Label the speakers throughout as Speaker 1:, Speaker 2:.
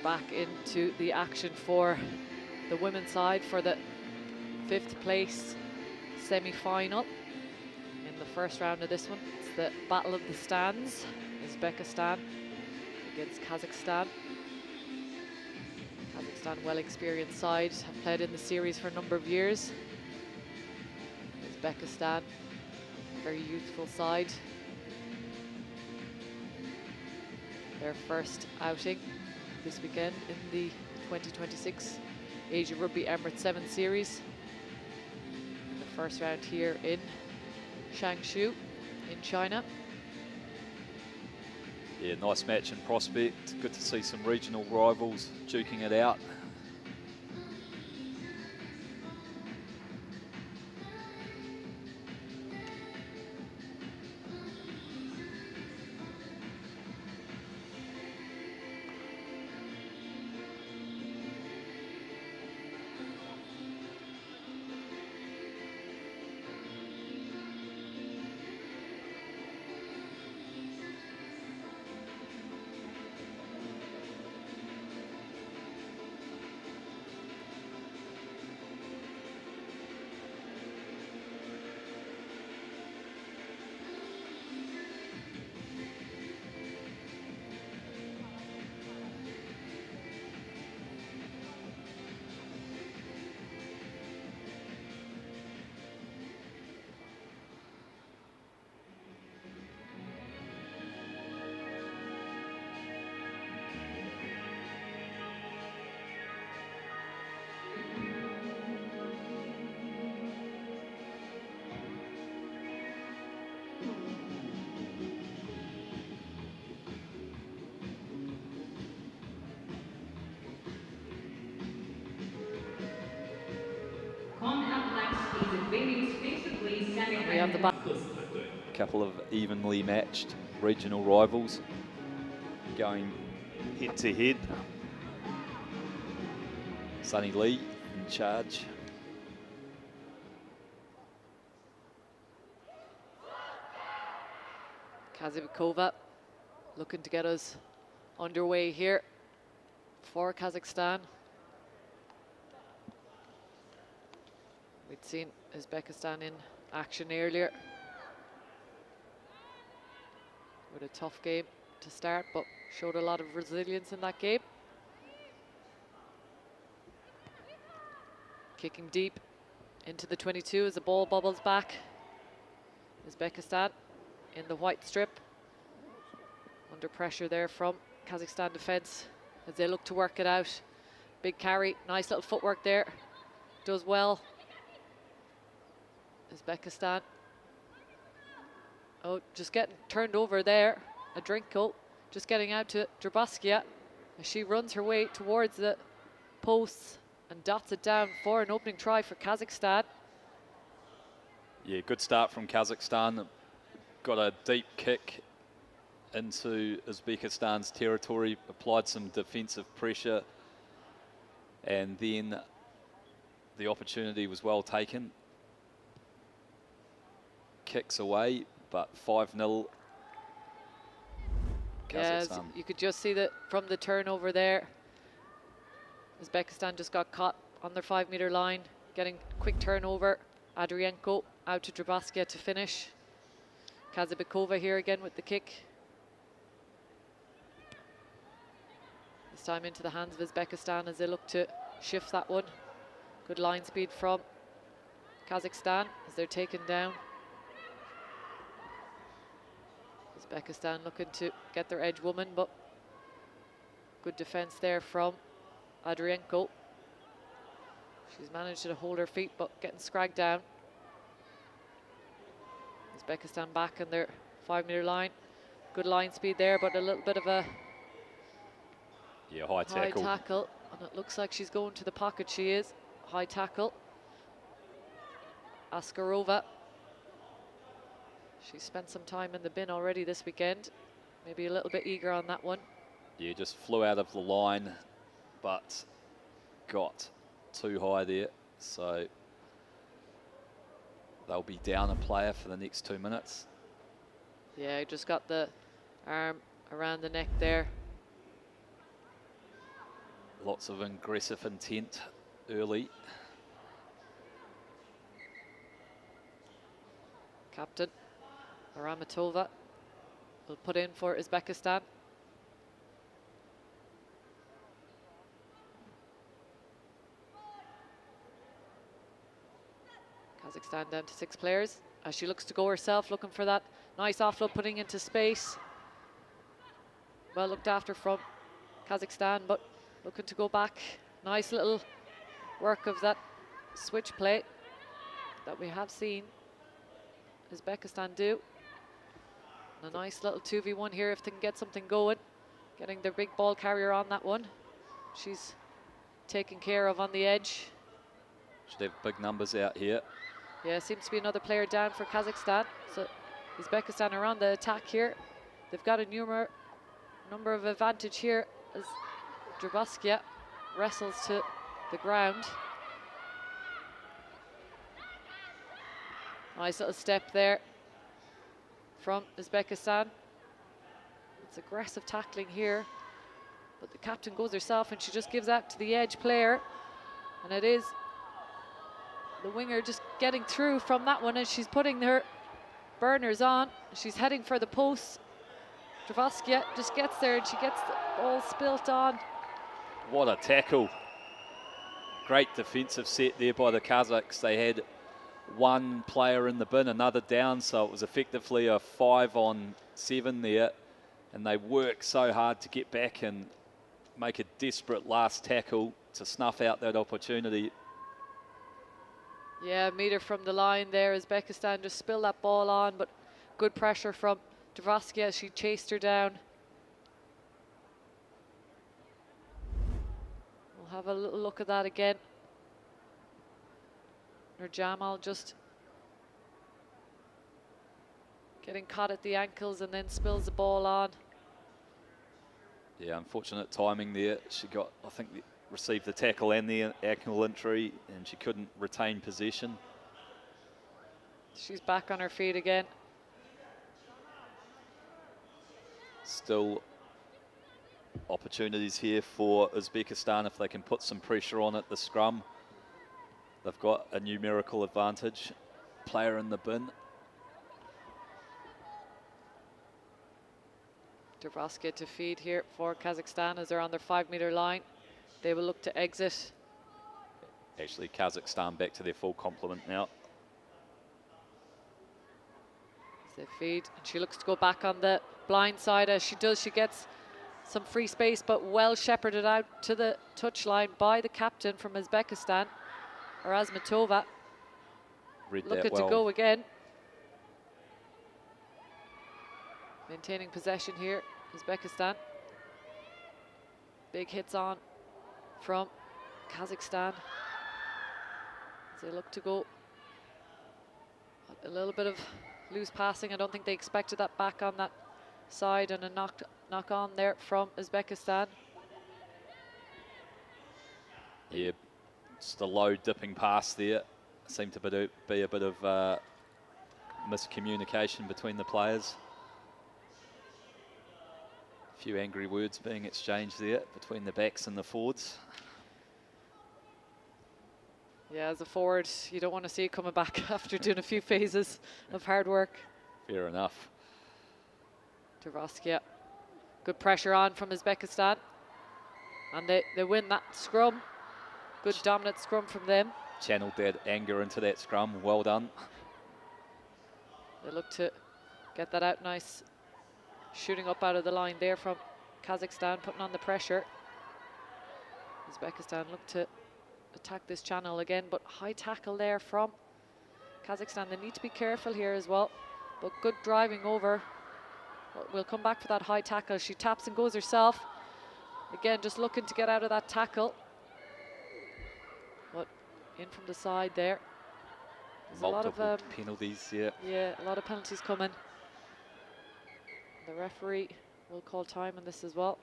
Speaker 1: back into the action for the women's side for the 5th place semi-final in the first round of this one. It's the Battle of the Stands. Uzbekistan against Kazakhstan. Kazakhstan, well-experienced side, have played in the series for a number of years. Uzbekistan, very youthful side. Their first outing this weekend in the 2026 Asia Rugby Emirates 7 Series. In the first round here in Changshu in China.
Speaker 2: Yeah, nice match in prospect. Good to see some regional rivals duking it out.
Speaker 1: We have the
Speaker 2: Couple of evenly matched regional rivals going head to head. Sunny Lee in charge.
Speaker 1: Kazibekova looking to get us underway here for Kazakhstan. We'd seen Uzbekistan in action earlier with a tough game to start, but showed a lot of resilience in that game. Kicking deep into the 22 as the ball bubbles back. Uzbekistan in the white strip. Under pressure there from Kazakhstan defense as they look to work it out. Big carry, nice little footwork there. Does well. Uzbekistan. Oh, just getting turned over there. Adrinko just getting out to Drabaskia as she runs her way towards the posts and dots it down for an opening try for Kazakhstan.
Speaker 2: Yeah, good start from Kazakhstan. Got a deep kick into Uzbekistan's territory, applied some defensive pressure, and then the opportunity was well taken. Kicks away, but 5-0 Kazakhstan.
Speaker 1: Yes, you could just see that from the turnover there. Uzbekistan just got caught on their 5-meter line, getting quick turnover. Adrienko out to Drabaskia to finish. Kazibekova here again with the kick. This time into the hands of Uzbekistan as they look to shift that one. Good line speed from Kazakhstan as they're taken down. Uzbekistan looking to get their edge woman, but good defense there from Adrienko. She's managed to hold her feet, but getting scragged down. Uzbekistan back on their 5-meter line. Good line speed there, but a little bit of a
Speaker 2: high tackle.
Speaker 1: And it looks like she's going to the pocket. She is. High tackle. Askarova. She's spent some time in the bin already this weekend. Maybe a little bit eager on that one.
Speaker 2: Yeah, just flew out of the line, but got too high there. So they'll be down a player for the next 2 minutes.
Speaker 1: Yeah, just got the arm around the neck there.
Speaker 2: Lots of aggressive intent early.
Speaker 1: Captain Aramatova will put in for Uzbekistan. Kazakhstan down to 6 players as she looks to go herself, looking for that nice offload, putting into space. Well looked after from Kazakhstan, but looking to go back. Nice little work of that switch play that we have seen Uzbekistan do. And a nice little 2v1 here if they can get something going. Getting their big ball carrier on that one. She's taken care of on the edge.
Speaker 2: Should have big numbers out here.
Speaker 1: Yeah, seems to be another player down for Kazakhstan. So Uzbekistan are on the attack here. They've got a number of advantage here as Drabaskia wrestles to the ground. Nice little step there from Uzbekistan. It's aggressive tackling here, but the captain goes herself and she just gives that to the edge player. And it is the winger just getting through from that one, and she's putting her burners on. She's heading for the post. Drabaskia just gets there and she gets the ball spilt on.
Speaker 2: What a tackle. Great defensive set there by the Kazakhs. They had one player in the bin, another down, so it was effectively a 5-on-7 there, and they worked so hard to get back and make a desperate last tackle to snuff out that opportunity.
Speaker 1: Yeah, meter from the line there. Uzbekistan just spilled that ball on, but good pressure from Drabaskia as she chased her down. We'll have a little look at that again. Nurjamal just getting caught at the ankles and then spills the ball on.
Speaker 2: Yeah, unfortunate timing there. She got, I think, received the tackle and the ankle injury, and she couldn't retain possession.
Speaker 1: She's back on her feet again.
Speaker 2: Still opportunities here for Uzbekistan if they can put some pressure on at the scrum. They've got a numerical advantage. Player in the bin.
Speaker 1: Drabaskia to feed here for Kazakhstan as they're on their 5-meter line. They will look to exit.
Speaker 2: Actually, Kazakhstan back to their full complement now.
Speaker 1: As they feed, and she looks to go back on the blind side. As she does, she gets some free space, but well shepherded out to the touchline by the captain from Uzbekistan, Razmatova. Looking to go again. Maintaining possession here, Uzbekistan. Big hits on from Kazakhstan as they look to go. A little bit of loose passing. I don't think they expected that back on that side, and a knock on there from Uzbekistan.
Speaker 2: Yeah, just a low dipping pass there. Seemed to be a bit of miscommunication between the players. A few angry words being exchanged there between the backs and the forwards.
Speaker 1: Yeah, as a forward, you don't want to see it coming back after doing a few phases of hard work.
Speaker 2: Fair enough.
Speaker 1: Drabaskia, good pressure on from Uzbekistan, and they win that scrum. Good dominant scrum from them.
Speaker 2: Channeled that anger into that scrum. Well done.
Speaker 1: They look to get that out nice. Shooting up out of the line there from Kazakhstan, putting on the pressure. Uzbekistan look to attack this channel again, but high tackle there from Kazakhstan. They need to be careful here as well, but good driving over. We'll come back for that high tackle. She taps and goes herself. Again, just looking to get out of that tackle. But in from the side there. There's
Speaker 2: multiple
Speaker 1: a lot of
Speaker 2: penalties, yeah.
Speaker 1: Yeah, a lot of penalties coming. The referee will call time on this as well.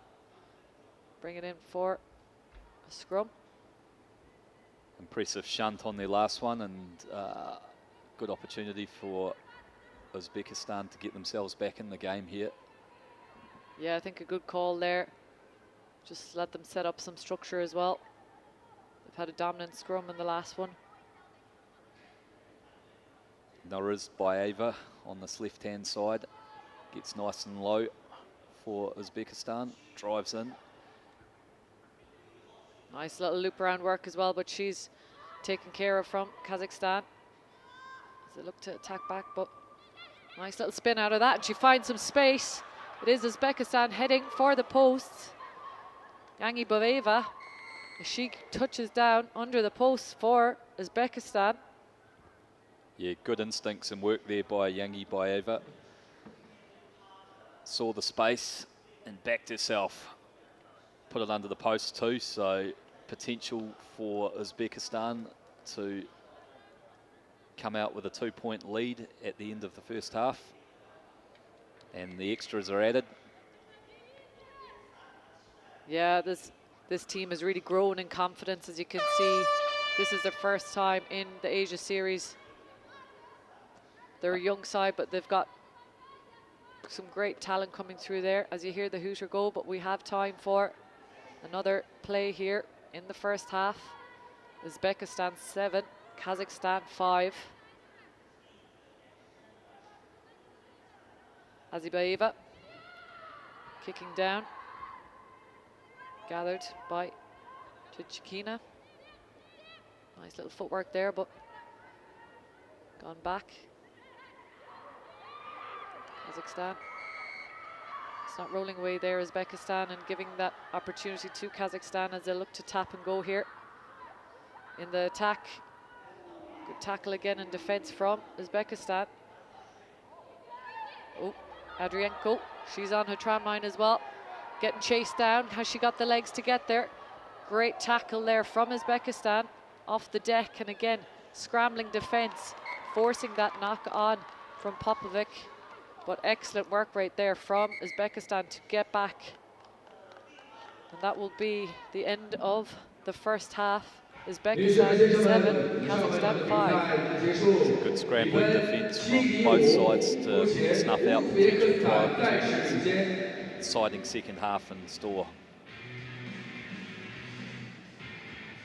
Speaker 1: Bring it in for a scrum.
Speaker 2: Impressive shunt on their last one, and good opportunity for Uzbekistan to get themselves back in the game here.
Speaker 1: Yeah, I think a good call there Just let them set up some structure as well. They've had a dominant scrum in the last one.
Speaker 2: Norris by Ava on this left-hand side. Gets nice and low for Uzbekistan. Drives in.
Speaker 1: Nice little loop around work as well, but she's taken care of from Kazakhstan. As they look to attack back, but nice little spin out of that. And she finds some space. It is Uzbekistan heading for the posts. Yangi Baveva, she touches down under the posts for Uzbekistan.
Speaker 2: Yeah, good instincts and work there by Yangi Baeva. Saw the space and backed herself. Put it under the post too, so potential for Uzbekistan to come out with a 2-point lead at the end of the first half. And the extras are added.
Speaker 1: Yeah, this team has really grown in confidence, as you can see. This is their first time in the Asia Series. They're a young side, but they've got some great talent coming through there, as you hear the hooter go. But we have time for another play here in the first half. Uzbekistan 7, Kazakhstan 5. Azibaeva kicking down, gathered by Chichikina. Nice little footwork there, but gone back. Kazakhstan. It's not rolling away there, Uzbekistan, and giving that opportunity to Kazakhstan as they look to tap and go here in the attack. Good tackle again in defense from Uzbekistan. Oh, Adrienko, she's on her tram line as well. Getting chased down. Has she got the legs to get there? Great tackle there from Uzbekistan off the deck, and again, scrambling defense, forcing that knock on from Popovic. But excellent work right there from Uzbekistan to get back. And that will be the end of the first half. Uzbekistan 7, Kazakhstan 5.
Speaker 2: Good scrambling defence from both sides to snuff out potential try. Exciting second half in store.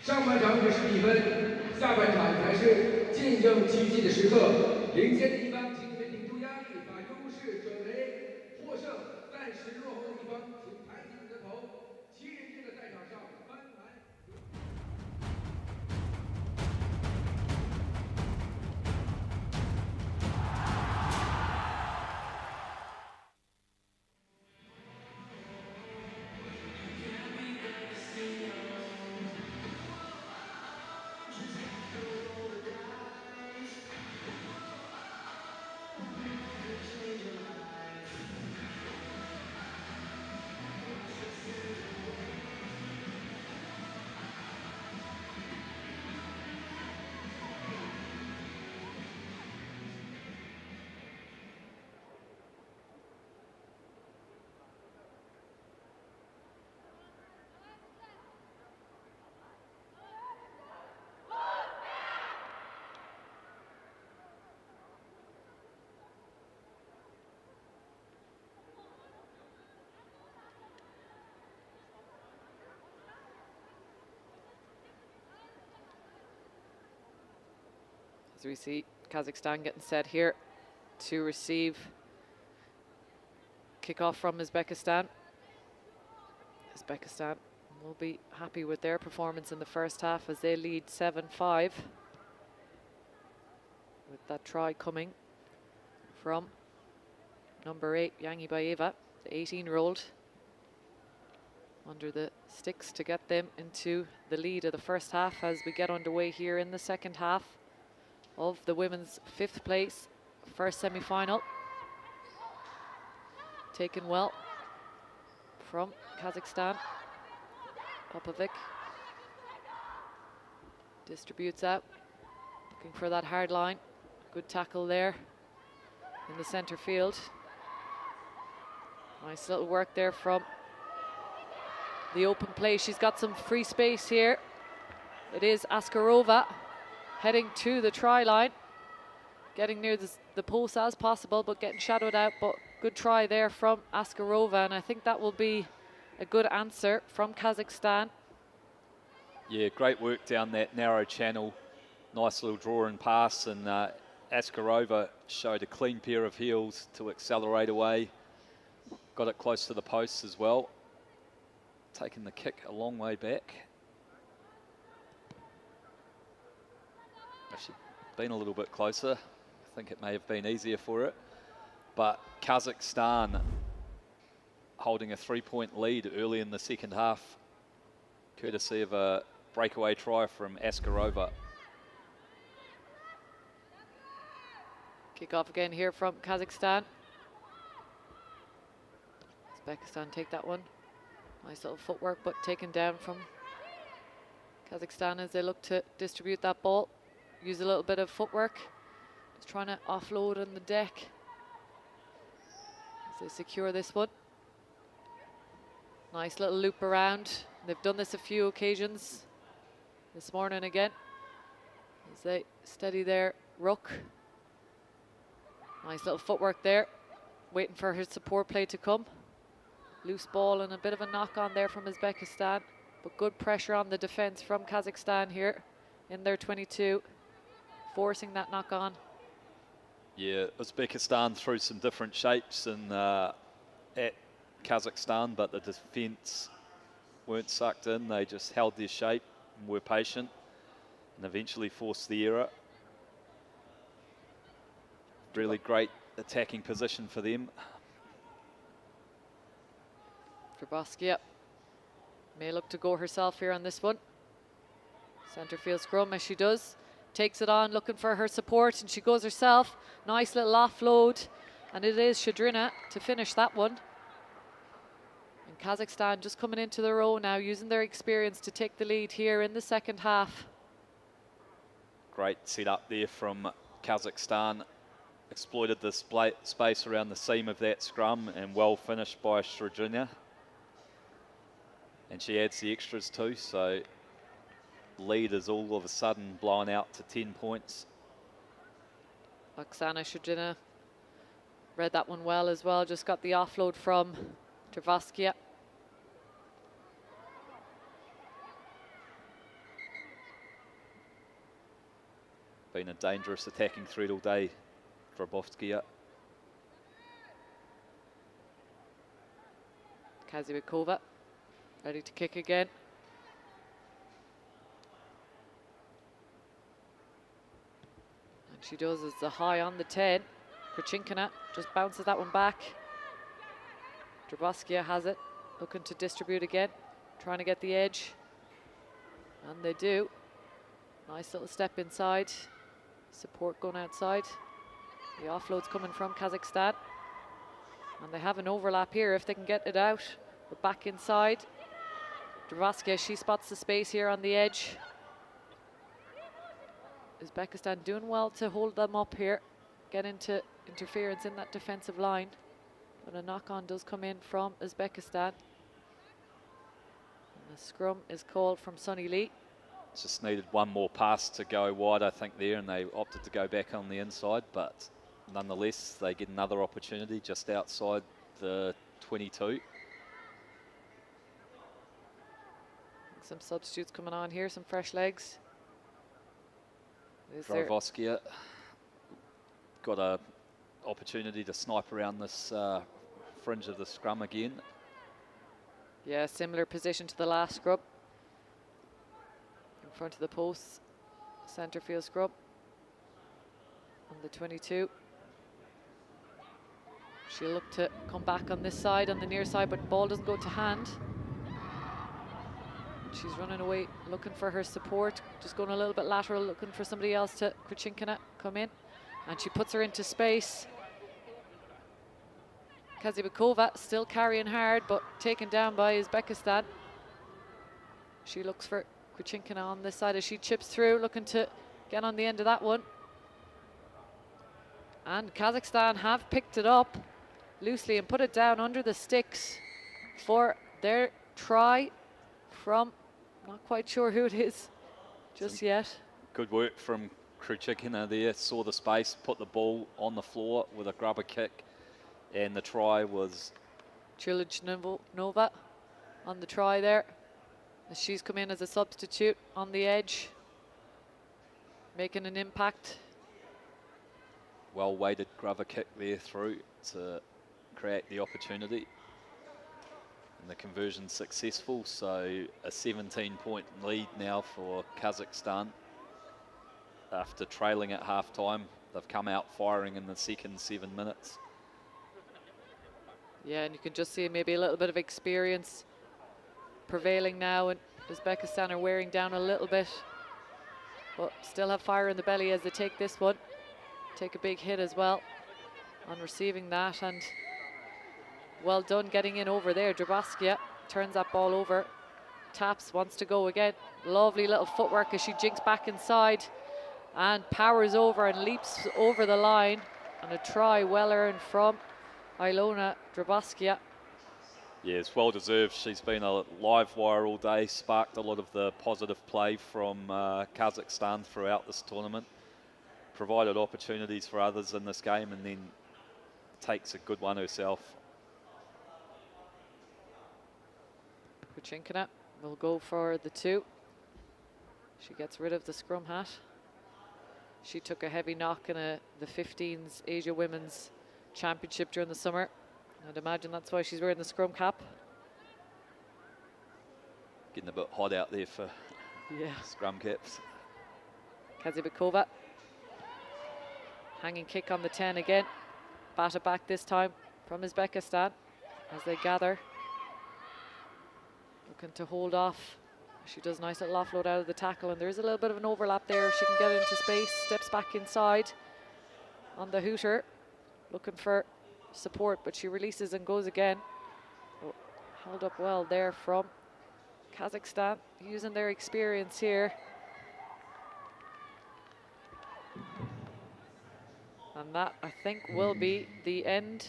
Speaker 3: 上半场只是比分，下半场才是见证奇迹的时刻。领先的一方请顶住压力，把优势转为获胜；暂时落后的一方请抬起你的头。7人制的赛场上，翻盘。
Speaker 1: As we see Kazakhstan getting set here to receive kickoff from Uzbekistan. Uzbekistan will be happy with their performance in the first half as they lead 7-5. With that try coming from number 8, Yangi Baeva, the 18-year-old. Under the sticks to get them into the lead of the first half as we get underway here in the second half of the women's 5th place first semi-final. Taken well from Kazakhstan. Popovic distributes out, looking for that hard line. Good tackle there in the center field. Nice little work there from the open play. She's got some free space here. It is Askarova heading to the try line, getting near the post as possible, but getting shadowed out. But good try there from Askarova, and I think that will be a good answer from Kazakhstan.
Speaker 2: Yeah, great work down that narrow channel. Nice little draw and pass, and Askarova showed a clean pair of heels to accelerate away. Got it close to the posts as well. Taking the kick a long way back. Actually been a little bit closer. I think it may have been easier for it. But Kazakhstan holding a 3-point lead early in the second half, courtesy of a breakaway try from Askarova.
Speaker 1: Kick off again here from Kazakhstan. Uzbekistan take that one. Nice little footwork, but taken down from Kazakhstan as they look to distribute that ball. Use a little bit of footwork. Just trying to offload on the deck as they secure this one. Nice little loop around. They've done this a few occasions this morning again as they steady their ruck. Nice little footwork there, waiting for his support play to come. Loose ball and a bit of a knock on there from Uzbekistan, but good pressure on the defense from Kazakhstan here in their 22, forcing that knock on.
Speaker 2: Yeah, Uzbekistan threw some different shapes and at Kazakhstan, but the defense weren't sucked in. They just held their shape and were patient and eventually forced the error. Really great attacking position for them.
Speaker 1: Traboskia may look to go herself here on this one. Centre field scrum as she does. Takes it on, looking for her support, and she goes herself. Nice little offload, and it is Shadrina to finish that one. And Kazakhstan just coming into their own now, using their experience to take the lead here in the second half.
Speaker 2: Great set up there from Kazakhstan. Exploited the space around the seam of that scrum, and well finished by Shadrina. And she adds the extras too, so lead is all of a sudden blown out to 10 points.
Speaker 1: Oksana Shadrina read that one well as well, just got the offload from Traboskia.
Speaker 2: Been a dangerous attacking threat all day, Traboskia.
Speaker 1: Kazivikova ready to kick again. And she does, it's a high on the 10. Krchinkina just bounces that one back. Traboskia has it, looking to distribute again, trying to get the edge. And they do. Nice little step inside. Support going outside. The offload's coming from Kazakhstan. And they have an overlap here if they can get it out. But back inside. Traboskia, she spots the space here on the edge. Uzbekistan doing well to hold them up here. Get into interference in that defensive line. But a knock-on does come in from Uzbekistan. And the scrum is called from Sunny Lee.
Speaker 2: Just needed one more pass to go wide, I think, there, and they opted to go back on the inside, but nonetheless, they get another opportunity just outside the 22.
Speaker 1: Some substitutes coming on here, some fresh legs.
Speaker 2: Traboskia got an opportunity to snipe around this fringe of the scrum again.
Speaker 1: Yeah, similar position to the last scrub. In front of the posts, centre field scrub on the 22. She'll look to come back on this side, on the near side, but ball doesn't go to hand. She's running away, looking for her support, just going a little bit lateral, looking for somebody else to Krchinkina come in, and she puts her into space. Kazivikova still carrying hard, but taken down by Uzbekistan. She looks for Krchinkina on this side as she chips through, looking to get on the end of that one. And Kazakhstan have picked it up loosely and put it down under the sticks for their try from, not quite sure who it is just yet.
Speaker 2: Good work from Krchinkina there, saw the space, put the ball on the floor with a grubber kick, and the try was
Speaker 1: Chilichnova. on the try there, as she's come in as a substitute on the edge, making an impact.
Speaker 2: Well-weighted grubber kick there through to create the opportunity. And the conversion successful, so a 17-point lead now for Kazakhstan. After trailing at half-time, they've come out firing in the second 7 minutes.
Speaker 1: Yeah, and you can just see maybe a little bit of experience prevailing now, and Uzbekistan are wearing down a little bit, but still have fire in the belly as they take this one. Take a big hit as well on receiving that, and well done getting in over there. Drabaskia turns that ball over, taps, wants to go again. Lovely little footwork as she jigs back inside and powers over and leaps over the line, and a try well earned from Ilona Drabaskia.
Speaker 2: Yeah, it's well deserved. She's been a live wire all day, sparked a lot of the positive play from Kazakhstan throughout this tournament, provided opportunities for others in this game, and then takes a good one herself.
Speaker 1: Kuchinkina will go for the 2. She gets rid of the scrum hat. She took a heavy knock in the 15s Asia Women's Championship during the summer. I'd imagine that's why she's wearing the scrum cap.
Speaker 2: Getting a bit hot out there for scrum caps.
Speaker 1: Kazibekova. Hanging kick on the 10 again. Batted back this time from Uzbekistan as they gather. Looking to hold off. She does a nice little offload out of the tackle, and there is a little bit of an overlap there. She can get into space, steps back inside on the hooter, looking for support, but she releases and goes again. Oh, held up well there from Kazakhstan, using their experience here. And that, I think, will be the end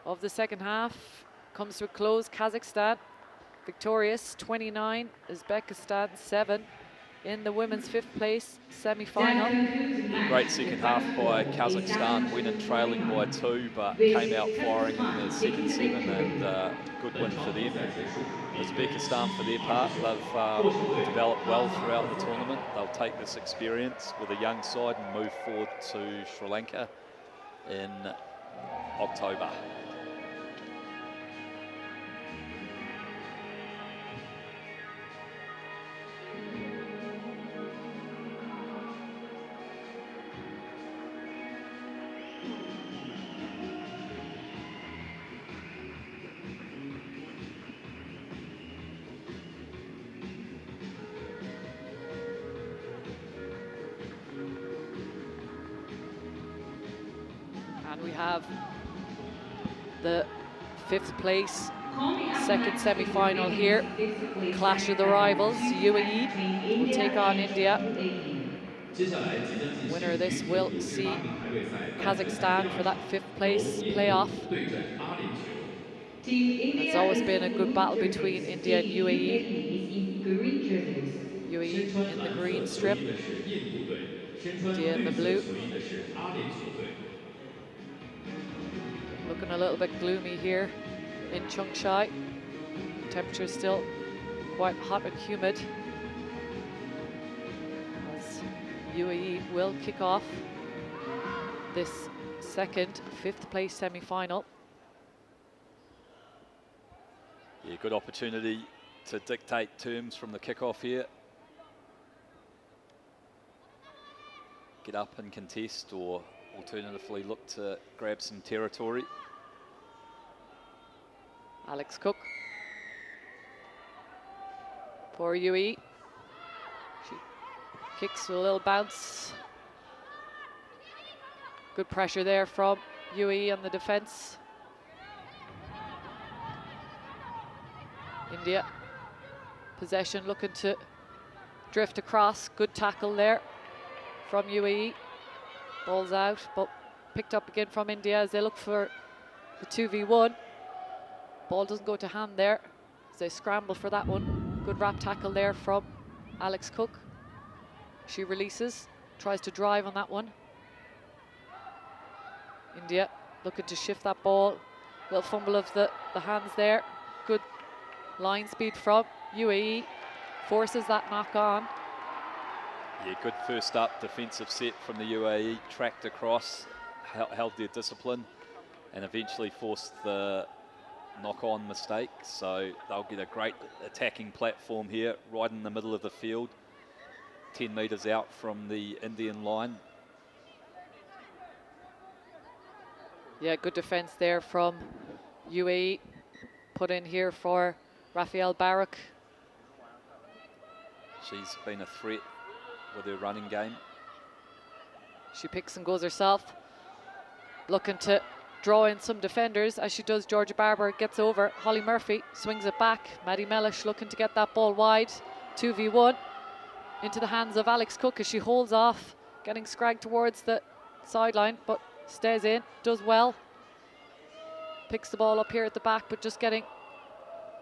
Speaker 1: of the second half. Comes to a close. Kazakhstan victorious, 29, Uzbekistan 7 in the women's 5th place semi-final.
Speaker 2: Great second half by Kazakhstan, went in trailing by 2, but came out firing in the second 7, and good win for them. Uzbekistan, for their part, they've developed well throughout the tournament. They'll take this experience with a young side and move forward to Sri Lanka in October.
Speaker 1: And we have the 5th place second semi-final here. Clash of the rivals. UAE will take on India. Winner of this will see Kazakhstan for that 5th place playoff. It's always been a good battle between India and UAE. UAE in the green strip, India in the blue. Looking a little bit gloomy here in Changsha. Temperature is still quite hot and humid, as UAE will kick off this second 5th place semi-final.
Speaker 2: Yeah, good opportunity to dictate terms from the kickoff here. Get up and contest, or alternatively look to grab some territory.
Speaker 1: Alex Cook for UAE. She kicks with a little bounce. Good pressure there from UAE on the defense. India, possession, looking to drift across. Good tackle there from UAE. Ball's out, but picked up again from India as they look for the 2v1. Ball doesn't go to hand there as they scramble for that one. Good wrap tackle there from Alex Cook. She releases, tries to drive on that one. India looking to shift that ball. Little fumble of the hands there. Good line speed from UAE, forces that knock on.
Speaker 2: Yeah, good first up defensive set from the UAE, tracked across, held their discipline, and eventually forced the knock-on mistake. So they'll get a great attacking platform here, right in the middle of the field, 10 metres out from the Indian line.
Speaker 1: Yeah, good defence there from UAE. Put in here for Rafael Barak.
Speaker 2: She's been a threat with her running game.
Speaker 1: She picks and goes herself. Looking to draw in some defenders as she does. Georgia Barber gets over. Holly Murphy swings it back. Maddie Mellish looking to get that ball wide. 2v1 into the hands of Alex Cook as she holds off, getting scragged towards the sideline, but stays in, does well. Picks the ball up here at the back, but just getting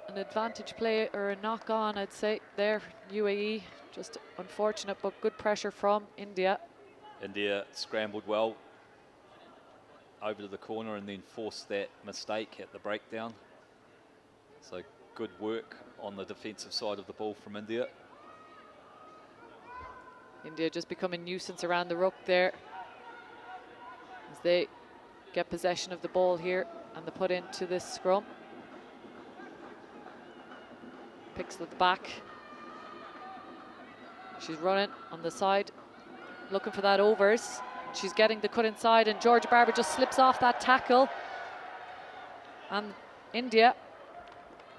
Speaker 1: an advantage play or a knock on, I'd say, there. UAE, just unfortunate, but good pressure from India.
Speaker 2: India scrambled well over to the corner and then forced that mistake at the breakdown. So good work on the defensive side of the ball from India.
Speaker 1: India just become a nuisance around the ruck there as they get possession of the ball here and they put into this scrum. Picks it at the back. She's running on the side, looking for that overs. She's getting the cut inside and Georgia Barber just slips off that tackle. And India,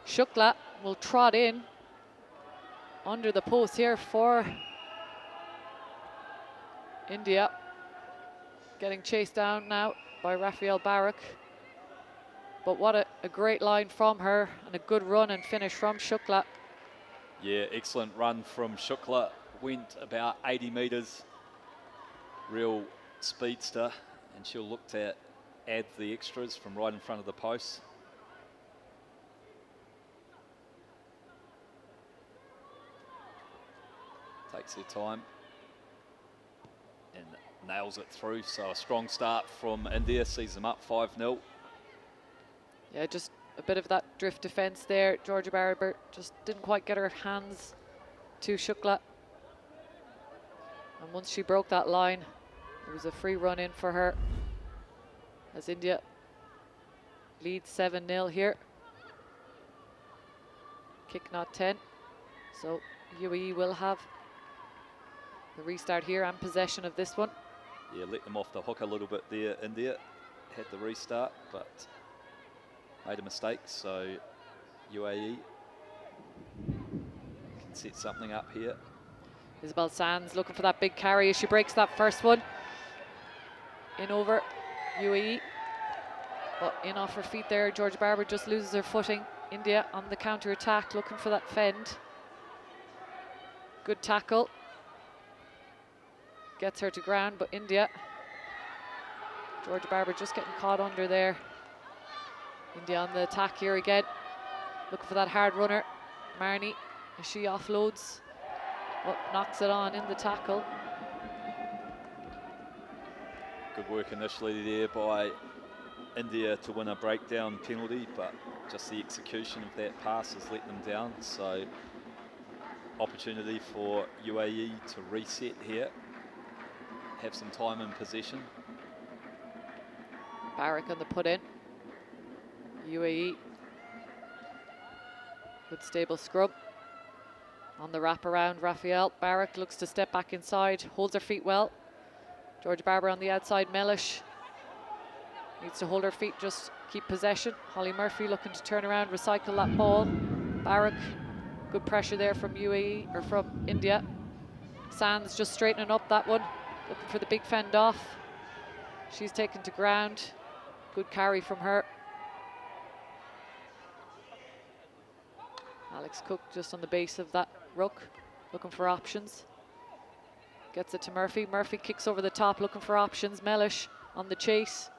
Speaker 1: Shukla will trot in under the post here for India. Getting chased down now by Rafael Barak. But what a great line from her and a good run and finish from Shukla.
Speaker 2: Yeah, excellent run from Shukla. Went about 80 metres. Real speedster, and she'll look to add the extras from right in front of the post. Takes her time and nails it through. So a strong start from India, sees them up 5-0.
Speaker 1: Yeah, just a bit of that drift defence there. Georgia Barber just didn't quite get her hands to Shukla. And once she broke that line, it was a free run in for her as India leads 7-0 here. Kick not 10. So UAE will have the restart here and possession of this one.
Speaker 2: Yeah, let them off the hook a little bit there, India. Had the restart, but made a mistake, so UAE can set something up here.
Speaker 1: Isabel Sands looking for that big carry as she breaks that first one. In over UAE, but in off her feet there. Georgia Barber just loses her footing. India on the counter attack, looking for that fend. Good tackle. Gets her to ground, but India. Georgia Barber just getting caught under there. India on the attack here again. Looking for that hard runner. Marnie, as she offloads, but knocks it on in the tackle.
Speaker 2: Good work initially there by India to win a breakdown penalty, but just the execution of that pass has let them down. So opportunity for UAE to reset here, have some time in possession.
Speaker 1: Barak on the put in. UAE. Good stable scrub. On the wrap around, Rafael Barak looks to step back inside, holds her feet well. Georgia Barber on the outside, Mellish needs to hold her feet, just keep possession. Holly Murphy looking to turn around, recycle that ball. Barak, good pressure there from UAE, or from India. Sands just straightening up that one, looking for the big fend off. She's taken to ground. Good carry from her. Alex Cook just on the base of that ruck, looking for options. Gets it to Murphy. Murphy kicks over the top, looking for options. Mellish on the chase.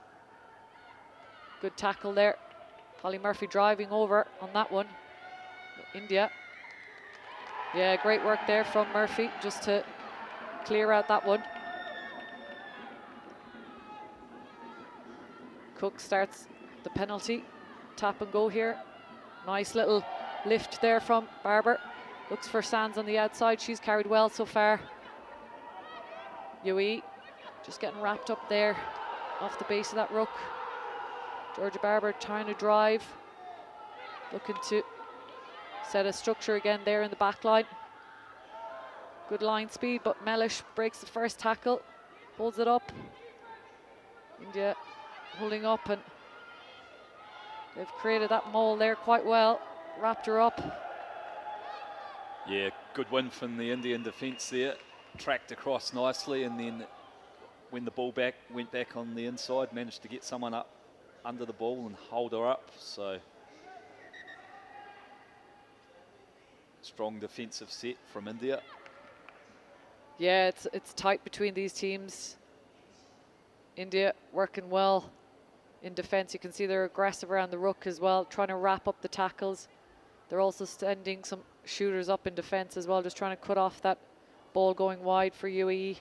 Speaker 1: Good tackle there. Holly Murphy driving over on that one. India. Yeah, great work there from Murphy just to clear out that one. Cook starts the penalty. Tap and go here. Nice little lift there from Barber. Looks for Sands on the outside. She's carried well so far. UAE just getting wrapped up there off the base of that ruck. Georgia Barber trying to drive. Looking to set a structure again there in the back line. Good line speed, but Mellish breaks the first tackle. Holds it up. India holding up, and they've created that maul there quite well. Wrapped her up.
Speaker 2: Yeah, good win from the Indian defence there. Tracked across nicely, and then when the ball went back on the inside, managed to get someone up under the ball and hold her up. So strong defensive set from India.
Speaker 1: Yeah, it's tight between these teams. India working well in defence. You can see they're aggressive around the ruck as well, trying to wrap up the tackles. They're also sending some shooters up in defence as well, just trying to cut off that ball going wide for UAE.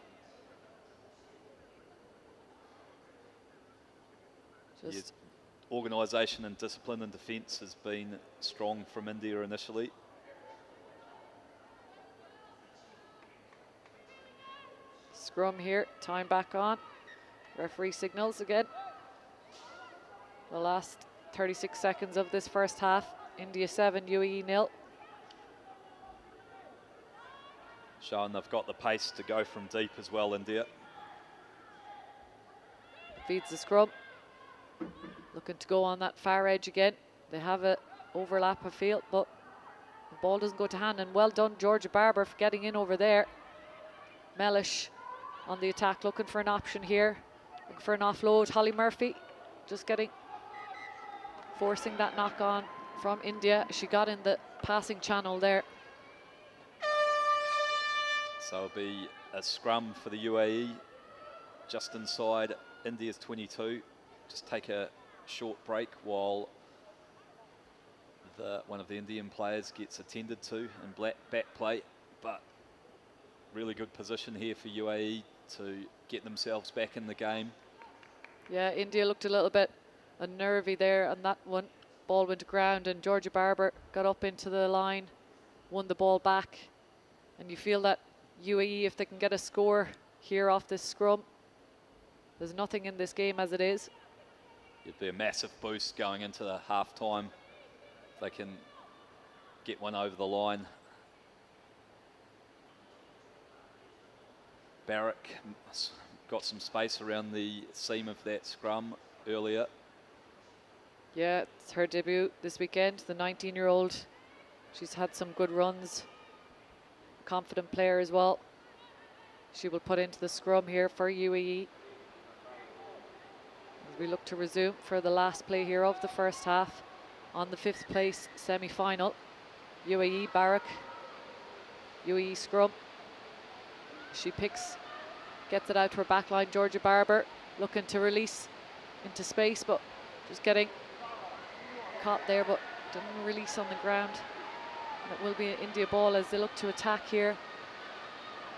Speaker 2: Yes, organisation and discipline in defence has been strong from India initially.
Speaker 1: Scrum here, time back on. Referee signals again. The last 36 seconds of this first half. India 7, UAE 0.
Speaker 2: Showing they've got the pace to go from deep as well, India.
Speaker 1: Feeds the scrum. Looking to go on that far edge again. They have a overlap of field, but the ball doesn't go to hand. And well done, Georgia Barber, for getting in over there. Mellish on the attack, looking for an option here. Looking for an offload. Holly Murphy just forcing that knock on from India. She got in the passing channel there.
Speaker 2: So it'll be a scrum for the UAE, just inside India's 22. Just take a short break while one of the Indian players gets attended to in back play. But really good position here for UAE to get themselves back in the game.
Speaker 1: Yeah, India looked a little bit unnervy there on that one. Ball went to ground, and Georgia Barber got up into the line, won the ball back. And you feel that UAE, if they can get a score here off this scrum, there's nothing in this game as it is.
Speaker 2: It'd be a massive boost going into the half time if they can get one over the line. Barrack got some space around the seam of that scrum earlier.
Speaker 1: Yeah, it's her debut this weekend, the 19-year-old. She's had some good runs. Confident player as well. She will put into the scrum here for UAE. As we look to resume for the last play here of the first half on the 5th place semi-final. UAE Barrack. UAE scrum. She gets it out to her back line. Georgia Barber looking to release into space, but just getting caught there, but didn't release on the ground. That will be an India ball as they look to attack here.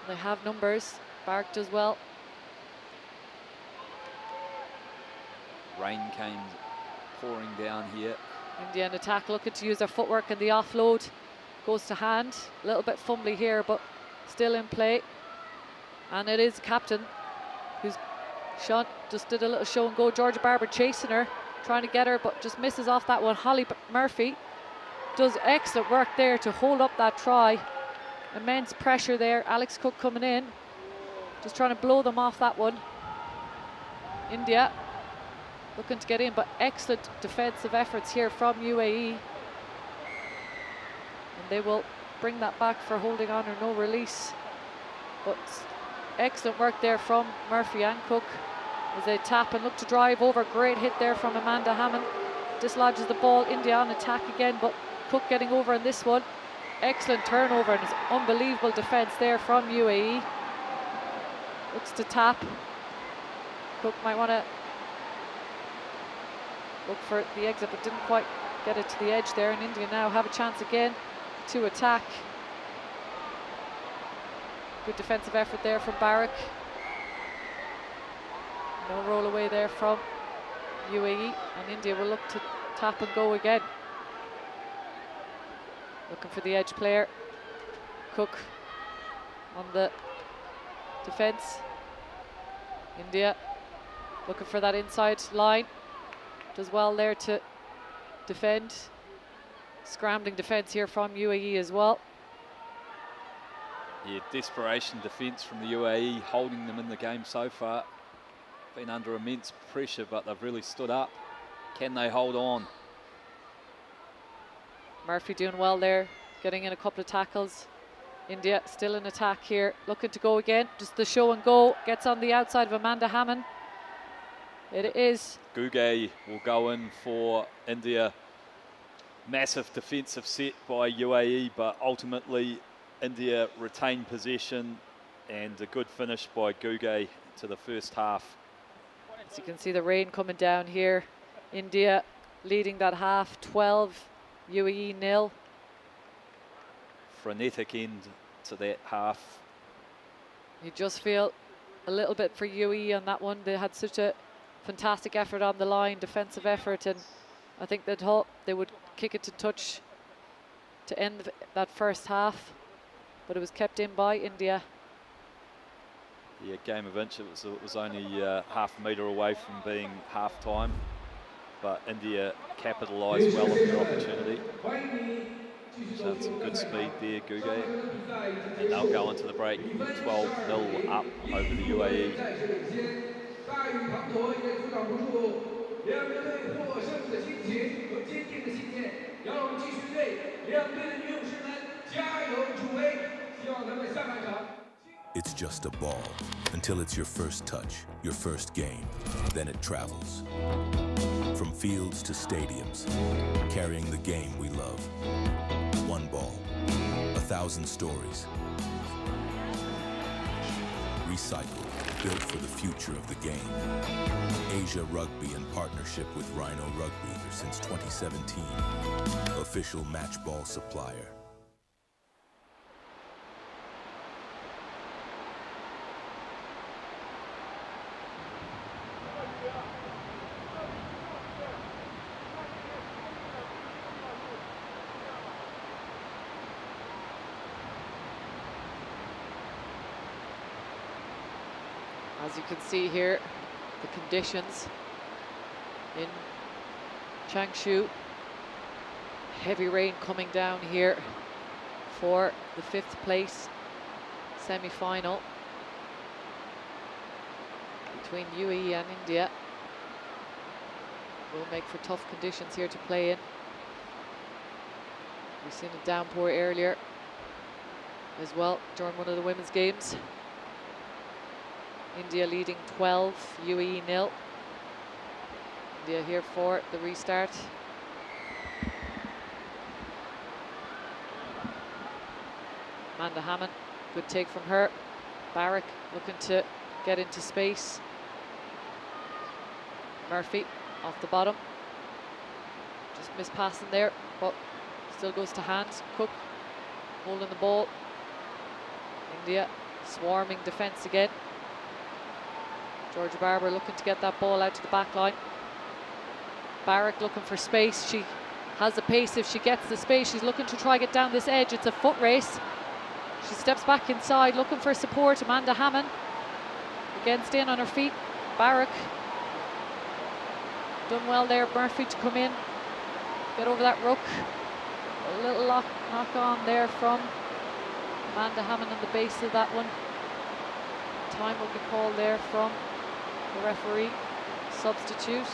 Speaker 1: They have numbers. Barrack does well.
Speaker 2: Rain came pouring down here.
Speaker 1: India in attack, looking to use their footwork, and the offload goes to hand. A little bit fumbly here, but still in play. And it is the captain who's just did a little show and go. Georgia Barber chasing her, trying to get her, but just misses off that one. Holly Murphy does excellent work there to hold up that try. Immense pressure there. Alex Cook coming in, just trying to blow them off that one. India looking to get in, but excellent defensive efforts here from UAE. And they will bring that back for holding on or no release. But excellent work there from Murphy and Cook as they tap and look to drive over. Great hit there from Amanda Hammond. Dislodges the ball. India on attack again, but Cook getting over in this one. Excellent turnover, and it's unbelievable defence there from UAE. Looks to tap. Cook might want to look for the exit, but didn't quite get it to the edge there. And India now have a chance again to attack. Good defensive effort there from Barrack. No roll away there from UAE, and India will look to tap and go again. looking for the edge player. Cook on the defence. India looking for that inside line. Does well there to defend. Scrambling defence here from UAE as well.
Speaker 2: Yeah, desperation defence from the UAE, holding them in the game so far. Been under immense pressure, but they've really stood up. Can they hold on?
Speaker 1: Murphy doing well there, getting in a couple of tackles. India still in attack here, looking to go again. Just the show and go, gets on the outside of Amanda Hammond. It is.
Speaker 2: Guge will go in for India. Massive defensive set by UAE, but ultimately India retain possession, and a good finish by Guge to the first half.
Speaker 1: As you can see the rain coming down here. India leading that half, 12, UAE 0.
Speaker 2: Frenetic end to that half.
Speaker 1: You just feel a little bit for UAE on that one. They had such a fantastic effort on the line, defensive effort, and I think they'd hope they would kick it to touch to end that first half, but it was kept in by India.
Speaker 2: Yeah, game of inch. It was only half a metre away from being half time, but India capitalised well on their opportunity. Showed some good speed there, Guge, and they'll go into the break 12-0 up over the UAE.
Speaker 4: It's just a ball until it's your first touch, your first game. Then it travels. From fields to stadiums, carrying the game we love. One ball, 1,000 stories. Recycled, built for the future of the game. Asia Rugby in partnership with Rhino Rugby since 2017. Official match ball supplier.
Speaker 1: As you can see here, the conditions in Changshu. Heavy rain coming down here for the 5th place semi-final between UAE and India. Will make for tough conditions here to play in. We've seen a downpour earlier as well during one of the women's games. India leading 12, UAE 0. India here for the restart. Amanda Hammond, good take from her. Barrack looking to get into space. Murphy off the bottom. Just missed passing there, but still goes to hands. Cook holding the ball. India swarming defence again. Georgia Barber looking to get that ball out to the back line. Barrack looking for space. She has the pace if she gets the space. She's looking to try get down this edge. It's a foot race. She steps back inside looking for support. Amanda Hammond again staying on her feet. Barrack done well there. Murphy to come in, get over that ruck. A little knock on there from Amanda Hammond on the base of that one. Time will be called there from the referee. Substitute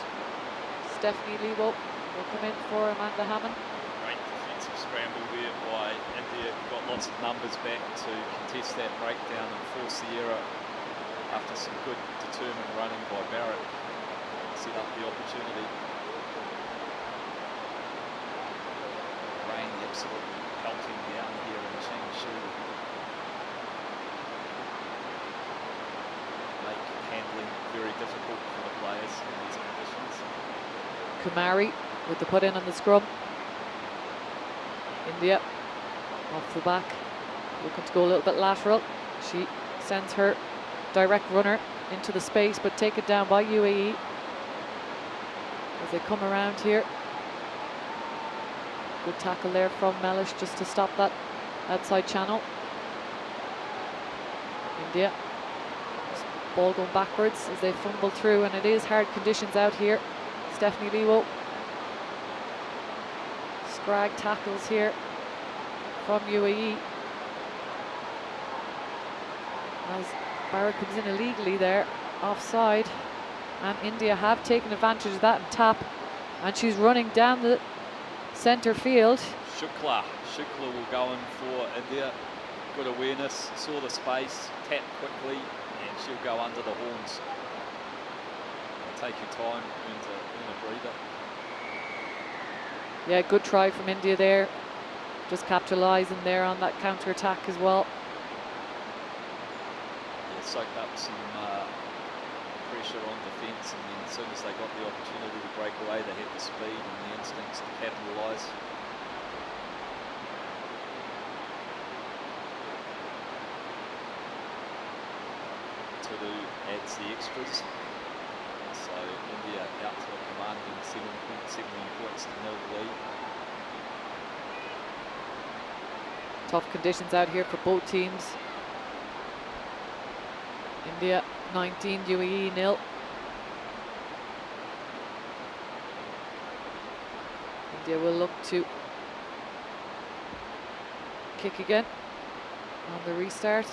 Speaker 1: Stephanie Lewo will come in for Amanda Hammond.
Speaker 2: Great defensive scramble there by India. Got lots of numbers back to contest that breakdown and force the error after some good determined running by Barrett. Set up the opportunity. Rain absolutely pelting down here in Changshu. Make handling very difficult for the players in these conditions.
Speaker 1: Kumari with the put in on the scrum. India off the back, looking to go a little bit lateral. She sends her direct runner into the space, but taken down by UAE as they come around here. Good tackle there from Mellish just to stop that outside channel. India. Ball going backwards as they fumble through, and it is hard conditions out here. Stephanie Lewo. Scrag tackles here from UAE. As Barra comes in illegally there, offside. And India have taken advantage of that and tap. And she's running down the centre field.
Speaker 2: Shukla will go in for India. Good awareness, saw the space, tap quickly, and she'll go under the horns. Take your time, earn a breather.
Speaker 1: Yeah, good try from India there. Just capitalising there on that counter-attack as well.
Speaker 2: Yeah, soaked up some pressure on defence, and then as soon as they got the opportunity to break away, they had the speed and the instincts to capitalise. Turu adds the extras. So India out to a commanding 7.71 points to nil lead.
Speaker 1: Tough conditions out here for both teams. India 19, UAE 0. India will look to kick again on the restart.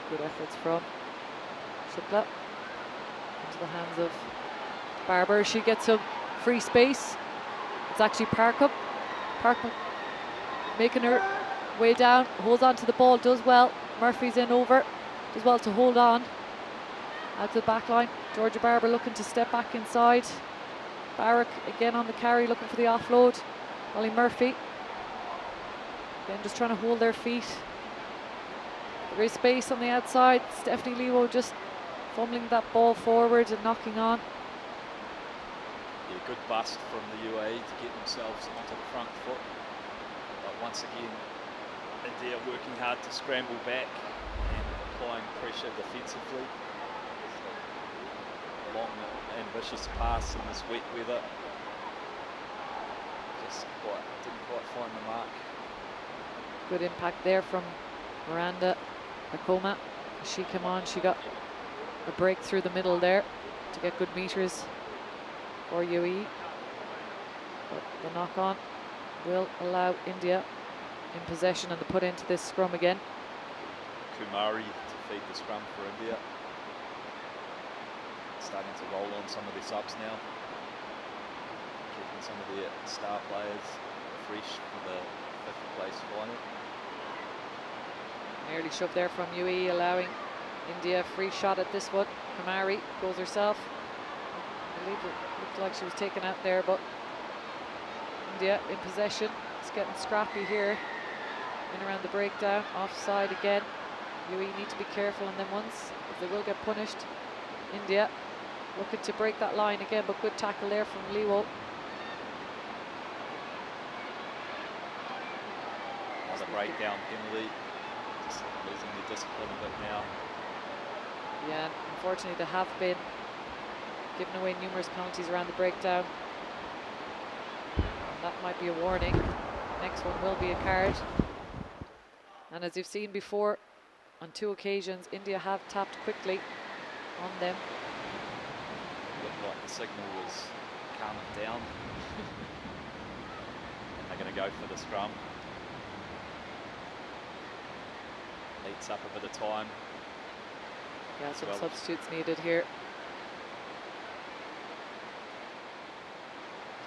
Speaker 1: Good efforts from Shukla into the hands of Barber. She gets some free space. It's actually Parkham. Parkham making her way down, holds on to the ball, does well. Murphy's in over, does well to hold on. Out to the back line. Georgia Barber looking to step back inside. Barrack again on the carry, looking for the offload. Ollie Murphy again just trying to hold their feet. There is space on the outside. Stephanie Lewo just fumbling that ball forward and knocking on.
Speaker 2: Yeah, good bust from the UAE to get themselves onto the front foot. But once again, India working hard to scramble back and applying pressure defensively. Long, ambitious pass in this wet weather. Just didn't quite find the mark.
Speaker 1: Good impact there from Miranda Akoma. She came on, she got a break through the middle there to get good meters for UAE. But the knock on will allow India in possession and to put into this scrum again.
Speaker 2: Kumari to feed the scrum for India. Starting to roll on some of their subs now. Keeping some of their star players fresh for the 5th place final.
Speaker 1: Nearly shoved there from UAE, allowing India a free shot at this one. Kumari goes herself. I believe it looked like she was taken out there, but India in possession. It's getting scrappy here. In around the breakdown, offside again. UAE need to be careful on them ones, as they will get punished. India looking to break that line again, but good tackle there from Lewo.
Speaker 2: Another breakdown penalty. Just losing the discipline a bit now.
Speaker 1: Yeah, unfortunately they have been giving away numerous penalties around the breakdown. And that might be a warning. Next one will be a card. And as you've seen before, on 2 occasions, India have tapped quickly on them.
Speaker 2: Looked like the signal was calming down. And they're going to go for the scrum. Eats up a bit of time.
Speaker 1: Yeah, some substitutes needed here.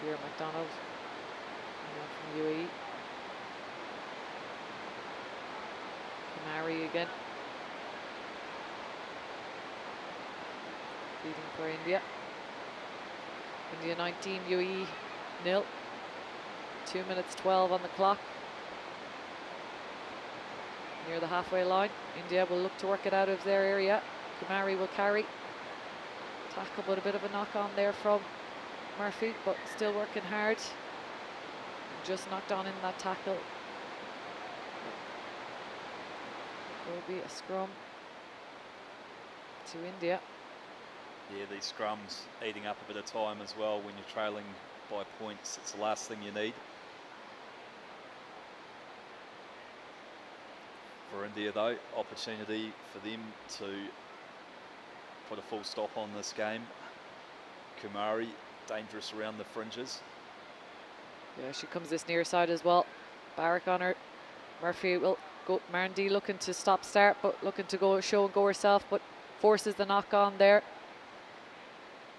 Speaker 1: Here, McDonald from UAE. Kamari again. Leading for India. India 19, UAE 0. 2 minutes 12 on the clock. Near the halfway line. India will look to work it out of their area. Kumari will carry. Tackle, but a bit of a knock on there from Murphy, but still working hard. Just knocked on in that tackle. Will be a scrum to India.
Speaker 2: Yeah, these scrums eating up a bit of time as well when you're trailing by points. It's the last thing you need. For India though, opportunity for them to put a full stop on this game. Kumari, dangerous around the fringes.
Speaker 1: Yeah, she comes this near side as well. Barrack on her. Murphy will go. Marndi looking to stop start, but looking to go show and go herself, but forces the knock on there.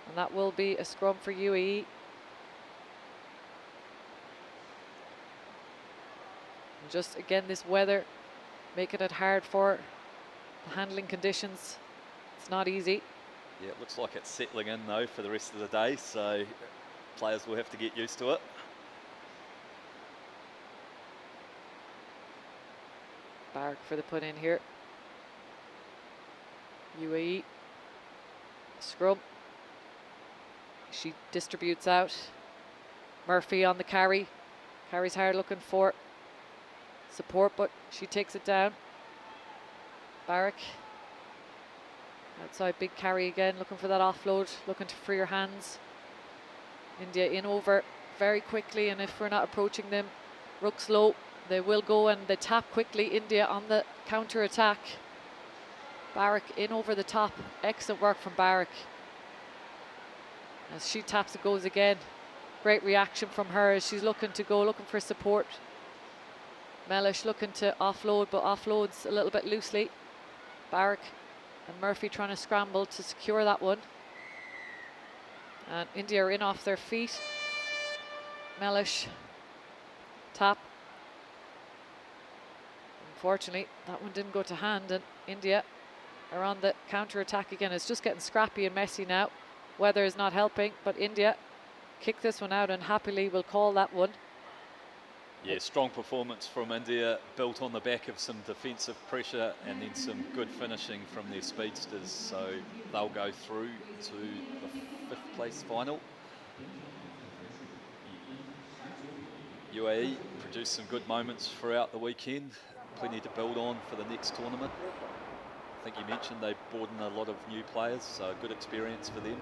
Speaker 1: And that will be a scrum for UAE. And just again, this weather making it hard for the handling conditions. It's not easy.
Speaker 2: Yeah, it looks like it's settling in though for the rest of the day, so players will have to get used to it.
Speaker 1: Barrack for the put in here. UAE scrum. She distributes out. Murphy on the carry. Carries hard, looking for support, but she takes it down. Barrack outside, big carry again, looking for that offload, looking to free her hands. India in over very quickly, and if we're not approaching them, rooks low, they will go and they tap quickly. India on the counter attack. Barrack in over the top. Excellent work from Barrack. As she taps, it goes again. Great reaction from her as she's looking to go, looking for support. Mellish looking to offload, but offloads a little bit loosely. Barrack and Murphy trying to scramble to secure that one. And India are in off their feet. Mellish tap. Unfortunately, that one didn't go to hand, and India are on the counter attack again. It's just getting scrappy and messy now. Weather is not helping, but India kick this one out and happily will call that one.
Speaker 2: Yeah, strong performance from India, built on the back of some defensive pressure and then some good finishing from their speedsters. So they'll go through to the 5th place final. UAE produced some good moments throughout the weekend. Plenty to build on for the next tournament. I think you mentioned they brought in a lot of new players, so a good experience for them.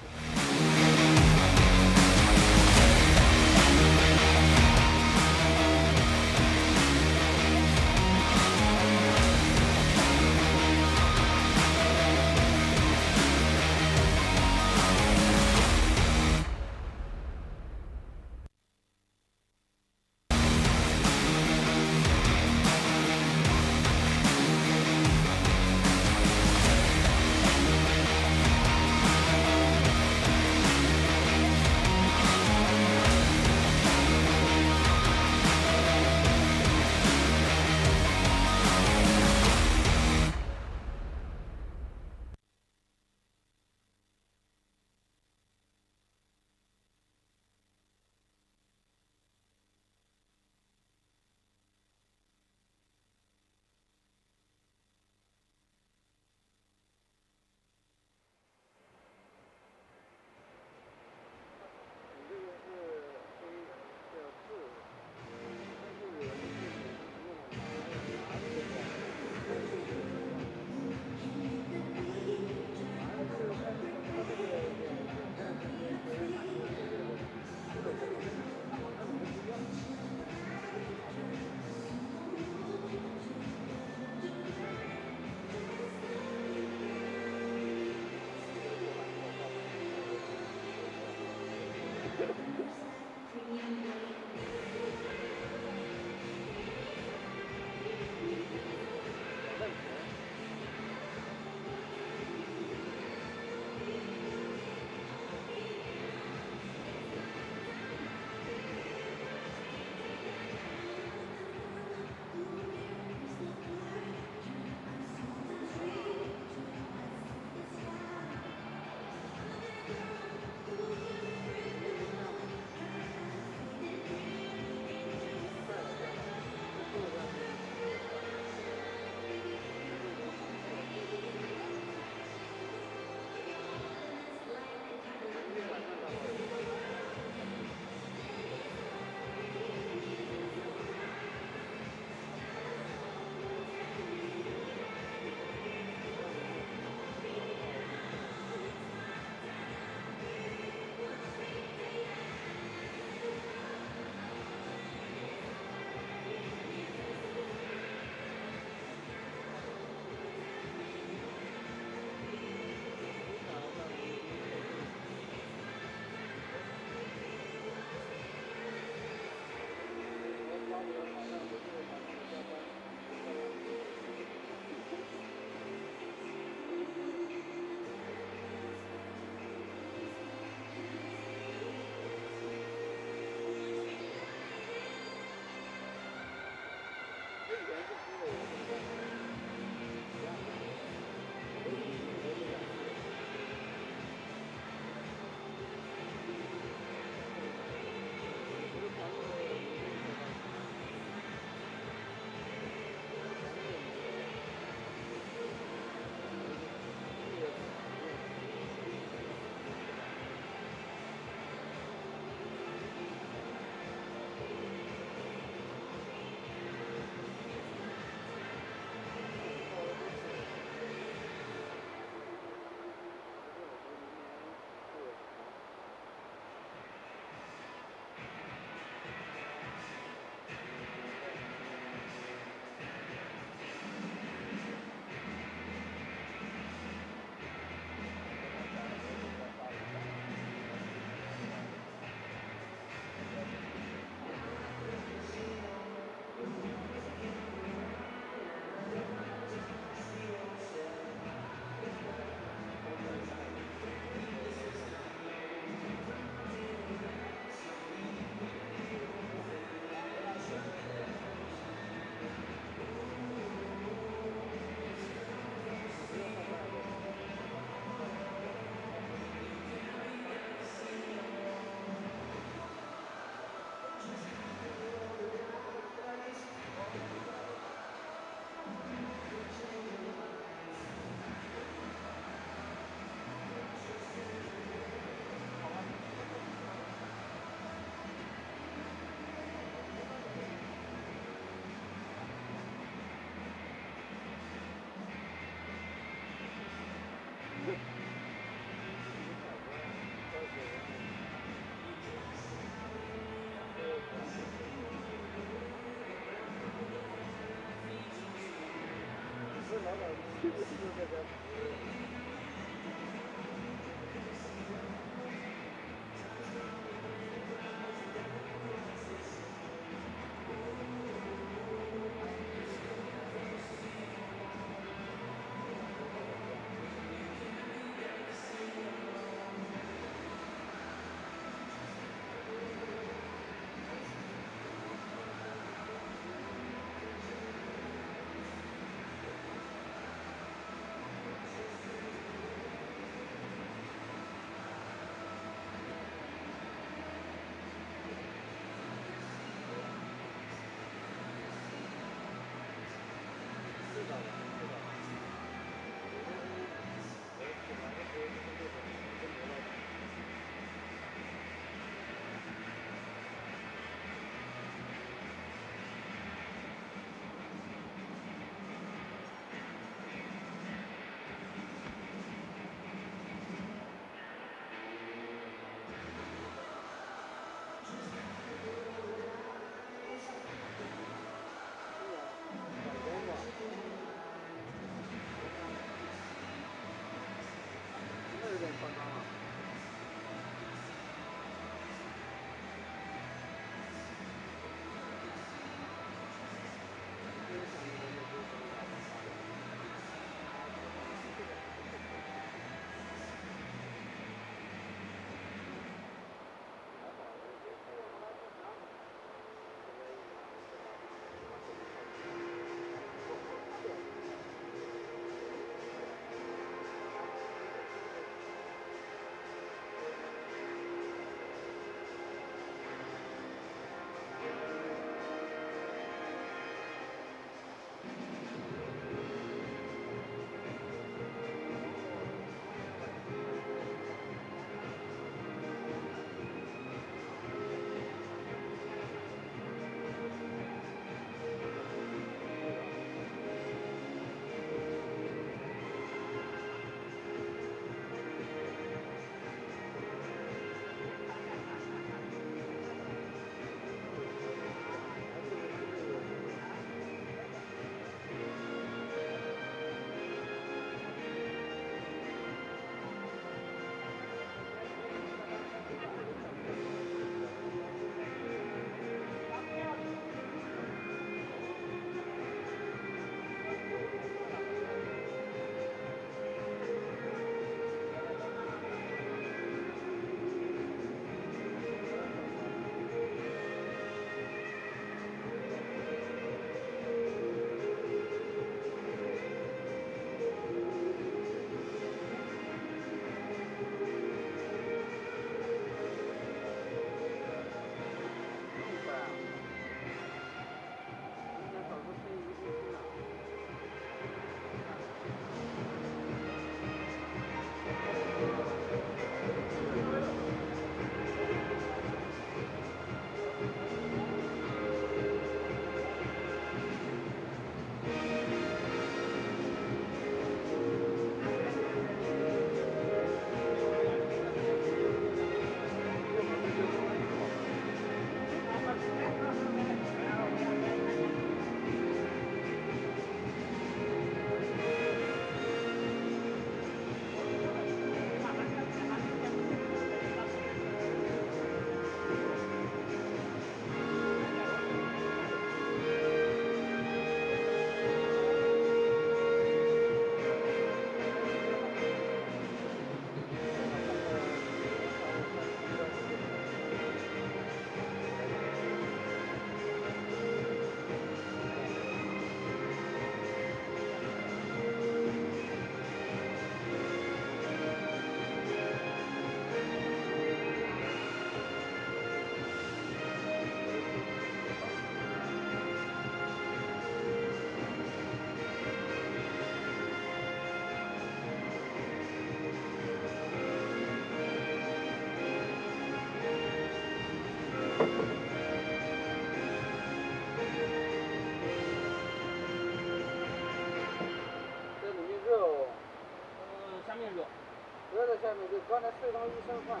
Speaker 5: 刚才隧道一身换，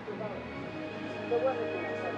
Speaker 5: 就到了，在外面不能换的。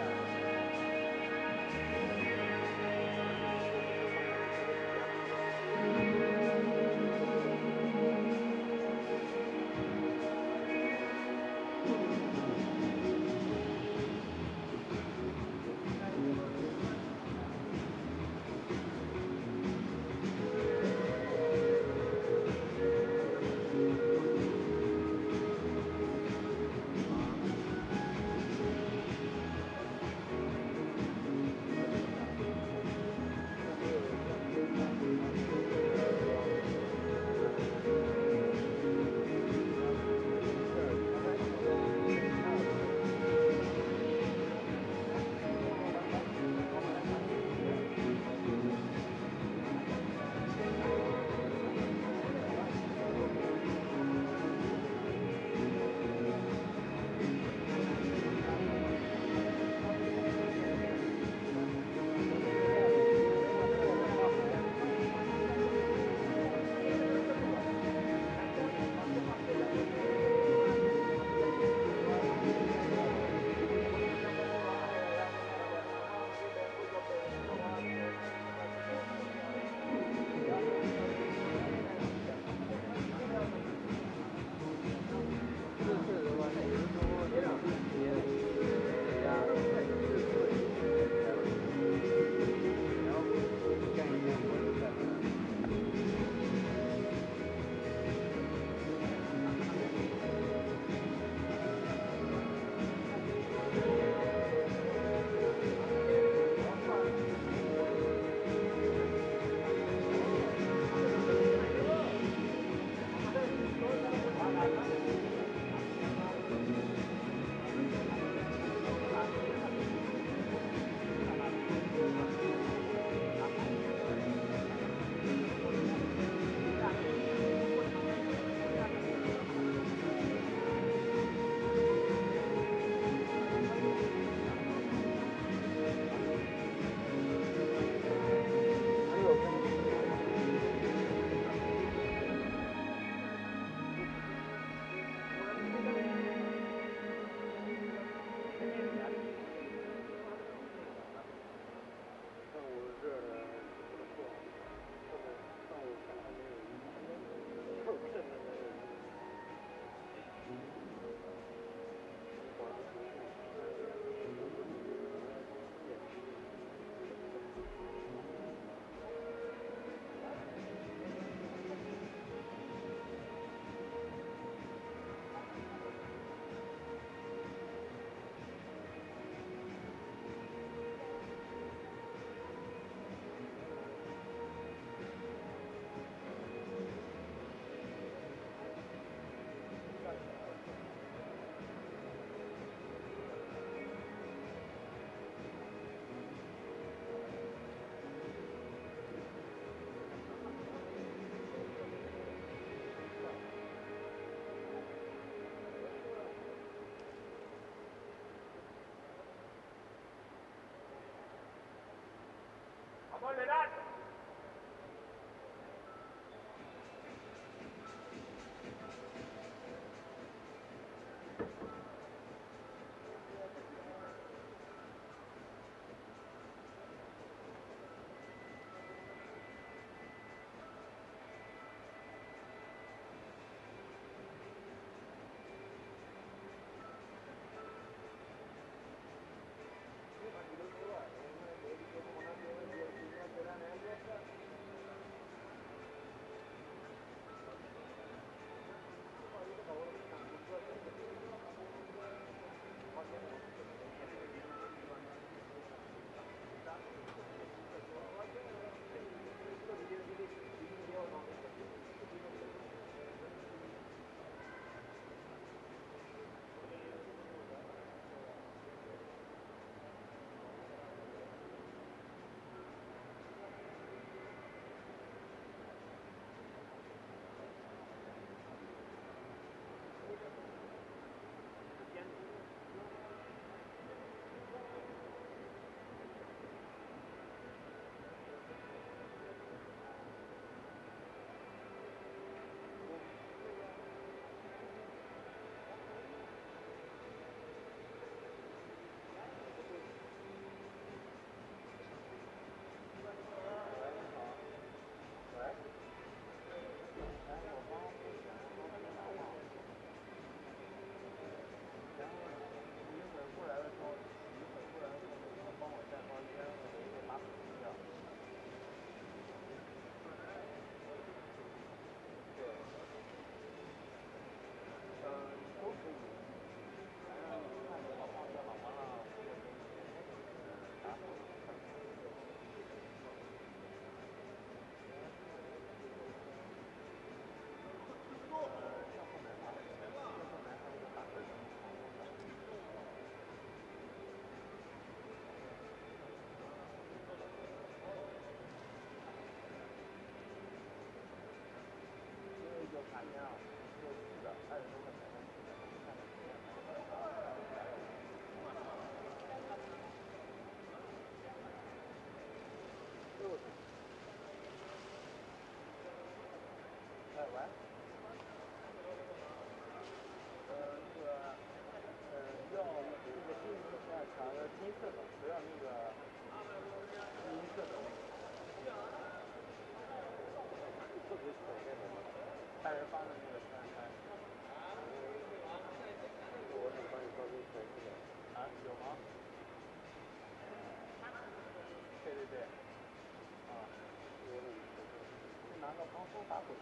Speaker 5: 射手，只有那个第一射手那个，特别丑那种，带人帮的那个穿穿。我想帮你照顾全部的。啊，有吗？对对对。啊，是拿个防风打过去。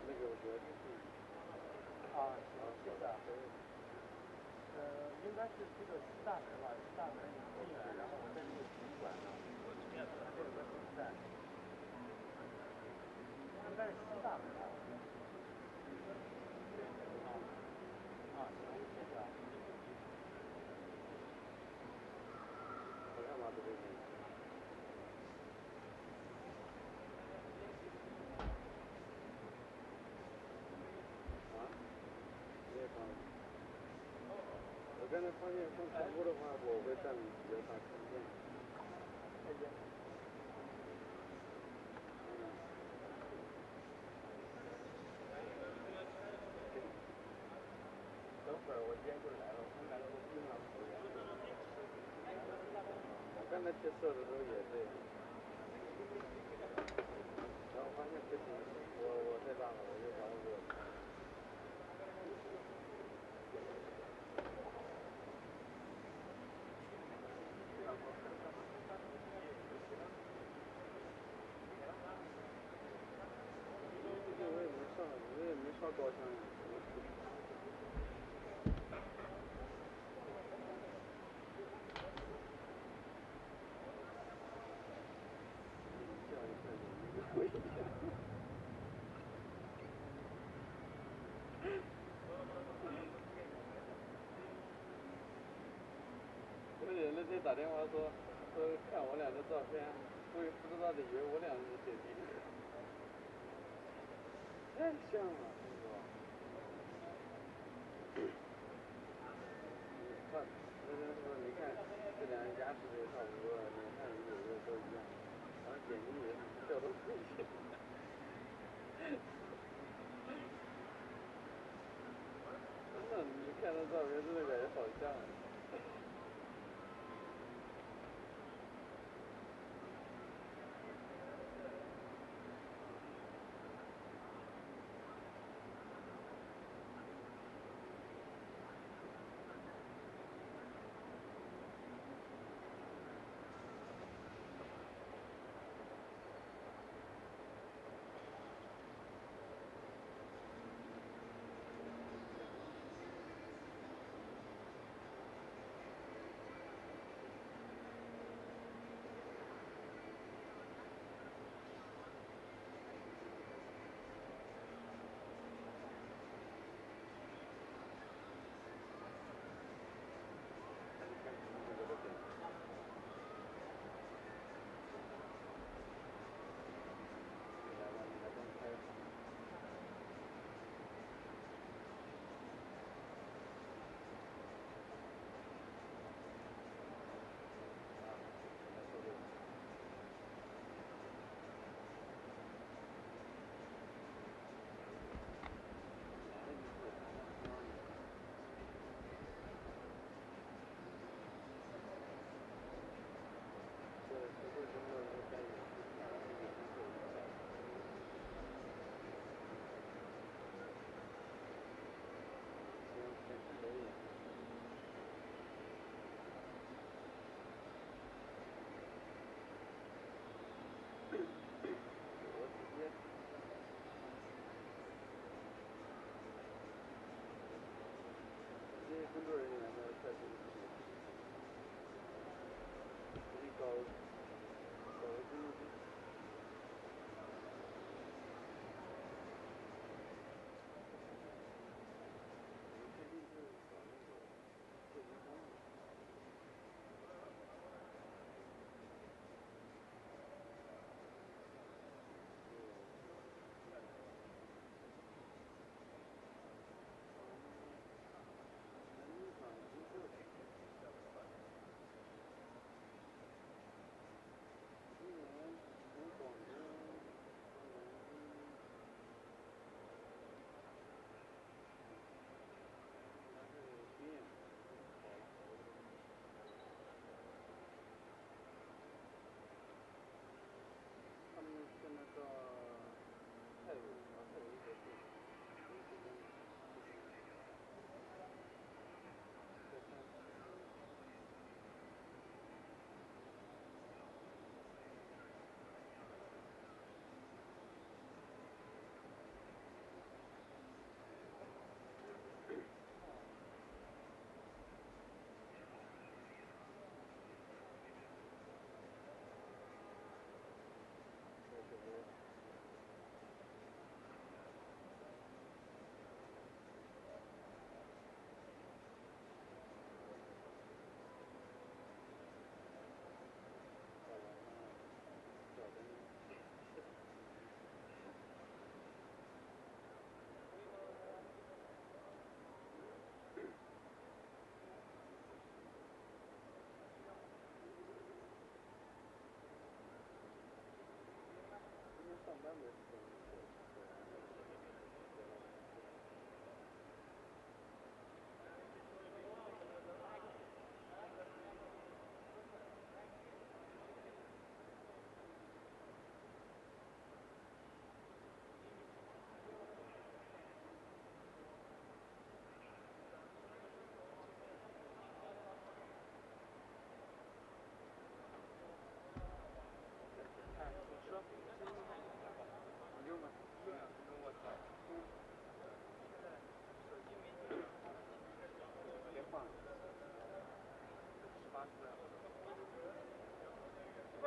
Speaker 5: 那个我觉得啊，行，是的。应该是这个西大门吧，西大门进来，然后我在那个体育馆上，它这有个比赛，应该是西大门吧。啊，行，谢谢啊。我干嘛不对劲？啊？你也帮？我刚才发现放直播的话，我会占比较大空间。再见。等会儿我今天就来了，我刚才都经常投人。我刚才去射的时候也这样，然后发现不行，我太大了，我就把我给。我也没上高枪呀。有人那天打电话说看我俩的照片，不知道的以为我俩是姐弟。太像了，是吧？看，那人说你看这俩人牙齿也差不多，你看有的都一样，然后眼睛也掉到地去。真的，你看那照片真的感觉好像。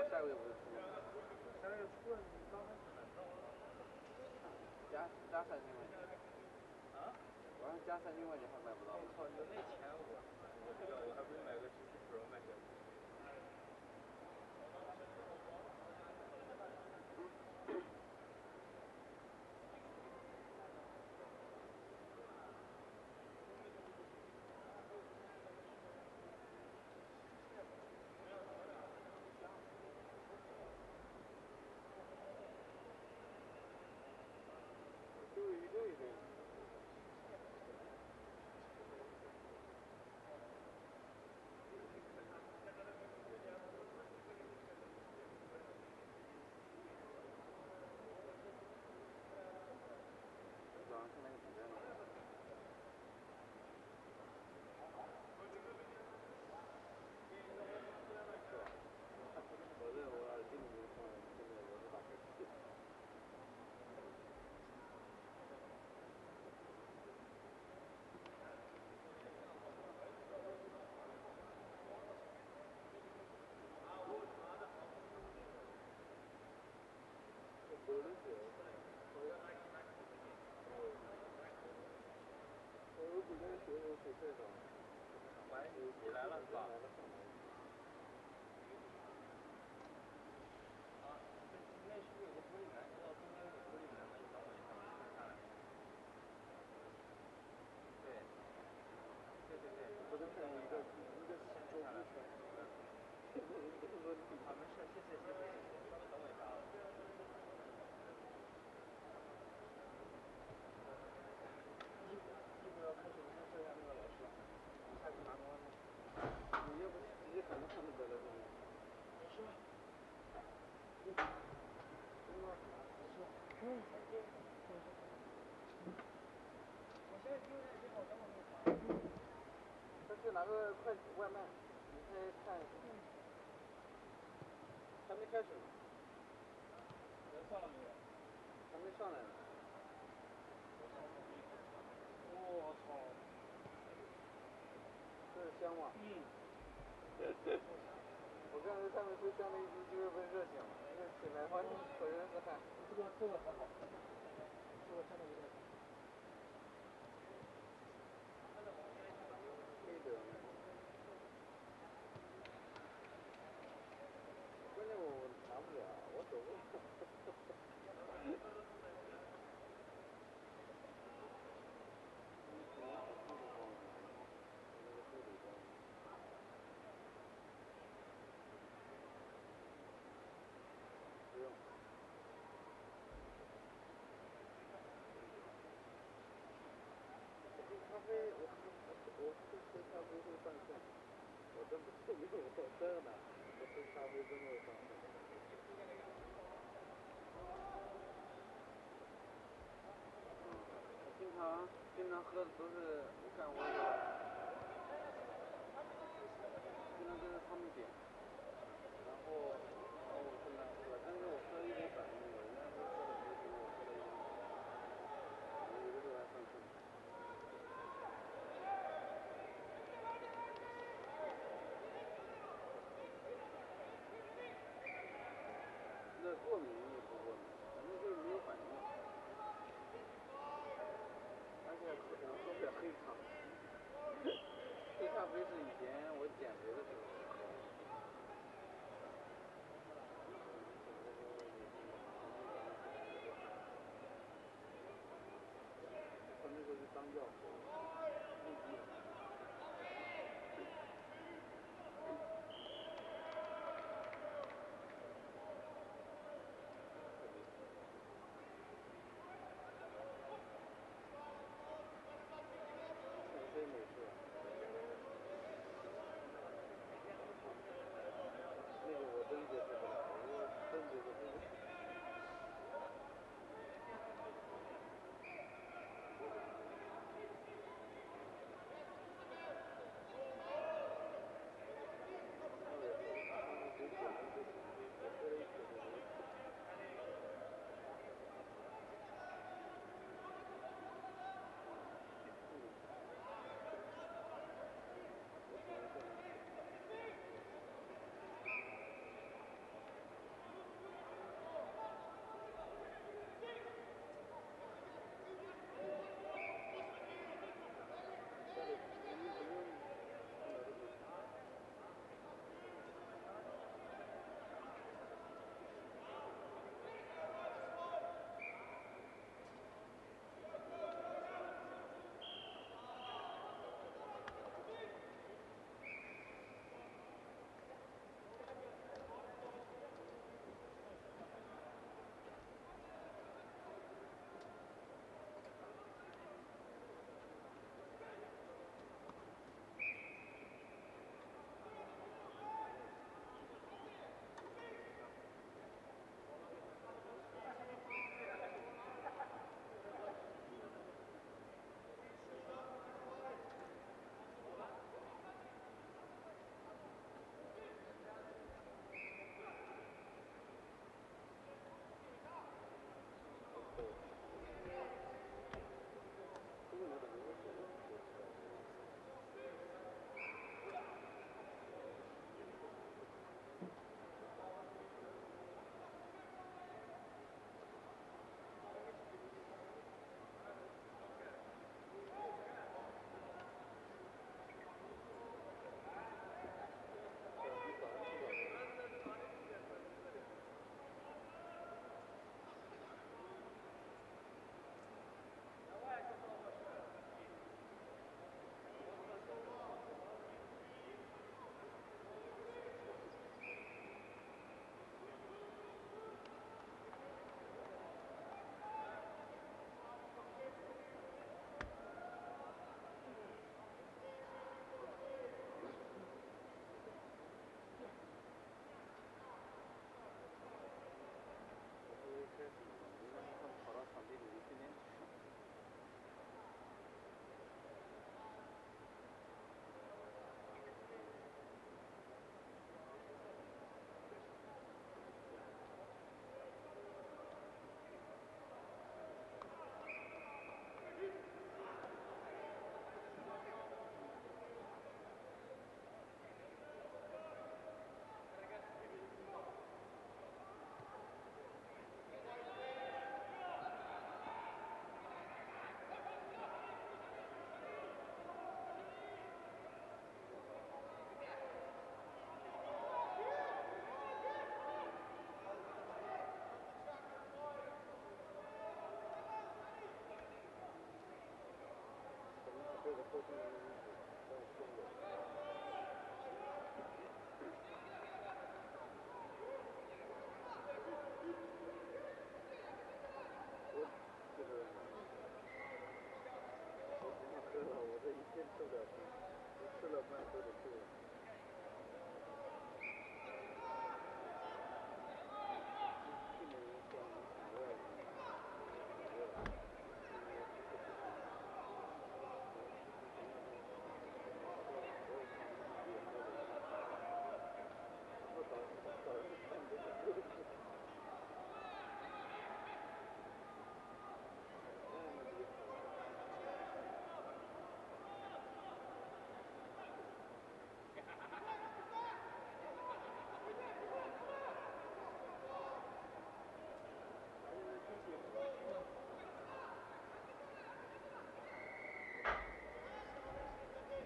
Speaker 5: 下个月不是出了？下个月出了，你刚开始买到了。加3000块钱。啊？我让加3000块钱还买不到。我靠，有那钱我还不如买个GT Pro 买个。对。早上看那个比赛呢。我耳机里面放的现在我是打开。我比那个学生水太少。喂，你来了是吧？啊，那是不是有个玻璃门？知道中间有玻璃门吗？你等我一下，我现在下来。对。我就看一个周边圈。好，没事，谢谢。稍微等我一下啊。衣服要开始问一下那个老师了，你下去拿个外卖。你要不直接喊他上就得了，是不是？老师。我现在就在这口，等我一会儿。他去拿个外卖，你看。还没开始呢。人上了没有？还没上来呢。我操！这是香吗？我刚才上面说香的意思就是被热醒了，起来发现浑身是汗。这个还好，这个真的有点。可以的。关键我拿不了，我走不了。不用。咖啡，我喝咖啡会上线，我真不是没有我这呢，我喝咖啡真的会上线。我经常喝的都是，我看我经常都是他们点，然后我经常喝，但是我喝一点反应没有，人家说喝的没什么，我喝的一点，我有的时候还上线。那过敏也不过敏，反正就是没有反应。而且我喝不了黑咖，黑咖啡是以前我减肥的时候喝。做这样的日子，让我受不了。我这个，我不怕喝了，我这一天受不了吃，我吃了饭都得吐了。去年光海外的，海外，我早上看你这个歌。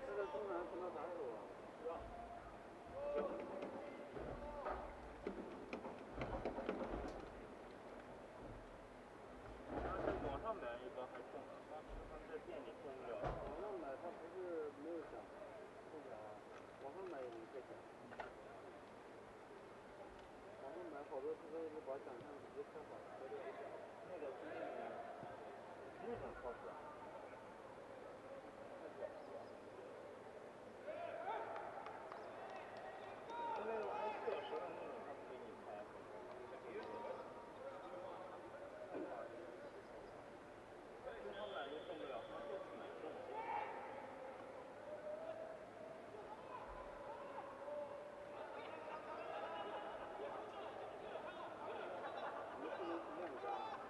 Speaker 5: 这个中南碰到啥时候啊？网上买一般还送，他在店里送不了。网上买他不是没有奖，不奖啊。网上买也能开奖。网上买好多他都是把奖项直接开好了，那个是那个日本超市啊。因为我4小时的那种他不给你开。因为他买又送不了，他这次买送。你们不能是这样干。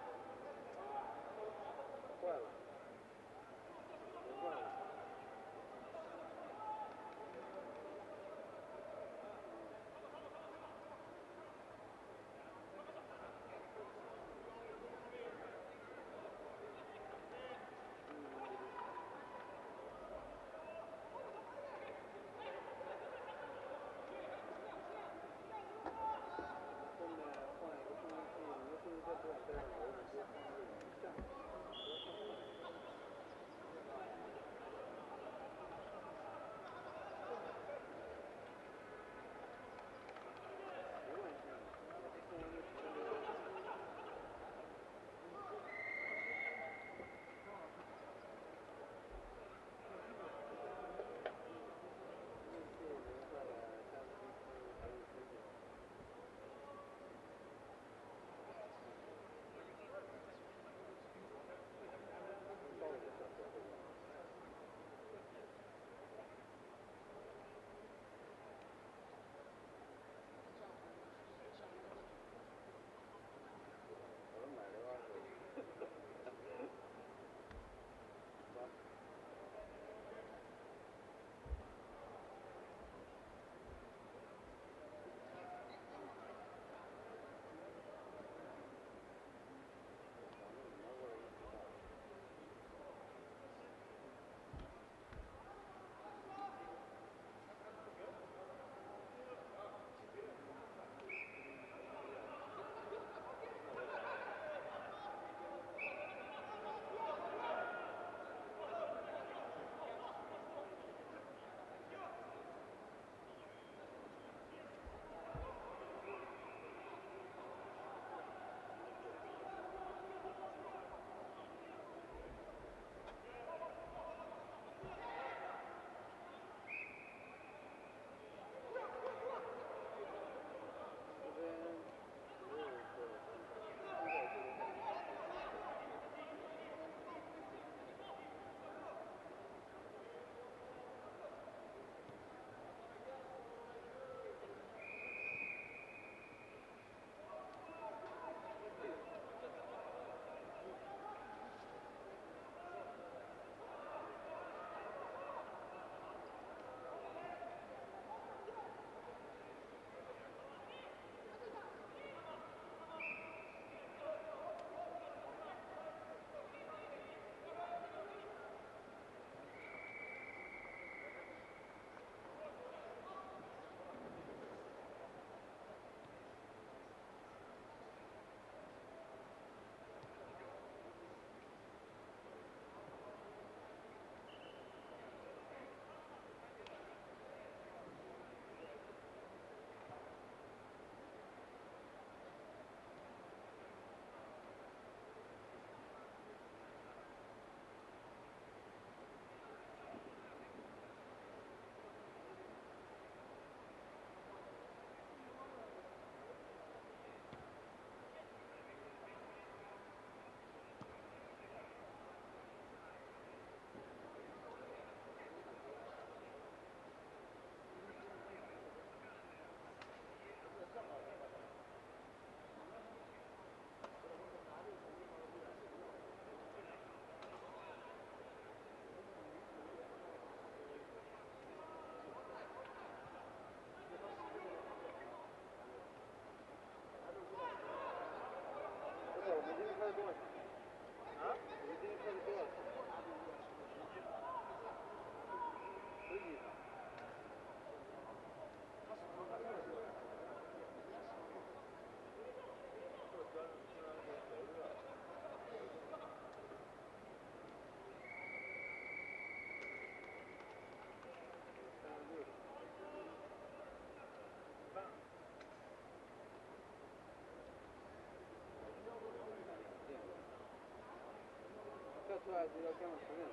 Speaker 5: 出来就要跟我承认。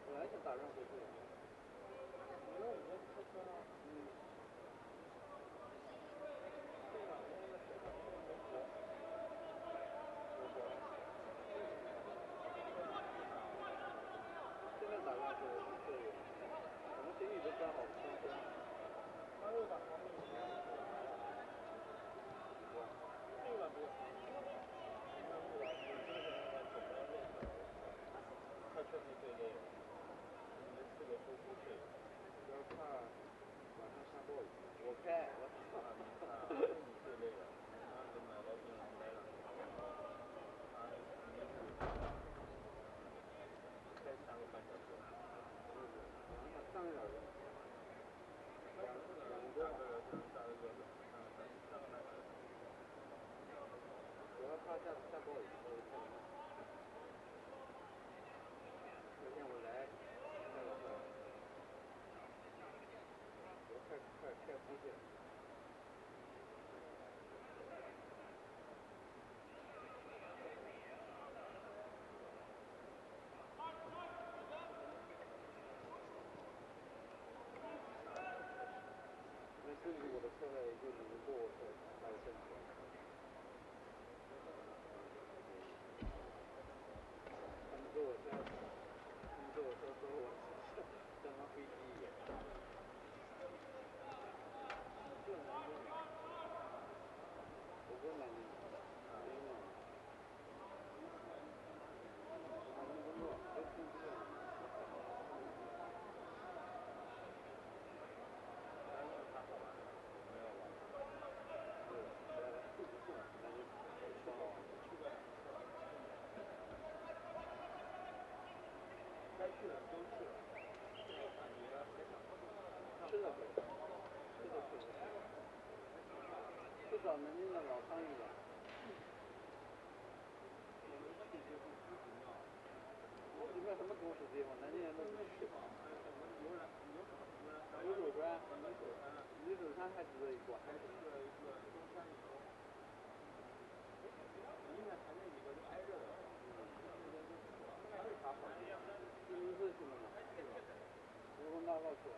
Speaker 5: 本来就打算回去的。现在打算是我们心里都刚好相同。他又打黄历。这个不是。他确实最累了。你们4个都不睡。要看晚上下暴雨。我开，我操！你最累了。然后就买到槟榔来了。再3个半小时。上一点儿。主要怕下暴雨。昨天我来，我快开空气了。那甚至我的车位就只能坐我车，还有正车。他们坐我车说我像当飞机一样。我不南京，工作，都听不见。该去的都去了，吃的会，去找南京的老苍蝇了。有没有什么狗屎地方？南京人都不去。牛首山，牛首山还值得一逛。西明寺去了吗？人工大道去了。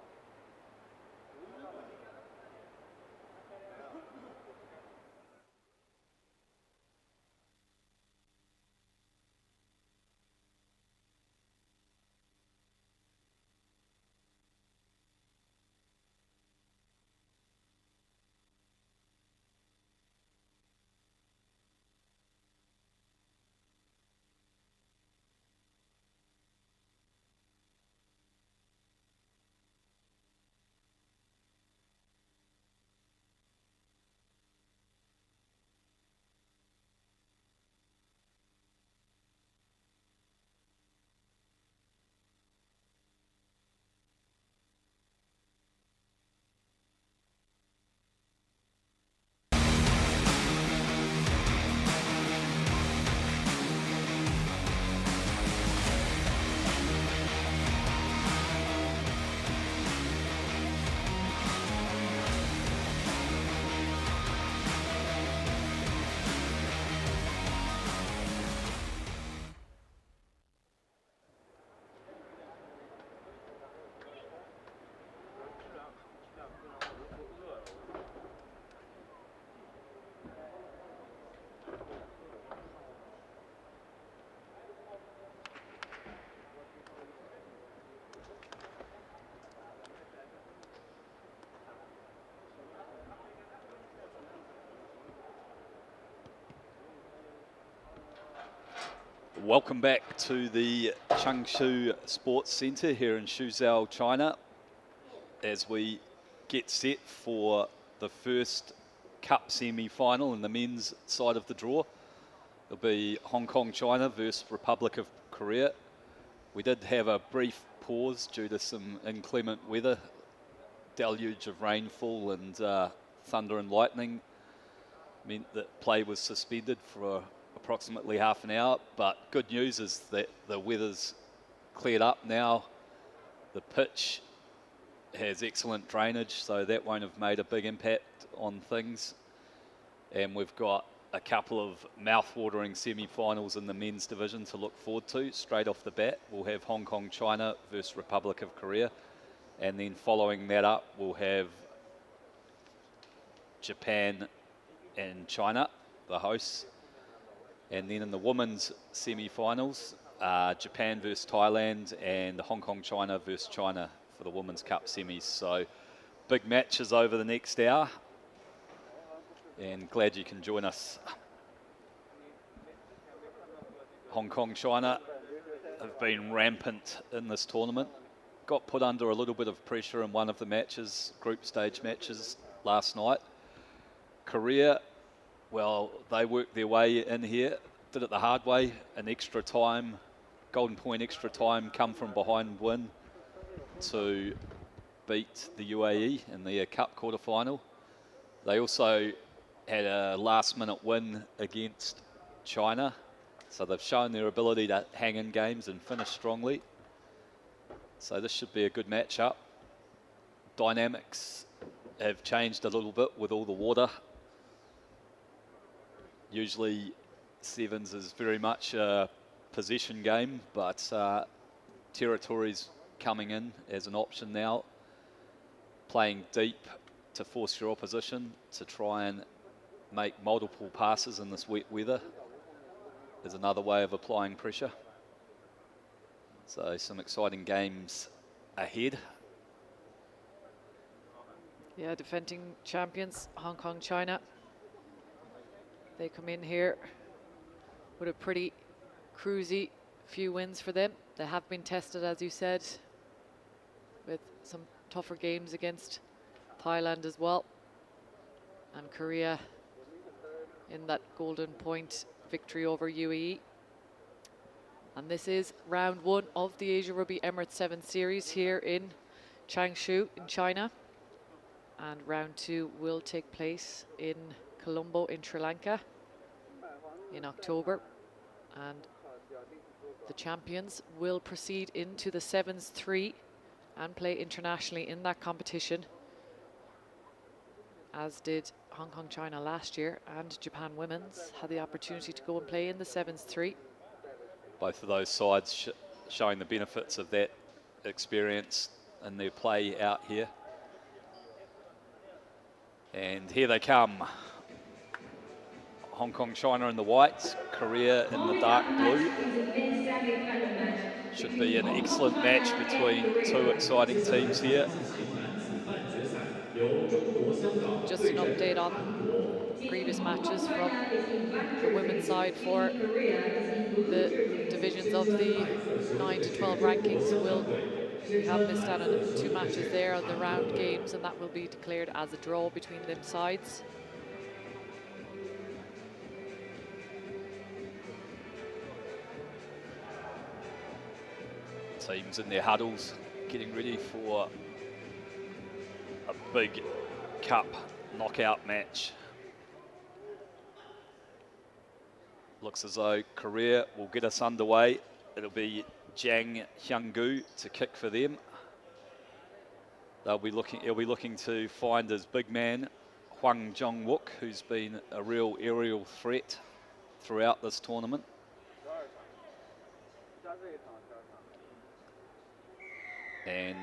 Speaker 2: Welcome back to the Changshu Sports Centre here in Suzhou, China, as we get set for the first Cup semi-final in the men's side of the draw. It'll be Hong Kong, China versus Republic of Korea. We did have a brief pause due to some inclement weather, deluge of rainfall and thunder and lightning meant that play was suspended for approximately half an hour, but good news is that the weather's cleared up now. The pitch has excellent drainage, so that won't have made a big impact on things. And we've got a couple of mouth-watering semi-finals in the men's division to look forward to. Straight off the bat, we'll have Hong Kong, China versus Republic of Korea. And then following that up, we'll have Japan and China, the hosts. And then in the women's semi-finals, Japan versus Thailand and Hong Kong, China versus China for the Women's Cup semis. So big matches over the next hour. And glad you can join us. Hong Kong, China have been rampant in this tournament. Got put under a little bit of pressure in one of the matches, group stage matches last night. Korea, well, they worked their way in here, did it the hard way, an extra time, golden point extra time, come from behind win to beat the UAE in the Cup quarterfinal. They also had a last-minute win against China, so they've shown their ability to hang in games and finish strongly. So this should be a good matchup. Dynamics have changed a little bit with all the water. Usually sevens is very much a possession game, but territory's coming in as an option now. Playing deep to force your opposition to try and make multiple passes in this wet weather is another way of applying pressure. So some exciting games ahead.
Speaker 1: Yeah, defending champions, Hong Kong, China. They come in here with a pretty cruisy few wins for them. They have been tested, as you said, with some tougher games against Thailand as well. And Korea in that golden point victory over UAE. And this is round one of the Asia Rugby Emirates 7 series here in Changshu in China. And round two will take place in Colombo in Sri Lanka in October. And the champions will proceed into the Sevens 3 and play internationally in that competition, as did Hong Kong, China last year, and Japan Women's had the opportunity to go and play in the Sevens 3.
Speaker 2: Both of those sides showing the benefits of that experience in their play out here. And here they come. Hong Kong, China in the whites, Korea in the dark blue. Should be an excellent match between two exciting teams here.
Speaker 1: Just an update on previous matches from the women's side for the divisions of the 9 to 12 rankings. We have missed out on 2 matches there on the round games, and that will be declared as a draw between them sides.
Speaker 2: Teams in their huddles getting ready for a big cup knockout match. Looks as though Korea will get us underway. It'll be Jang Hyung-gu to kick for them. He'll be looking to find his big man, Hwang Jong-wook, who's been a real aerial threat throughout this tournament. And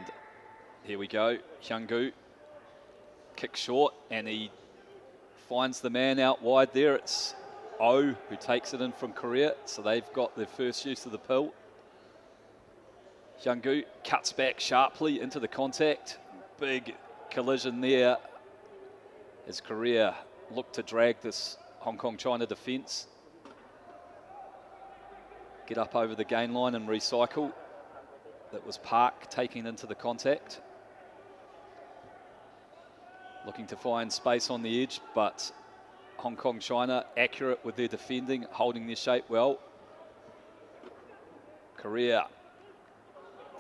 Speaker 2: here we go, Hyung-gu kicks short, and he finds the man out wide there. It's Oh, who takes it in from Korea, so they've got their first use of the pill. Hyung-gu cuts back sharply into the contact. Big collision there as Korea look to drag this Hong Kong China defence. Get up over the gain line and recycle. That was Park taking into the contact. Looking to find space on the edge, but Hong Kong China accurate with their defending, holding their shape well. Korea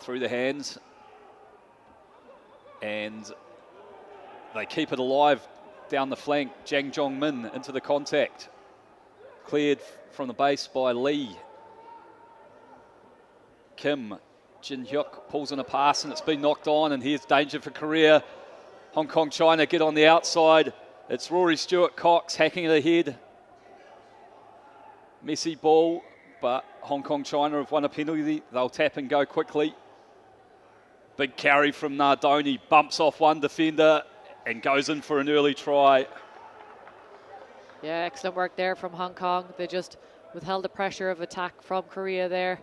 Speaker 2: through the hands, and they keep it alive down the flank. Jang Jong-min into the contact. Cleared from the base by Lee. Kim Jin-hyuk pulls in a pass, and it's been knocked on, and here's danger for Korea. Hong Kong China get on the outside. It's Rory Stewart-Cox hacking it ahead. Messy ball, but Hong Kong China have won a penalty. They'll tap and go quickly. Big carry from Nardoni, bumps off one defender and goes in for an early try.
Speaker 1: Yeah, excellent work there from Hong Kong. They just withheld the pressure of attack from Korea there.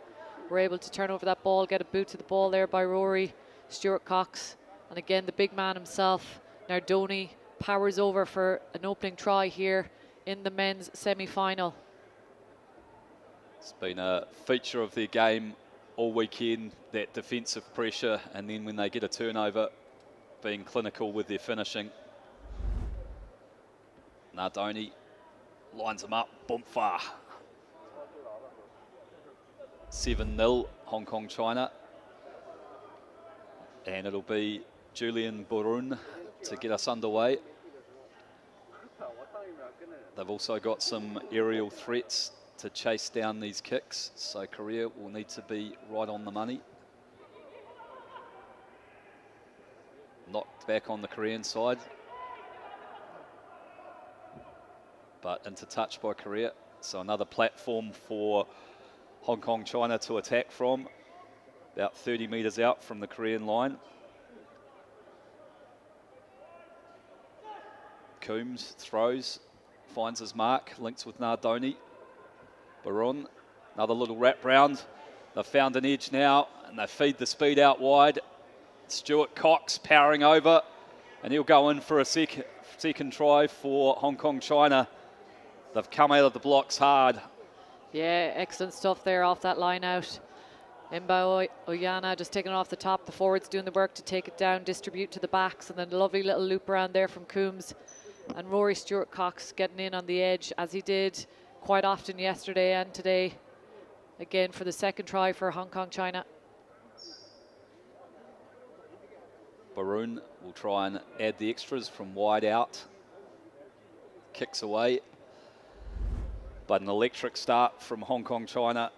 Speaker 1: Were able to turn over that ball, get a boot to the ball there by Rory Stewart-Cox. And again, the big man himself, Nardoni, powers over for an opening try here in the men's semi-final.
Speaker 2: It's been a feature of their game all weekend, that defensive pressure, and then when they get a turnover, being clinical with their finishing. Nardoni lines them up, Bumfa. 7-0 Hong Kong China. And it'll be Julian Burun to get us underway. They've also got some aerial threats to chase down these kicks, so Korea will need to be right on the money. Knocked back on the Korean side, but into touch by Korea. So another platform for Hong Kong China to attack from, about 30 metres out from the Korean line. Coombs throws, finds his mark, links with Nardoni. Barun, another little wrap round. They've found an edge now, and they feed the speed out wide. Stewart-Cox powering over, and he'll go in for a second try for Hong Kong China. They've come out of the blocks hard.
Speaker 1: Yeah, excellent stuff there off that line out. Imba Oyana just taking it off the top. The forwards doing the work to take it down, distribute to the backs, and then a lovely little loop around there from Coombs. And Rory Stewart-Cox getting in on the edge, as he did quite often yesterday and today. Again for the second try for Hong Kong China.
Speaker 2: Barun will try and add the extras from wide out. Kicks away. But an electric start from Hong Kong China.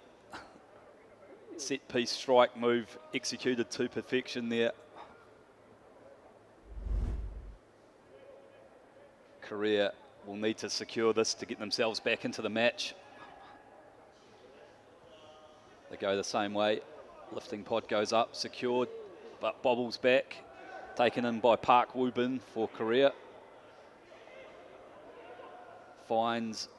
Speaker 2: Set piece strike move executed to perfection there. Korea will need to secure this to get themselves back into the match. They go the same way. Lifting pod goes up, secured, but bobbles back. Taken in by Park Woo-bin for Korea. Finds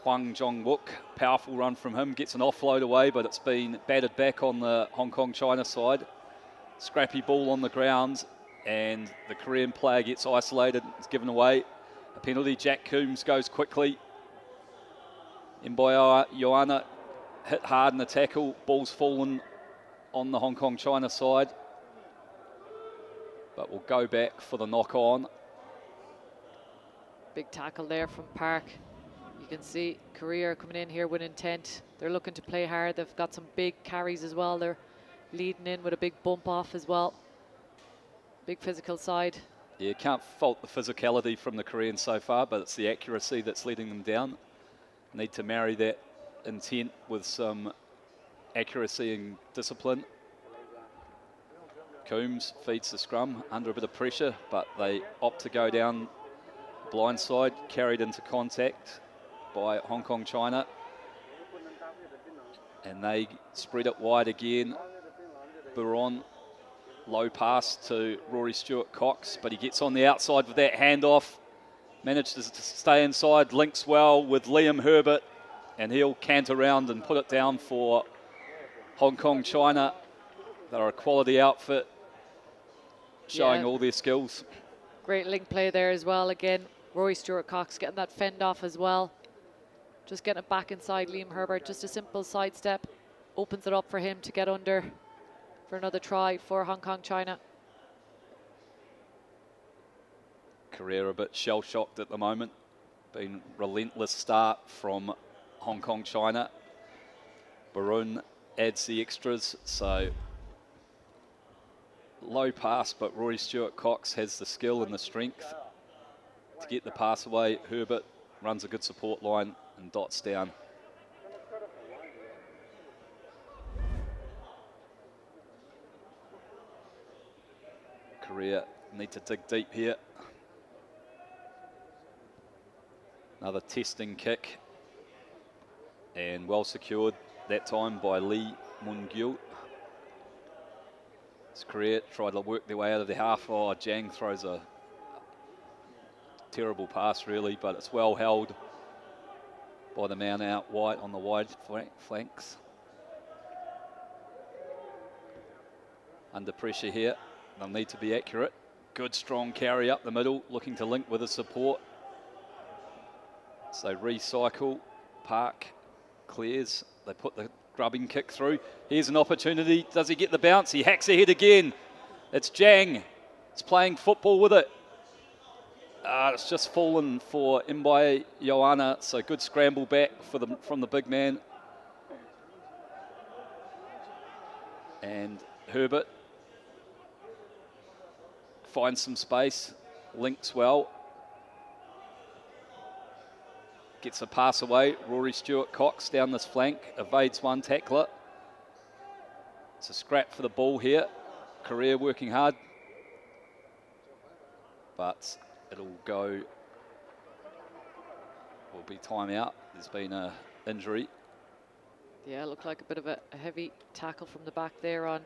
Speaker 2: Hwang Jong-wook. Powerful run from him. Gets an offload away, but it's been batted back on the Hong Kong China side. Scrappy ball on the ground, and the Korean player gets isolated. It's given away. A penalty. Jack Coombs goes quickly. Imba Oyana hit hard in the tackle. Ball's fallen on the Hong Kong China side. But we'll go back for the knock on.
Speaker 1: Big tackle there from Park. You can see Korea are coming in here with intent. They're looking to play hard. They've got some big carries as well. They're leading in with a big bump off as well. Big physical side.
Speaker 2: Yeah, can't fault the physicality from the Koreans so far, but it's the accuracy that's letting them down. Need to marry that intent with some accuracy and discipline. Coombs feeds the scrum under a bit of pressure, but they opt to go down blind side, carried into contact by Hong Kong China. And they spread it wide again. Buron, low pass to Rory Stewart-Cox, but he gets on the outside with that handoff. Manages to stay inside, links well with Liam Herbert, and he'll cant around and put it down for Hong Kong China. They're a quality outfit, showing all their skills.
Speaker 1: Great link play there as well. Again, Rory Stewart-Cox getting that fend off as well. Just getting it back inside Liam Herbert. Just a simple sidestep. Opens it up for him to get under for another try for Hong Kong China.
Speaker 2: Korea a bit shell-shocked at the moment. Been relentless start from Hong Kong China. Barun adds the extras, so low pass, but Rory Stewart-Cox has the skill and the strength to get the pass away. Herbert runs a good support line and dots down. Korea need to dig deep here. Another testing kick, and well secured that time by Lee Mun-gyu. Korea tried to work their way out of the half. Oh, Jang throws a terrible pass really, but it's well held by the man out wide on the wide flanks. Under pressure here, they'll need to be accurate. Good strong carry up the middle, looking to link with the support. So recycle, Park clears, they put the grubbing kick through. Here's an opportunity, does he get the bounce? He hacks ahead again. It's Jang, it's playing football with it. It's just fallen for Imbai Joanna, so good scramble back from the big man. And Herbert finds some space, links well. Gets a pass away. Rory Stewart-Cox down this flank, evades one tackler. It's a scrap for the ball here. Korea working hard, but it'll go, will be time out. There's been an injury.
Speaker 1: Yeah, it looked like a bit of a heavy tackle from the back there on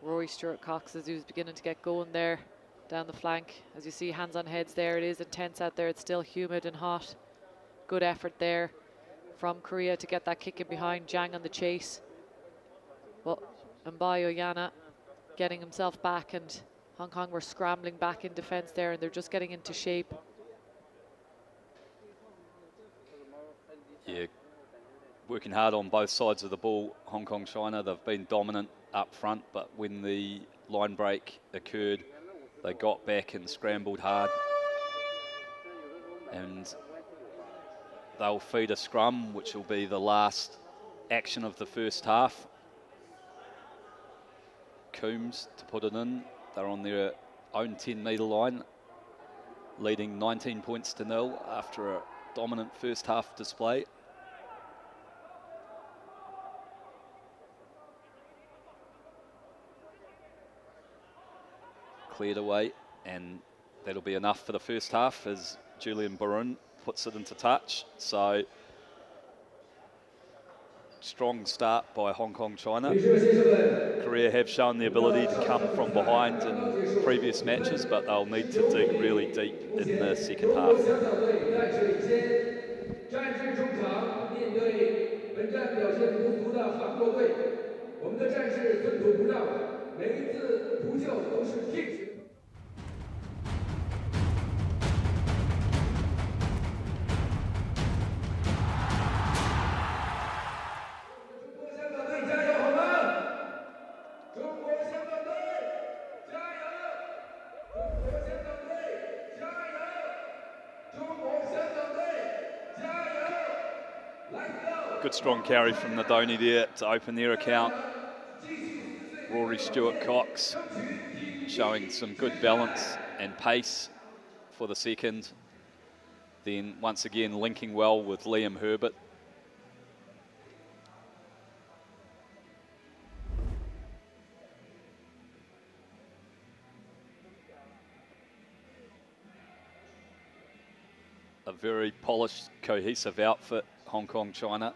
Speaker 1: Rory Stewart-Cox as he was beginning to get going there down the flank. As you see, hands on heads there. It is intense out there. It's still humid and hot. Good effort there from Korea to get that kick in behind. Jang on the chase. Well, Mbayo Yana getting himself back, and Hong Kong were scrambling back in defense there, and they're just getting into shape.
Speaker 2: Yeah, working hard on both sides of the ball. Hong Kong, China, they've been dominant up front, but when the line break occurred, they got back and scrambled hard. And they'll feed a scrum, which will be the last action of the first half. Coombs to put it in. They're on their own 10-metre line, leading 19 points to 0 after a dominant first half display. Cleared away, and that'll be enough for the first half as Julian Barun puts it into touch. So strong start by Hong Kong, China. Korea have shown the ability to come from behind in previous matches, but they'll need to dig really deep in the second half. Good strong carry from Nadoni there to open their account. Rory Stewart-Cox showing some good balance and pace for the second. Then once again linking well with Liam Herbert. A very polished, cohesive outfit, Hong Kong, China.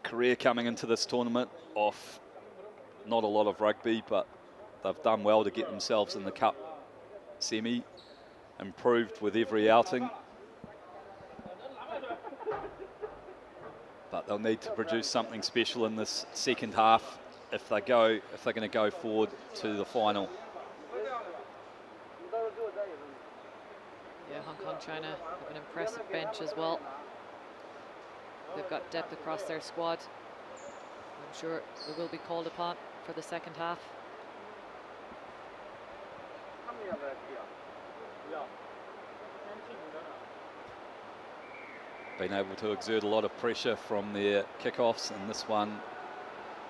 Speaker 2: Korea coming into this tournament off not a lot of rugby, but they've done well to get themselves in the cup semi, improved with every outing. But they'll need to produce something special in this second half if they're going to go forward to the final.
Speaker 1: Yeah, Hong Kong, China have an impressive bench as well. They've got depth across their squad. I'm sure they will be called upon for the second half.
Speaker 2: Been able to exert a lot of pressure from their kickoffs, and this one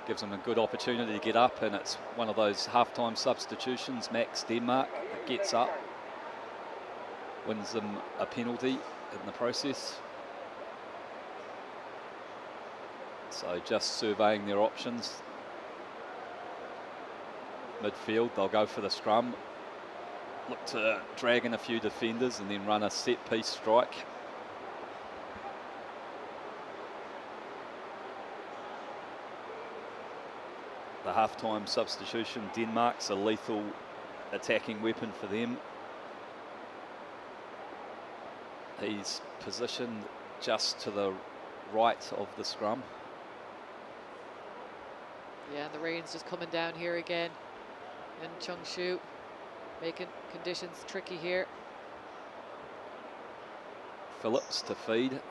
Speaker 2: gives them a good opportunity to get up, and it's one of those half-time substitutions. Max Denmark that gets up, wins them a penalty in the process. So just surveying their options. Midfield, they'll go for the scrum. look to drag in a few defenders and then run a set piece strike. The half-time substitution, Denmark's a lethal attacking weapon for them. He's positioned just to the right of the scrum.
Speaker 1: Yeah, and the rain's just coming down here again in Changshu, making conditions tricky here.
Speaker 2: Phillips to feed.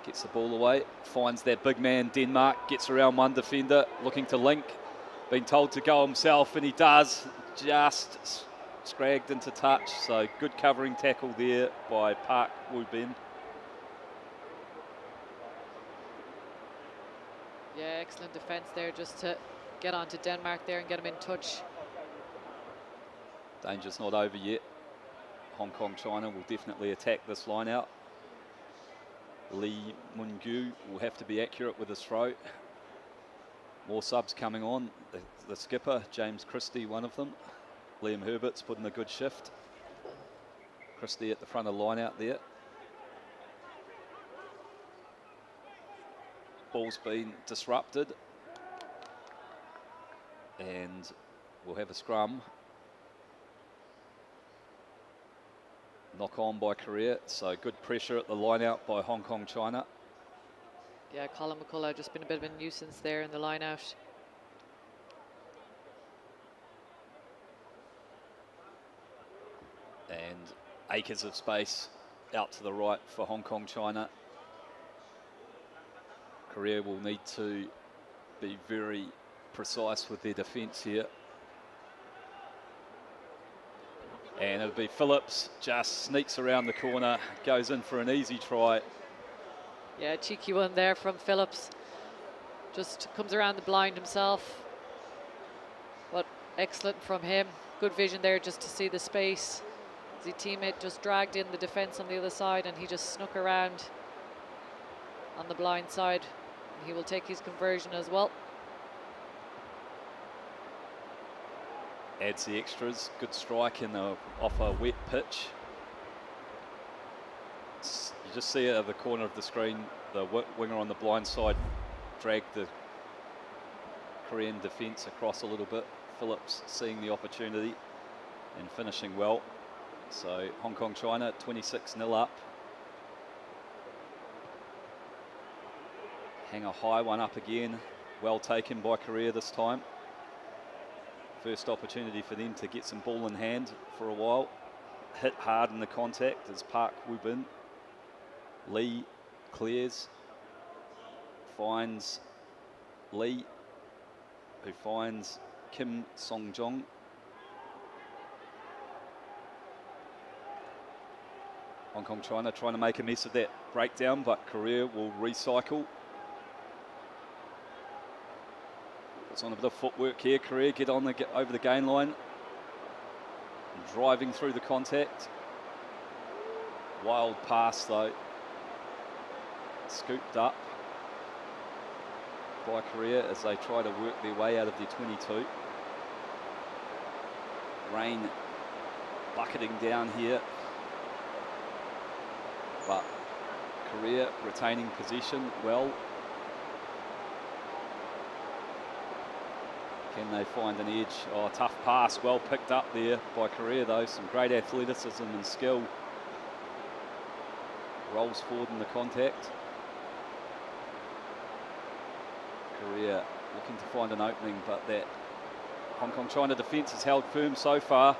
Speaker 2: Gets the ball away, finds that big man, Denmark, gets around one defender, looking to link. Been told to go himself, and he does, just scragged into touch. So good covering tackle there by Park Woo-bin.
Speaker 1: Yeah, excellent defence there just to get onto Denmark there and get him in touch.
Speaker 2: Danger's not over yet. Hong Kong China will definitely attack this line out. Lee Mun-gyu will have to be accurate with his throw. More subs coming on. The skipper, James Christie, one of them. Liam Herbert's put in a good shift. Christie at the front of the line out there. Ball's been disrupted. And we'll have a scrum. Knock on by Korea, so good pressure at the line out by Hong Kong China.
Speaker 1: Yeah, Colin McCullough just been a bit of a nuisance there in the line out.
Speaker 2: And acres of space out to the right for Hong Kong China. Korea will need to be very precise with their defence here. And it'll be Phillips, just sneaks around the corner, goes in for an easy try.
Speaker 1: Yeah, cheeky one there from Phillips. Just comes around the blind himself. But excellent from him. Good vision there just to see the space. His teammate just dragged in the defence on the other side, and he just snuck around on the blind side. And he will take his conversion as well.
Speaker 2: Adds the extras. Good strike off a wet pitch. You just see it at the corner of the screen. The winger on the blind side dragged the Korean defence across a little bit. Phillips seeing the opportunity and finishing well. So Hong Kong China 26-0 up. Hang a high one up again. Well taken by Korea this time. First opportunity for them to get some ball in hand for a while. Hit hard in the contact as Park Woo-bin. Lee clears, finds Lee, who finds Kim Song-jong. Hong Kong China trying to make a mess of that breakdown, but Korea will recycle. It's on a bit of footwork here. Korea get over the gain line. And driving through the contact. Wild pass though. Scooped up by Korea as they try to work their way out of their 22. Rain bucketing down here. But Korea retaining possession well. Can they find an edge? Oh, tough pass. Well picked up there by Korea, though. Some great athleticism and skill. Rolls forward in the contact. Korea looking to find an opening, but that Hong Kong China defence has held firm so far.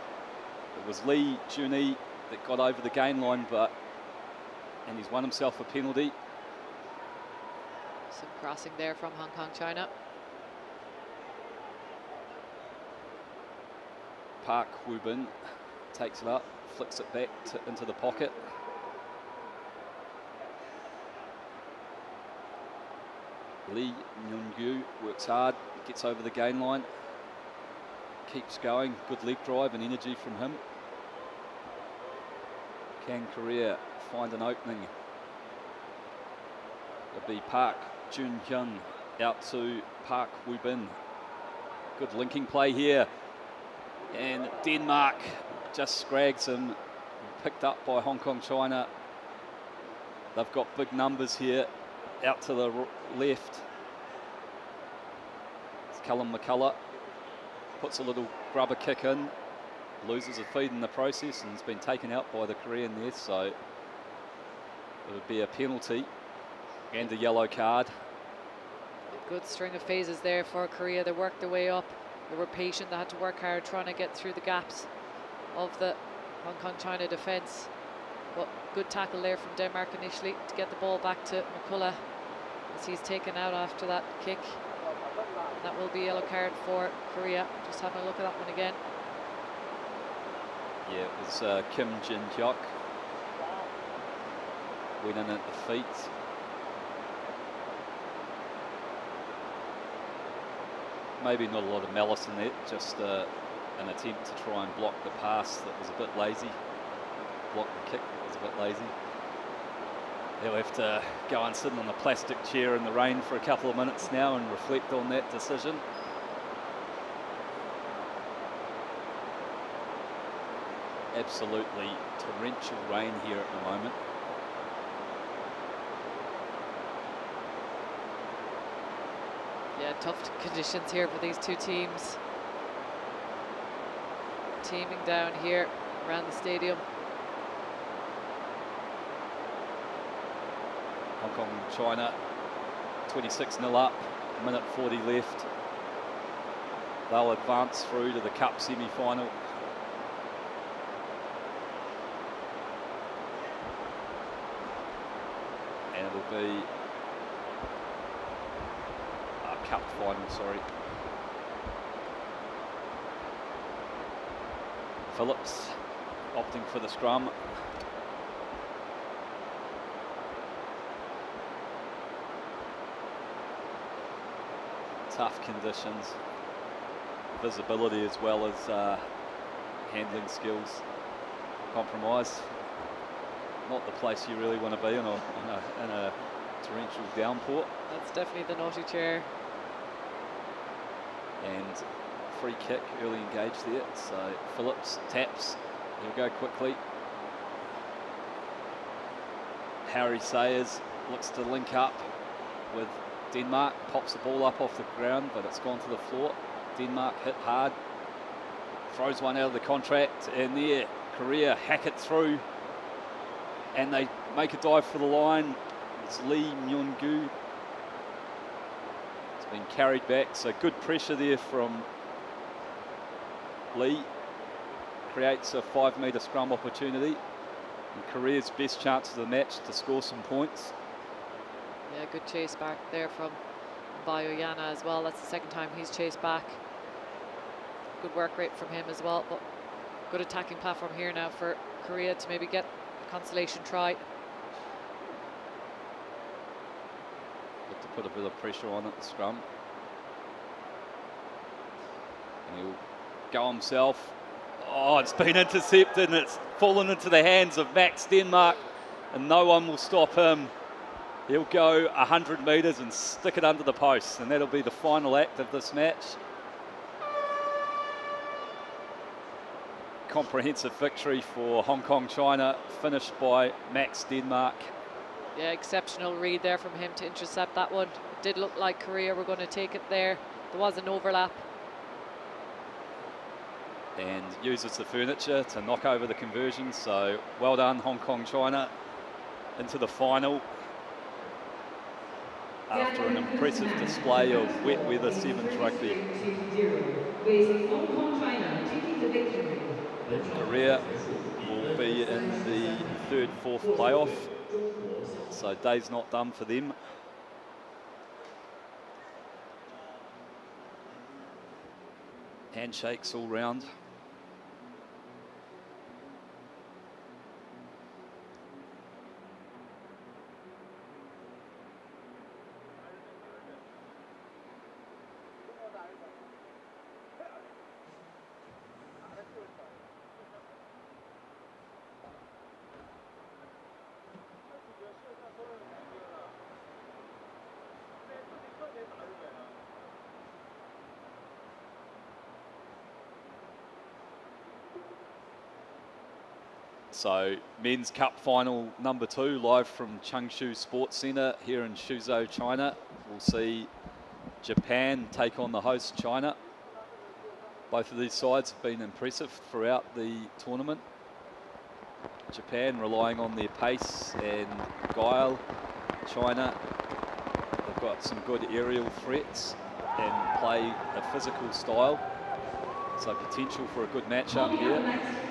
Speaker 2: It was Lee Junhee that got over the gain line, and he's won himself a penalty.
Speaker 1: Some crossing there from Hong Kong China.
Speaker 2: Park Woo-bin takes it up, flicks it back into the pocket. Lee Mun-gyu works hard, gets over the gain line, keeps going, good leg drive and energy from him. Can Korea find an opening? It'll be Park Jun-hyun out to Park Woo-bin. Good linking play here. And Denmark just scrags him. Picked up by Hong Kong China. They've got big numbers here. Out to the left. It's Callum McCullough. Puts a little grubber kick in. Loses a feed in the process and has been taken out by the Korean there. So it would be a penalty and a yellow card.
Speaker 1: A good string of phases there for Korea. They worked their way up. They were patient. They had to work hard trying to get through the gaps of the Hong Kong China defence. But good tackle there from Denmark initially to get the ball back to McCullough as he's taken out after that kick. And that will be a yellow card for Korea. Just having a look at that one again.
Speaker 2: Yeah, it was Kim Jin Hyuk. Went in at the feet. Maybe not a lot of malice in that, just an attempt to try and block the pass that was a bit lazy. Block the kick that was a bit lazy. He'll have to go and sit on a plastic chair in the rain for a couple of minutes now and reflect on that decision. Absolutely torrential rain here at the moment.
Speaker 1: Yeah, tough conditions here for these two teams. Teaming down here around the stadium.
Speaker 2: Hong Kong, China, 26-0 up, minute 40 left. They'll advance through to the Cup semi-final. And it'll be Cup final, sorry. Phillips opting for the scrum. Tough conditions, visibility as well as handling skills. Compromise. Not the place you really want to be in a torrential downpour.
Speaker 1: That's definitely the naughty chair.
Speaker 2: And free kick, early engaged there. So Phillips taps, he'll go quickly. Harry Sayers looks to link up with Denmark, pops the ball up off the ground, but it's gone to the floor. Denmark hit hard, throws one out of the contract, and there, Korea hack it through, and they make a dive for the line. It's Lee Myung-gu. Been carried back, so good pressure there from Lee. Creates a 5-metre scrum opportunity. And Korea's best chance of the match to score some points.
Speaker 1: Yeah, good chase back there from Bayoyana as well. That's the second time he's chased back. Good work rate from him as well, but good attacking platform here now for Korea to maybe get a consolation try.
Speaker 2: Put a bit of pressure on at the scrum. And he'll go himself. Oh, it's been intercepted and it's fallen into the hands of Max Denmark, and no one will stop him. He'll go 100 metres and stick it under the post, and that'll be the final act of this match. Comprehensive victory for Hong Kong China, finished by Max Denmark.
Speaker 1: Yeah, exceptional read there from him to intercept that one. It did look like Korea were going to take it there. There was an overlap.
Speaker 2: And uses the furniture to knock over the conversion. So well done, Hong Kong China, into the final. After an impressive display of wet weather sevens rugby. Korea will be in the third, fourth playoff. So day's not done for them. Handshakes all round. So men's cup final number 2 live from Changshu Sports Center here in Suzhou, China. We'll see Japan take on the host China. Both of these sides have been impressive throughout the tournament. Japan relying on their pace and guile. China, they've got some good aerial threats and play a physical style. So potential for a good matchup here.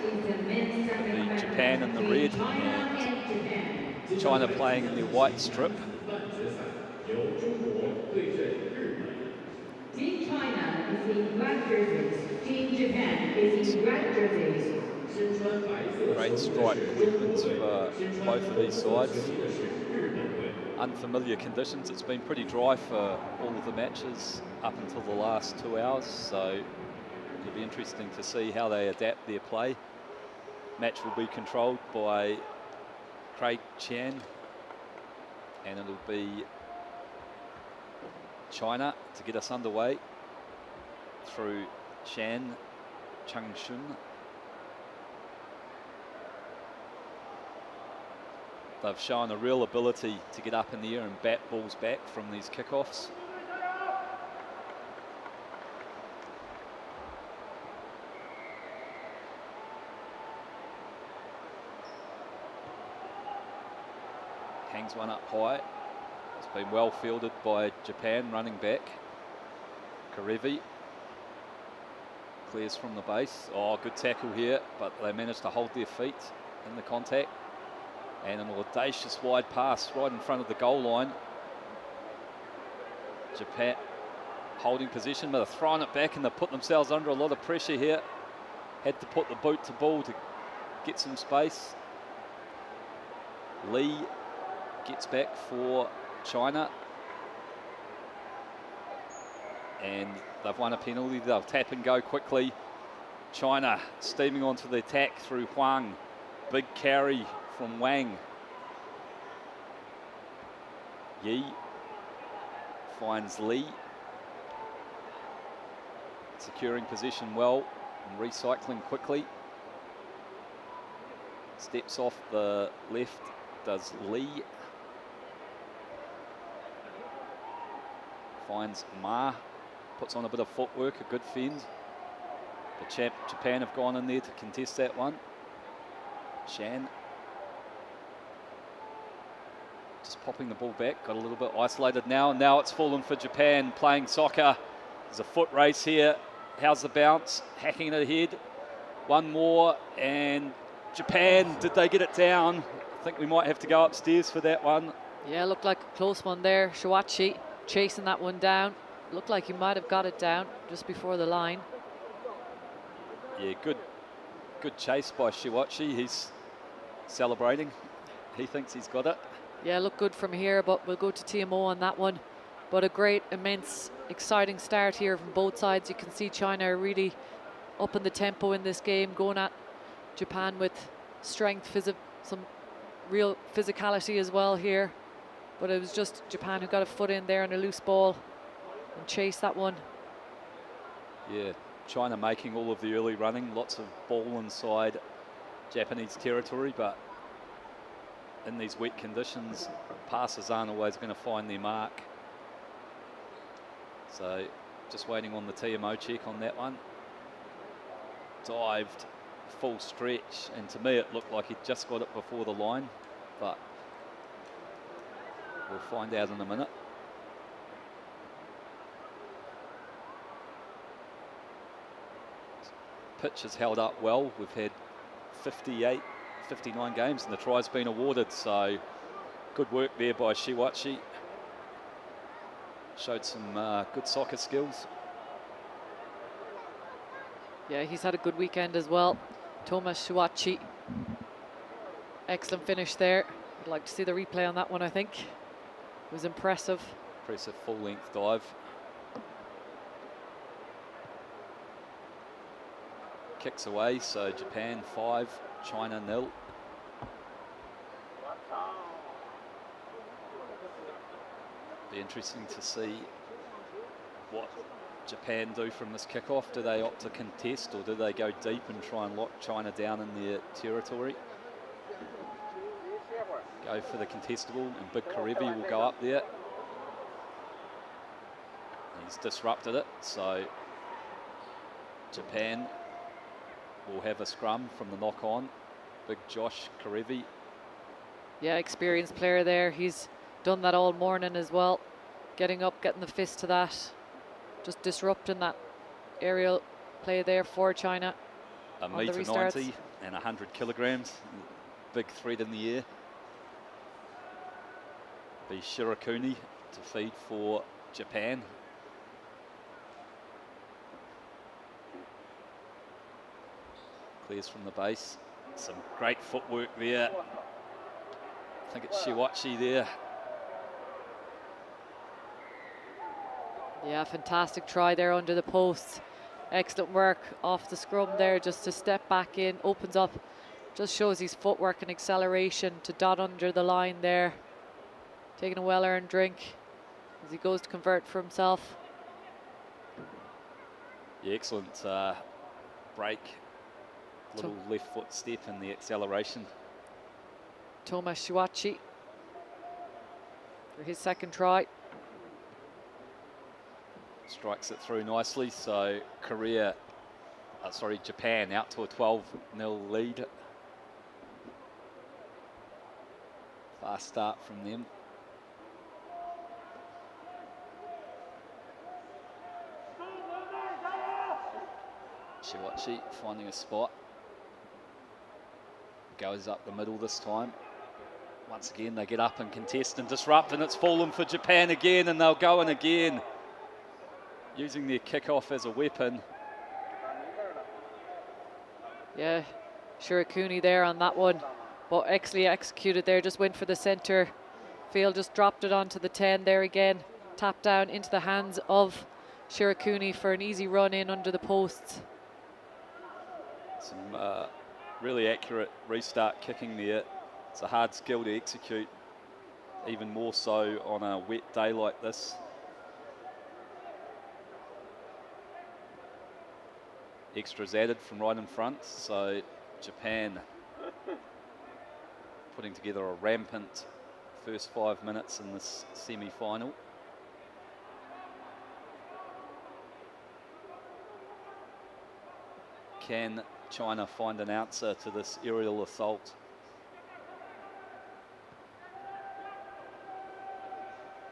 Speaker 2: The Japan in the red and China playing in their white strip.
Speaker 6: Team China is in black jerseys. Team Japan is in red jerseys.
Speaker 2: Great strike weapons for both of these sides. Unfamiliar conditions. It's been pretty dry for all of the matches up until the last 2 hours, so it'll be interesting to see how they adapt their play. Match will be controlled by Craig Chan, and it'll be China to get us underway through Shan Changshun. They've shown a real ability to get up in the air and bat balls back from these kickoffs. Hangs one up high. It's been well fielded by Japan running back. Karevi clears from the base. Oh, good tackle here, but they managed to hold their feet in the contact. And an audacious wide pass right in front of the goal line. Japan holding position, but they're throwing it back and they've put themselves under a lot of pressure here. Had to put the boot to ball to get some space. Lee gets back for China. And they've won a penalty. They'll tap and go quickly. China steaming onto the attack through Huang. Big carry from Wang. Yi finds Lee. Securing position well and recycling quickly. Steps off the left does Lee. Finds Ma. Puts on a bit of footwork, a good fend. But Japan have gone in there to contest that one. Shan. Just popping the ball back, got a little bit isolated now. Now it's fallen for Japan, playing soccer. There's a foot race here. How's the bounce? Hacking it ahead. One more, and Japan, did they get it down? I think we might have to go upstairs for that one.
Speaker 1: Yeah, looked like a close one there. Shiwachi chasing that one down. Looked like he might have got it down just before the line.
Speaker 2: Yeah, good chase by Shiwachi. He's celebrating. He thinks he's got it.
Speaker 1: Yeah, looked good from here, but we'll go to TMO on that one. But a great, immense, exciting start here from both sides. You can see China really up in the tempo in this game, going at Japan with strength, some real physicality as well here. But it was just Japan who got a foot in there on a loose ball and chased that one.
Speaker 2: Yeah, China making all of the early running, lots of ball inside Japanese territory, but in these wet conditions, passes aren't always going to find their mark. So just waiting on the TMO check on that one. Dived full stretch, and to me it looked like he'd just got it before the line, but we'll find out in a minute. Pitch has held up well. We've had 59 games and the try's been awarded, so good work there by Shiwachi. Showed some good soccer skills.
Speaker 1: Yeah, he's had a good weekend as well. Thomas Shiwachi. Excellent finish there. I'd like to see the replay on that one, I think. It was impressive.
Speaker 2: Impressive full-length dive. Kicks away, so Japan 5, China 0. Be interesting to see what Japan do from this kickoff. Do they opt to contest, or do they go deep and try and lock China down in their territory? go for the contestable, and Big Karevi will go up there. He's disrupted it, so Japan will have a scrum from the knock-on. Big Josh Karevi.
Speaker 1: Yeah, experienced player there. He's done that all morning as well. Getting up, getting the fist to that. Just disrupting that aerial play there for China.
Speaker 2: A metre 90 and 100 kilograms. Big threat in the air. Be Shirakuni to feed for Japan. Clears from the base. Some great footwork there. I think it's Shiwachi there.
Speaker 1: Yeah, fantastic try there under the posts. Excellent work off the scrum there, just to step back in, opens up, just shows his footwork and acceleration to dot under the line there. Taking a well-earned drink as he goes to convert for himself.
Speaker 2: Yeah, excellent break. Little left foot step and the acceleration.
Speaker 1: Tomas Shiwachi for his second try.
Speaker 2: Strikes it through nicely, so Japan out to a 12-0 lead. Fast start from them. Shiwachi finding a spot. Goes up the middle this time. Once again, they get up and contest and disrupt, and it's fallen for Japan again, and they'll go in again, using their kickoff as a weapon.
Speaker 1: Yeah, Shirakuni there on that one, but excellently executed there. Just went for the centre field, just dropped it onto the 10 there again. Tapped down into the hands of Shirakuni for an easy run in under the posts.
Speaker 2: Some really accurate restart kicking there. It's a hard skill to execute, even more so on a wet day like this. Extras added from right in front, so Japan putting together a rampant first 5 minutes in this semi-final. Can China find an answer to this aerial assault?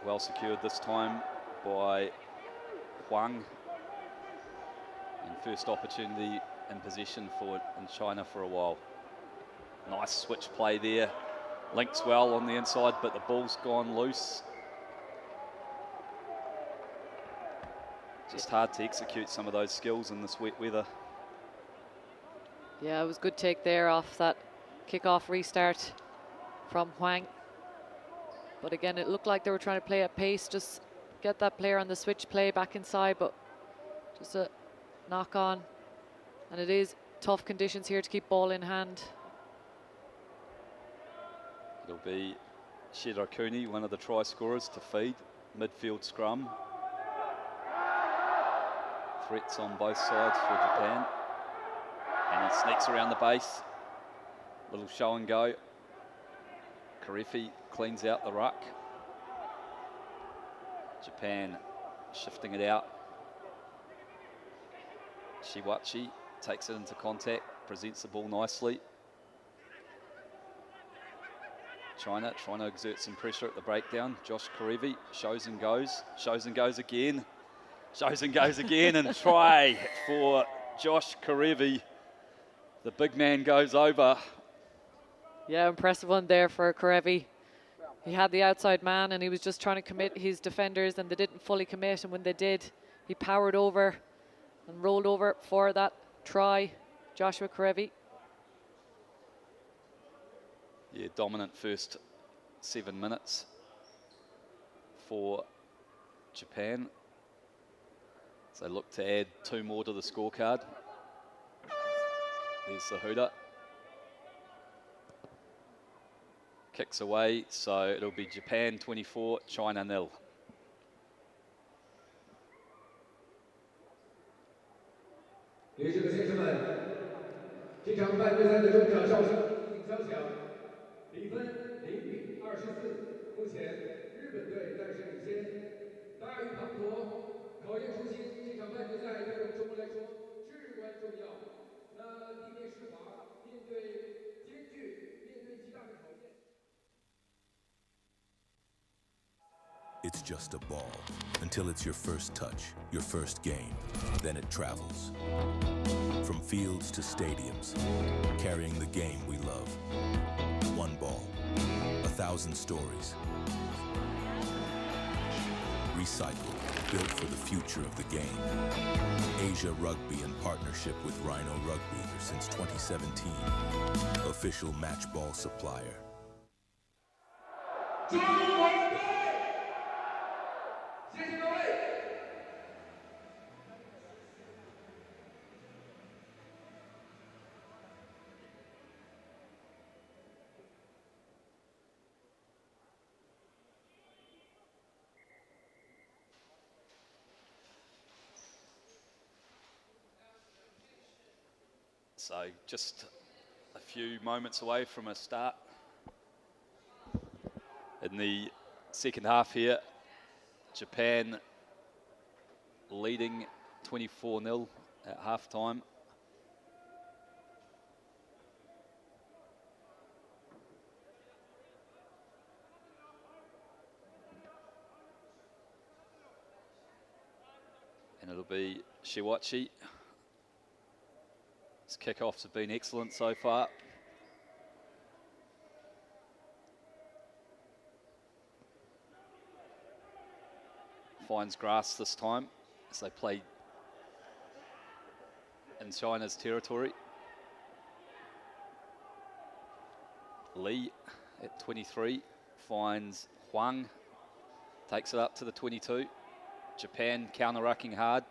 Speaker 2: Well secured this time by Huang. And first opportunity in possession in China for a while. Nice switch play there. Links well on the inside, but the ball's gone loose. Just hard to execute some of those skills in this wet weather.
Speaker 1: Yeah, it was good take there off that kick-off restart from Huang. But again, it looked like they were trying to play at pace, just get that player on the switch play back inside, but just a knock on. And it is tough conditions here to keep ball in hand.
Speaker 2: It'll be Shirakuni, one of the try scorers, to feed. Midfield scrum. Threats on both sides for Japan. And he sneaks around the base. Little show and go. Karevi cleans out the ruck. Japan shifting it out. Shiwachi takes it into contact, presents the ball nicely. China trying to exert some pressure at the breakdown. Josh Karevi shows and goes again. Shows and goes again, and try for Josh Karevi. The big man goes over.
Speaker 1: Yeah, impressive one there for Karevi. He had the outside man and he was just trying to commit his defenders, and they didn't fully commit, and when they did, he powered over and rolled over for that try. Joshua Karevi.
Speaker 2: Yeah, dominant first 7 minutes for Japan. So they look to add 2 more to the scorecard. There's Sahuda. Kicks away, so it'll be Japan 24, China 0.
Speaker 3: 目前日本队暂时领先，大于滂沱，考验初心。这场半决赛对我们中国来说至关重要。那地面湿滑，面对艰巨，面对极大的考验。
Speaker 4: It's just a ball until it's your first touch, your first game. Then it travels. From fields to stadiums, carrying the game we love. One ball, 1,000 stories. Recycled, built for the future of the game. Asia Rugby in partnership with Rhino Rugby since 2017. Official match ball supplier.
Speaker 3: 中国队，谢谢各位。
Speaker 2: So just a few moments away from a start in the second half here. Japan leading 24-0 at halftime. And it'll be Shiwachi. His kickoffs have been excellent so far. Finds grass this time as they play in China's territory. Li at 23 finds Huang, takes it up to the 22. Japan counter-rucking hard,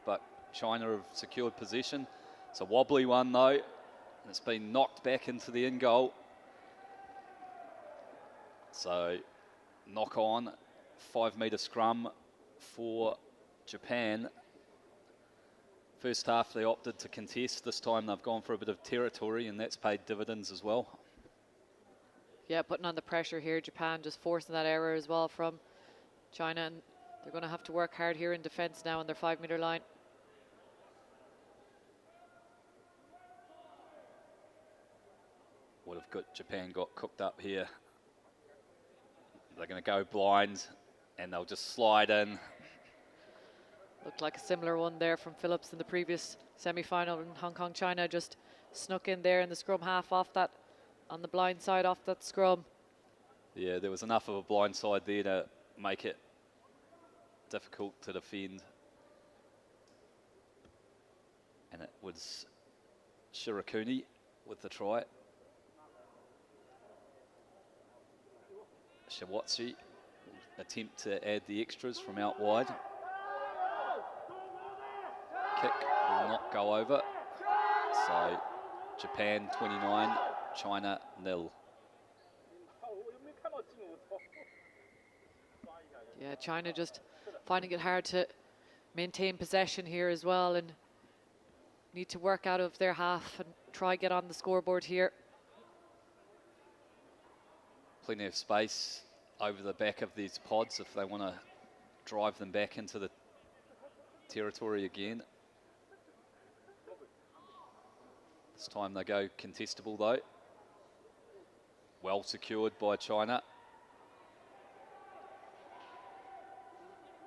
Speaker 2: but China have secured possession. It's a wobbly one though, and it's been knocked back into the in goal. So knock on, 5 metre scrum for Japan. First half they opted to contest. This time they've gone for a bit of territory, and that's paid dividends as well.
Speaker 1: Yeah, putting on the pressure here. Japan just forcing that error as well from China, and they're going to have to work hard here in defence now on their 5 metre line.
Speaker 2: Would have got Japan got cooked up here. They're going to go blind, and they'll just slide in.
Speaker 1: Looked like a similar one there from Phillips in the previous semi-final in Hong Kong. China just snuck in there in the scrum half off that, on the blind side off that scrum.
Speaker 2: Yeah, there was enough of a blind side there to make it difficult to defend. And it was Shirakuni with the try. Shiwachi attempt to add the extras from out wide. Kick will not go over. So Japan 29, China 0.
Speaker 1: Yeah, China just finding it hard to maintain possession here as well, and need to work out of their half and try get on the scoreboard here.
Speaker 2: Plenty of space over the back of these pods if they want to drive them back into the territory again. This time they go contestable though. Well secured by China.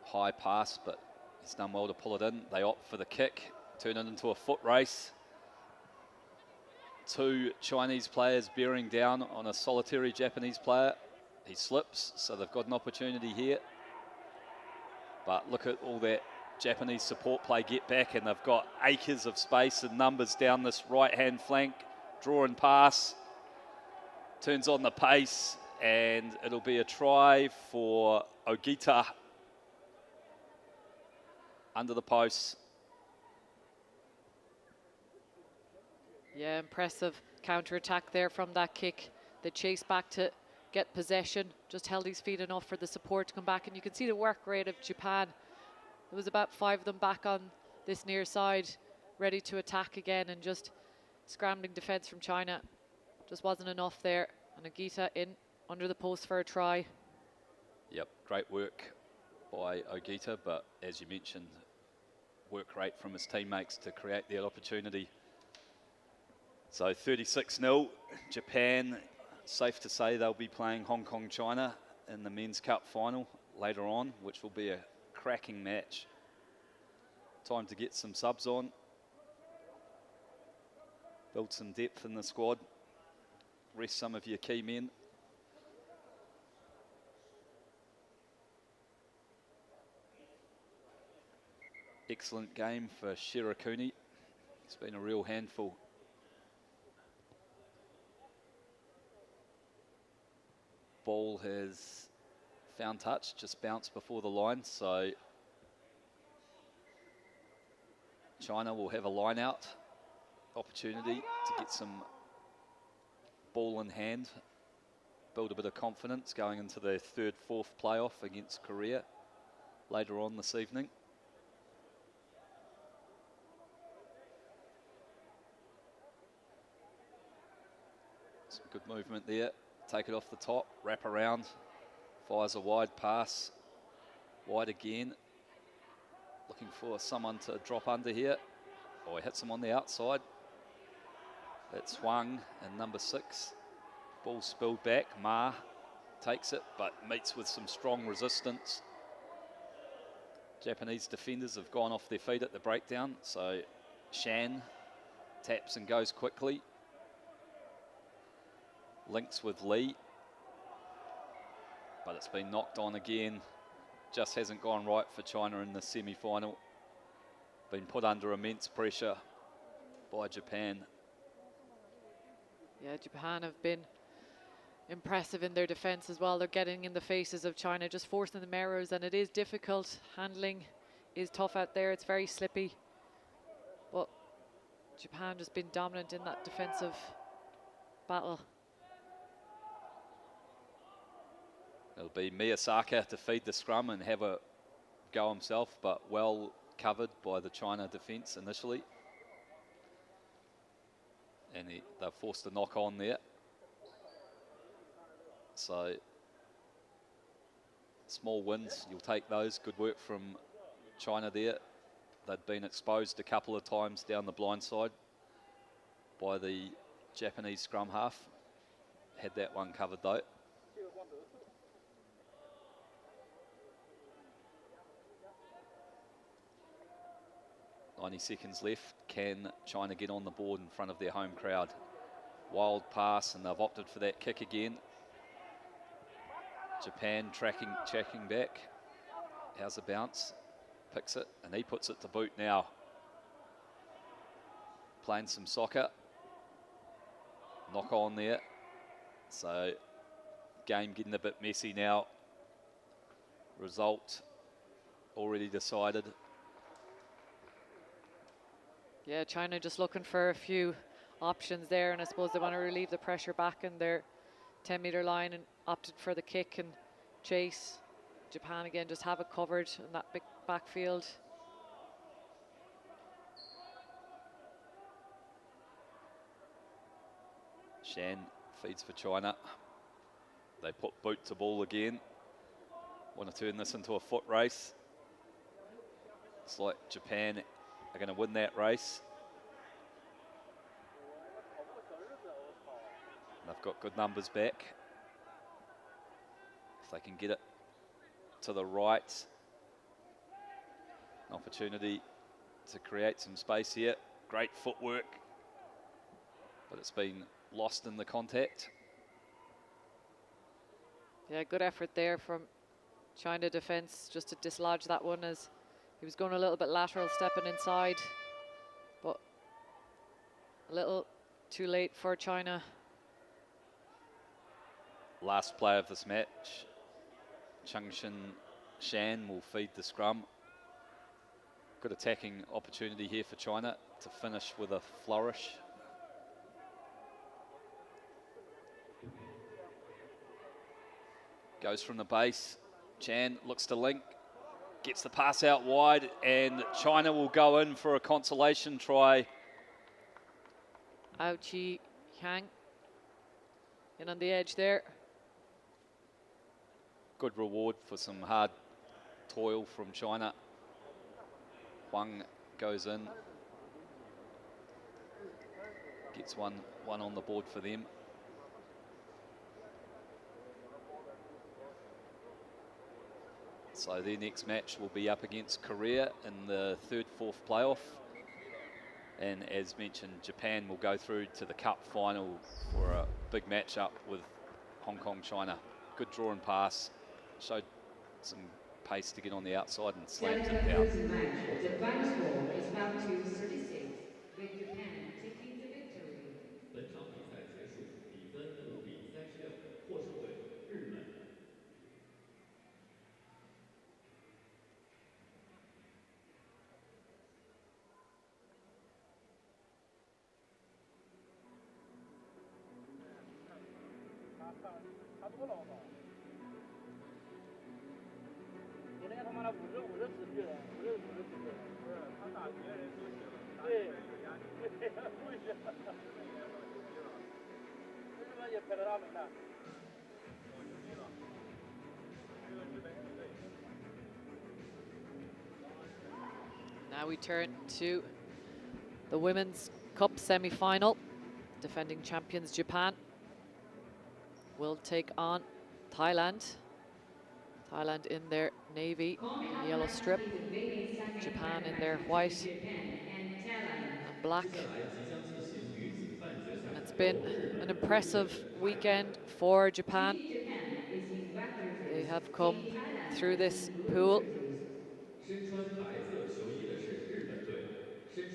Speaker 2: High pass, but he's done well to pull it in. They opt for the kick, turn it into a foot race. 2 Chinese players bearing down on a solitary Japanese player. He slips, so they've got an opportunity here. But look at all that Japanese support play get back, and they've got acres of space and numbers down this right-hand flank. Draw and pass. Turns on the pace, and it'll be a try for Ogita. Under the post.
Speaker 1: Yeah, impressive counter-attack there from that kick. They chased back to get possession, just held his feet enough for the support to come back, and you can see the work rate of Japan. There was about 5 of them back on this near side, ready to attack again, and just scrambling defence from China just wasn't enough there. And Ogita in under the post for a try.
Speaker 2: Great work by Ogita, but as you mentioned, work rate from his teammates to create that opportunity. So 36-0, Japan, safe to say they'll be playing Hong Kong, China in the Men's Cup final later on, which will be a cracking match. Time to get some subs on, build some depth in the squad, rest some of your key men. Excellent game for Shirakuni. It's been a real handful. Ball has found touch, just bounced before the line, so China will have a line out opportunity to get some ball in hand, build a bit of confidence going into their third, fourth playoff against Korea later on this evening. Some good movement there. Take it off the top, wrap around, fires a wide pass, wide again. Looking for someone to drop under here. Oh, he hits him on the outside. It's Huang and number 6. Ball spilled back. Ma takes it, but meets with some strong resistance. Japanese defenders have gone off their feet at the breakdown, so Shan taps and goes quickly. Links with Lee, but it's been knocked on again. Just hasn't gone right for China in the semi-final. Been put under immense pressure by Japan.
Speaker 1: Yeah, Japan have been impressive in their defence as well. They're getting in the faces of China, just forcing them errors, and it is difficult. Handling is tough out there. It's very slippy. But Japan has been dominant in that defensive battle.
Speaker 2: It'll be Miyasaka to feed the scrum and have a go himself, but well covered by the China defence initially. And they're forced to knock on there. So, small wins, you'll take those. Good work from China there. They'd been exposed a couple of times down the blind side by the Japanese scrum half. Had that one covered though. Seconds left. Can China get on the board in front of their home crowd? Wild pass, and they've opted for that kick again. Japan checking back. How's the bounce? Picks it, and he puts it to boot now. Playing some soccer. Knock on there. So, game getting a bit messy now. Result already decided.
Speaker 1: Yeah, China just looking for a few options there, and I suppose they want to relieve the pressure back in their 10-metre line and opted for the kick and chase. Japan again just have it covered in that big backfield.
Speaker 2: Shan feeds for China. They put boot to ball again. Want to turn this into a foot race. It's like Japan are going to win that race. They've got good numbers back. If they can get it to the right, an opportunity to create some space here. Great footwork, but it's been lost in the contact.
Speaker 1: Yeah, good effort there from China defence just to dislodge that one as he was going a little bit lateral, stepping inside, but a little too late for China.
Speaker 2: Last play of this match, Changshin Shan will feed the scrum. Good attacking opportunity here for China to finish with a flourish. Goes from the base. Chan looks to link, gets the pass out wide, and China will go in for a consolation try.
Speaker 1: Chi Yang in on the edge there.
Speaker 2: good reward for some hard toil from China. Huang goes in, gets one on the board for them. So their next match will be up against Korea in the 3rd-4th playoff. And as mentioned, Japan will go through to the cup final for a big match-up with Hong Kong, China. Good draw and pass, showed some pace to get on the outside and slammed it down.
Speaker 6: The final score is about to 36, with Japan taking the victory.
Speaker 7: 本场比赛结束，比分5比36，获胜队日本。
Speaker 5: 差多了吧？你那个他妈的50-50持续的，50-50持续的。不是，他打别人都行，对，对，不行。为什么也拍到他们了？
Speaker 1: Now we turn to the Women's Cup semi-final. Defending champions Japan will take on Thailand. Thailand in their navy and yellow strip. Japan in their white and black. And it's been an impressive weekend for Japan. They have come through this pool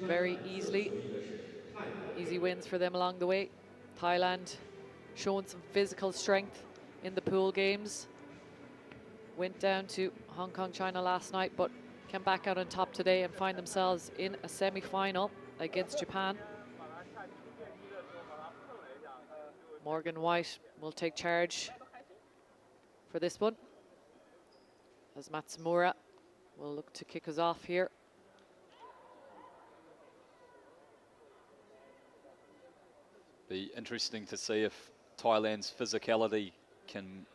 Speaker 1: very easily. Easy wins for them along the way. Thailand showing some physical strength in the pool games. Went down to Hong Kong, China last night, but came back out on top today and find themselves in a semi-final against Japan. Morgan White will take charge for this one, as Matsumura will look to kick us off here.
Speaker 2: Be interesting to see if Thailand's physicality can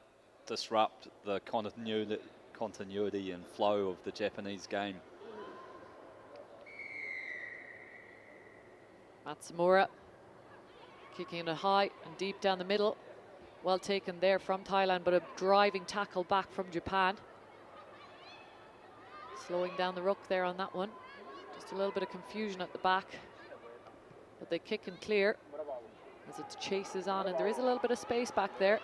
Speaker 2: disrupt the continuity and flow of the Japanese game.
Speaker 1: Matsumura kicking it high and deep down the middle. Well taken there from Thailand, but a driving tackle back from Japan. Slowing down the ruck there on that one. Just a little bit of confusion at the back, but they kick and clear as it chases on, and there is a little bit of space back there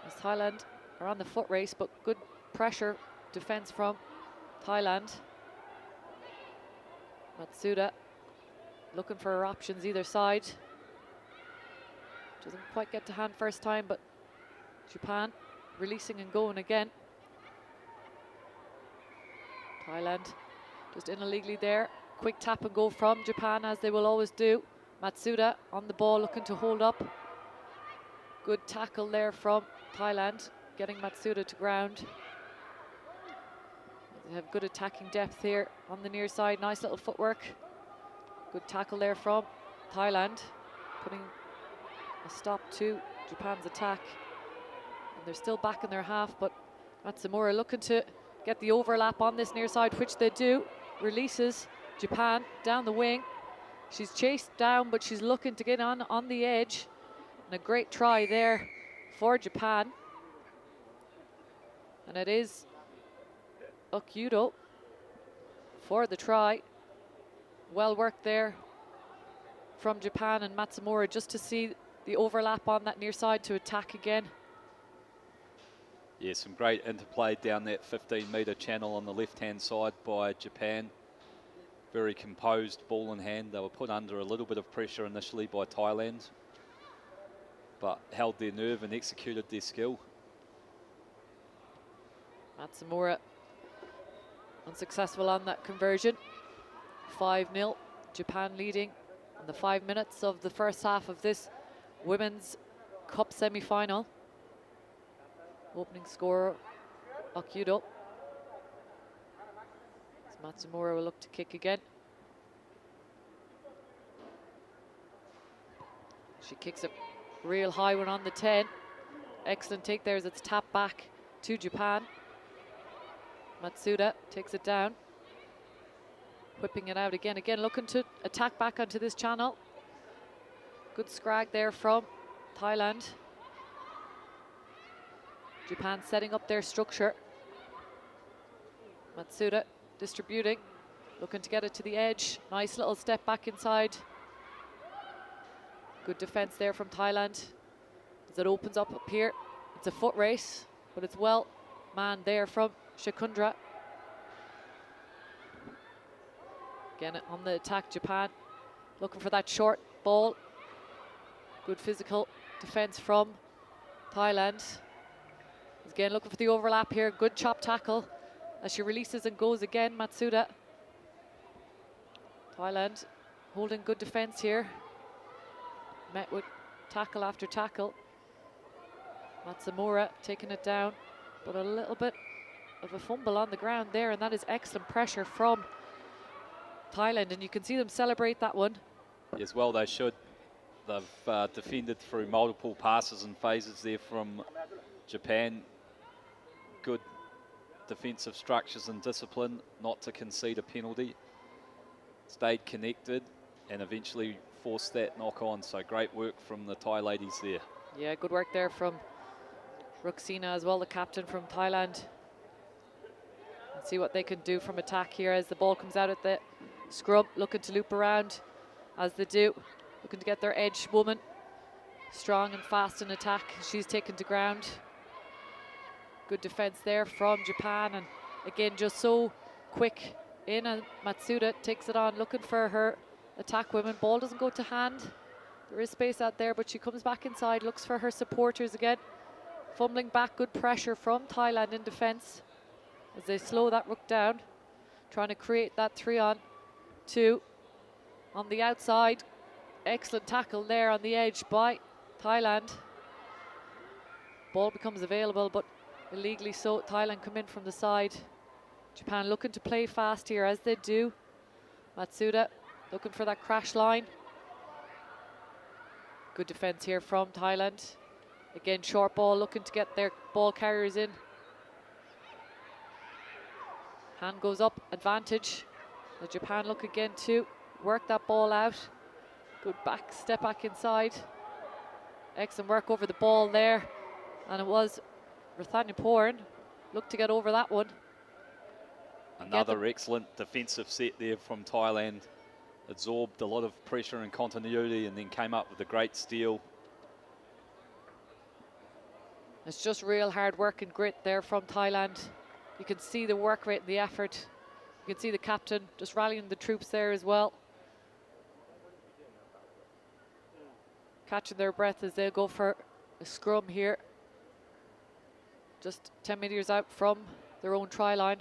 Speaker 1: as Thailand are on the foot race, but good pressure defense from Thailand. Matsuda looking for her options either side. Doesn't quite get to hand first time, but Japan releasing and going again. Thailand just in illegally there. Quick tap and go from Japan, as they will always do. Matsuda on the ball, looking to hold up. Good tackle there from Thailand, getting Matsuda to ground. They have good attacking depth here on the near side. Nice little footwork. Good tackle there from Thailand, putting a stop to Japan's attack. And they're still back in their half, but Matsumura looking to get the overlap on this near side, which they do. Releases Japan down the wing. She's chased down, but she's looking to get on the edge. And a great try there for Japan. And it is Okudo for the try. Well worked there from Japan and Matsumura, just to see the overlap on that near side to attack again.
Speaker 2: Yeah, some great interplay down that 15-metre channel on the left-hand side by Japan. Very composed, ball in hand. They were put under a little bit of pressure initially by Thailand, but held their nerve and executed their skill.
Speaker 1: Matsumura unsuccessful on that conversion. 5-0, Japan leading in the 5 minutes of the first half of this Women's Cup semi-final. Opening scorer, Okudo. Matsumura will look to kick again. She kicks a real high one on the 10. Excellent take there as it's tapped back to Japan. Matsuda takes it down. Whipping it out again. Again, looking to attack back onto this channel. Good scrag there from Thailand. Japan setting up their structure. Matsuda distributing. Looking to get it to the edge. Nice little step back inside. Good defense there from Thailand. As it opens up here. It's a foot race, but it's well manned there from Shakundra. Again, on the attack, Japan looking for that short ball. Good physical defense from Thailand. Again, looking for the overlap here. Good chop tackle as she releases and goes again, Matsuda. Thailand holding good defense here. Met with tackle after tackle. Matsumura taking it down, but a little bit of a fumble on the ground there, and that is excellent pressure from Thailand, and you can see them celebrate that one.
Speaker 2: Yes, well, they should. They've defended through multiple passes and phases there from Japan. Good defensive structures and discipline not to concede a penalty. Stayed connected and eventually forced that knock on. So great work from the Thai ladies there.
Speaker 1: Yeah, good work there from Ruxina as well, the captain from Thailand. Let's see what they can do from attack here as the ball comes out at the scrum, looking to loop around as they do. Looking to get their edge woman strong and fast in attack. She's taken to ground. Good defense there from Japan, and again just so quick in, and Matsuda takes it on, looking for her attack women. Ball doesn't go to hand. There is space out there, but she comes back inside, looks for her supporters again. Fumbling back, good pressure from Thailand in defense as they slow that rook down, trying to create that 3-on-2 on the outside. Excellent tackle there on the edge by Thailand. Ball becomes available, but illegally so. Thailand come in from the side. Japan looking to play fast here, as they do. Matsuda looking for that crash line. Good defense here from Thailand. Again, short ball, looking to get their ball carriers in. Hand goes up, advantage. The Japan look again to work that ball out. Good back, step back inside. Excellent work over the ball there. And it was Rathanyaporan. Looked to get over that one.
Speaker 2: Another excellent defensive set there from Thailand. Absorbed a lot of pressure and continuity and then came up with a great steal.
Speaker 1: It's just real hard work and grit there from Thailand. You can see the work rate and the effort. You can see the captain just rallying the troops there as well. Catching their breath as they'll go for a scrum here. Just 10 metres out from their own try line.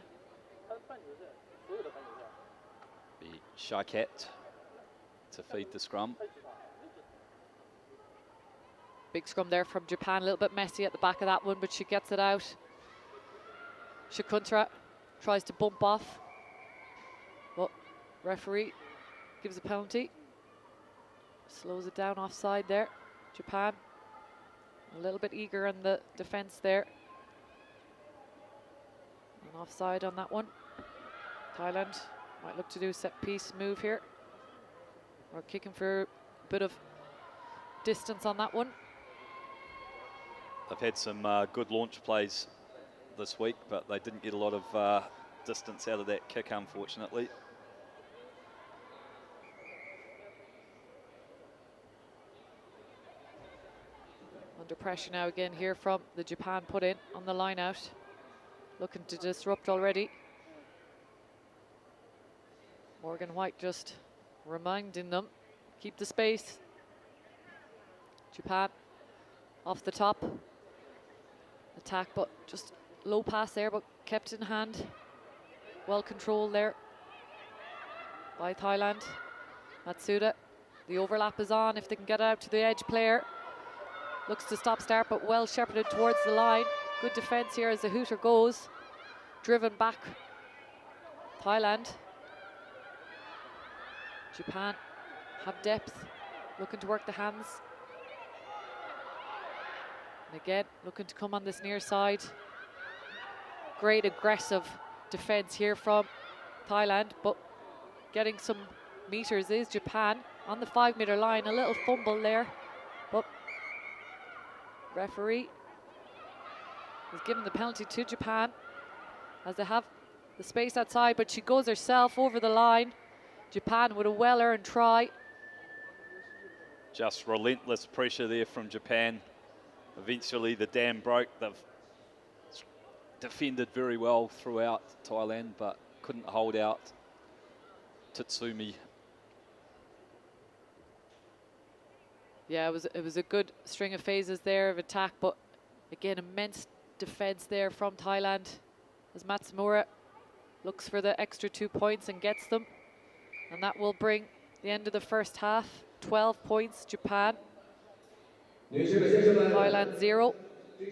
Speaker 2: The Shaikat to feed the scrum.
Speaker 1: Big scrum there from Japan, a little bit messy at the back of that one, but she gets it out. Shakuntra tries to bump off, but referee gives a penalty. Slows it down offside there. Japan a little bit eager on the defense there. And offside on that one. Thailand might look to do a set piece move here. Or kicking for a bit of distance on that one.
Speaker 2: They've had some good launch plays this week, but they didn't get a lot of distance out of that kick, unfortunately.
Speaker 1: Under pressure now again here from the Japan put in on the line out. Looking to disrupt already. Morgan White just reminding them, keep the space. Japan off the top. Attack, but just low pass there, but kept in hand. Well controlled there by Thailand. Matsuda, the overlap is on if they can get out to the edge player. Looks to stop start, but well shepherded towards the line. Good defense here as the hooter goes. Driven back. Thailand. Japan have depth. Looking to work the hands. And again, looking to come on this near side. great aggressive defense here from Thailand, but getting some meters is Japan on the 5-meter line. A little fumble there, but referee has given the penalty to Japan as they have the space outside, but she goes herself over the line. Japan with a well-earned try.
Speaker 2: Just relentless pressure there from Japan. Eventually the dam broke. They've defended very well throughout Thailand, but couldn't hold out Tatsumi.
Speaker 1: Yeah, it was a good string of phases there of attack, but again, immense defense there from Thailand as Matsumura looks for the extra 2 points and gets them. And that will bring the end of the first half. 12 points, Japan. Thailand 0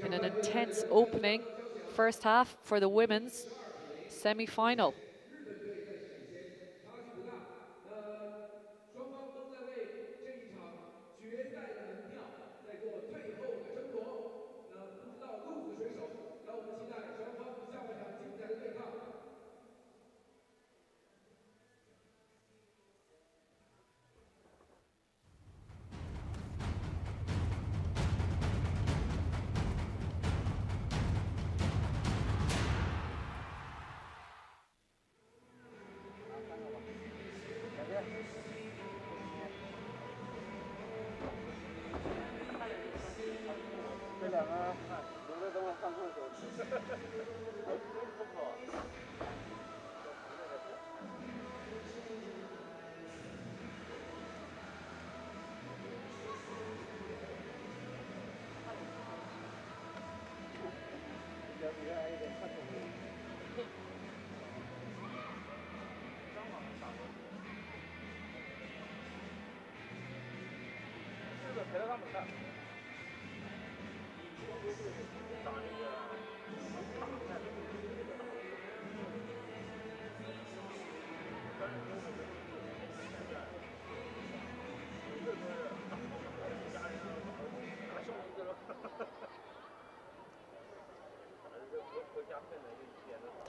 Speaker 1: in an intense opening first half for the women's semi-final.
Speaker 3: 双方都在为这一场决赛的门票在做最后的争夺。不知道鹿子水手，让我们期待双方下半场精彩的对抗。
Speaker 5: 这两个留着等我上厕所。陪着他们看。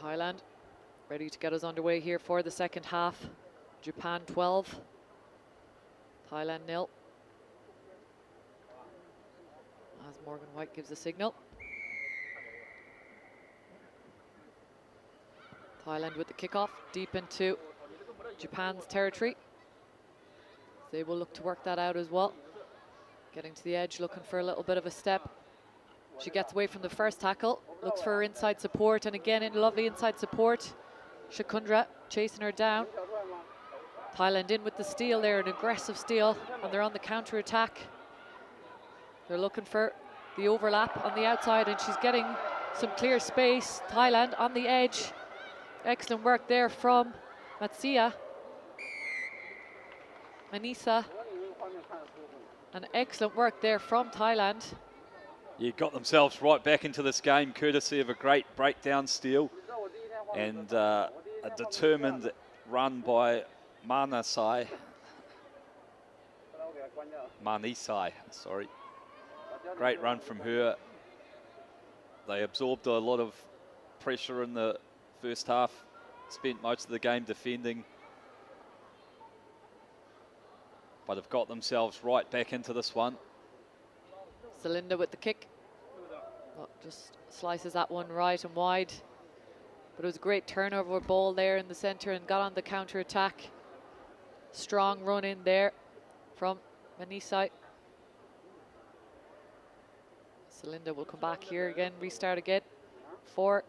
Speaker 1: Thailand ready to get us underway here for the second half. Japan 12, Thailand 0. As Morgan White gives a signal. Thailand with the kickoff deep into Japan's territory. They will look to work that out as well. Getting to the edge, looking for a little bit of a step. She gets away from the first tackle, looks for her inside support, and again in lovely inside support. Shakundra chasing her down. Thailand in with the steal there, an aggressive steal, and they're on the counter attack. They're looking for the overlap on the outside, and she's getting some clear space. Thailand on the edge. Excellent work there from Matsia. Anissa. And excellent work there from Thailand.
Speaker 2: Yeah, got themselves right back into this game, courtesy of a great breakdown steal and a determined run by Manisai, sorry. Great run from her. They absorbed a lot of pressure in the first half, spent most of the game defending, but have got themselves right back into this one.
Speaker 1: Celinda with the kick. Oh, just slices that one right and wide. But it was a great turnover ball there in the centre and got on the counter attack. Strong run in there from Manisai. Celinda will come back here again, restart again for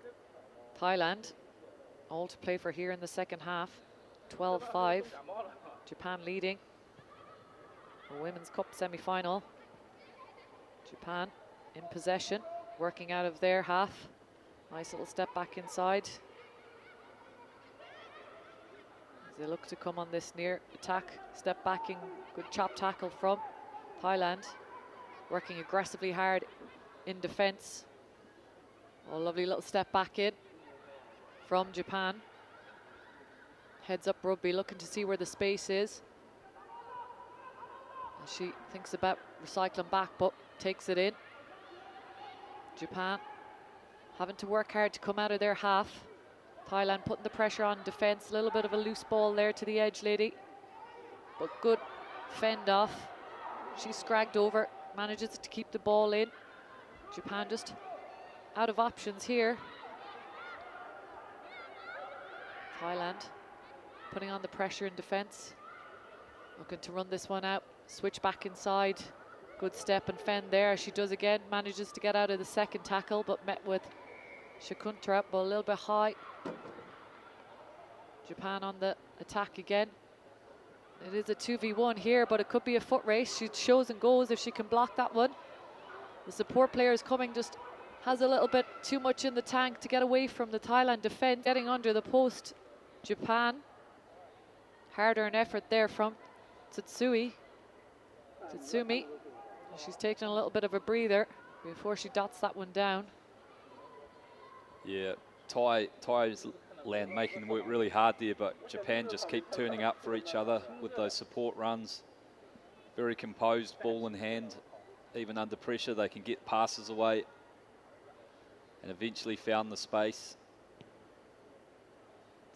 Speaker 1: Thailand. All to play for here in the second half. 12-5. Japan leading. The Women's Cup semi-final. Japan in possession, working out of their half. Nice little step back inside. As they look to come on this near attack, step backing, good chop tackle from Thailand. Working aggressively hard in defense. Oh, lovely little step back in from Japan. Heads up rugby, looking to see where the space is. And she thinks about recycling back, but takes it in. Japan having to work hard to come out of their half. Thailand putting the pressure on defence. A little bit of a loose ball there to the edge lady. But good fend off. She's scragged over, manages to keep the ball in. Japan just out of options here. Thailand putting on the pressure in defence. Looking to run this one out. Switch back inside. Good step and fend there. She does again. Manages to get out of the second tackle, but met with Shakuntra, but a little bit high. Japan on the attack again. It is a 2v1 here, but it could be a foot race. She shows and goes if she can block that one. The support player is coming, just has a little bit too much in the tank to get away from the Thailand defence. Getting under the post, Japan. Harder an effort there from Tsutsumi. She's taking a little bit of a breather before she dots that one down.
Speaker 2: Yeah, Thailand making them work really hard there, but Japan just keep turning up for each other with those support runs. Very composed, ball in hand. Even under pressure, they can get passes away. And eventually found the space.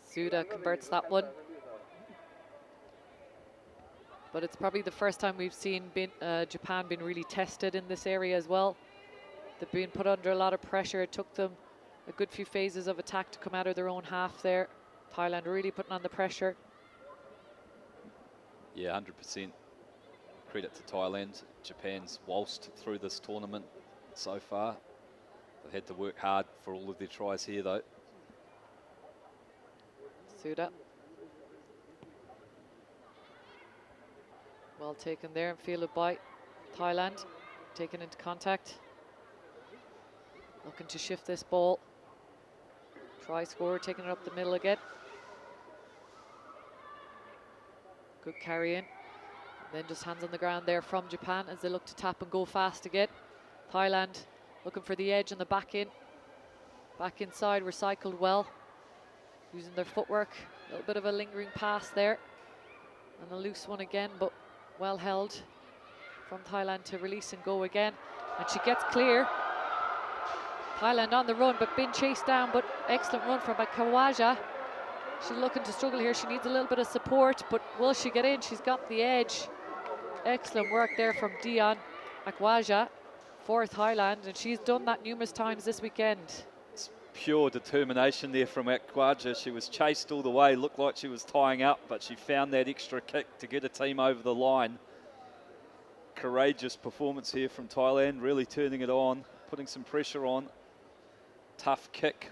Speaker 1: Suda converts that one. But it's probably the first time we've seen Japan been really tested in this area as well. They've been put under a lot of pressure. It took them a good few phases of attack to come out of their own half there. Thailand really putting on the pressure.
Speaker 2: Yeah, 100%. Credit to Thailand. Japan's waltzed through this tournament so far. They've had to work hard for all of their tries here though.
Speaker 1: Suda. Well taken there and fielded by Thailand. Taken into contact. Looking to shift this ball. Try score, taking it up the middle again. Good carry in. Then just hands on the ground there from Japan as they look to tap and go fast again. Thailand looking for the edge on the back in. Back inside, recycled well. Using their footwork. A little bit of a lingering pass there. And a loose one again, but well held from Thailand to release and go again. And she gets clear. Thailand on the run, but been chased down, but excellent run from Kawaja. She's looking to struggle here. She needs a little bit of support, but will she get in? She's got the edge. Excellent work there from Dion Akwaja for Thailand, and she's done that numerous times this weekend.
Speaker 2: It's pure determination there from Akwaja. She was chased all the way, looked like she was tying up, but she found that extra kick to get a team over the line. Courageous performance here from Thailand, really turning it on, putting some pressure on. Tough kick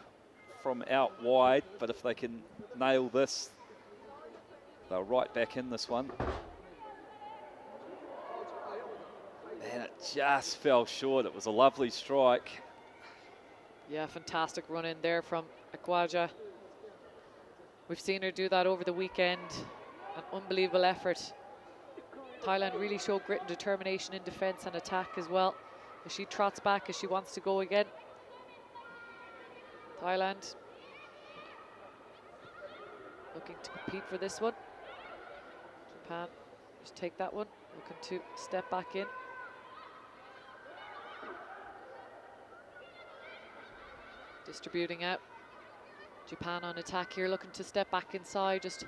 Speaker 2: from out wide, but if they can nail this, they're right back in this one. And it just fell short. It was a lovely strike.
Speaker 1: Yeah, fantastic run in there from Akwaja. We've seen her do that over the weekend. An unbelievable effort. Thailand really showed grit and determination in defence and attack as well. As she trots back as she wants to go again. Thailand looking to compete for this one. Japan just take that one, looking to step back in. Distributing out. Japan on attack here, looking to step back inside, just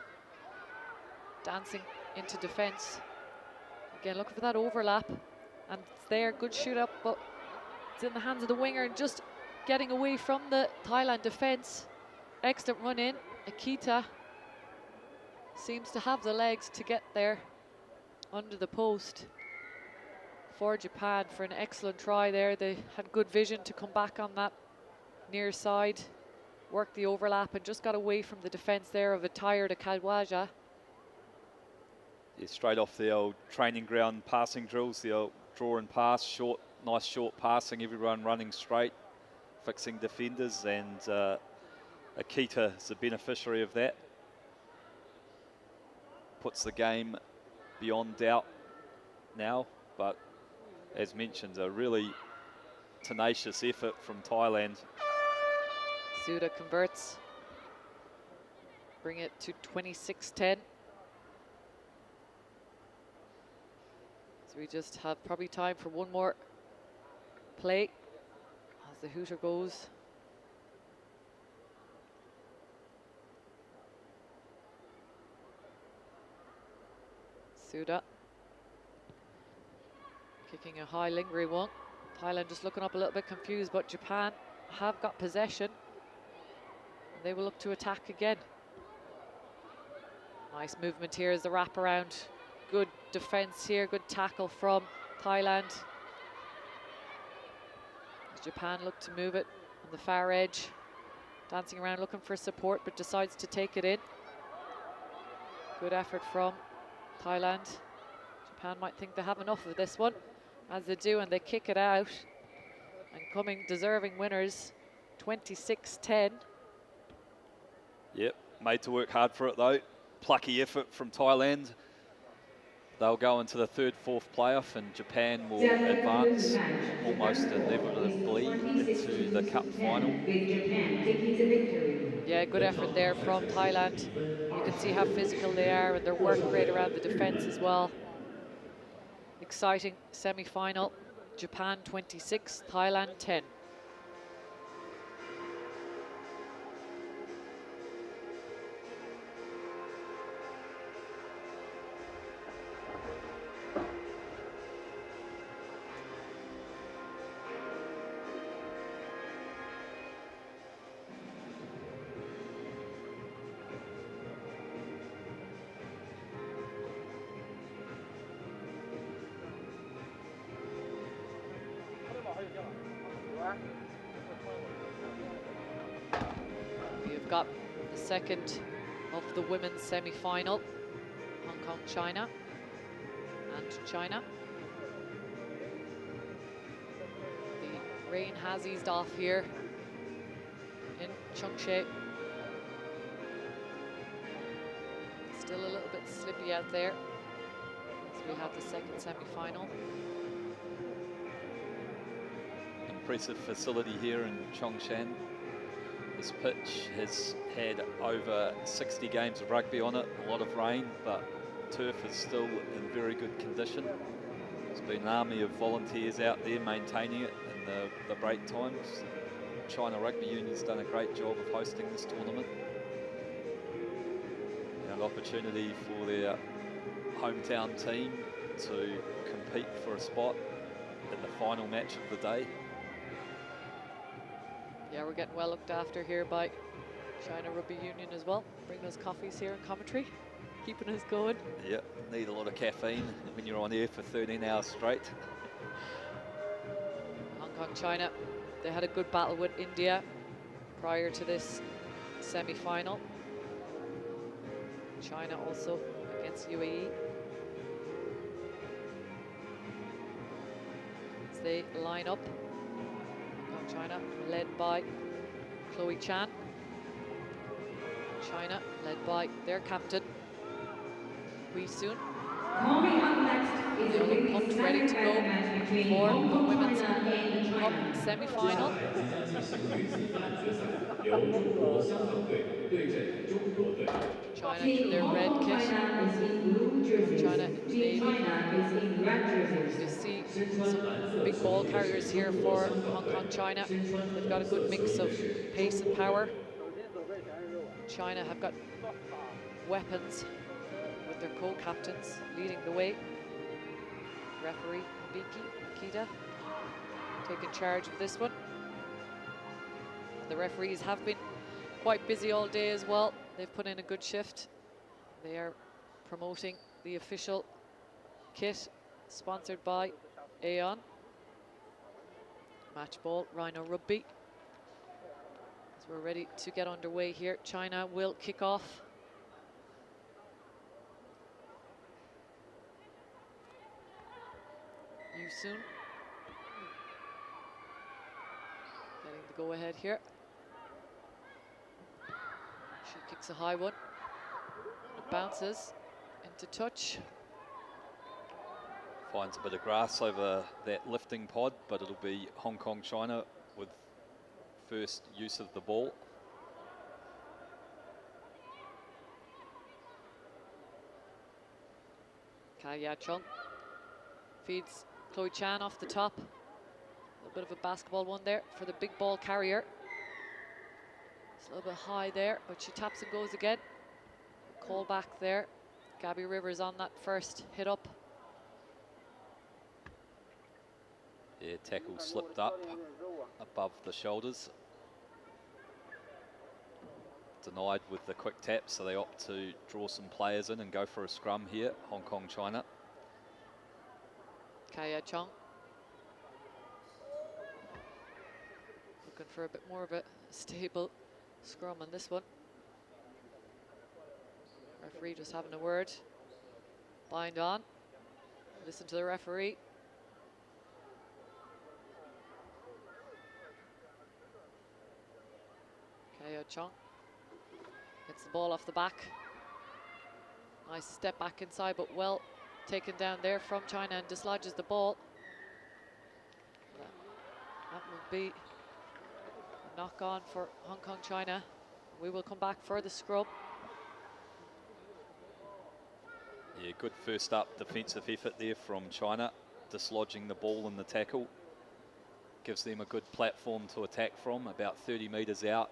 Speaker 1: dancing into defence. Again, looking for that overlap. And it's there, good shoot up, but it's in the hands of the winger and just getting away from the Thailand defence. Excellent run in. Akita seems to have the legs to get there under the post for Japan for an excellent try there. They had good vision to come back on that near side, worked the overlap and just got away from the defence there of a tired Akadwaja.
Speaker 2: Yeah, straight off the old training ground passing drills, the old draw and pass, short, nice short passing, everyone running straight, fixing defenders, and Akita is the beneficiary of that. Puts the game beyond doubt now, but as mentioned, a really tenacious effort from Thailand.
Speaker 1: Suda converts, bring it to 26-10. So we just have probably time for one more play as the hooter goes. Suda. Kicking a high lingering one. Thailand just looking up a little bit confused, but Japan have got possession. They will look to attack again. Nice movement here as the wraparound. Good defense here, good tackle from Thailand. As Japan look to move it on the far edge. Dancing around looking for support, but decides to take it in. Good effort from Thailand. Japan might think they have enough of this one, as they do, and they kick it out. And coming deserving winners, 26-10.
Speaker 2: Yep, made to work hard for it though. Plucky effort from Thailand. They'll go into the third, fourth playoff, and Japan will advance almost inevitably into the cup final.
Speaker 1: Yeah, good effort there from Thailand. You can see how physical they are, and their work rate around the defense as well. Exciting semi-final. Japan 26, Thailand 10. We've got the second of the women's semi-final. Hong Kong, China, and China. The rain has eased off here in Chongqing. Still a little bit slippy out there as we have the second semi-final.
Speaker 2: Impressive facility here in Chongqing. This pitch has had over 60 games of rugby on it, a lot of rain, but turf is still in very good condition. There's been an army of volunteers out there maintaining it in the break times. China Rugby Union's done a great job of hosting this tournament. And an opportunity for their hometown team to compete for a spot in the final match of the day.
Speaker 1: Yeah, we're getting well looked after here by China Rugby Union as well. Bring us coffees here in commentary, keeping us going.
Speaker 2: Yep, need a lot of caffeine when you're on air for 13 hours straight.
Speaker 1: Hong Kong, China, they had a good battle with India prior to this semi-final. China also against UAE. As they line up. China, led by Chloe Chan. China, led by their captain, Hui Soon.
Speaker 6: Coming up next is
Speaker 1: They
Speaker 6: the
Speaker 1: all look pumped, ready to go for the women's cup semi-final.
Speaker 7: 由中国香港队对阵中国队。
Speaker 1: China in their red kit. China in navy. You see some big ball carriers here for Hong Kong, China. They've got a good mix of pace and power. China have got weapons with their co-captains leading the way. Referee Kita taking charge of this one. The referees have been quite busy all day as well. They've put in a good shift. They are promoting the official kit sponsored by Aeon. Match ball, Rhino Rugby. As we're ready to get underway here, China will kick off. Yu Soon getting the go ahead here. She kicks a high one. It bounces into touch.
Speaker 2: Finds a bit of grass over that lifting pod, but it'll be Hong Kong, China with first use of the ball.
Speaker 1: Kaya Chung feeds Chloe Chan off the top. A little bit of a basketball one there for the big ball carrier. It's a little bit high there, but she taps and goes again. Call back there Gabby Rivers on that first hit up.
Speaker 2: Yeah, tackle slipped up above the shoulders. Denied with the quick tap, so they opt to draw some players in and go for a scrum here, Hong Kong, China.
Speaker 1: Kaya Chong. Looking for a bit more of a stable scrum on this one. Referee just having a word. Bind on. Listen to the referee. Kaya Chong gets the ball off the back. Nice step back inside, but well taken down there from China and dislodges the ball. That will be a knock on for Hong Kong, China. We will come back for the scrum.
Speaker 2: Yeah, good first up defensive effort there from China, dislodging the ball in the tackle. Gives them a good platform to attack from, about 30 metres out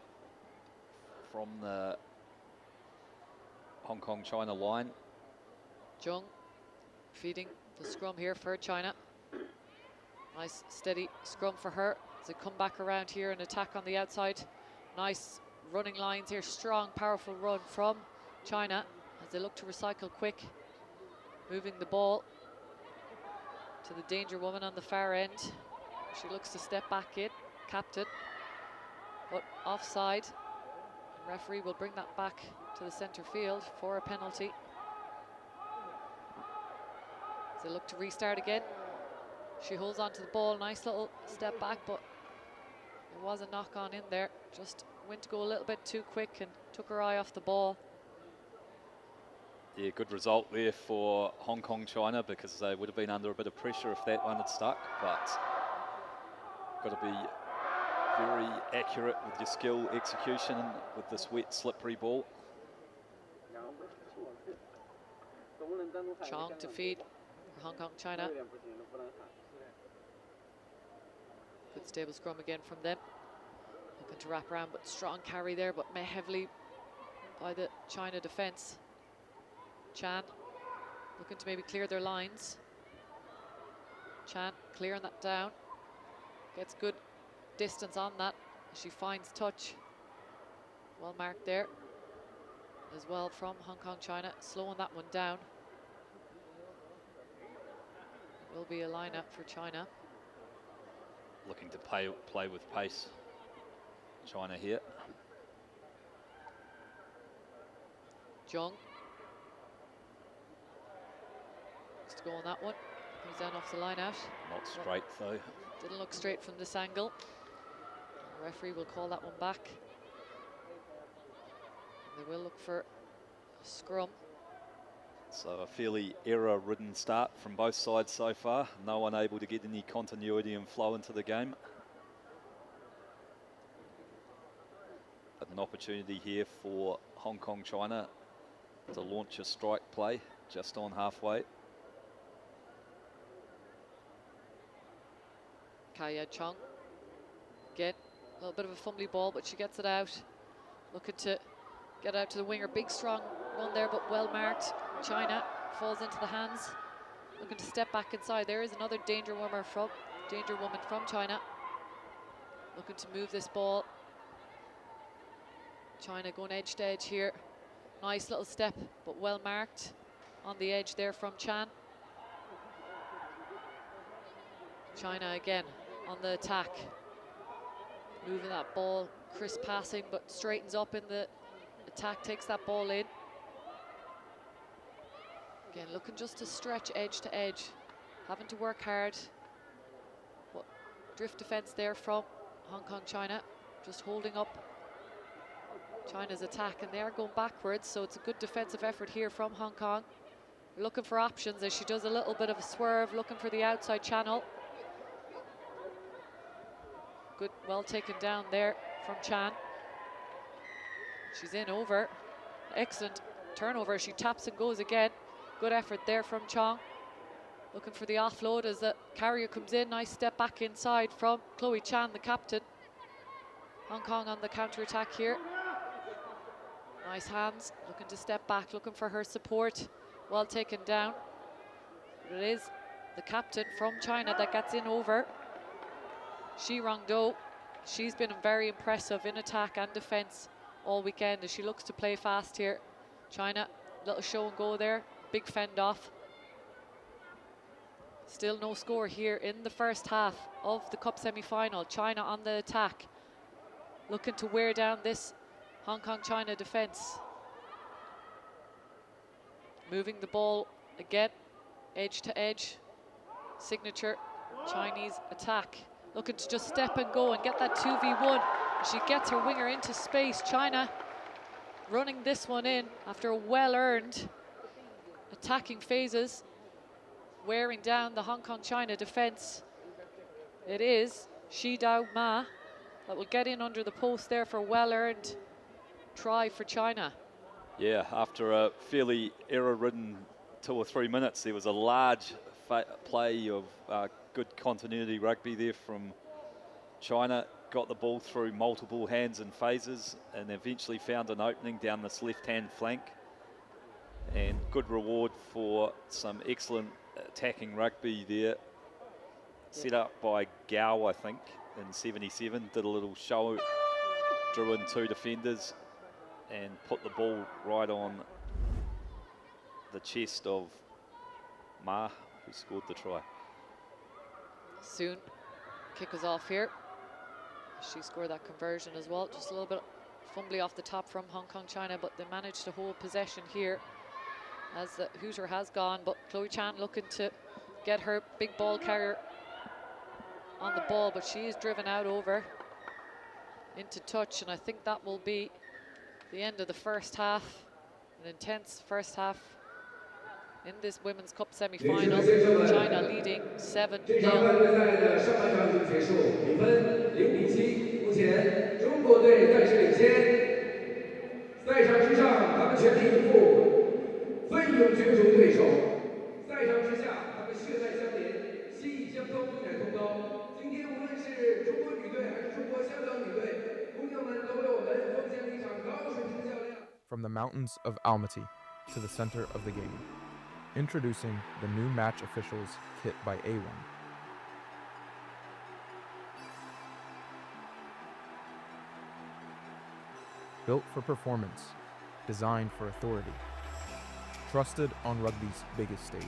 Speaker 2: from the Hong Kong, China line.
Speaker 1: Zheng feeding the scrum here for China. Nice steady scrum for her as they come back around here and attack on the outside. Nice running lines here, strong, powerful run from China as they look to recycle quick. Moving the ball to the danger woman on the far end. She looks to step back in, capped it, but offside. The referee will bring that back to the centre field for a penalty. As they look to restart again. She holds on to the ball, nice little step back, but there was a knock on in there. Just went to go a little bit too quick and took her eye off the ball.
Speaker 2: Yeah, good result there for Hong Kong, China, because they would have been under a bit of pressure if that one had stuck, but got to be very accurate with your skill execution with this wet, slippery ball.
Speaker 1: Chong to feed for Hong Kong, China. Good stable scrum again from them. Looking to wrap around, but strong carry there, but met heavily by the China defence. Chan looking to maybe clear their lines. Chan clearing that down. Gets good distance on that. She finds touch. Well marked there as well from Hong Kong, China. Slowing that one down. It will be a line out for China.
Speaker 2: Looking to play with pace, China here.
Speaker 1: Zheng. Just to go on that one. Comes down off the line out.
Speaker 2: Not straight though.
Speaker 1: Didn't look straight from this angle. The referee will call that one back. And they will look for a scrum.
Speaker 2: So a fairly error-ridden start from both sides so far. No one able to get any continuity and flow into the game. But an opportunity here for Hong Kong, China to launch a strike play just on halfway.
Speaker 1: Kaya Chong. Again, a little bit of a fumbly ball, but she gets it out. Looking to get out to the winger. Big, strong run there, but well marked. China falls into the hands. Looking to step back inside. There is another danger woman from China. Looking to move this ball. China going edge to edge here. Nice little step, but well marked on the edge there from Chan. China again on the attack. Moving that ball, crisp passing, but straightens up in the attack, takes that ball in. Again, looking just to stretch edge to edge, having to work hard. But drift defense there from Hong Kong, China, just holding up China's attack, and they are going backwards, so it's a good defensive effort here from Hong Kong. Looking for options as she does a little bit of a swerve, looking for the outside channel. Good, well taken down there from Chan. She's in over. Excellent turnover. She taps and goes again. Good effort there from Chong. Looking for the offload as the carrier comes in. Nice step back inside from Chloe Chan, the captain. Hong Kong on the counter-attack here. Nice hands. Looking to step back, looking for her support. well taken down. But it is the captain from China that gets in over. Shi Rongdo. She's been very impressive in attack and defense all weekend as she looks to play fast here. China, little show and go there, big fend off. Still no score here in the first half of the Cup semi-final. China on the attack, looking to wear down this Hong Kong-China defense. Moving the ball again, edge to edge. Signature Chinese attack. Looking to just step and go and get that 2v1. She gets her winger into space. China running this one in after a well-earned attacking phases, wearing down the Hong Kong-China defense. It is Shi Dao Ma that will get in under the post there for a well-earned try for China.
Speaker 2: Yeah, after a fairly error-ridden 2 or 3 minutes, there was a large play of good continuity rugby there from China. Got the ball through multiple hands and phases and eventually found an opening down this left-hand flank. And good reward for some excellent attacking rugby there. Set up by Gao, I think, in 77. Did a little show, drew in 2 defenders and put the ball right on the chest of Ma, who scored the try.
Speaker 1: Soon, kick was off here. She scored that conversion as well. Just a little bit fumbly off the top from Hong Kong China, but they managed to hold possession here as the Hooter has gone. But Chloe Chan looking to get her big ball carrier on the ball, but she is driven out over into touch, and I think that will be the end of the first half. An intense first half in this Women's Cup semi-final. China leading 7-0.
Speaker 3: 这场半决赛的上半场已经结束，比分0-7。目前中国队暂时领先。赛场之上，他们全力以赴，奋勇角逐对手；赛场之下，他们血脉相连，心意相通，一展同高。今天无论是中国女队还是中国香港女队，姑娘们都为我们奉献了一场高水平的较量。
Speaker 8: From the mountains of Almaty to the center of the game. Introducing the new match officials kit by A1. Built for performance, designed for authority. Trusted on rugby's biggest stage,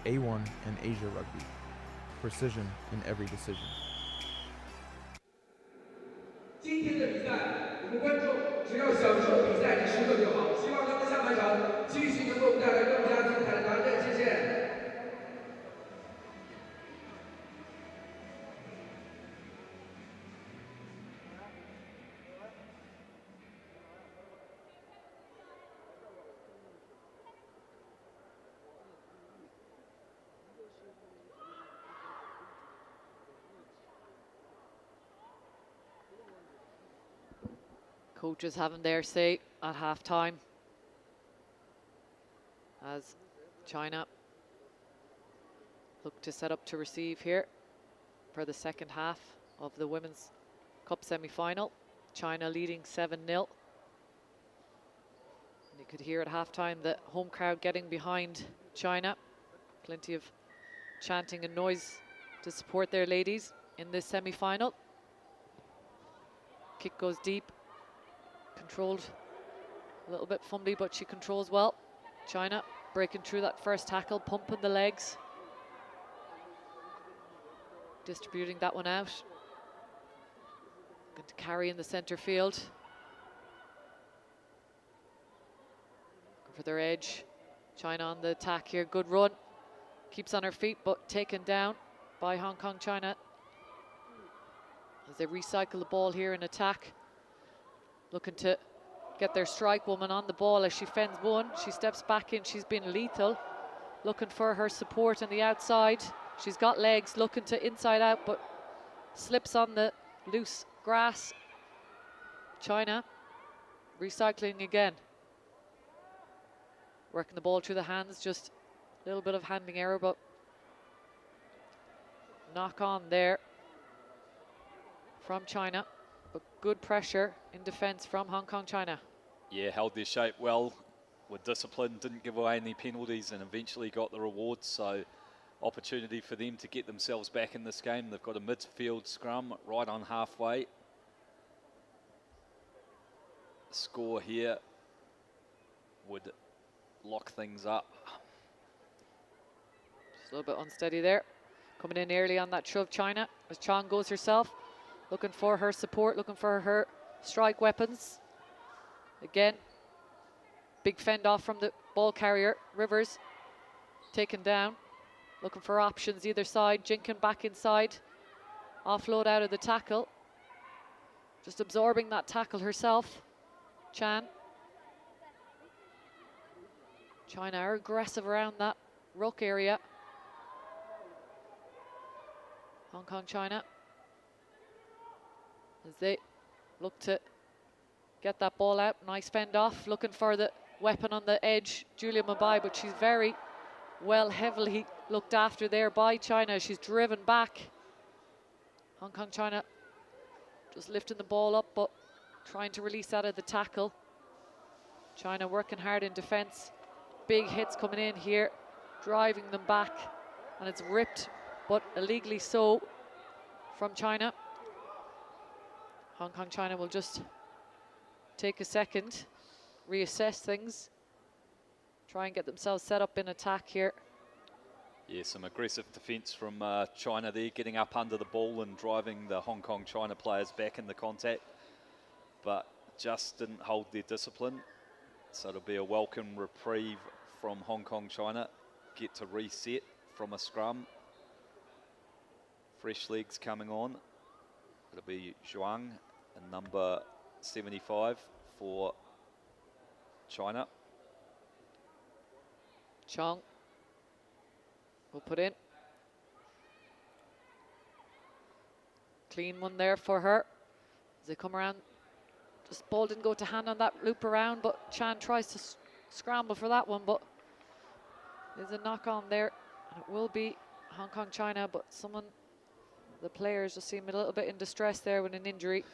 Speaker 8: A1 and Asia Rugby. Precision in every decision.
Speaker 3: 今天的比赛，我们观众只要享受比赛这时刻就好。希望他们下半场继续能够带来更加精彩的答辩。谢谢。
Speaker 1: Coaches having their say at halftime as China look to set up to receive here for the second half of the Women's Cup semi-final. China leading 7-0. And you could hear at halftime the home crowd getting behind China. Plenty of chanting and noise to support their ladies in this semi-final. Kick goes deep. Controlled a little bit fumbly, but she controls well. China breaking through that first tackle, pumping the legs. Distributing that one out. Going to carry in the center field. Go for their edge. China on the attack here, good run. Keeps on her feet, but taken down by Hong Kong China. As they recycle the ball here in attack. Looking to get their strike woman on the ball as she fends one. She steps back in, she's been lethal. Looking for her support on the outside. She's got legs, looking to inside out, but slips on the loose grass. China recycling again. Working the ball through the hands, just a little bit of handling error, but knock on there from China. But good pressure in defense from Hong Kong China.
Speaker 2: Yeah, held their shape well. were disciplined, didn't give away any penalties, and eventually got the rewards. So opportunity for them to get themselves back in this game. They've got a midfield scrum right on halfway. Score here would lock things up.
Speaker 1: Just a little bit unsteady there. Coming in early on that shove, China, as Chong goes herself, looking for her support, looking for her strike weapons. Again, big fend off from the ball carrier. Rivers taken down, looking for options either side. Jinkin back inside, offload out of the tackle. Just absorbing that tackle herself. Chan. China are aggressive around that ruck area. Hong Kong, China, as they look to get that ball out. Nice fend off, looking for the weapon on the edge, Julia Mabai, but she's very well heavily looked after there by China. She's driven back. Hong Kong, China just lifting the ball up, but trying to release out of the tackle. China working hard in defense. Big hits coming in here, driving them back, and it's ripped, but illegally so, from China. Hong Kong, China will just take a second, reassess things, try and get themselves set up in attack here.
Speaker 2: Yeah, some aggressive defence from China there, getting up under the ball and driving the Hong Kong China players back in the contact, but just didn't hold their discipline. So it'll be a welcome reprieve from Hong Kong China, get to reset from a scrum. Fresh legs coming on. It'll be Zhuang and number 75 for China.
Speaker 1: Chong will put in. Clean one there for her. As they come around, just ball didn't go to hand on that loop around, but Chan tries to scramble for that one, but there's a knock on there. And it will be Hong Kong China, but the players just seem a little bit in distress there with an injury.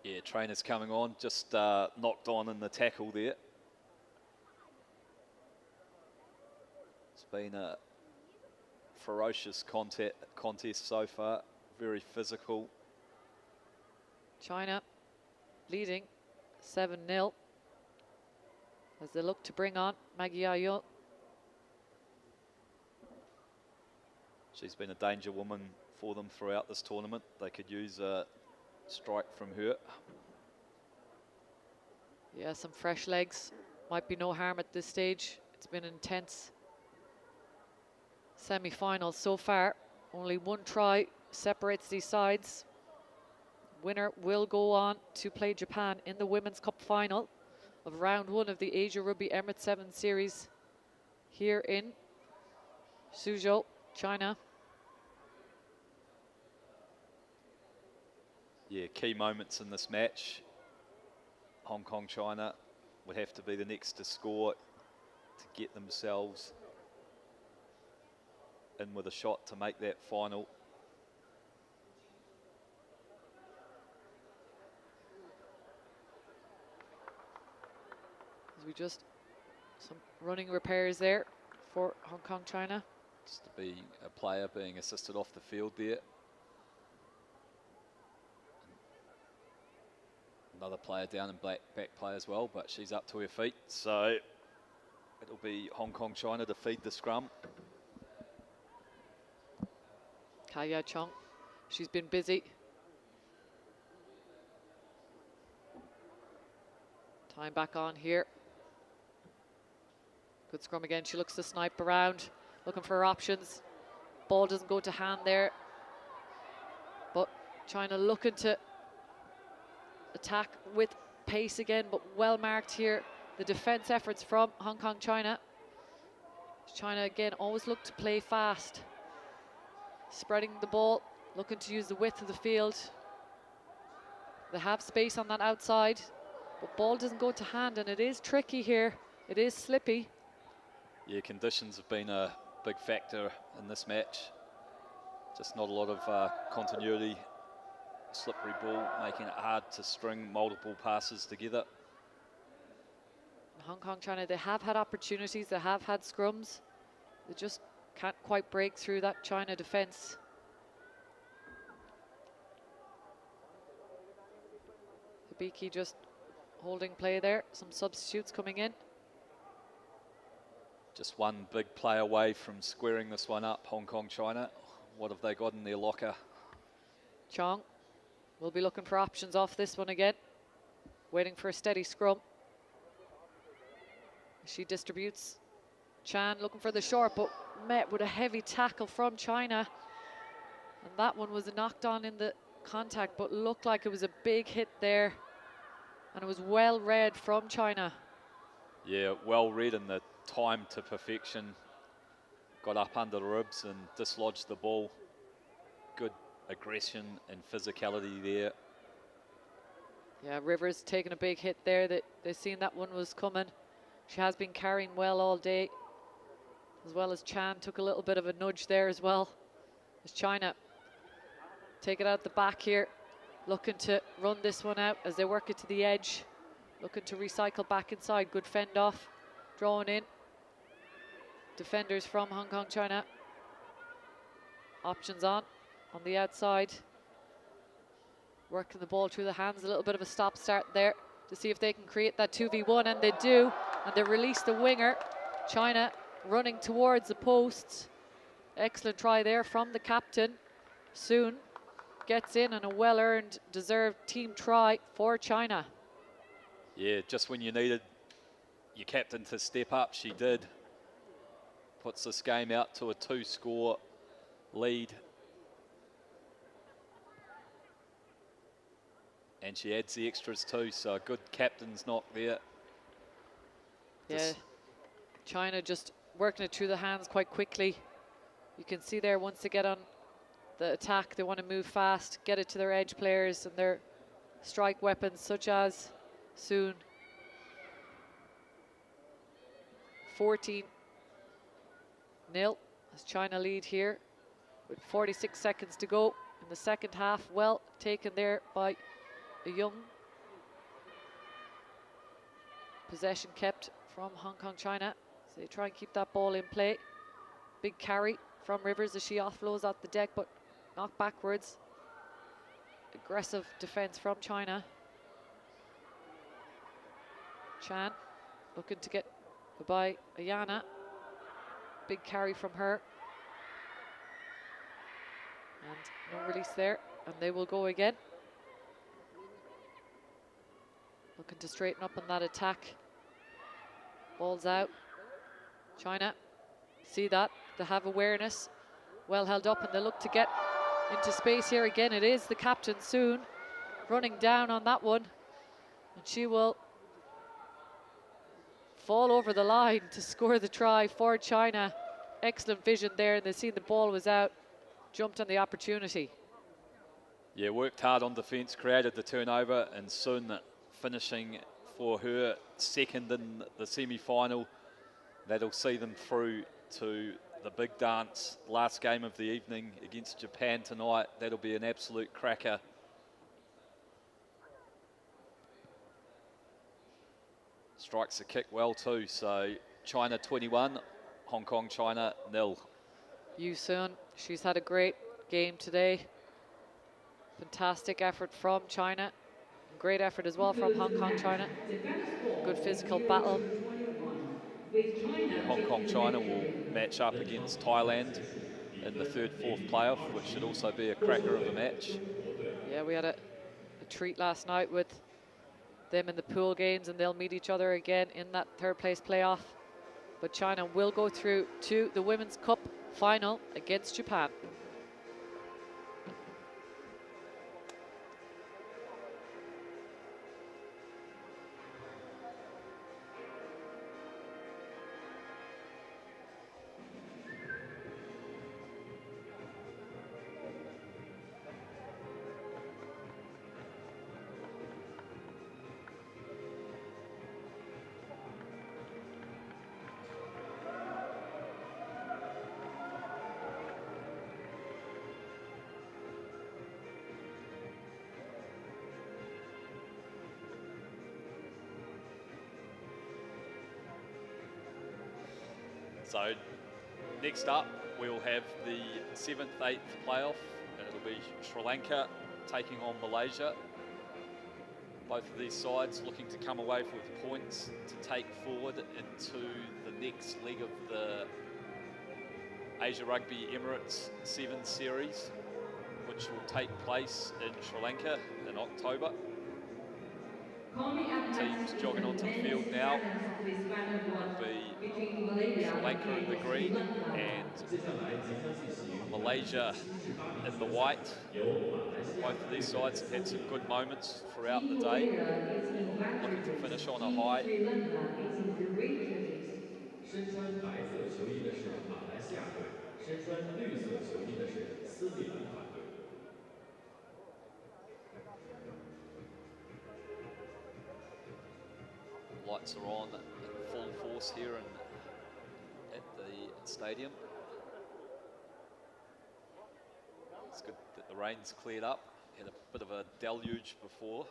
Speaker 2: Yeah, trainers coming on, just knocked on in the tackle there. It's been a ferocious contest so far, very physical.
Speaker 1: China leading 7-0 as they look to bring on Maggie Ayo.
Speaker 2: She's been a danger woman for them throughout this tournament. They could use a strike from her.
Speaker 1: Yeah, some fresh legs. Might be no harm at this stage. It's been intense semi-final so far. Only one try separates these sides. Winner will go on to play Japan in the Women's Cup final of round 1 of the Asia Rugby Emirates 7 series here in Suzhou, China.
Speaker 2: Yeah, key moments in this match. Hong Kong China would have to be the next to score to get themselves in with a shot to make that final.
Speaker 1: As we just, some running repairs there for Hong Kong China.
Speaker 2: Just to be a player being assisted off the field there. Another player down and back play as well, but she's up to her feet. So it'll be Hong Kong China to feed the scrum.
Speaker 1: Kaya Chong, she's been busy. Time back on here. Good scrum again. She looks to snipe around, looking for her options. Ball doesn't go to hand there. But China looking to attack with pace again, but well marked here. The defense efforts from Hong Kong China. China again always look to play fast. Spreading the ball, looking to use the width of the field. They have space on that outside, but ball doesn't go to hand, and it is tricky here. It is slippy.
Speaker 2: Yeah, conditions have been a big factor in this match. Just not a lot of continuity. Slippery ball, making it hard to string multiple passes together.
Speaker 1: Hong Kong, China, they have had opportunities, they have had scrums. They just can't quite break through that China defense. Hibiki just holding play there. Some substitutes coming in.
Speaker 2: Just one big play away from squaring this one up, Hong Kong, China. What have they got in their locker?
Speaker 1: Chong will be looking for options off this one again. Waiting for a steady scrum. She distributes. Chan looking for the short, but met with a heavy tackle from China. And that one was knocked on in the contact, but looked like it was a big hit there. And it was well read from China.
Speaker 2: Yeah, well read, and the time to perfection. Got up under the ribs and dislodged the ball. Good aggression and physicality there.
Speaker 1: Yeah, Rivers taking a big hit there. They've seen that one was coming. She has been carrying well all day, as well as Chan took a little bit of a nudge there as well. As China take it out the back here, looking to run this one out as they work it to the edge, looking to recycle back inside. Good fend off, drawing in. Defenders from Hong Kong, China. Options on the outside. Working the ball through the hands, a little bit of a stop start there to see if they can create that 2v1, and they do. And they release the winger. China running towards the posts. Excellent try there from the captain. Soon gets in, and a well-earned, deserved team try for China.
Speaker 2: Yeah, just when you needed your captain to step up, she did. Puts this game out to a 2-score lead. And she adds the extras too, so a good captain's knock there.
Speaker 1: Yeah, China just working it through the hands quite quickly. You can see there, once they get on the attack, they want to move fast, get it to their edge players and their strike weapons, such as Soon. 14-0 as China lead here with 46 seconds to go in the second half. Well taken there by a Young. Possession kept from Hong Kong, China. So they try and keep that ball in play. Big carry from Rivers as she offloads out the deck, but knocked backwards. Aggressive defense from China. Chan looking to get by Ayana. Big carry from her. And no release there, and they will go again. Looking to straighten up on that attack. Ball's out. China, see that, they have awareness. Well held up, and they look to get into space here again. It is the captain, Soon, running down on that one. And she will fall over the line to score the try for China. Excellent vision there, and they seen the ball was out. Jumped on the opportunity.
Speaker 2: Yeah, worked hard on defence, created the turnover, and Sun finishing for her second in the semi-final. That'll see them through to the big dance, last game of the evening against Japan tonight. That'll be an absolute cracker. Strikes the kick well too, so China 21, Hong Kong, China 0.
Speaker 1: Yu Sun, she's had a great game today. Fantastic effort from China. Great effort as well from Hong Kong, China. Good physical battle.
Speaker 2: Yeah, Hong Kong, China will match up against Thailand in the third, fourth playoff, which should also be a cracker of a match.
Speaker 1: Yeah, we had a treat last night with them in the pool games, and they'll meet each other again in that third place playoff. But China will go through to the Women's Cup final against Japan.
Speaker 2: So next up, we'll have the 7th, 8th playoff, and it'll be Sri Lanka taking on Malaysia. Both of these sides looking to come away with points to take forward into the next leg of the Asia Rugby Emirates 7 series, which will take place in Sri Lanka in October. Teams jogging onto the field now. It'll be Sri Lanka in the green and Malaysia in the white. Both of these sides have had some good moments throughout the day, looking to finish on a high.
Speaker 7: 身穿白色球衣的是马来西亚队，身穿绿色球衣的是斯里兰卡队。
Speaker 2: Lights are on in full force here at the stadium. It's good that the rain's cleared up. Had a bit of a deluge before.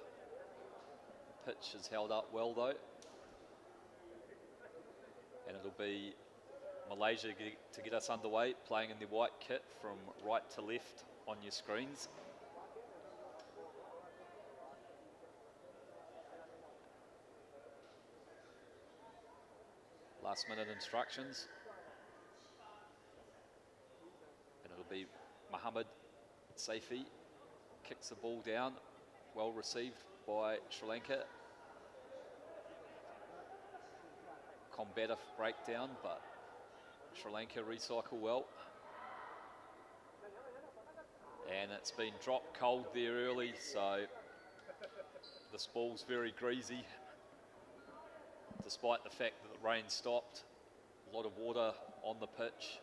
Speaker 2: Pitch is held up well though. And it'll be Malaysia to get us underway, playing in the white kit from right to left on your screens. Last minute instructions. And it'll be Mohammed Saifi kicks the ball down, well received by Sri Lanka. Combative breakdown, but Sri Lanka recycle well. And it's been dropped cold there early, so this ball's very greasy. Despite the fact that the rain stopped, a lot of water on the pitch.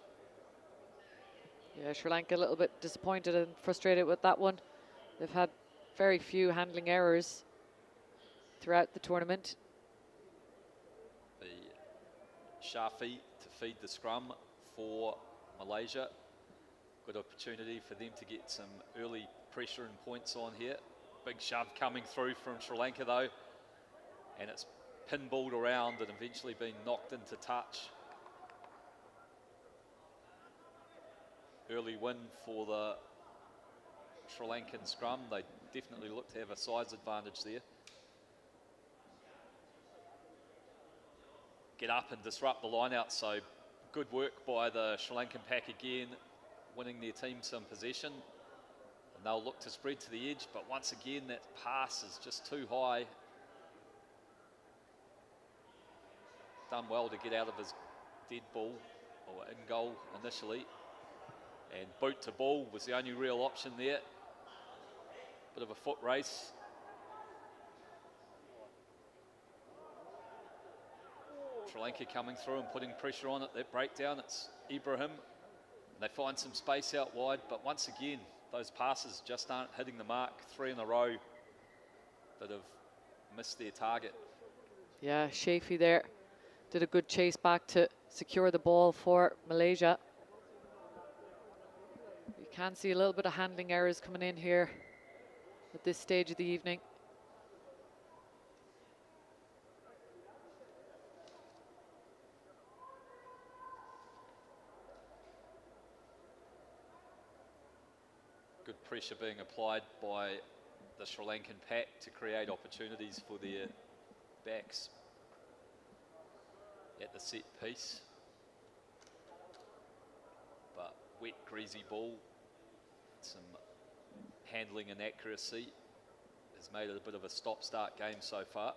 Speaker 1: Yeah, Sri Lanka a little bit disappointed and frustrated with that one. They've had very few handling errors throughout the tournament.
Speaker 2: The Shafi to feed the scrum for Malaysia. Good opportunity for them to get some early pressure and points on here. Big shove coming through from Sri Lanka though, and it's pinballed around and eventually been knocked into touch. Early win for the Sri Lankan scrum. They definitely look to have a size advantage there. Get up and disrupt the line out, so good work by the Sri Lankan pack again, winning their team some possession. And they'll look to spread to the edge, but once again that pass is just too high. Done well to get out of his dead ball, or in goal initially. And boot to ball was the only real option there. Bit of a foot race. Sri Lanka coming through and putting pressure on it. That breakdown, it's Ibrahim. They find some space out wide, but once again, those passes just aren't hitting the mark. 3 in a row that have missed their target.
Speaker 1: Yeah, Shafi there did a good chase back to secure the ball for Malaysia. You can see a little bit of handling errors coming in here at this stage of the evening.
Speaker 2: Good pressure being applied by the Sri Lankan pack to create opportunities for their backs at the set piece. But wet, greasy ball, some handling inaccuracy has made it a bit of a stop-start game so far.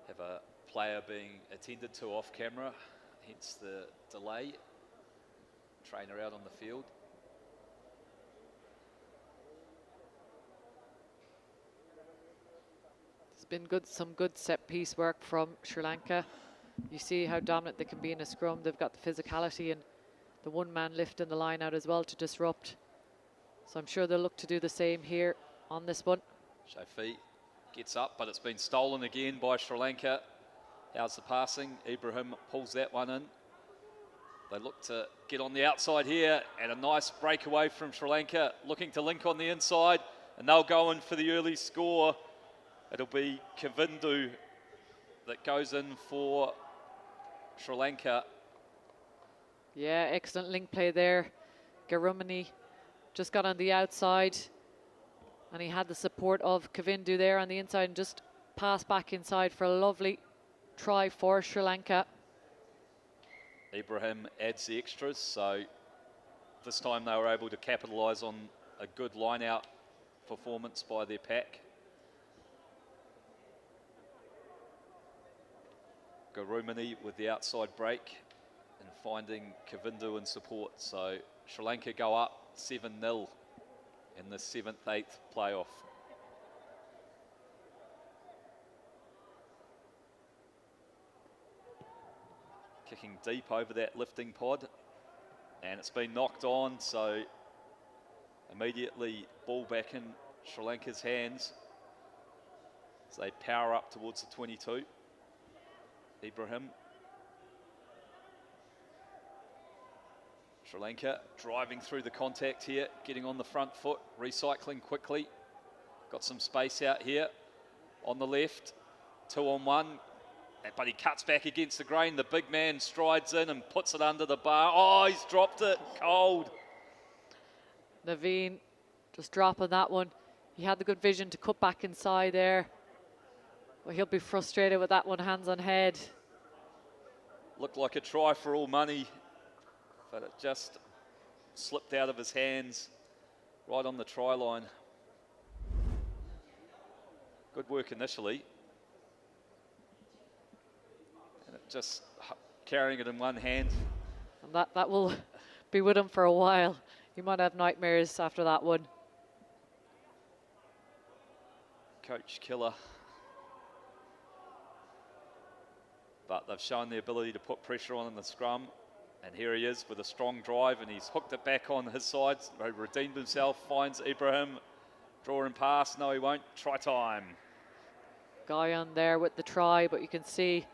Speaker 2: Have a player being attended to off camera, hence the delay. Trainer out on the field.
Speaker 1: There's been some good set piece work from Sri Lanka. You see how dominant they can be in a scrum. They've got the physicality and the one-man lift in the line out as well to disrupt. So I'm sure they'll look to do the same here on this one.
Speaker 2: Shafi gets up, but it's been stolen again by Sri Lanka. How's the passing? Ibrahim pulls that one in. They look to get on the outside here, and a nice breakaway from Sri Lanka, looking to link on the inside, and they'll go in for the early score. It'll be Kavindu that goes in for Sri Lanka.
Speaker 1: Yeah, excellent link play there. Garumani just got on the outside and he had the support of Kavindu there on the inside and just passed back inside for a lovely try for Sri Lanka.
Speaker 2: Ibrahim adds the extras, so this time they were able to capitalise on a good line-out performance by their pack. Garumani with the outside break and finding Kavindu in support. So Sri Lanka go up 7-0 in the 7th-8th playoff. Kicking deep over that lifting pod, and it's been knocked on, so immediately ball back in Sri Lanka's hands as they power up towards the 22. Ibrahim. Sri Lanka driving through the contact here, getting on the front foot, recycling quickly. Got some space out here on the left, 2-on-1. But he cuts back against the grain. The big man strides in and puts it under the bar. Oh, he's dropped it cold.
Speaker 1: Naveen just dropping that one. He had the good vision to cut back inside there. Well, he'll be frustrated with that one, hands on head.
Speaker 2: Looked like a try for all money, but it just slipped out of his hands right on the try line. Good work initially. And it just carrying it in one hand.
Speaker 1: And that will be with him for a while. He might have nightmares after that one.
Speaker 2: Coach killer. But they've shown the ability to put pressure on in the scrum. And here he is with a strong drive, and he's hooked it back on his side. He redeemed himself, finds Ibrahim. Draw and pass. No, he won't. Try time.
Speaker 1: Guy on there with the try, but you can see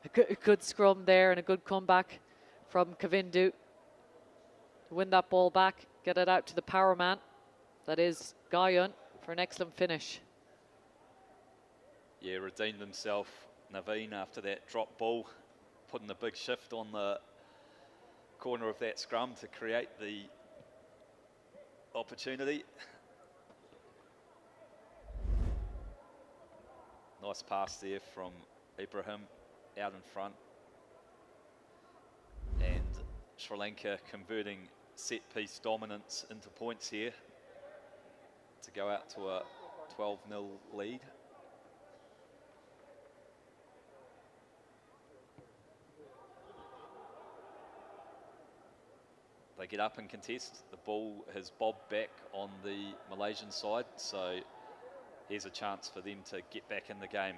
Speaker 1: a good scrum there and a good comeback from Kavindu. Win that ball back, get it out to the power man. That is Guyon for an excellent finish.
Speaker 2: Yeah, redeemed himself, Naveen, after that drop ball, putting a big shift on the corner of that scrum to create the opportunity. Nice pass there from Ibrahim out in front. And Sri Lanka converting set piece dominance into points here to go out to a 12-0 lead. They get up and contest. The ball has bobbed back on the Malaysian side, so here's a chance for them to get back in the game.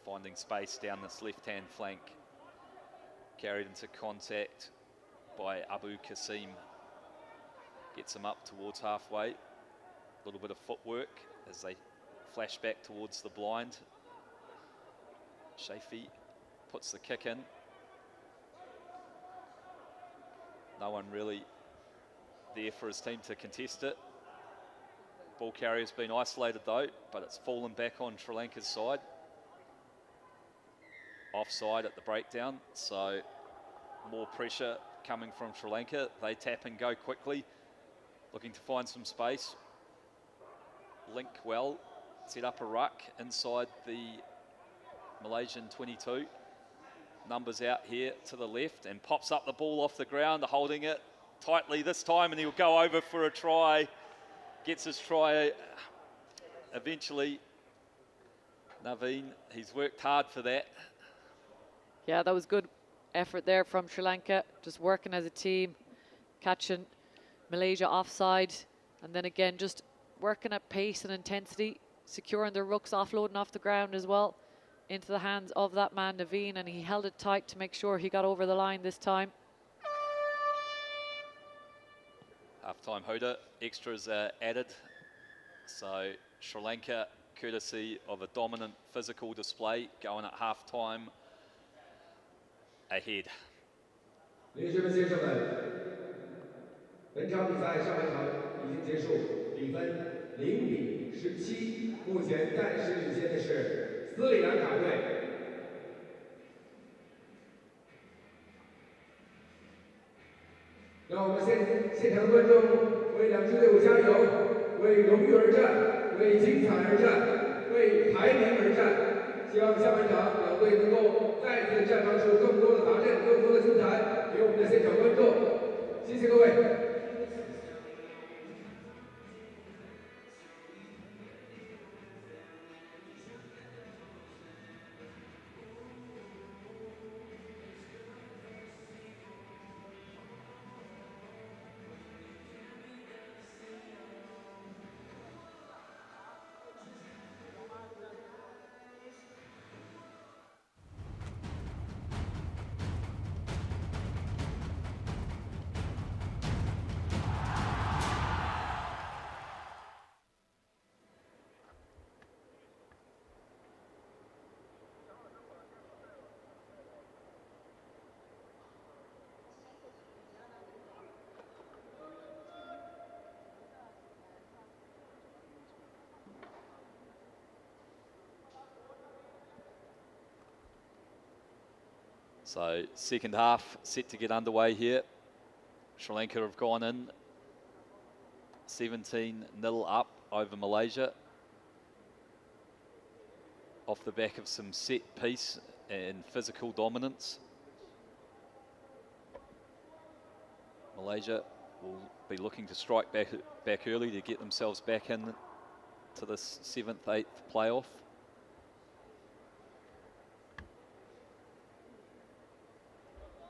Speaker 2: Finding space down this left-hand flank. Carried into contact by Abu Qasim. Gets him up towards halfway. A little bit of footwork as they flash back towards the blind. Shafi puts the kick in. No one really there for his team to contest it. Ball carrier's been isolated though, but it's fallen back on Sri Lanka's side. Offside at the breakdown, so more pressure coming from Sri Lanka. They tap and go quickly, looking to find some space. Link well, set up a ruck inside the Malaysian 22. Numbers out here to the left and pops up the ball off the ground, holding it tightly this time, and he'll go over for a try. Gets his try eventually. Naveen, he's worked hard for that.
Speaker 1: Yeah, that was good effort there from Sri Lanka, just working as a team, catching Malaysia offside, and then again just working at pace and intensity, securing their rucks, offloading off the ground as well into the hands of that man Naveen, and he held it tight to make sure he got over the line this time.
Speaker 2: Half-time hooter, extras are added. So Sri Lanka, courtesy of a dominant physical display, going at half-time ahead.
Speaker 3: 女士们、先生们，本场比赛上半场已经结束，比分0-17，目前暂时领先的是斯里兰卡队。让我们现场的观众为两支队伍加油，为荣誉而战，为精彩而战，为排名而战。希望下半场两队能够再次绽放出更多的打阵，更多的精彩，给我们的现场观众。谢谢各位。
Speaker 2: So second half set to get underway here. Sri Lanka have gone in 17-0 up over Malaysia off the back of some set piece and physical dominance. Malaysia will be looking to strike back early to get themselves back in to this 7th, 8th playoff.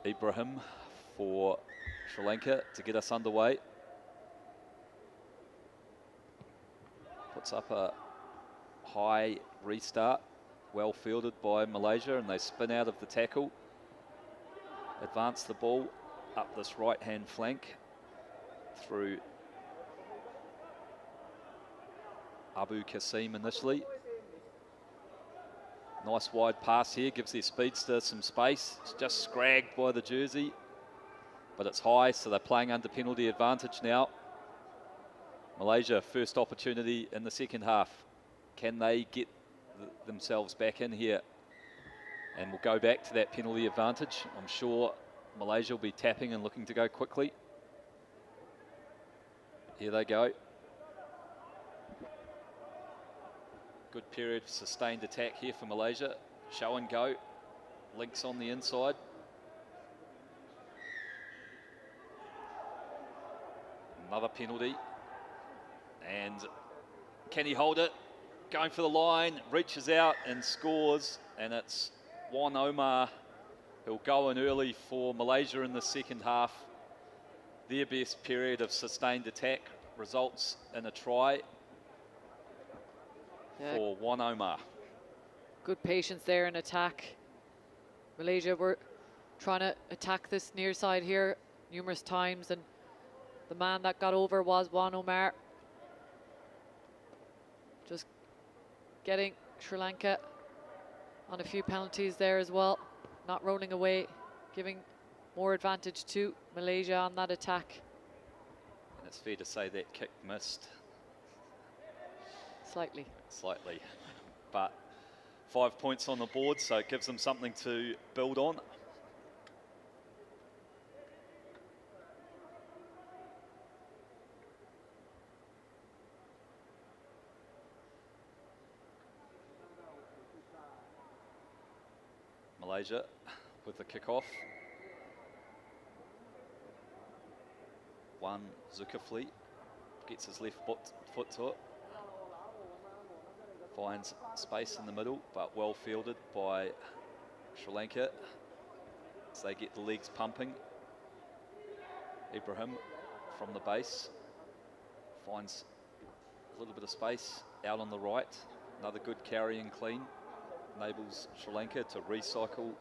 Speaker 2: Ibrahim for Sri Lanka to get us underway. Puts up a high restart, well fielded by Malaysia, and they spin out of the tackle. Advance the ball up this right-hand flank through Abu Qasim initially. Nice wide pass here, gives their speedster some space. It's just scragged by the jersey, but it's high, so they're playing under penalty advantage now. Malaysia, first opportunity in the second half. Can they get themselves back in here? And we'll go back to that penalty advantage. I'm sure Malaysia will be tapping and looking to go quickly. Here they go. Good period of sustained attack here for Malaysia. Show and go. Links on the inside. Another penalty. And can he hold it? Going for the line, reaches out and scores. And it's Wan Omar who'll go in early for Malaysia in the second half. Their best period of sustained attack results in a try. For Wan Omar.
Speaker 1: Good patience there in attack. Malaysia were trying to attack this near side here numerous times, and the man that got over was Wan Omar. Just getting Sri Lanka on a few penalties there as well. Not rolling away, giving more advantage to Malaysia on that attack.
Speaker 2: And it's fair to say that kick missed. Slightly, but 5 points on the board, so it gives them something to build on. Malaysia with the kick-off. One Zulkifli gets his left foot to it. Finds space in the middle, but well fielded by Sri Lanka as they get the legs pumping. Ibrahim from the base finds a little bit of space out on the right. Another good carry and clean. Enables Sri Lanka to recycle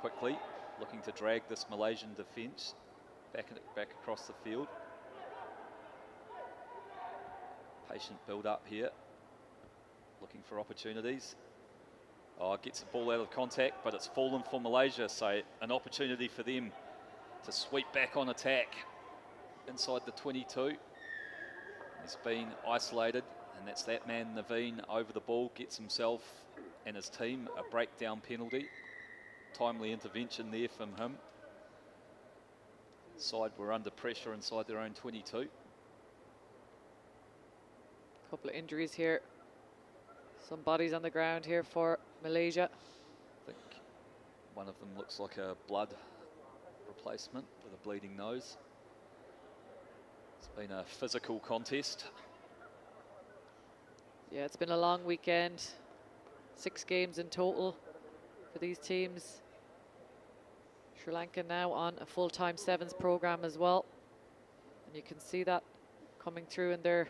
Speaker 2: quickly, looking to drag this Malaysian defence back across the field. Patient build up here. Looking for opportunities. Oh, gets the ball out of contact, but it's fallen for Malaysia, so an opportunity for them to sweep back on attack inside the 22. He's been isolated, and that's that man, Naveen, over the ball, gets himself and his team a breakdown penalty. Timely intervention there from him. Side were under pressure inside their own 22.
Speaker 1: Couple of injuries here. Some bodies on the ground here for Malaysia.
Speaker 2: I think one of them looks like a blood replacement with a bleeding nose. It's been a physical contest.
Speaker 1: Yeah, it's been a long weekend. 6 games in total for these teams. Sri Lanka now on a full-time sevens program as well. And you can see that coming through in their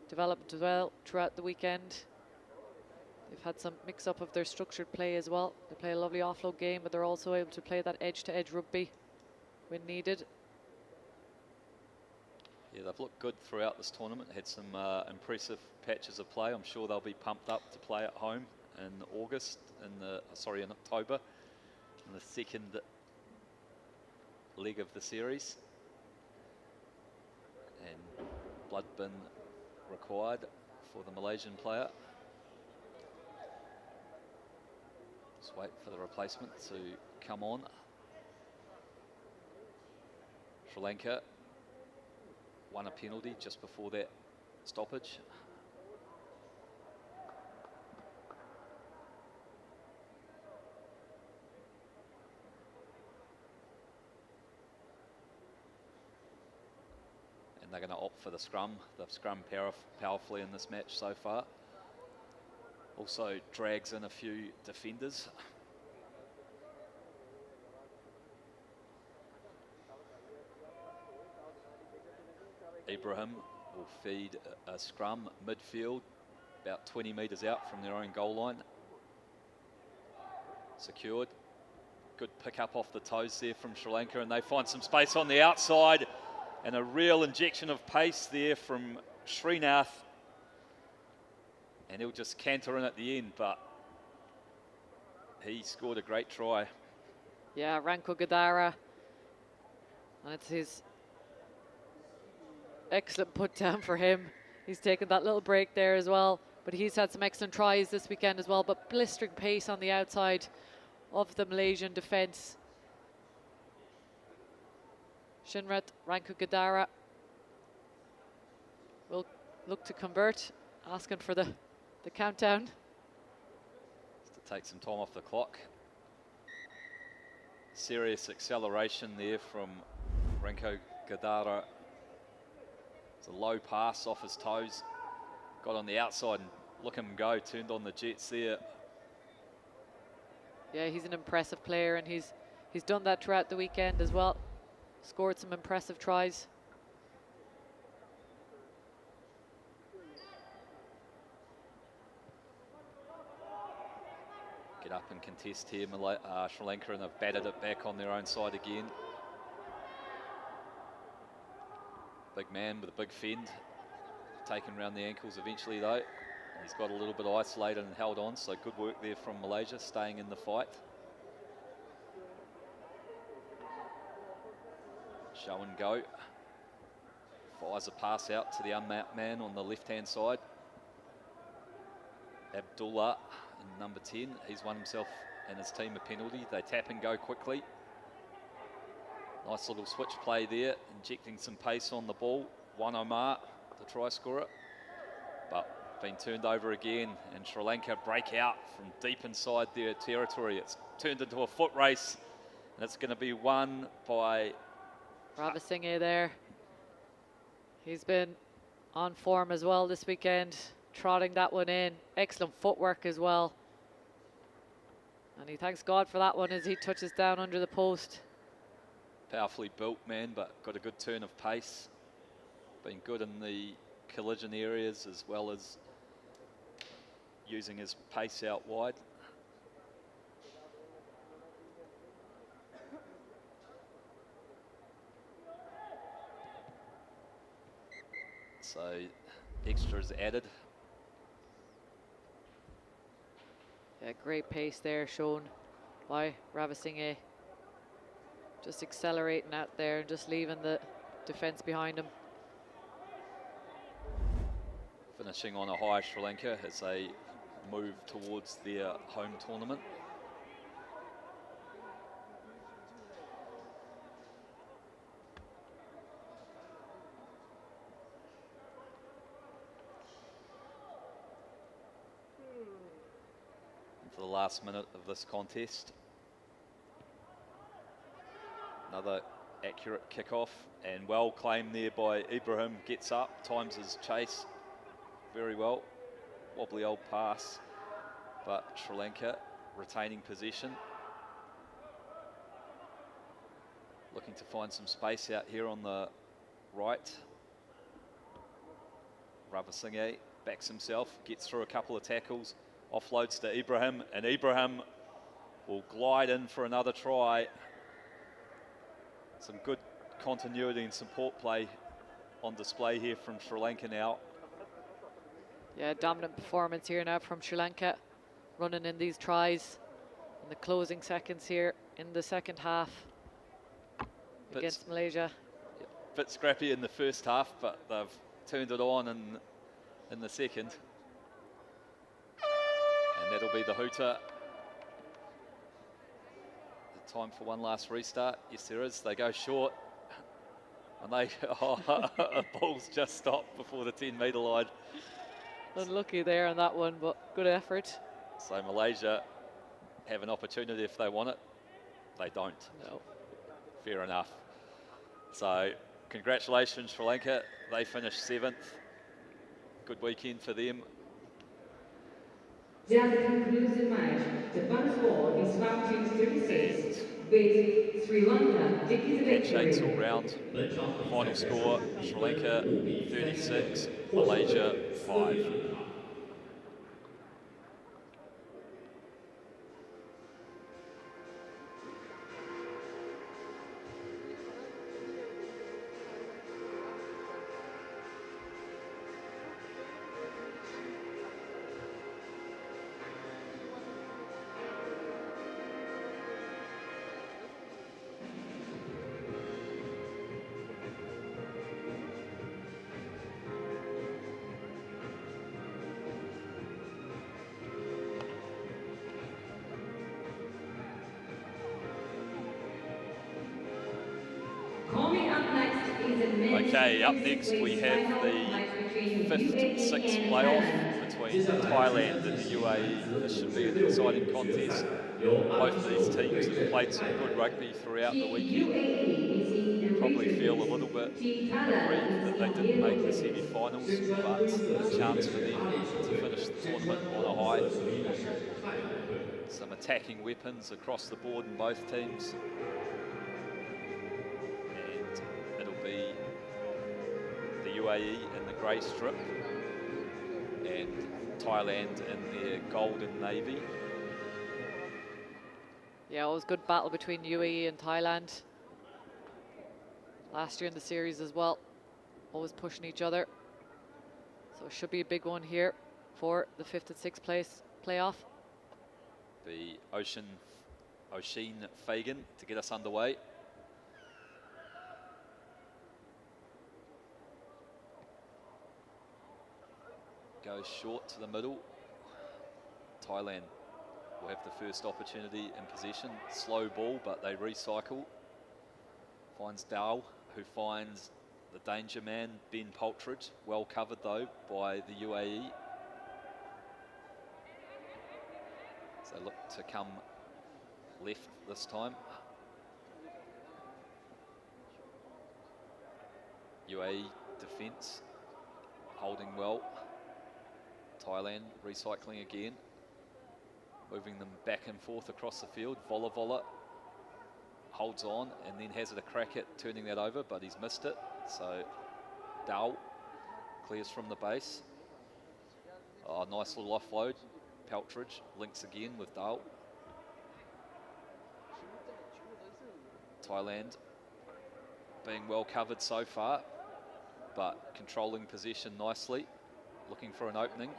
Speaker 1: development as well throughout the weekend. They've had some mix-up of their structured play as well. They play a lovely offload game, but they're also able to play that edge-to-edge rugby when needed.
Speaker 2: Yeah, they've looked good throughout this tournament. Had some impressive patches of play. I'm sure they'll be pumped up to play at home in in October, in the second leg of the series. And blood bin required for the Malaysian player. Just wait for the replacement to come on. Sri Lanka won a penalty just before that stoppage. And they're going to opt for the scrum. They've scrummed powerfully in this match so far. Also drags in a few defenders. Ibrahim will feed a scrum midfield, about 20 metres out from their own goal line. Secured. Good pick up off the toes there from Sri Lanka, and they find some space on the outside, and a real injection of pace there from Srinath. And he'll just canter in at the end, but he scored a great try.
Speaker 1: Yeah, Ranko Gadara. And it's his excellent put down for him. He's taken that little break there as well, but he's had some excellent tries this weekend as well, but blistering pace on the outside of the Malaysian defence. Shinrat Ranko Gadara will look to convert, asking for the countdown.
Speaker 2: Just to take some time off the clock. Serious acceleration there from Ranko Gadara. It's a low pass off his toes. Got on the outside and look him go, turned on the jets there.
Speaker 1: Yeah, he's an impressive player, and he's done that throughout the weekend as well. Scored some impressive tries.
Speaker 2: Get up and contest here, Sri Lanka, and they've batted it back on their own side again. Big man with a big fend, taken around the ankles eventually though. He's got a little bit isolated and held on, so good work there from Malaysia, staying in the fight. Show and go. Fires a pass out to the unmarked man on the left-hand side. Abdullah, in number 10, he's won himself and his team a penalty. They tap and go quickly. Nice little switch play there, injecting some pace on the ball. Wan Omar, the try scorer, but been turned over again, and Sri Lanka break out from deep inside their territory. It's turned into a foot race, and it's going to be won by
Speaker 1: Ravasinghe there. He's been on form as well this weekend, trotting that one in. Excellent footwork as well. And he thanks God for that one as he touches down under the post.
Speaker 2: Powerfully built man, but got a good turn of pace. Been good in the collision areas as well as using his pace out wide. So extras added.
Speaker 1: Yeah, great pace there shown by Ravasinghe. Just accelerating out there and just leaving the defence behind him.
Speaker 2: Finishing on a high, Sri Lanka, as they move towards their home tournament. last minute of this contest. Another accurate kickoff and well claimed there by Ibrahim. Gets up, times his chase very well. Wobbly old pass, but Sri Lanka retaining possession. Looking to find some space out here on the right. Ravasinghe backs himself, gets through a couple of tackles, offloads to Ibrahim, and Ibrahim will glide in for another try. Some good continuity and support play on display here from Sri Lanka now.
Speaker 1: Yeah, dominant performance here now from Sri Lanka, running in these tries in the closing seconds here in the second half against Malaysia.
Speaker 2: Bit scrappy in the first half, but they've turned it on in the second. And that'll be the hooter. The time for one last restart. Yes, there is. They go short. And they, ball's just stopped before the 10-metre line.
Speaker 1: Unlucky there on that one, but good effort.
Speaker 2: So Malaysia have an opportunity if they want it. They don't.
Speaker 1: No.
Speaker 2: Fair enough. So congratulations, Sri Lanka. They finished 7th. Good weekend for them.
Speaker 6: That concludes the match. The final score is 5-36 with Sri Lanka taking the
Speaker 2: Handshakes all
Speaker 6: victory.
Speaker 2: round. Final score, Sri Lanka 36, Malaysia 5.
Speaker 6: Coming up next is the men's
Speaker 2: Okay, up next we have the 5th, 6th playoff between Thailand and the UAE. This should be an exciting contest. Both these teams have played some good rugby throughout the weekend. Probably feel a little bit aggrieved that they didn't make the semi-finals, but a chance for them to finish the tournament on a high. Some attacking weapons across the board in both teams. Be the UAE in the grey strip and Thailand in their gold and navy.
Speaker 1: Yeah, it was a good battle between UAE and Thailand. Last year in the series as well. Always pushing each other. So it should be a big one here for the 5th and 6th place playoff.
Speaker 2: The Ocean Fagan to get us underway. Goes short to the middle. Thailand will have the first opportunity in possession. Slow ball, but they recycle. Finds Dowell, who finds the danger man, Ben Poltridge. Well covered, though, by the UAE. So look to come left this time. UAE defence holding well. Thailand recycling again, moving them back and forth across the field. Vola holds on and then has it a crack at turning that over, but he's missed it. So Dowell clears from the base. Oh, nice little offload. Peltridge links again with Dowell. Thailand being well covered so far, but controlling possession nicely. Looking for an opening.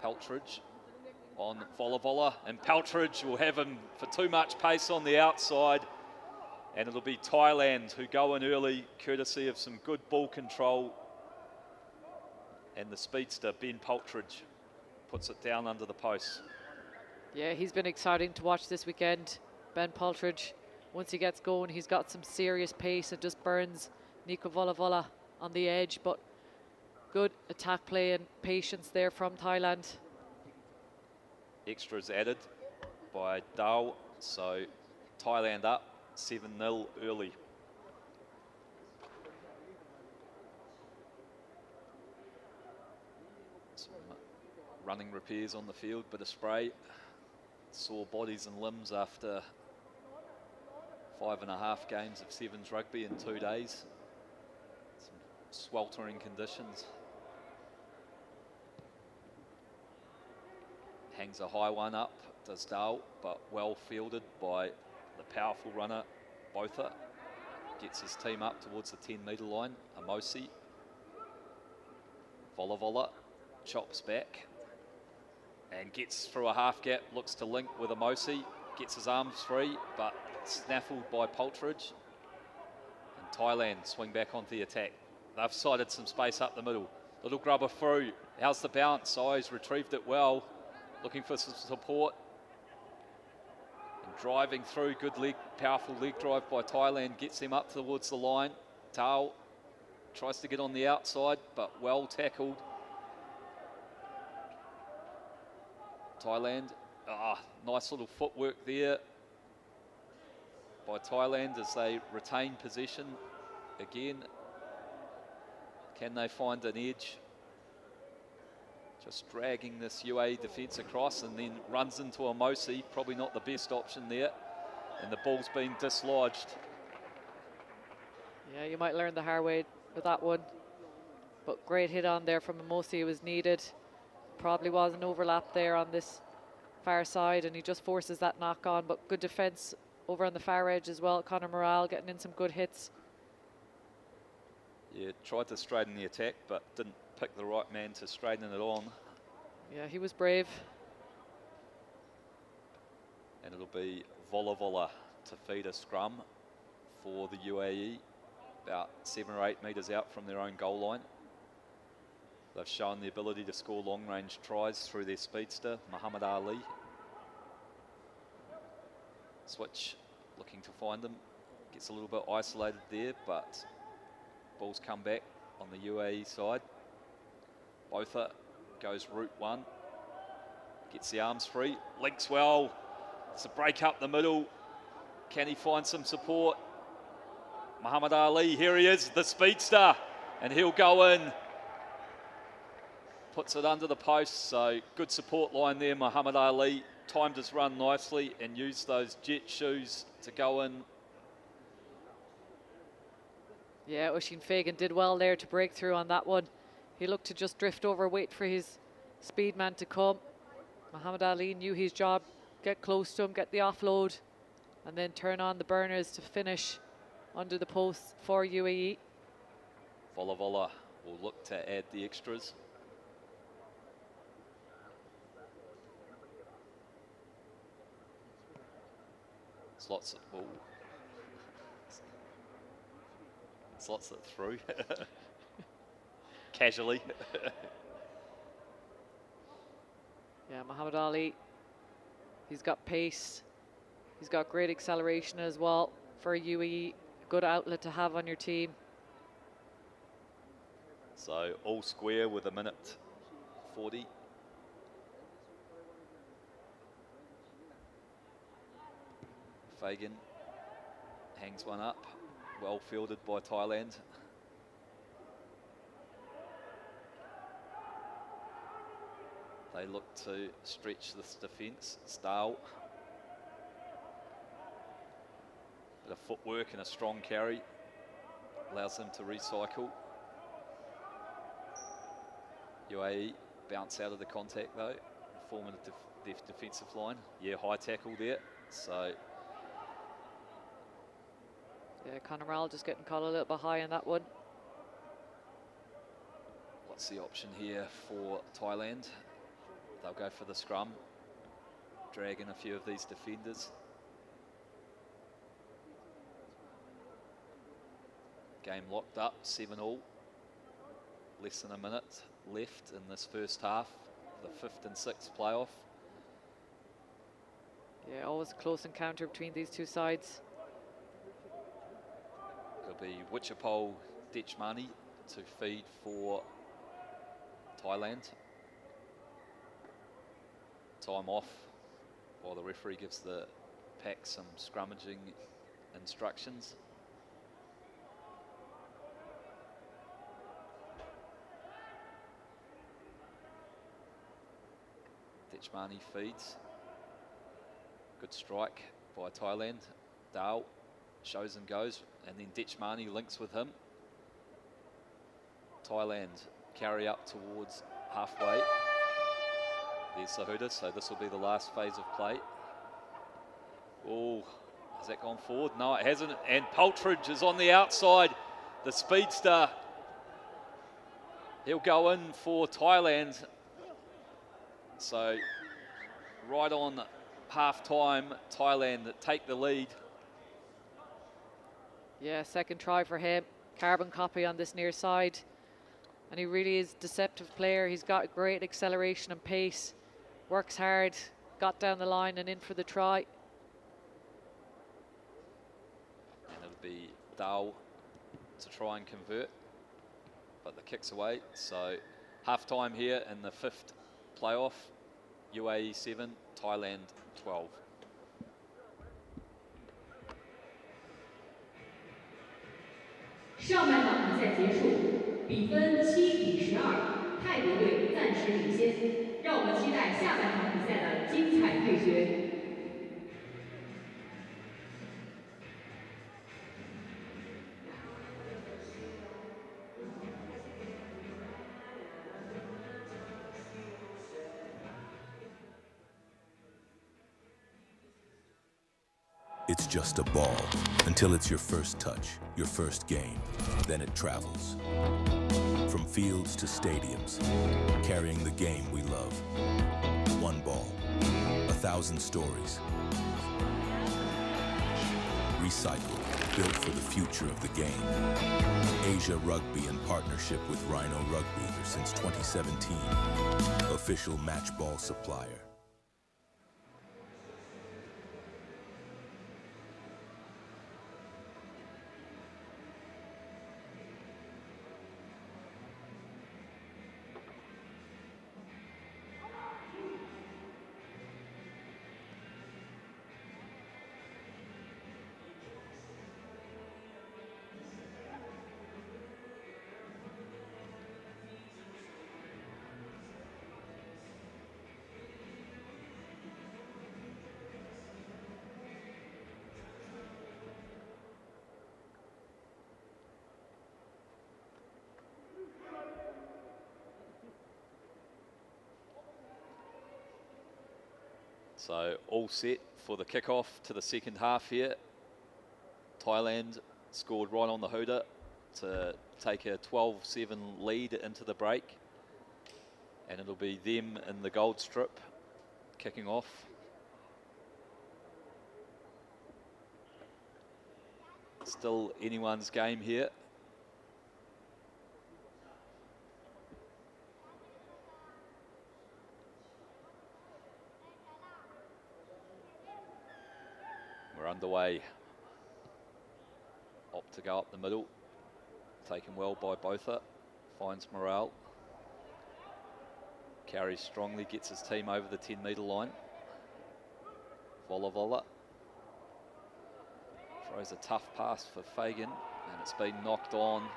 Speaker 2: Peltridge on Vola, and Peltridge will have him for too much pace on the outside, and it'll be Thailand who go in early, courtesy of some good ball control, and the speedster Ben Peltridge puts it down under the post.
Speaker 1: Yeah, he's been exciting to watch this weekend. Ben Poltridge, once he gets going, he's got some serious pace and just burns Nico Vola on the edge, but good attack play and patience there from Thailand.
Speaker 2: extras added by Dao, so Thailand up 7-0 early. Some running repairs on the field, bit of spray. Sore bodies and limbs after 5.5 games of sevens rugby in 2 days. Some sweltering conditions. Hangs a high one up, does Dal, but well fielded by the powerful runner, Botha. Gets his team up towards the 10-metre line, Amosi. Vola chops back and gets through a half gap, looks to link with Amosi, gets his arms free, but snaffled by Poltridge. And Thailand swing back onto the attack. They've sighted some space up the middle. Little grubber through. How's the bounce? Oh, he's retrieved it well. Looking for some support. And driving through, good leg, powerful leg drive by Thailand, gets him up towards the line. Tao tries to get on the outside, but well tackled. Thailand, nice little footwork there by Thailand as they retain possession again. Can they find an edge? Just dragging this UAE defence across and then runs into Amosi. Probably not the best option there. And the ball's been dislodged.
Speaker 1: Yeah, you might learn the hard way with that one. But great hit on there from Amosi. It was needed. Probably was an overlap there on this far side, and he just forces that knock on. But good defence over on the far edge as well. Conor Morale getting in some good hits.
Speaker 2: Yeah, tried to straighten the attack, but didn't pick the right man to straighten it on.
Speaker 1: Yeah, he was brave.
Speaker 2: And it'll be Vola to feed a scrum for the UAE, about 7 or 8 metres out from their own goal line. They've shown the ability to score long-range tries through their speedster, Muhammad Ali. Switch, looking to find them. Gets a little bit isolated there, but ball's come back on the UAE side. Botha goes route one. Gets the arms free, links well. It's a break up the middle. Can he find some support? Muhammad Ali, here he is, the speedster, and he'll go in. Puts it under the post, so good support line there. Muhammad Ali timed his run nicely and used those jet shoes to go in.
Speaker 1: Yeah, Oisin Fagan did well there to break through on that one. He looked to just drift over, wait for his speed man to come. Muhammad Ali knew his job, get close to him, get the offload, and then turn on the burners to finish under the post for UAE.
Speaker 2: Vola will look to add the extras. Slots it, slots it through casually.
Speaker 1: Yeah, Muhammad Ali, he's got pace, he's got great acceleration as well for UAE. Good outlet to have on your team.
Speaker 2: So all square with 1:40. Fagan hangs one up, well fielded by Thailand. They look to stretch this defence. Stahl. Bit of footwork and a strong carry allows them to recycle. UAE bounce out of the contact though, forming the defensive line. Yeah, high tackle there. So
Speaker 1: yeah, Conor Morale just getting caught a little bit high on that one.
Speaker 2: what's the option here for Thailand? They'll go for the scrum, drag in a few of these defenders. Game locked up, 7-all. Less than a minute left in this first half, the 5th and 6th playoff.
Speaker 1: Yeah, always a close encounter between these two sides.
Speaker 2: It'll be Wichapol Dechmani to feed for Thailand. time off while the referee gives the pack some scrummaging instructions. Dechmani feeds. Good strike by Thailand. Dao shows and goes, and then Dechmani links with him. Thailand carry up towards halfway. There's Sahuda, so this will be the last phase of play. Oh, has that gone forward? No, it hasn't. And Poltridge is on the outside, the speedster. He'll go in for Thailand. So right on half-time, Thailand take the lead.
Speaker 1: Yeah, second try for him. Carbon copy on this near side. And he really is a deceptive player. He's got great acceleration and pace. Works hard, got down the line and in for the try.
Speaker 2: And it'll be Dao to try and convert, but the kick's away. So half-time here in the 5th playoff. UAE 7, Thailand 12.
Speaker 6: 上半场比赛结束，比分7-12，泰国队暂时领先。让我们期待下半场比赛的精彩对决。
Speaker 4: It's just a ball until it's your first touch, your first game. Then it travels. From fields to stadiums, carrying the game we love. One ball, 1,000 stories. Recycled, built for the future of the game. Asia Rugby in partnership with Rhino Rugby since 2017. Official match ball supplier.
Speaker 2: So all set for the kickoff to the second half here. Thailand scored right on the hooter to take a 12-7 lead into the break. And it'll be them in the gold strip kicking off. Still anyone's game here. We're underway. Opt to go up the middle. Taken well by Botha. Finds Morale. Carries strongly, gets his team over the 10-metre line. Vola. Throws a tough pass for Fagan, and it's been knocked on.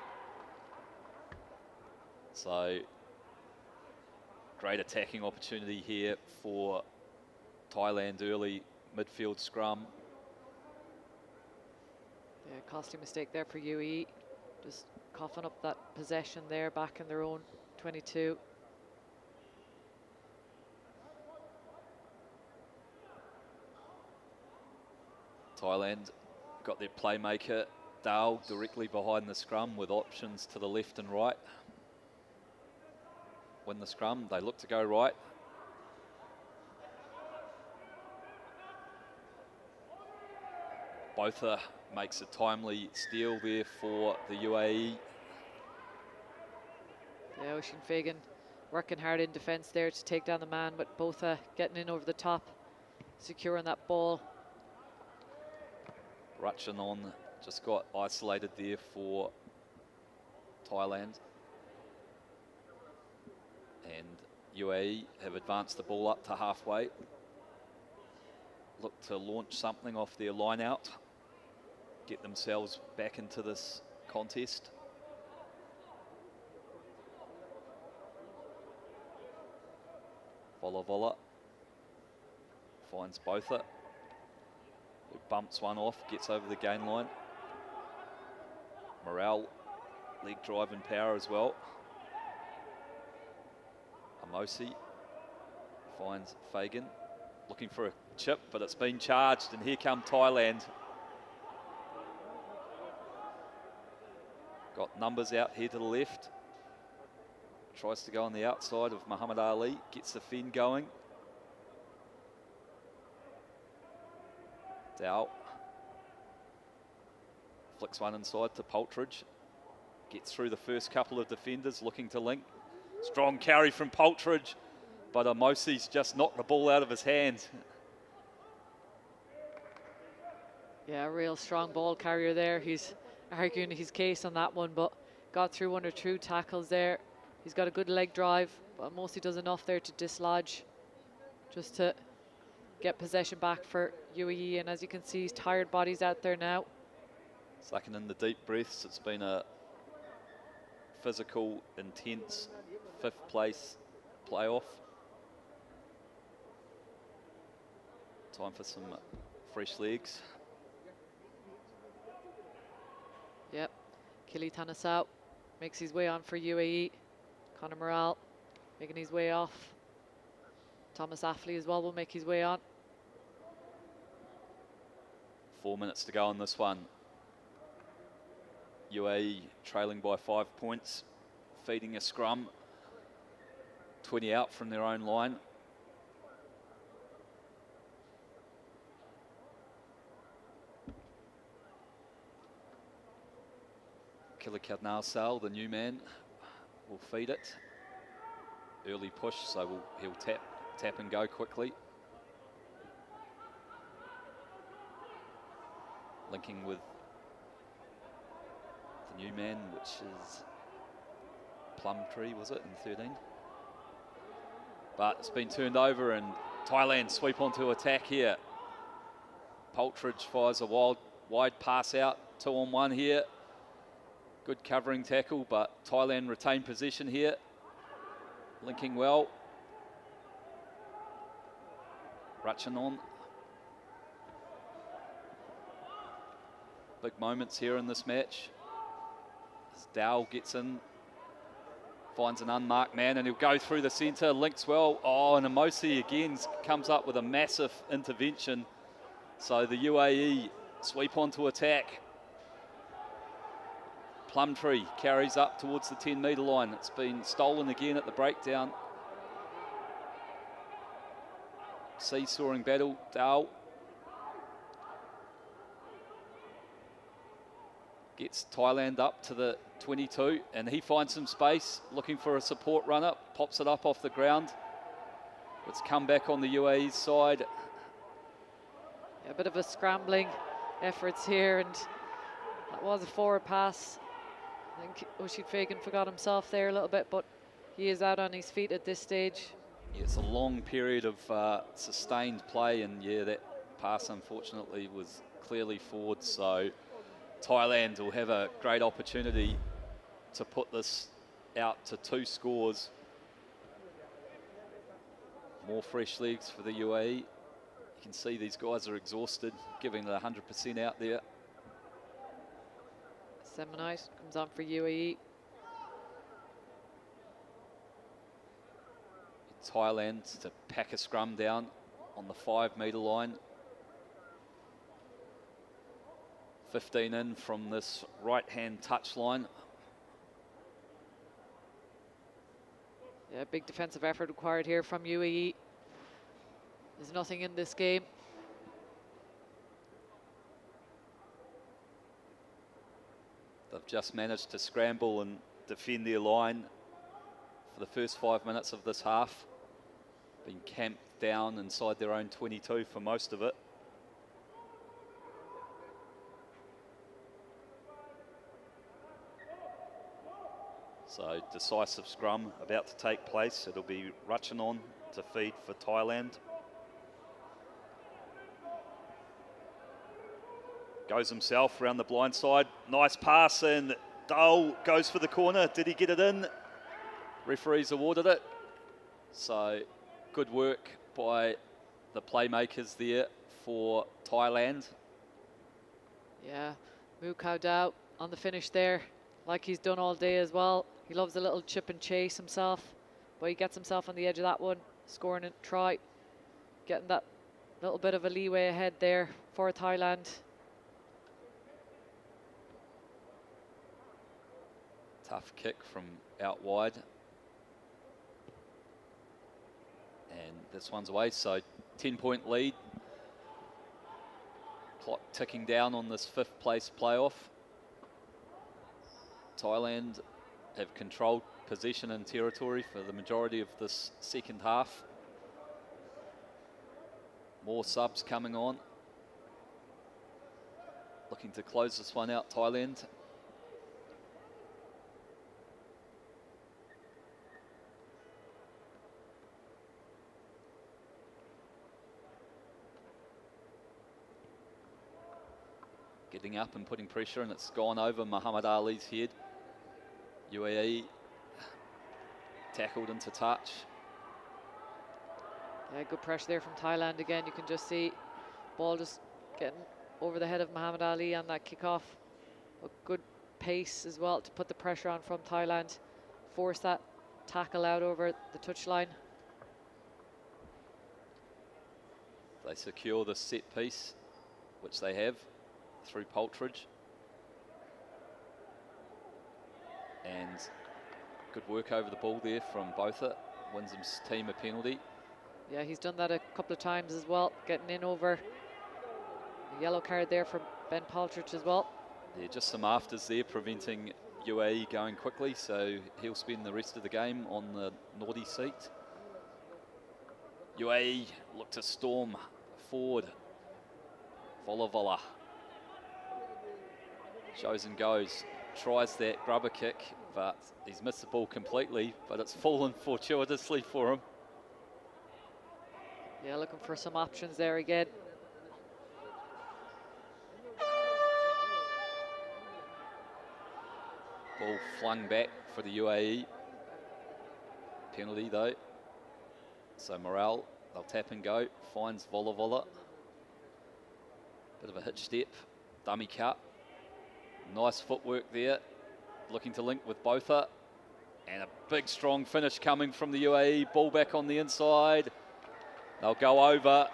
Speaker 2: So, great attacking opportunity here for Thailand early midfield scrum.
Speaker 1: Yeah, costly mistake there for UAE. Just coughing up that possession there back in their own 22.
Speaker 2: Thailand got their playmaker, Dao, directly behind the scrum with options to the left and right. Win the scrum, they look to go right. Botha makes a timely steal there for the UAE.
Speaker 1: Yeah, Ocean Fagan working hard in defence there to take down the man, but Botha getting in over the top, securing that ball.
Speaker 2: Ratchanon just got isolated there for Thailand. And UAE have advanced the ball up to halfway. Look to launch something off their line out. Get themselves back into this contest. Vola finds Botha, who bumps one off, gets over the gain line. Morale, leg drive and power as well. Amosi finds Fagan, looking for a chip, but it's been charged, and here come Thailand. Got numbers out here to the left. Tries to go on the outside of Muhammad Ali, gets the fin going. Dow flicks one inside to Poltridge. Gets through the first couple of defenders, looking to link. Strong carry from Poltridge, but Amosi's just knocked the ball out of his hands.
Speaker 1: Yeah, a real strong ball carrier there. He's arguing his case on that one, but got through one or two tackles there. He's got a good leg drive, but Amosi does enough there to dislodge, just to get possession back for UAE. And as you can see, tired bodies out there now.
Speaker 2: Sucking in the deep breaths. It's been a physical, intense 5th place playoff. Time for some fresh legs.
Speaker 1: Yep, Kili Tanasau makes his way on for UAE. Conor Morale making his way off. Thomas Affley as well will make his way on.
Speaker 2: 4 minutes to go on this one. UAE trailing by 5 points, feeding a scrum. 20 out from their own line. Killer Kadnarsal, the new man, will feed it. Early push, so he'll tap and go quickly. Linking with the new man, which is Plumtree, was it, in 13? But it's been turned over, and Thailand sweep onto attack here. Poltridge fires a wide pass out, 2-on-1 here. Good covering tackle, but Thailand retain possession here. Linking well. Ratchanon. Big moments here in this match. As Dow gets in, finds an unmarked man, and he'll go through the centre, links well. Oh, and Amosi again comes up with a massive intervention. So the UAE sweep onto attack. Plumtree carries up towards the 10-metre line. It's been stolen again at the breakdown. Seesawing battle. Dow gets Thailand up to the 22, and he finds some space, looking for a support runner, pops it up off the ground. It's come back on the UAE side.
Speaker 1: Yeah, a bit of a scrambling efforts here, and that was a forward pass. I think Oshid Fagan forgot himself there a little bit, but he is out on his feet at this stage.
Speaker 2: Yeah, it's a long period of sustained play, and yeah, that pass unfortunately was clearly forward, so Thailand will have a great opportunity to put this out to 2 scores. More fresh legs for the UAE. You can see these guys are exhausted, giving it 100% out there.
Speaker 1: Semonite comes on for UAE.
Speaker 2: Thailand to pack a scrum down on the 5-metre line. 15 in from this right-hand touch line.
Speaker 1: Yeah, big defensive effort required here from UAE. There's nothing in this game.
Speaker 2: They've just managed to scramble and defend their line for the first 5 minutes of this half. Been camped down inside their own 22 for most of it. So decisive scrum about to take place. It'll be Ratchanon to feed for Thailand. Goes himself around the blind side. Nice pass, and Dole goes for the corner. Did he get it in? Referees awarded it. So good work by the playmakers there for Thailand.
Speaker 1: Yeah, Mu Kao Dao on the finish there, like he's done all day as well. He loves a little chip and chase himself, but he gets himself on the edge of that one, scoring a try, getting that little bit of a leeway ahead there for Thailand.
Speaker 2: Tough kick from out wide. And this one's away, so 10-point lead. Clock ticking down on this 5th place playoff. Thailand have controlled possession and territory for the majority of this second half. More subs coming on. Looking to close this one out, Thailand. Getting up and putting pressure, and it's gone over Muhammad Ali's head. UAE tackled into touch.
Speaker 1: Yeah, good pressure there from Thailand again. You can just see ball just getting over the head of Muhammad Ali on that kickoff. A good pace as well to put the pressure on from Thailand. Force that tackle out over the touchline.
Speaker 2: They secure the set piece, which they have through Poltridge. And good work over the ball there from Botha. Wins his team a penalty.
Speaker 1: Yeah, he's done that a couple of times as well, getting in over. The yellow card there for Ben Poltridge as well.
Speaker 2: Yeah, just some afters there preventing UAE going quickly, so he'll spend the rest of the game on the naughty seat. UAE look to storm forward. Vola shows and goes, tries that grubber kick, but he's missed the ball completely, but it's fallen fortuitously for him.
Speaker 1: Yeah, looking for some options there again.
Speaker 2: Ball flung back for the UAE. Penalty though. So Morale, they'll tap and go, finds Vola. Bit of a hitch step, dummy cut. Nice footwork there, looking to link with Botha. And a big strong finish coming from the UAE. Ball back on the inside. They'll go over.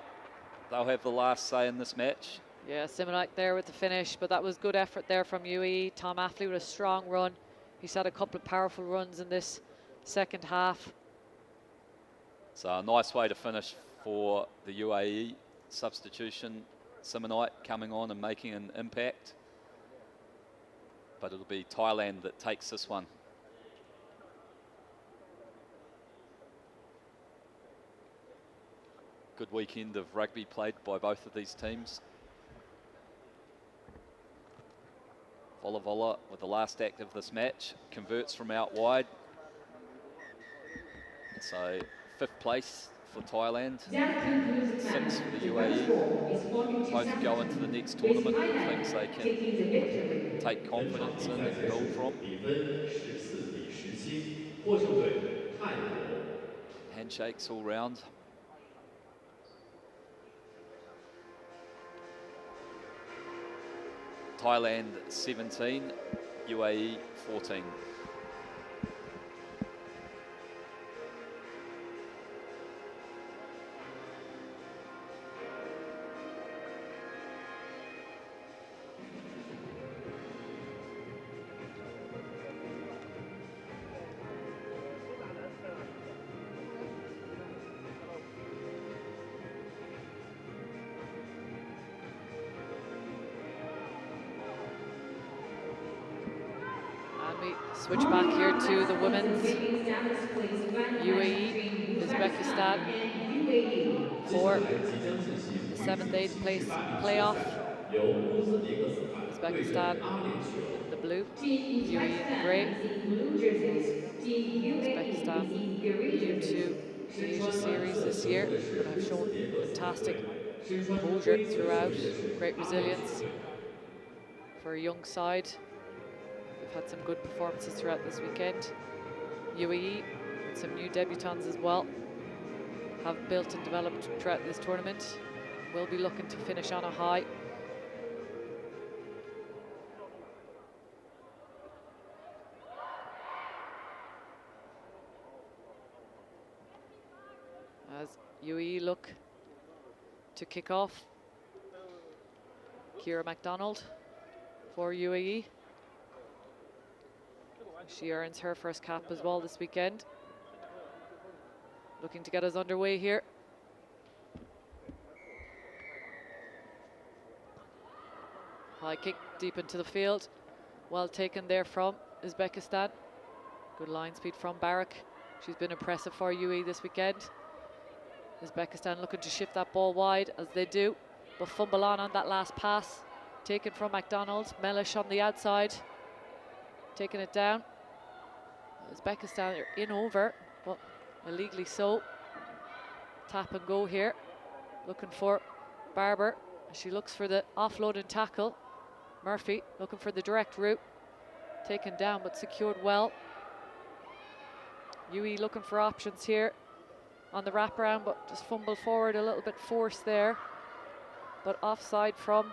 Speaker 2: They'll have the last say in this match.
Speaker 1: Yeah, Simonite there with the finish, but that was good effort there from UAE. Tom Affley with a strong run. He's had a couple of powerful runs in this second half.
Speaker 2: So a nice way to finish for the UAE. Substitution, Simonite coming on and making an impact. But it'll be Thailand that takes this one. Good weekend of rugby played by both of these teams. Vola with the last act of this match, converts from out wide. So 5th place for Thailand, 6th for the UAE. Both go into the next tournament with things they can take confidence in and build from. Handshakes all round. Thailand 17, UAE 14.
Speaker 1: Switch back here to the women's. UAE, Uzbekistan for the 7th, 8th place playoff. Uzbekistan in the blue,
Speaker 6: 进五
Speaker 1: UAE
Speaker 6: 彩
Speaker 1: in the
Speaker 6: 蛋
Speaker 1: grey.
Speaker 6: using blue jerseys. Team UAE
Speaker 1: Uzbekistan
Speaker 6: using green
Speaker 1: new
Speaker 6: jerseys.
Speaker 1: to the Asia Series this year, but have shown fantastic composure throughout, great resilience for a young side. They've had some good performances throughout this weekend. UAE, with some new debutants as well, have built and developed throughout this tournament. Will be looking to finish on a high. As UAE look to kick off. Kira MacDonald for UAE. She earns her first cap as well this weekend. Looking to get us underway here. High kick deep into the field. Well taken there from Uzbekistan. Good line speed from Barak. She's been impressive for UAE this weekend. Uzbekistan looking to shift that ball wide, as they do, but fumble on that last pass. Taken from MacDonald. Melish on the outside. Taking it down. Uzbekistan are in over, but illegally so. Tap and go here. Looking for Barber. She looks for the offload and tackle. Murphy looking for the direct route. Taken down but secured well. UE looking for options here on the wraparound, but just fumble forward, a little bit force there. But offside from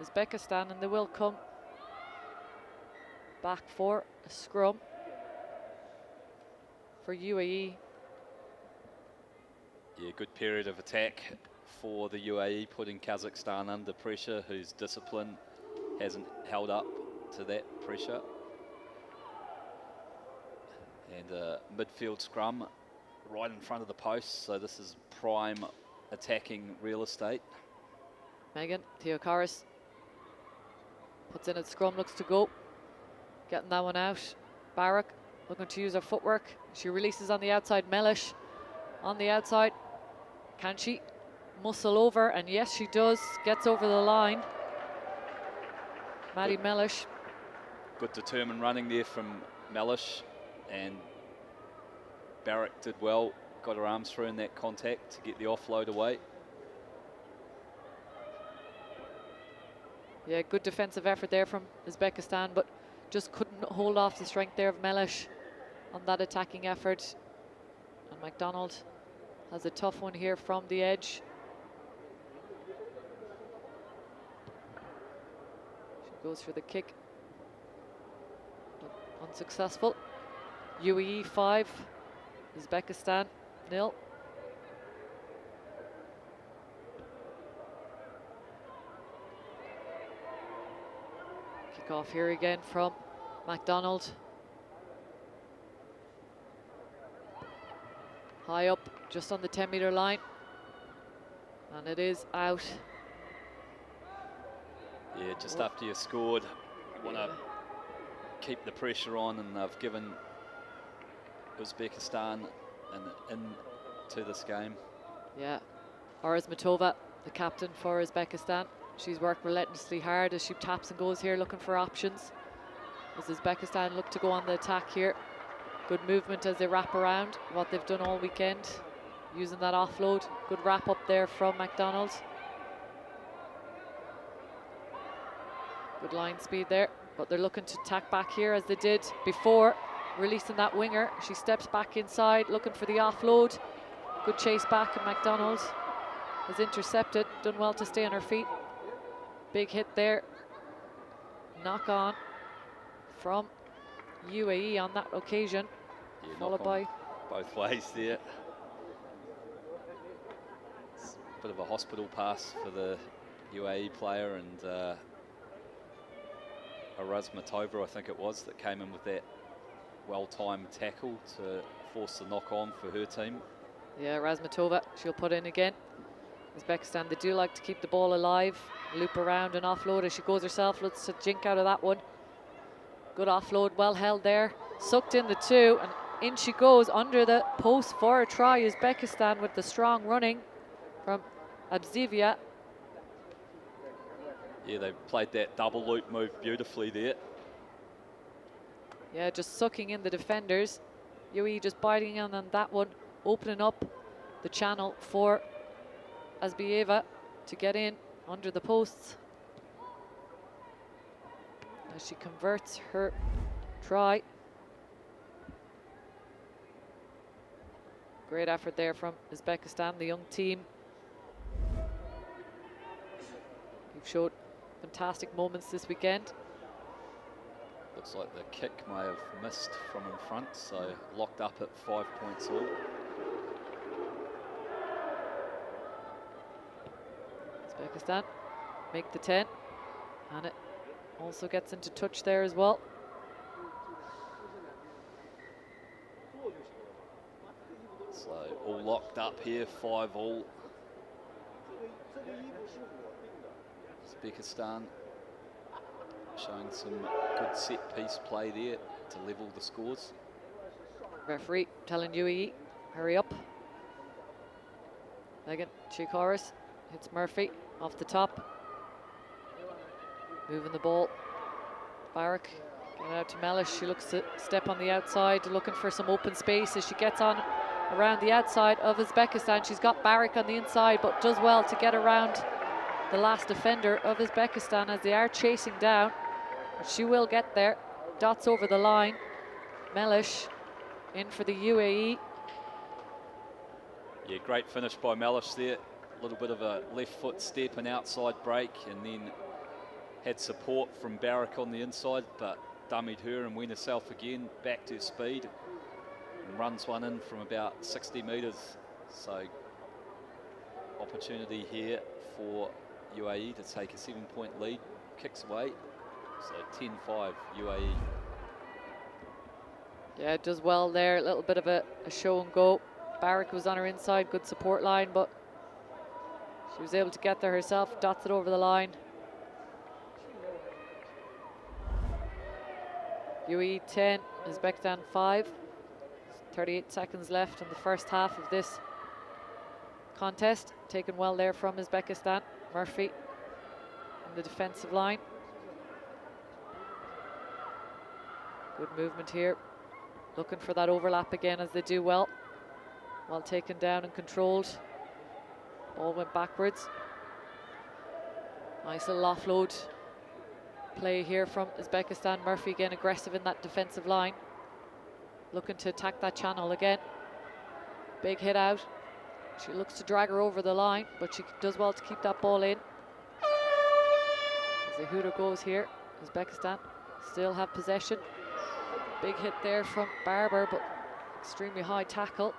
Speaker 1: Uzbekistan, and they will come back for a scrum for UAE.
Speaker 2: Yeah, good period of attack for the UAE, putting Kazakhstan under pressure, whose discipline hasn't held up to that pressure. And a midfield scrum right in front of the post, so this is prime attacking real estate.
Speaker 1: Megan Theocaris puts in its scrum, looks to go. Getting that one out. Barak looking to use her footwork. She releases on the outside. Melish on the outside. Can she muscle over? And yes, she does. Gets over the line. Maddie Melish.
Speaker 2: Good determined running there from Melish, and Barak did well. Got her arms through in that contact to get the offload away.
Speaker 1: Yeah, good defensive effort there from Uzbekistan, but just couldn't hold off the strength there of Melish on that attacking effort. And MacDonald has a tough one here from the edge. She goes for the kick, but unsuccessful. UAE 5, Uzbekistan 0. Kick off here again from MacDonald. High up, just on the 10-meter line. And it is out.
Speaker 2: Yeah, just after you scored, you want to keep the pressure on, and they've given Uzbekistan into this game.
Speaker 1: Yeah, Orazmatova, the captain for Uzbekistan. She's worked relentlessly hard as she taps and goes here, looking for options. As Uzbekistan look to go on the attack here. Good movement as they wrap around, what they've done all weekend, using that offload. Good wrap up there from MacDonald. Good line speed there, but they're looking to tack back here as they did before, releasing that winger. She steps back inside, looking for the offload. Good chase back, and MacDonald has intercepted, done well to stay on her feet. Big hit there. Knock on from UAE on that occasion,
Speaker 2: Yeah,
Speaker 1: followed by
Speaker 2: both ways there. It's a bit of a hospital pass for the UAE player, and Orazmatova, I think it was, that came in with that well-timed tackle to force the knock-on for her team.
Speaker 1: Yeah, Razmatova, she'll put in again. Uzbekistan, they do like to keep the ball alive, loop around and offload as she goes herself. Looks to jink out of that one. Good offload, well held there. Sucked in the two, and in she goes under the post for a try. Uzbekistan with the strong running from Abzivia.
Speaker 2: Yeah, they played that double loop move beautifully there.
Speaker 1: Yeah, just sucking in the defenders. UAE just biting in on that one, opening up the channel for Azbieva to get in under the posts. As she converts her try. Great effort there from Uzbekistan, the young team. You've showed fantastic moments this weekend.
Speaker 2: Looks like the kick may have missed from in front, so locked up at 5 points all.
Speaker 1: Uzbekistan make the 10, and it also gets into touch there as well.
Speaker 2: So all locked up here, 5 all. Uzbekistan showing some good set piece play there to level the scores.
Speaker 1: Referee telling UAE, hurry up. Megan Chikoris hits Murphy off the top. Moving the ball. Barak getting out to Mellish. She looks to step on the outside, looking for some open space as she gets on around the outside of Uzbekistan. She's got Barak on the inside, but does well to get around the last defender of Uzbekistan as they are chasing down. She will get there. Dots over the line. Mellish in for the UAE.
Speaker 2: Yeah, great finish by Mellish there. A little bit of a left foot step and outside break, and then had support from Barak on the inside, but dummied her and went herself again, back to speed, and runs one in from about 60 metres. So opportunity here for UAE to take a 7-point lead, kicks away. So 10-5 UAE.
Speaker 1: Yeah, it does well there. A little bit of a show and go. Barak was on her inside, good support line, but she was able to get there herself, dots it over the line. UAE 10, Uzbekistan 5. 38 seconds left in the first half of this contest. Taken well there from Uzbekistan. Murphy in the defensive line. Good movement here. Looking for that overlap again as they do well. Well taken down and controlled. Ball went backwards. Nice little offload play here from Uzbekistan. Murphy again aggressive in that defensive line. Looking to attack that channel again. Big hit out. She looks to drag her over the line, but she does well to keep that ball in. As the hooter goes here, Uzbekistan still have possession. Big hit there from Barber, but extremely high tackle.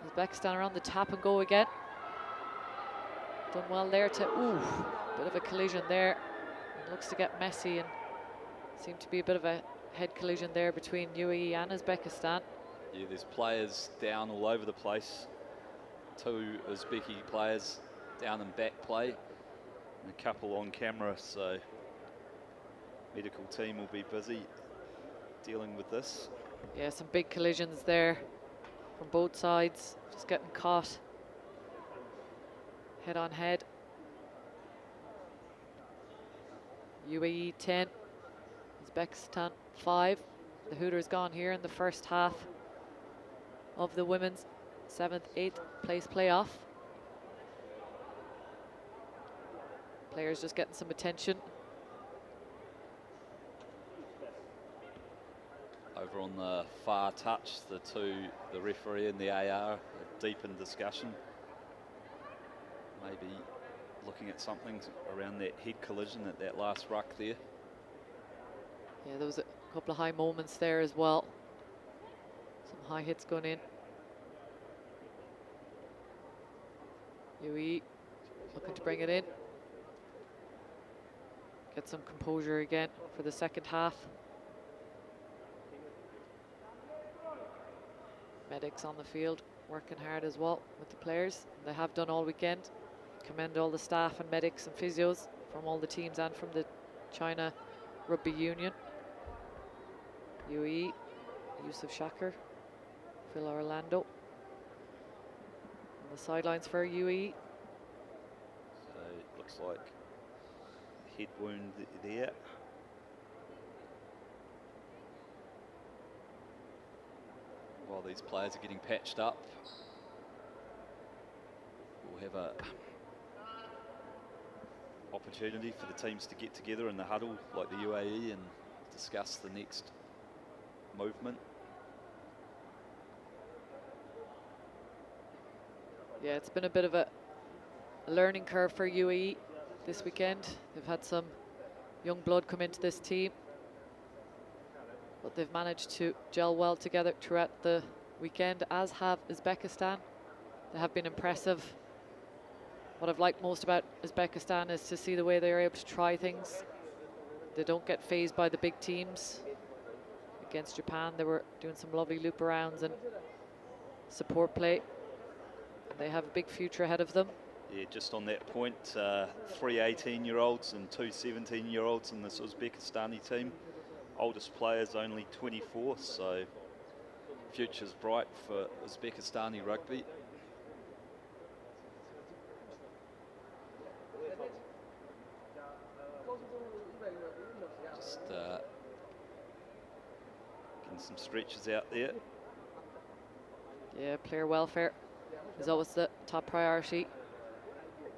Speaker 1: Uzbekistan are on the tap and go again. Done well there to, bit of a collision there. It looks to get messy and seemed to be a bit of a head collision there between UAE and Uzbekistan.
Speaker 2: Yeah, there's players down all over the place. 2 Uzbeki players down in back play, and a couple on camera, so medical team will be busy dealing with this.
Speaker 1: Yeah, some big collisions there from both sides, just getting caught head on head. UAE 10, Uzbekistan 5. The hooter's gone here in the first half of the women's 7th, 8th place playoff. Players just getting some attention.
Speaker 2: Over on the far touch, the referee and the AR are deep in discussion. Maybe looking at something around that head collision at that last ruck there.
Speaker 1: Yeah, there was a couple of high moments there as well. Some high hits going in. UAE looking to bring it in. Get some composure again for the second half. Medics on the field working hard as well with the players. They have done all weekend. Commend all the staff and medics and physios from all the teams and from the China Rugby Union. UAE, Yusuf Shakir, Phil Orlando. On the sidelines for UAE.
Speaker 2: So it looks like head wound there. while these players are getting patched up, we'll have a opportunity for the teams to get together in the huddle like the UAE and discuss the next movement.
Speaker 1: Yeah, it's been a bit of a learning curve for UAE this weekend. They've had some young blood come into this team, but they've managed to gel well together throughout the weekend, as have Uzbekistan. They have been impressive. What I've liked most about Uzbekistan is to see the way they're able to try things. They don't get phased by the big teams. Against Japan, they were doing some lovely loop arounds and support play. They have a big future ahead of them.
Speaker 2: Yeah, just on that point, 3 18-year-olds and 2 17-year-olds in this Uzbekistani team. Oldest player's only 24, so future's bright for Uzbekistani rugby. Just getting some stretches out there.
Speaker 1: Yeah, player welfare is always the top priority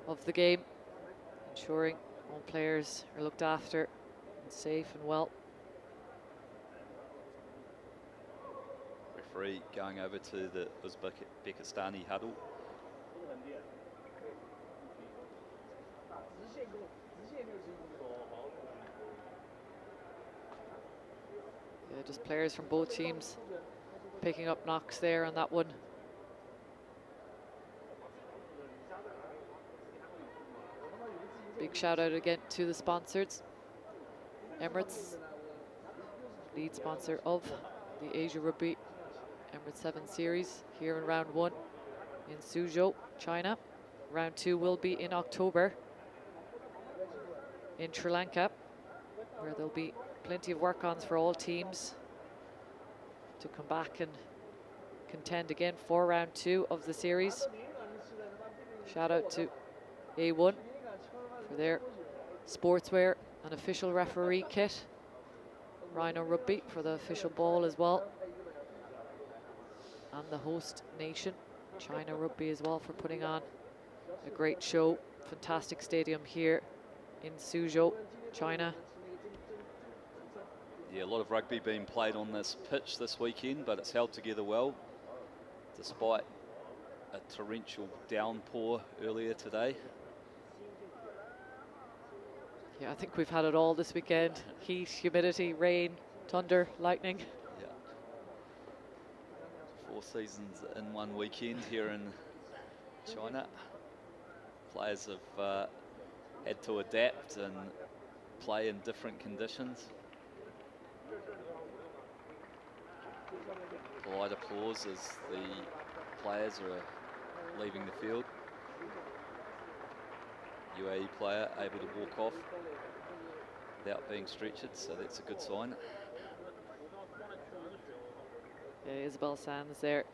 Speaker 1: of the game, ensuring all players are looked after and safe and well.
Speaker 2: Referee going over to the Uzbekistani huddle.
Speaker 1: Yeah, just players from both teams picking up knocks there on that one. Big shout out again to the sponsors. Emirates, lead sponsor of the Asia Rugby Emirates 7 Series here in round 1 in Suzhou, China. Round 2 will be in October in Sri Lanka, where there'll be plenty of work-ons for all teams to come back and contend again for round 2 of the series. Shout out to A1 for their sportswear and official referee kit. Rhino Rugby for the official ball as well. And the host nation, China Rugby, as well, for putting on a great show. Fantastic stadium here in Suzhou, China.
Speaker 2: Yeah, a lot of rugby being played on this pitch this weekend, but it's held together well, despite a torrential downpour earlier today.
Speaker 1: Yeah, I think we've had it all this weekend. Heat, humidity, rain, thunder, lightning.
Speaker 2: Yeah. 4 seasons in one weekend here in China. Players have had to adapt and play in different conditions. Polite applause as the players are leaving the field. UAE player able to walk off without being stretchered, so that's a good sign.
Speaker 1: Yeah, Isabel Sands there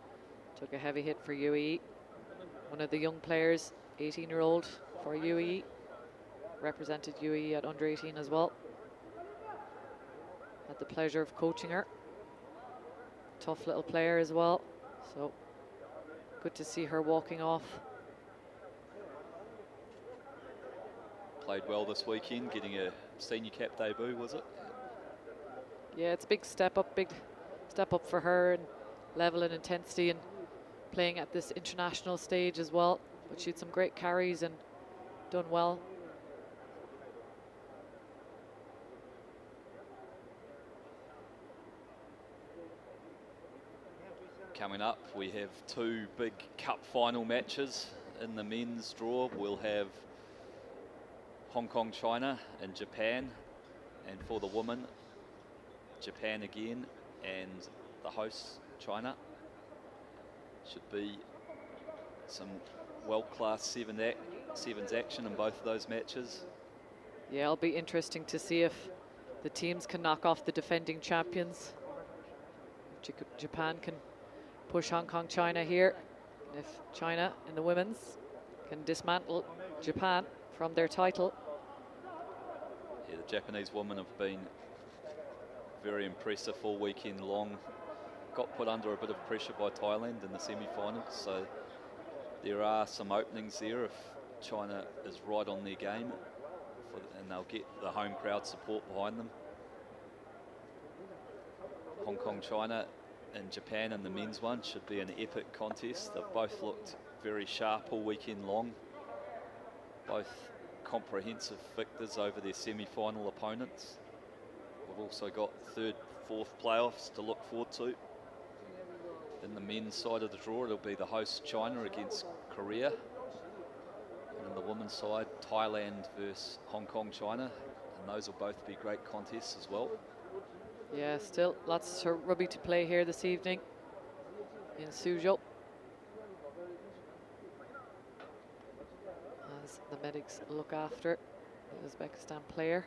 Speaker 1: took a heavy hit for UAE. One of the young players, 18-year-old for UAE, represented UAE at under 18 as well. Had the pleasure of coaching her. Tough little player as well, so good to see her walking off.
Speaker 2: Played well this weekend, getting a senior cap debut, was it?
Speaker 1: Yeah, it's a big step up for her, and level and intensity, and playing at this international stage as well. But she had some great carries and done well.
Speaker 2: Coming up, we have 2 big cup final matches in the men's draw. We'll have Hong Kong, China and Japan, and for the women, Japan again and the hosts, China. Should be some world-class sevens action in both of those matches.
Speaker 1: Yeah, it'll be interesting to see if the teams can knock off the defending champions. Japan can push Hong Kong, China here. If China in the women's can dismantle Japan from their title.
Speaker 2: Yeah, the Japanese women have been very impressive all weekend long. got put under a bit of pressure by Thailand in the semi-finals, so there are some openings there if China is right on their game, and they'll get the home crowd support behind them. Hong Kong, China and Japan in the men's one should be an epic contest. They've both looked very sharp all weekend long. Both comprehensive victors over their semi-final opponents. We've also got third, fourth playoffs to look forward to. In the men's side of the draw, it'll be the host China against Korea. And in the women's side, Thailand versus Hong Kong, China. And those will both be great contests as well.
Speaker 1: Yeah, still lots of rugby to play here this evening in Suzhou. As the medics look after the Uzbekistan player.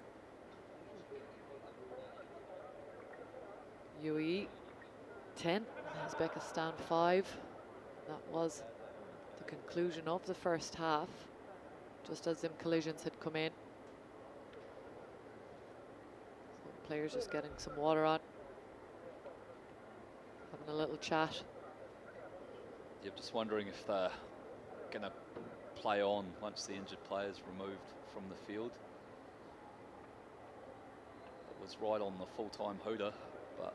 Speaker 1: UAE 10, Uzbekistan 5. That was the conclusion of the first half, just as them collisions had come in. Players just getting some water on, having a little chat.
Speaker 2: Yeah, just wondering if they're going to play on once the injured player's removed from the field. It was right on the full-time hooter, but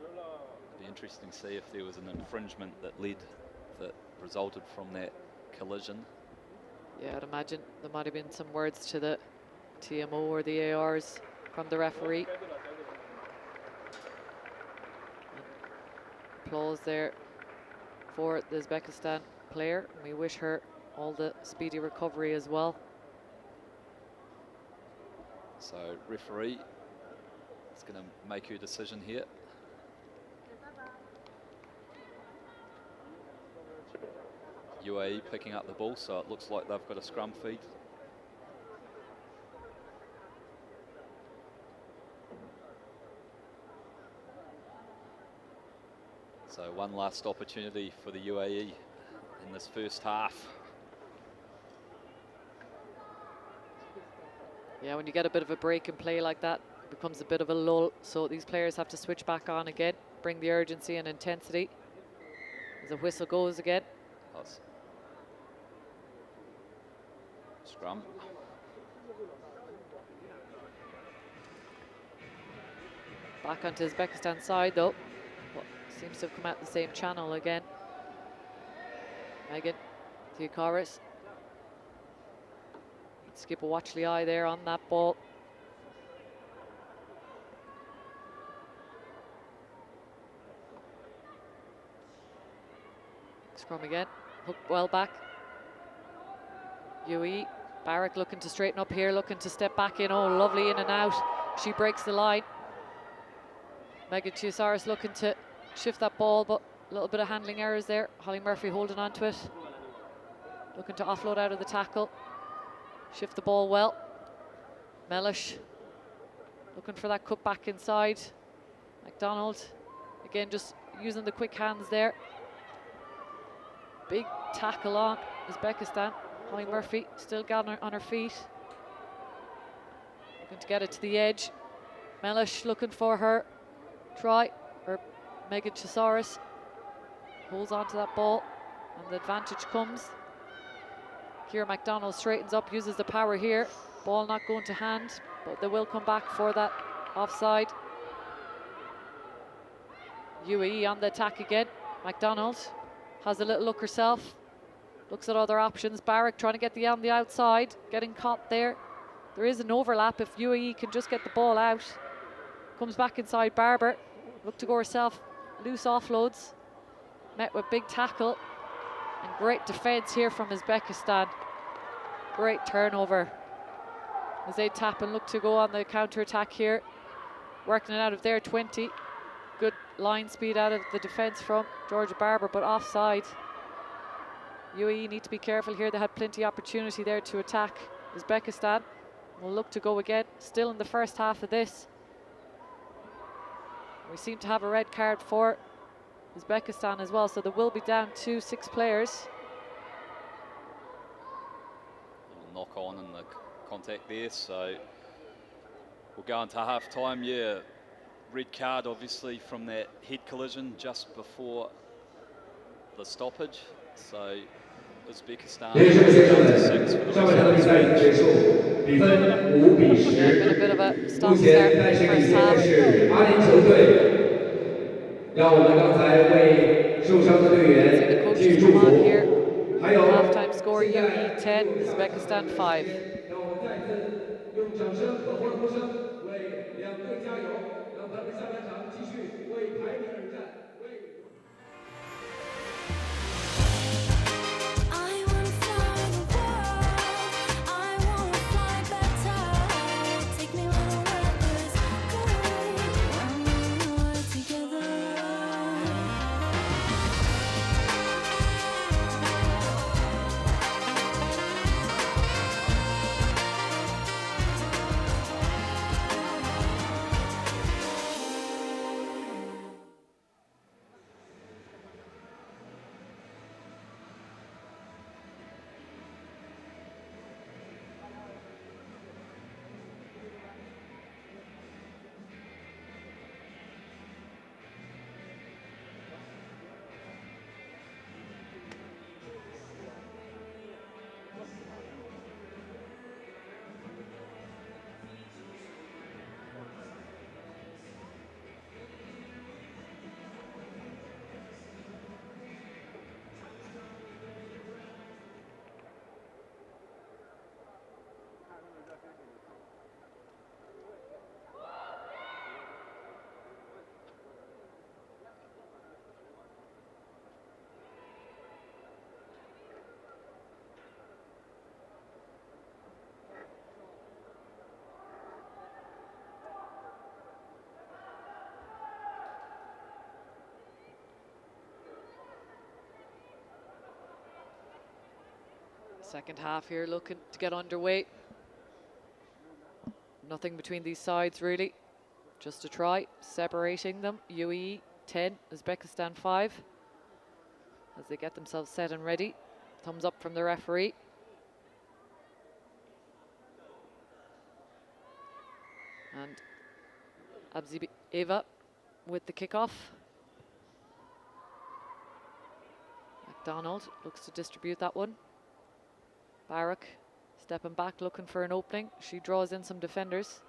Speaker 2: it'd be interesting to see if there was an infringement that resulted from that collision.
Speaker 1: Yeah, I'd imagine there might have been some words to the TMO or the ARs from the referee. Applause there for the Uzbekistan player. We wish her all the speedy recovery as well.
Speaker 2: So referee is going to make her decision here. UAE picking up the ball, so it looks like they've got a scrum feed. So one last opportunity for the UAE in this first half.
Speaker 1: Yeah, when you get a bit of a break in play like that, it becomes a bit of a lull. So these players have to switch back on again, bring the urgency and intensity. As the whistle goes again.
Speaker 2: Scrum.
Speaker 1: Back onto Uzbekistan side though. But seems to have come out the same channel again. Megan Theocaris. Skip a watchly eye there on that ball. Scrum again. Hooked well back. UAE. Barrack looking to straighten up here, looking to step back in. Oh, lovely in and out. She breaks the line. Megan Theocaris looking to shift that ball, but a little bit of handling errors there. Holly Murphy holding on to it. Looking to offload out of the tackle. Shift the ball well. Mellish looking for that cut back inside. McDonald again just using the quick hands there. Big tackle on Uzbekistan. Holly Murphy still got on her feet. Looking to get it to the edge. Mellish looking for her try, or Megan Theocaris holds on to that ball and the advantage comes. Ciara McDonald straightens up, uses the power here. Ball not going to hand, but they will come back for that offside. UAE on the attack again. McDonald has a little look herself. Looks at other options. Barrack trying to get on the outside, getting caught there. There is an overlap if UAE can just get the ball out. Comes back inside Barber. Look to go herself. Loose offloads. Met with big tackle. And great defence here from Uzbekistan. Great turnover. As they tap and look to go on the counter-attack here. Working it out of their 20. Good line speed out of the defence from Georgia Barber, but offside. UAE need to be careful here. They had plenty of opportunity there to attack Uzbekistan. Will look to go again. Still in the first half of this. We seem to have a red card for Uzbekistan as well, so they will be down to 6 players.
Speaker 2: Knock on in the contact there, so we'll go into half time. Yeah, red card, obviously, from that head collision just before the stoppage. So Uzbekistan
Speaker 3: 连胜先生们，
Speaker 2: 6 for the
Speaker 3: 上半
Speaker 2: rest
Speaker 3: 场
Speaker 2: of
Speaker 3: 比
Speaker 2: this
Speaker 3: 赛已
Speaker 2: match.
Speaker 3: 结束，比分5比
Speaker 1: Yeah, been a
Speaker 3: 10。
Speaker 1: bit of a
Speaker 3: 目
Speaker 1: stop
Speaker 3: 前
Speaker 1: start
Speaker 3: 比赛
Speaker 1: in the
Speaker 3: 是领
Speaker 1: first
Speaker 3: 先的
Speaker 1: half.
Speaker 3: 是阿联酋队。让我们刚才为受伤的队
Speaker 1: See the
Speaker 3: 员
Speaker 1: coaches
Speaker 3: 寄予祝
Speaker 1: come on
Speaker 3: 福
Speaker 1: here.。
Speaker 3: 还有
Speaker 1: Halftime score
Speaker 3: 现
Speaker 1: UAE
Speaker 3: 在
Speaker 1: 10,
Speaker 3: 进入下半场
Speaker 1: Uzbekistan 5.
Speaker 3: 让我们再次用掌声和欢呼声为两队加油，让他们下半场继续为排名而战。为
Speaker 9: I wanna fly the world. I wanna fly better. Take me where the weather's good. When we're together.
Speaker 1: Second half here looking to get underway. Nothing between these sides really. Just a try, separating them. UAE 10, Uzbekistan 5. As they get themselves set and ready. Thumbs up from the referee. And Abzi Eva with the kickoff. McDonald looks to distribute that one. Barak stepping back, looking for an opening. She draws in some defenders.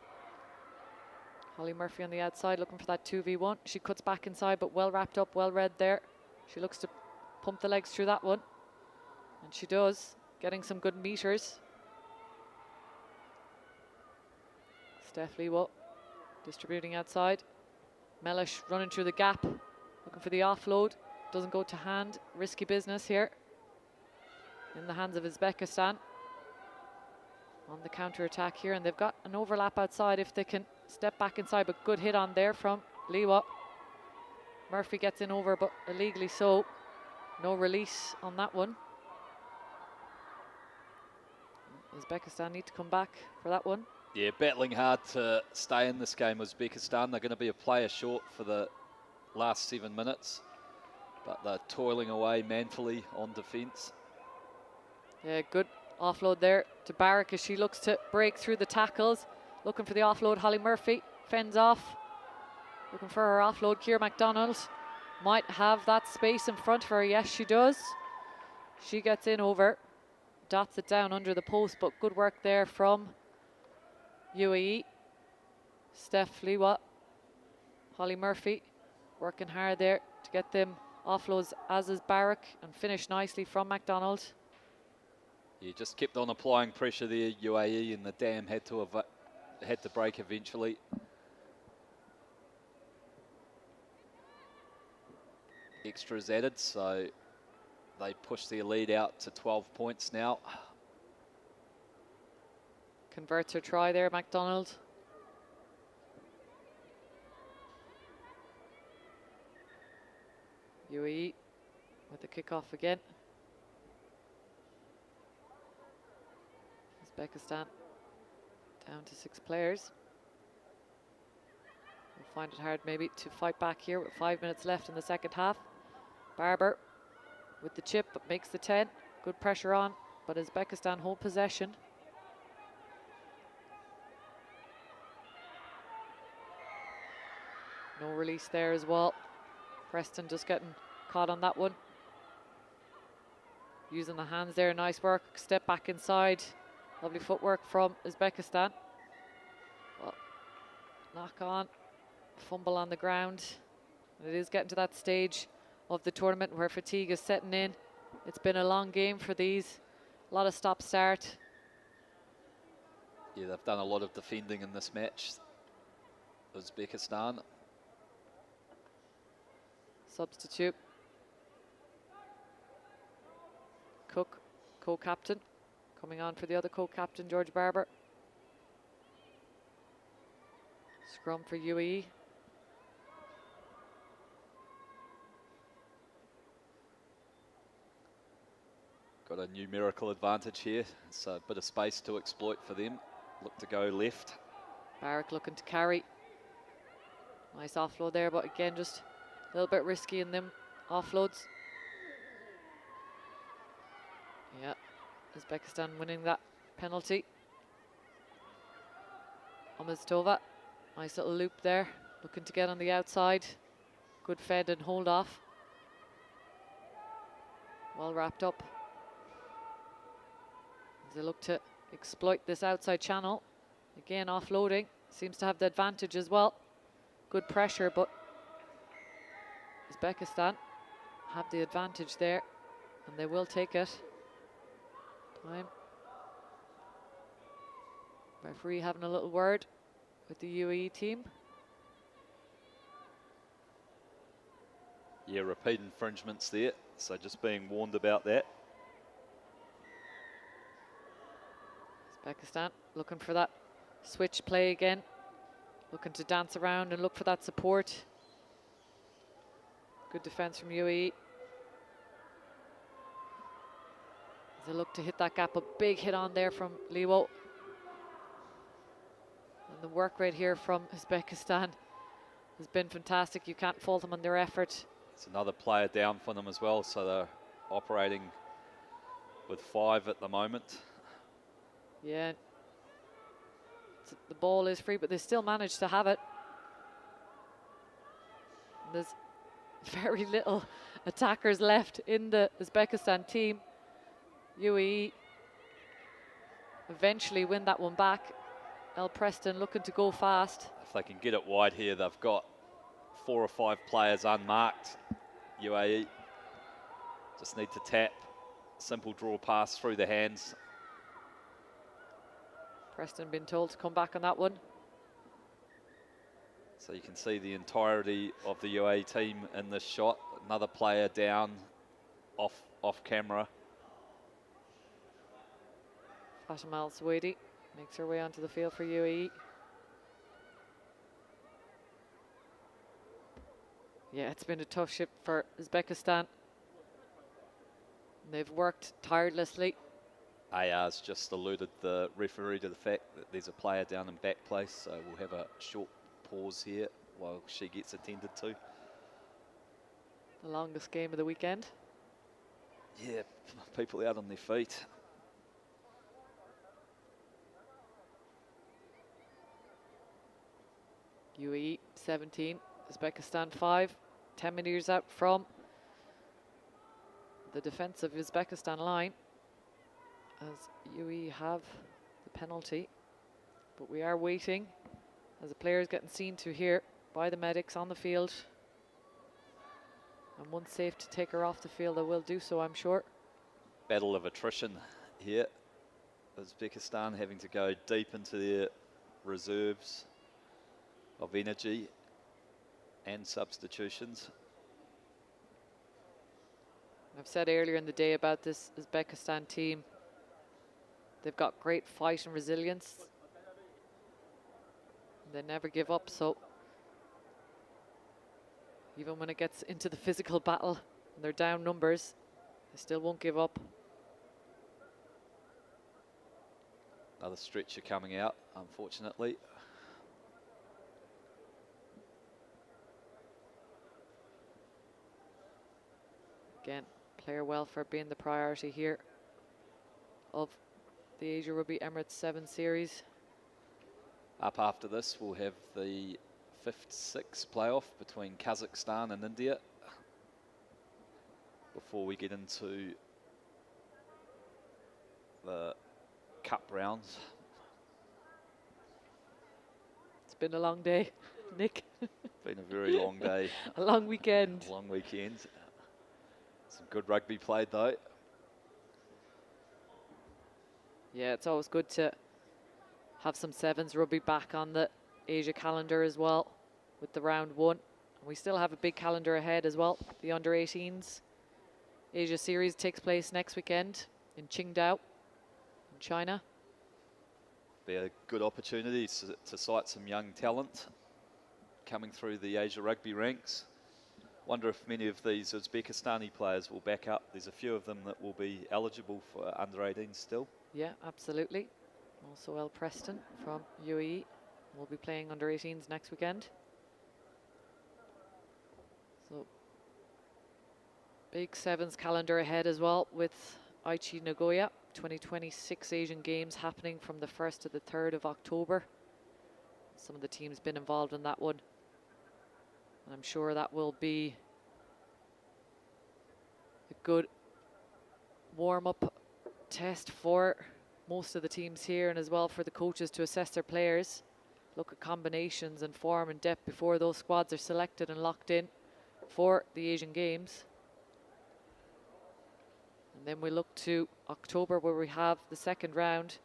Speaker 1: Holly Murphy on the outside, looking for that 2v1. She cuts back inside, but well wrapped up, well read there. She looks to pump the legs through that one. And she does, getting some good meters. Steph Lewo distributing outside. Melish running through the gap, looking for the offload. Doesn't go to hand. Risky business here. In the hands of Uzbekistan. On the counter-attack here, and they've got an overlap outside if they can step back inside, but good hit on there from Lewa. Murphy gets in over, but illegally so. No release on that one. Uzbekistan need to come back for that one.
Speaker 2: Yeah, battling hard to stay in this game. Uzbekistan, they're going to be a player short for the last 7 minutes, but they're toiling away manfully on defence.
Speaker 1: Yeah, good offload there to Barak as she looks to break through the tackles. Looking for the offload, Holly Murphy fends off. Looking for her offload, Keir MacDonald might have that space in front of her. Yes, she does. She gets in over, dots it down under the post, but good work there from UAE. Steph Lewa, Holly Murphy working hard there to get them offloads, as is Barak, and finish nicely from MacDonald.
Speaker 2: Yeah, just kept on applying pressure there, UAE, and the dam had to break eventually. Extras added, so they push their lead out to 12 points now.
Speaker 1: Converts her try there, MacDonald. UAE with the kickoff again. Uzbekistan down to 6 players. We'll find it hard maybe to fight back here with 5 minutes left in the second half. Barber with the chip, but makes the 10. Good pressure on, but Uzbekistan hold possession. No release there as well. Preston just getting caught on that one. Using the hands there, nice work. Step back inside. Lovely footwork from Uzbekistan. Well, knock on, fumble on the ground. And it is getting to that stage of the tournament where fatigue is setting in. It's been a long game for these. A lot of stop-start.
Speaker 2: Yeah, they've done a lot of defending in this match, Uzbekistan.
Speaker 1: Substitute. Cook, co-captain. Coming on for the other co-captain, George Barber. Scrum for UAE.
Speaker 2: Got a numerical advantage here. It's a bit of space to exploit for them. Look to go left.
Speaker 1: Barrack looking to carry. Nice offload there, but again, just a little bit risky in them offloads. Yeah, Uzbekistan winning that penalty. Omistova, nice little loop there. Looking to get on the outside. Good fed and hold off. Well wrapped up. As they look to exploit this outside channel. Again, offloading. Seems to have the advantage as well. Good pressure, but Uzbekistan have the advantage there, and they will take it. Time. Referee having a little word with the UAE team.
Speaker 2: Yeah, repeat infringements there, so just being warned about that.
Speaker 1: Uzbekistan looking for that switch play again. Looking to dance around and look for that support. Good defense from UAE. As they look to hit that gap, a big hit on there from Liwo. And the work rate here from Uzbekistan has been fantastic. You can't fault them on their effort.
Speaker 2: It's another player down for them as well, so they're operating with 5 at the moment.
Speaker 1: Yeah. The ball is free, but they still manage to have it. And there's very little attackers left in the Uzbekistan team. UAE eventually win that one back. El Preston looking to go fast.
Speaker 2: If they can get it wide here, they've got 4 or 5 players unmarked. UAE just need to tap. Simple draw pass through the hands.
Speaker 1: Preston been told to come back on that one.
Speaker 2: So you can see the entirety of the UAE team in this shot. Another player down off camera.
Speaker 1: Fatima Al Suwaidi makes her way onto the field for UAE. Yeah, it's been a tough ship for Uzbekistan. They've worked tirelessly.
Speaker 2: AR's just alluded the referee to the fact that there's a player down in back place, so we'll have a short pause here while she gets attended to.
Speaker 1: The longest game of the weekend.
Speaker 2: Yeah, people out on their feet.
Speaker 1: UAE 17, Uzbekistan 5. 10 metres out from the defensive Uzbekistan line, as UAE have the penalty. But we are waiting as the player is getting seen to here by the medics on the field. And once safe to take her off the field, they will do so, I'm sure.
Speaker 2: Battle of attrition here. Uzbekistan having to go deep into their reserves of energy and substitutions.
Speaker 1: I've said earlier in the day about this Uzbekistan team. They've got great fight and resilience. They never give up, so even when it gets into the physical battle and they're down numbers, they still won't give up.
Speaker 2: Another stretcher coming out, unfortunately.
Speaker 1: Again, player welfare being the priority here of the Asia Rugby Emirates 7 series.
Speaker 2: Up after this, we'll have the fifth, sixth playoff between Kazakhstan and India before we get into the cup rounds.
Speaker 1: It's been a long day, Nick.
Speaker 2: Been a very long day.
Speaker 1: A long weekend.
Speaker 2: Long weekend. Some good rugby played though.
Speaker 1: Yeah, it's always good to have some sevens rugby back on the Asia calendar as well with the round one. We still have a big calendar ahead as well. The under 18s Asia series takes place next weekend in Qingdao in China.
Speaker 2: Be a good opportunity to sight some young talent coming through the Asia rugby ranks. Wonder if many of these Uzbekistani players will back up. There's a few of them that will be eligible for under 18 still.
Speaker 1: Yeah, absolutely. Also El Preston from UAE will be playing under 18s next weekend. So big sevens calendar ahead as well with Aichi Nagoya 2026 Asian Games happening from the 1st to the 3rd of October. Some of the teams been involved in that one. And I'm sure that will be a good warm-up test for most of the teams here, and as well for the coaches to assess their players, look at combinations and form and depth before those squads are selected and locked in for the Asian Games. And then we look to October, where we have the second round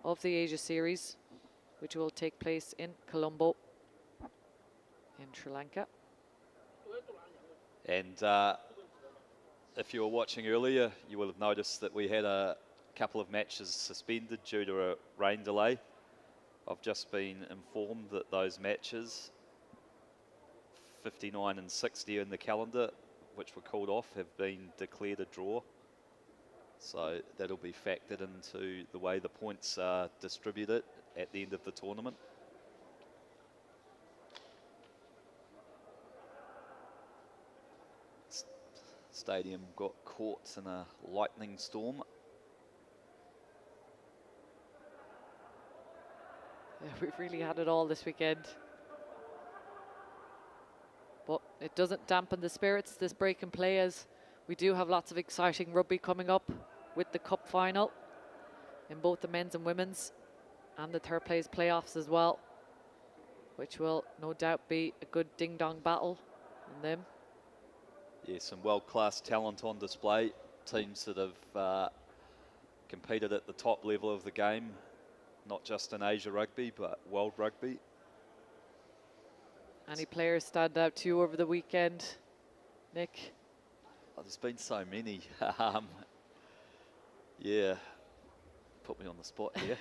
Speaker 1: of the Asia Series, which will take place in Colombo in Sri Lanka.
Speaker 2: And if you were watching earlier, you will have noticed that we had a couple of matches suspended due to a rain delay. I've just been informed that those matches, 59 and 60 in the calendar, which were called off, have been declared a draw. So that'll be factored into the way the points are distributed at the end of the tournament. Stadium got caught in a lightning storm.
Speaker 1: Yeah, we've really had it all this weekend. But it doesn't dampen the spirits, this break in play, as we do have lots of exciting rugby coming up with the cup final in both the men's and women's, and the third place playoffs as well, which will no doubt be a good ding-dong battle in them.
Speaker 2: Yeah, some world-class talent on display. Teams that have competed at the top level of the game, not just in Asia rugby, but world rugby.
Speaker 1: Any players stand out to you over the weekend, Nick?
Speaker 2: Oh, there's been so many. Yeah, put me on the spot here.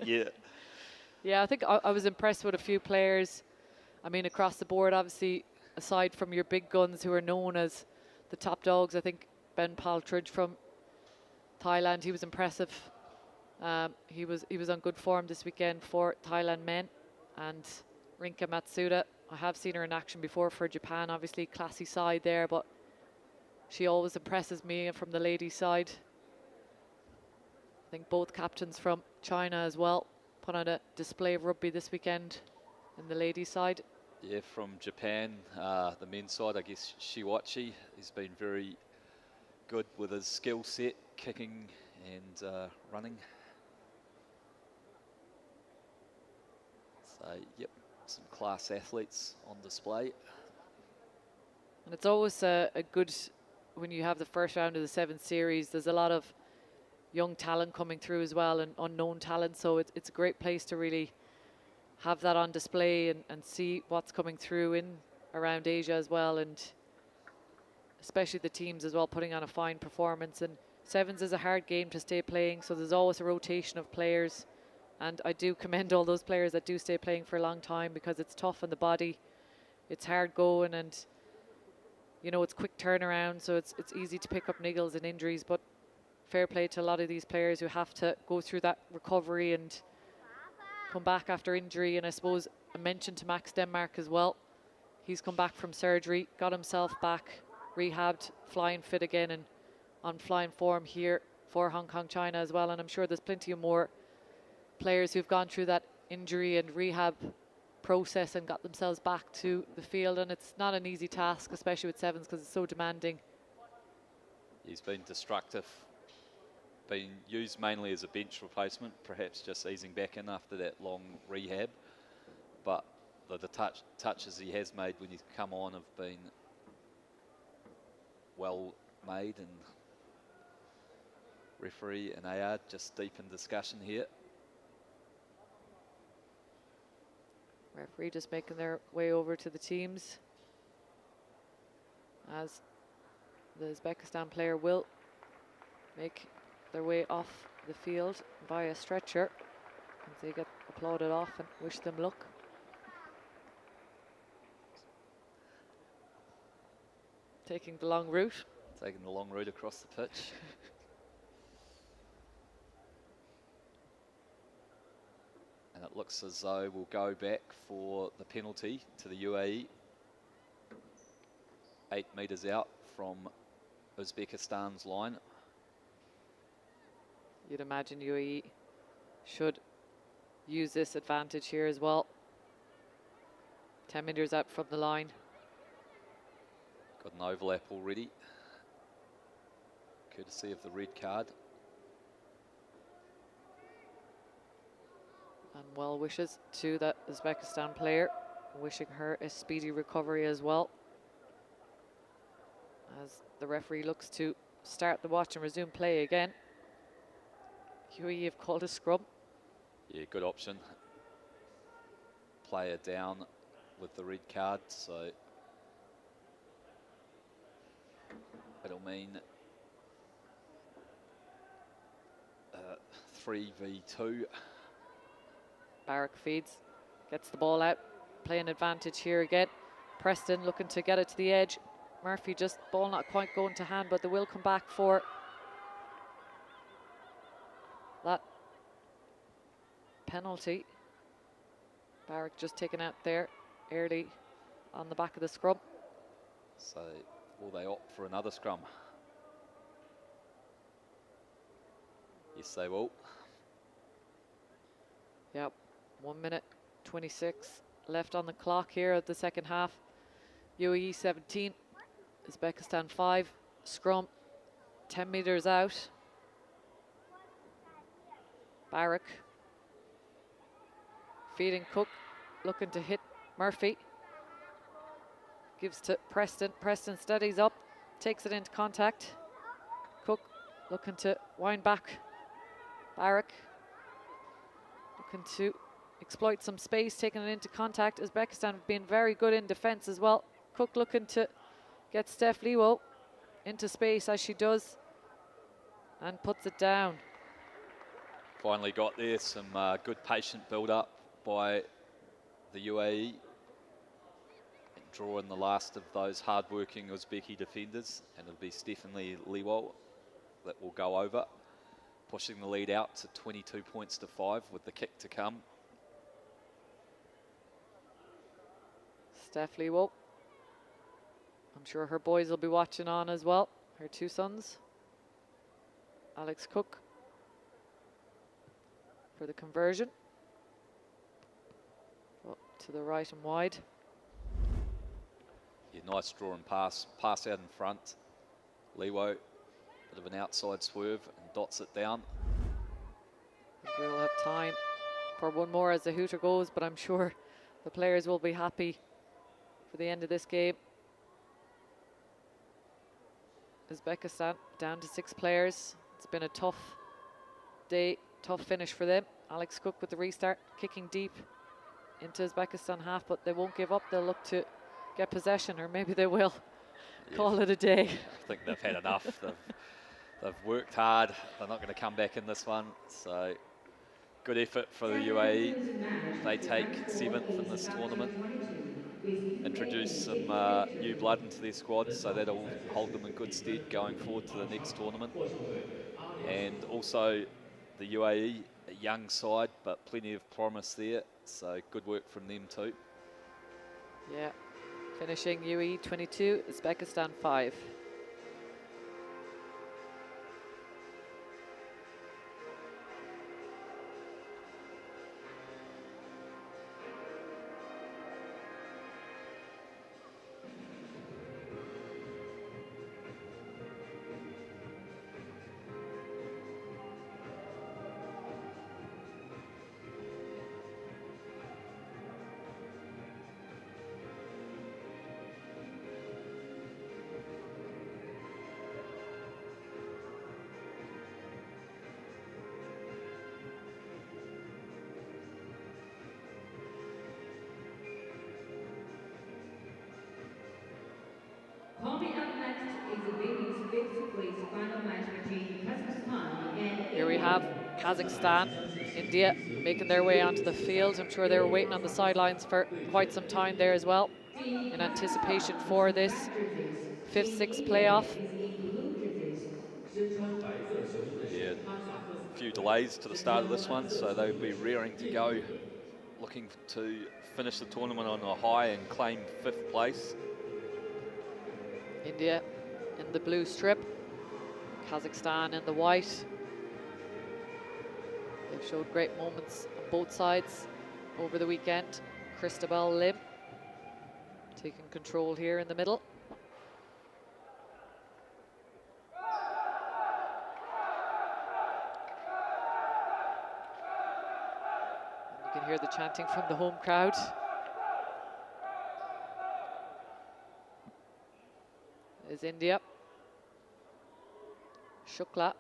Speaker 2: Yeah.
Speaker 1: Yeah, I think I was impressed with a few players. I mean, across the board, obviously, aside from your big guns who are known as the top dogs, I think Ben Paltridge from Thailand, he was impressive. He was on good form this weekend for Thailand men. And Rinka Matsuda, I have seen her in action before for Japan, obviously classy side there, but she always impresses me from the ladies side. I think both captains from China as well put on a display of rugby this weekend in the ladies side.
Speaker 2: Yeah, from Japan, the men's side, I guess Shiwachi, he's been very good with his skill set, kicking and running. So, yep, some class athletes on display.
Speaker 1: And it's always a good, when you have the first round of the 7th series, there's a lot of young talent coming through as well, and unknown talent, so it's a great place to really have that on display and see what's coming through in around Asia as well, and especially the teams as well putting on a fine performance. And sevens is a hard game to stay playing, so there's always a rotation of players, and I do commend all those players that do stay playing for a long time, because it's tough on the body, it's hard going, and you know, it's quick turnaround, so it's easy to pick up niggles and injuries. But fair play to a lot of these players who have to go through that recovery and come back after injury. And I suppose I mentioned to Max Denmark as well, he's come back from surgery, got himself back, rehabbed, flying fit again, and on flying form here for Hong Kong, China as well. And I'm sure there's plenty of more players who've gone through that injury and rehab process and got themselves back to the field, and it's not an easy task, especially with sevens, because it's so demanding.
Speaker 2: He's been destructive, been used mainly as a bench replacement, perhaps just easing back in after that long rehab. But the touches he has made when he's come on have been well made, and referee and AR just deep in discussion here.
Speaker 1: Referee just making their way over to the teams, as the Uzbekistan player will make their way off the field via stretcher, as they get applauded off and wish them luck. Taking the long route.
Speaker 2: Taking the long route across the pitch. And it looks as though we'll go back for the penalty to the UAE. 8 metres out from Uzbekistan's line.
Speaker 1: You'd imagine UAE should use this advantage here as well. 10 metres out from the line.
Speaker 2: Got an overlap already, courtesy of the red card.
Speaker 1: And well wishes to that Uzbekistan player, wishing her a speedy recovery as well, as the referee looks to start the watch and resume play again. UAE have called a scrum.
Speaker 2: Yeah, good option. Player down with the red card, so it'll mean 3v2.
Speaker 1: Barrack feeds, gets the ball out, playing advantage here again. Preston looking to get it to the edge. Murphy just ball not quite going to hand, but they will come back for that penalty. Barrack just taken out there early on the back of the scrum.
Speaker 2: So will they opt for another scrum? Yes, they will.
Speaker 1: Yep, 1 minute 26 left on the clock here of the second half. UAE 17, Uzbekistan 5. Scrum 10 metres out. Barrack feeding Cook, looking to hit Murphy. Gives to Preston. Preston steadies up, takes it into contact. Cook looking to wind back. Barrack looking to exploit some space, taking it into contact. Uzbekistan have been very good in defence as well. Cook looking to get Steph Liwo into space, as she does, and puts it down.
Speaker 2: Finally got there, some good patient build-up by the UAE. Drawing the last of those hard-working Uzbeki defenders, and it'll be Stephanie Liwo that will go over, pushing the lead out to 22 points to 5 with the kick to come.
Speaker 1: Steph Liwo. I'm sure her boys will be watching on as well, her two sons. Alex Cook for the conversion. Up to the right and wide.
Speaker 2: Yeah, nice draw and pass out in front. Liwo, bit of an outside swerve and dots it down.
Speaker 1: We'll have time for one more as the hooter goes, but I'm sure the players will be happy for the end of this game. Uzbekistan down to 6 players. It's been a tough day, tough finish for them. Alex Cook with the restart, kicking deep into Uzbekistan half, but they won't give up. They'll look to get possession, or maybe they will call it a day.
Speaker 2: I think they've had enough. They've worked hard. They're not going to come back in this one. So good effort for the UAE. They take 7th in this tournament. Introduce some new blood into their squad, so that'll hold them in good stead going forward to the next tournament. And also the UAE, a young side, but plenty of promise there. So good work from them too.
Speaker 1: Yeah, finishing UAE 22, Uzbekistan 5. Here we have Kazakhstan, India making their way onto the field. I'm sure they were waiting on the sidelines for quite some time there as well, in anticipation for this 5th, 6th playoff.
Speaker 2: Yeah, a few delays to the start of this one, so they'll be rearing to go, looking to finish the tournament on a high and claim 5th place.
Speaker 1: India in the blue strip, Kazakhstan in the white. They've showed great moments on both sides over the weekend. Christabel Lim taking control here in the middle. You can hear the chanting from the home crowd. Is India. Shukla,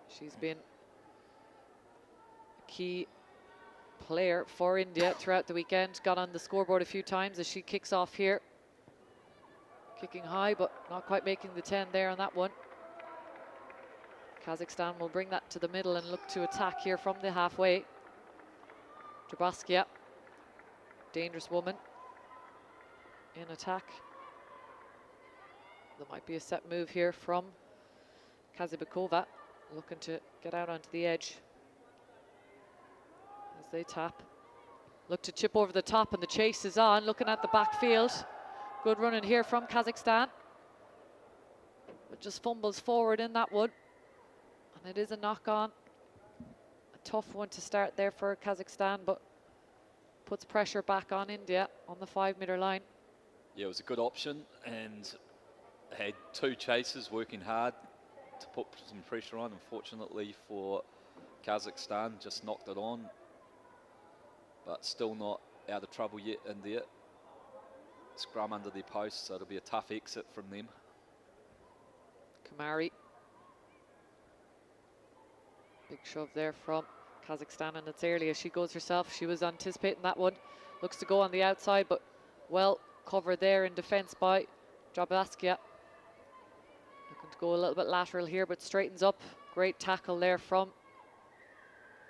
Speaker 1: she's been a key player for India throughout the weekend. Got on the scoreboard a few times as she kicks off here. Kicking high, but not quite making the 10 there on that one. Kazakhstan will bring that to the middle and look to attack here from the halfway. Drabaskia, dangerous woman in attack. There might be a set move here from Kazibekova, looking to get out onto the edge as they tap. Look to chip over the top, and the chase is on, looking at the backfield. Good running here from Kazakhstan. But just fumbles forward in that one. And it is a knock-on. A tough one to start there for Kazakhstan, but puts pressure back on India on the 5-meter line.
Speaker 2: Yeah, it was a good option, and had 2 chasers working hard to put some pressure on. Unfortunately for Kazakhstan, just knocked it on, but still not out of trouble yet, India. Scrum under their post, so it'll be a tough exit from them.
Speaker 1: Kamari. Big shove there from Kazakhstan, and it's early as she goes herself. She was anticipating that one. Looks to go on the outside, but well covered there in defence by Drabaskia. Looking to go a little bit lateral here, but straightens up. Great tackle there from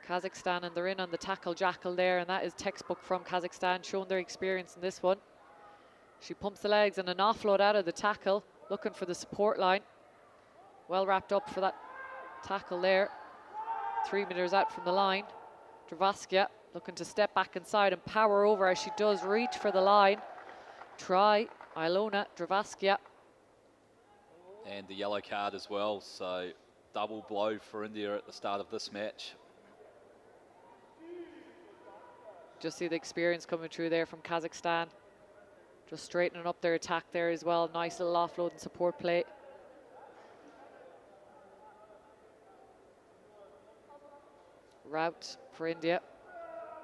Speaker 1: Kazakhstan, and they're in on the tackle jackal there, and that is textbook from Kazakhstan, showing their experience in this one. She pumps the legs and an offload out of the tackle, looking for the support line. Well wrapped up for that tackle there. 3 meters out from the line. Drabaskia looking to step back inside and power over as she does reach for the line. Try Ilona Drabaskia.
Speaker 2: And the yellow card as well, so double blow for India at the start of this match.
Speaker 1: Just see the experience coming through there from Kazakhstan. Just straightening up their attack there as well. Nice little offload and support play. Route for India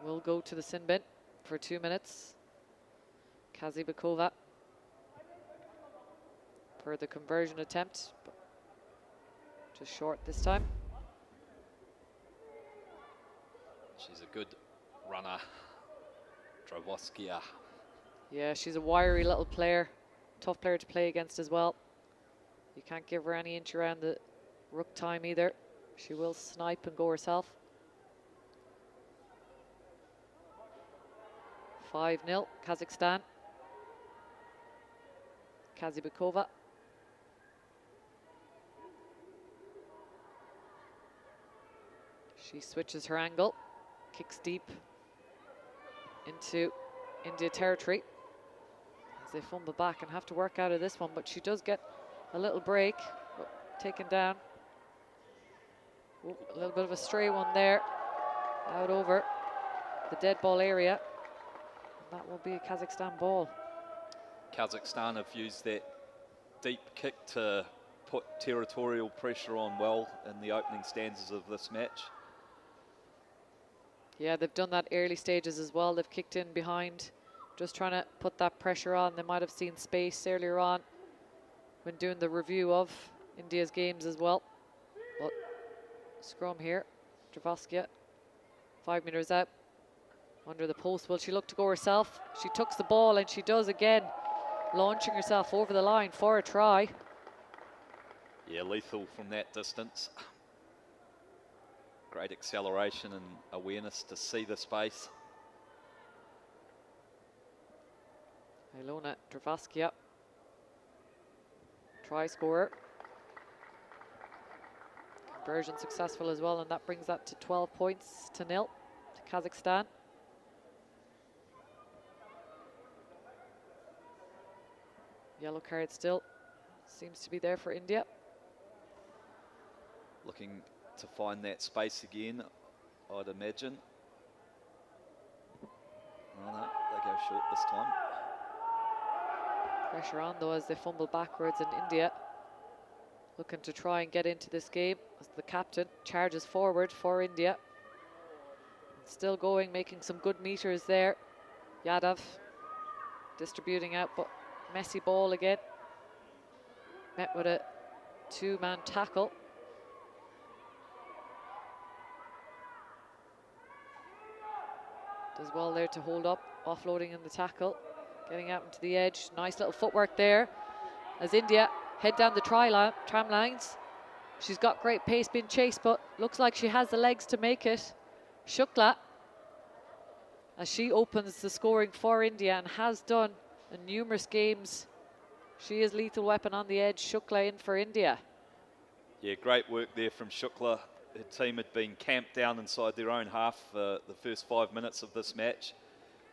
Speaker 1: will go to the sin bin for 2 minutes. Kazibekova for the conversion attempt, but just short this time.
Speaker 2: She's a good runner, Drabaskia.
Speaker 1: Yeah, she's a wiry little player, tough player to play against as well. You can't give her any inch around the rook time either. She will snipe and go herself. 5-0, Kazakhstan. Kazibekova. She switches her angle, kicks deep into India territory as they fumble back and have to work out of this one, but she does get a little break, taken down. Ooh, a little bit of a stray one there, out over the dead ball area. And that will be a Kazakhstan ball.
Speaker 2: Kazakhstan have used that deep kick to put territorial pressure on well in the opening stanzas of this match.
Speaker 1: Yeah, they've done that early stages as well. They've kicked in behind, just trying to put that pressure on. They might have seen space earlier on when doing the review of India's games as well. But scrum here, Drabaskia, 5 meters out, under the post. Will she look to go herself? She tucks the ball, and she does again, launching herself over the line for a try.
Speaker 2: Yeah, lethal from that distance. Great acceleration and awareness to see the space.
Speaker 1: Ilona Dravaskia, try scorer. Conversion successful as well, and that brings that to 12 points to 0 to Kazakhstan. Yellow card still seems to be there for India.
Speaker 2: Looking to find that space again, I'd imagine. Oh no, they go short this time.
Speaker 1: Pressure on though as they fumble backwards, and India looking to try and get into this game as the captain charges forward for India. Still going, making some good meters there. Yadav distributing out, but messy ball again. Met with a two-man tackle. Does well there to hold up, offloading in the tackle. Getting out into the edge. Nice little footwork there as India head down the tram lines. She's got great pace being chased, but looks like she has the legs to make it. Shukla, as she opens the scoring for India and has done in numerous games. She is lethal weapon on the edge. Shukla in for India.
Speaker 2: Yeah, great work there from Shukla. Her team had been camped down inside their own half for the first 5 minutes of this match.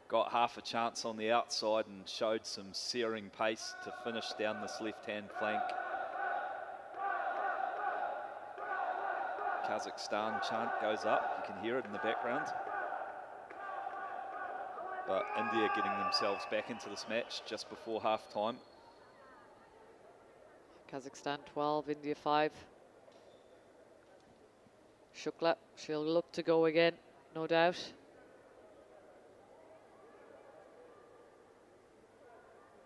Speaker 2: Got half a chance on the outside and showed some searing pace to finish down this left-hand flank. Kazakhstan chant goes up. You can hear it in the background. But India getting themselves back into this match just before half-time.
Speaker 1: Kazakhstan 12, India 5. Shukla, she'll look to go again, no doubt.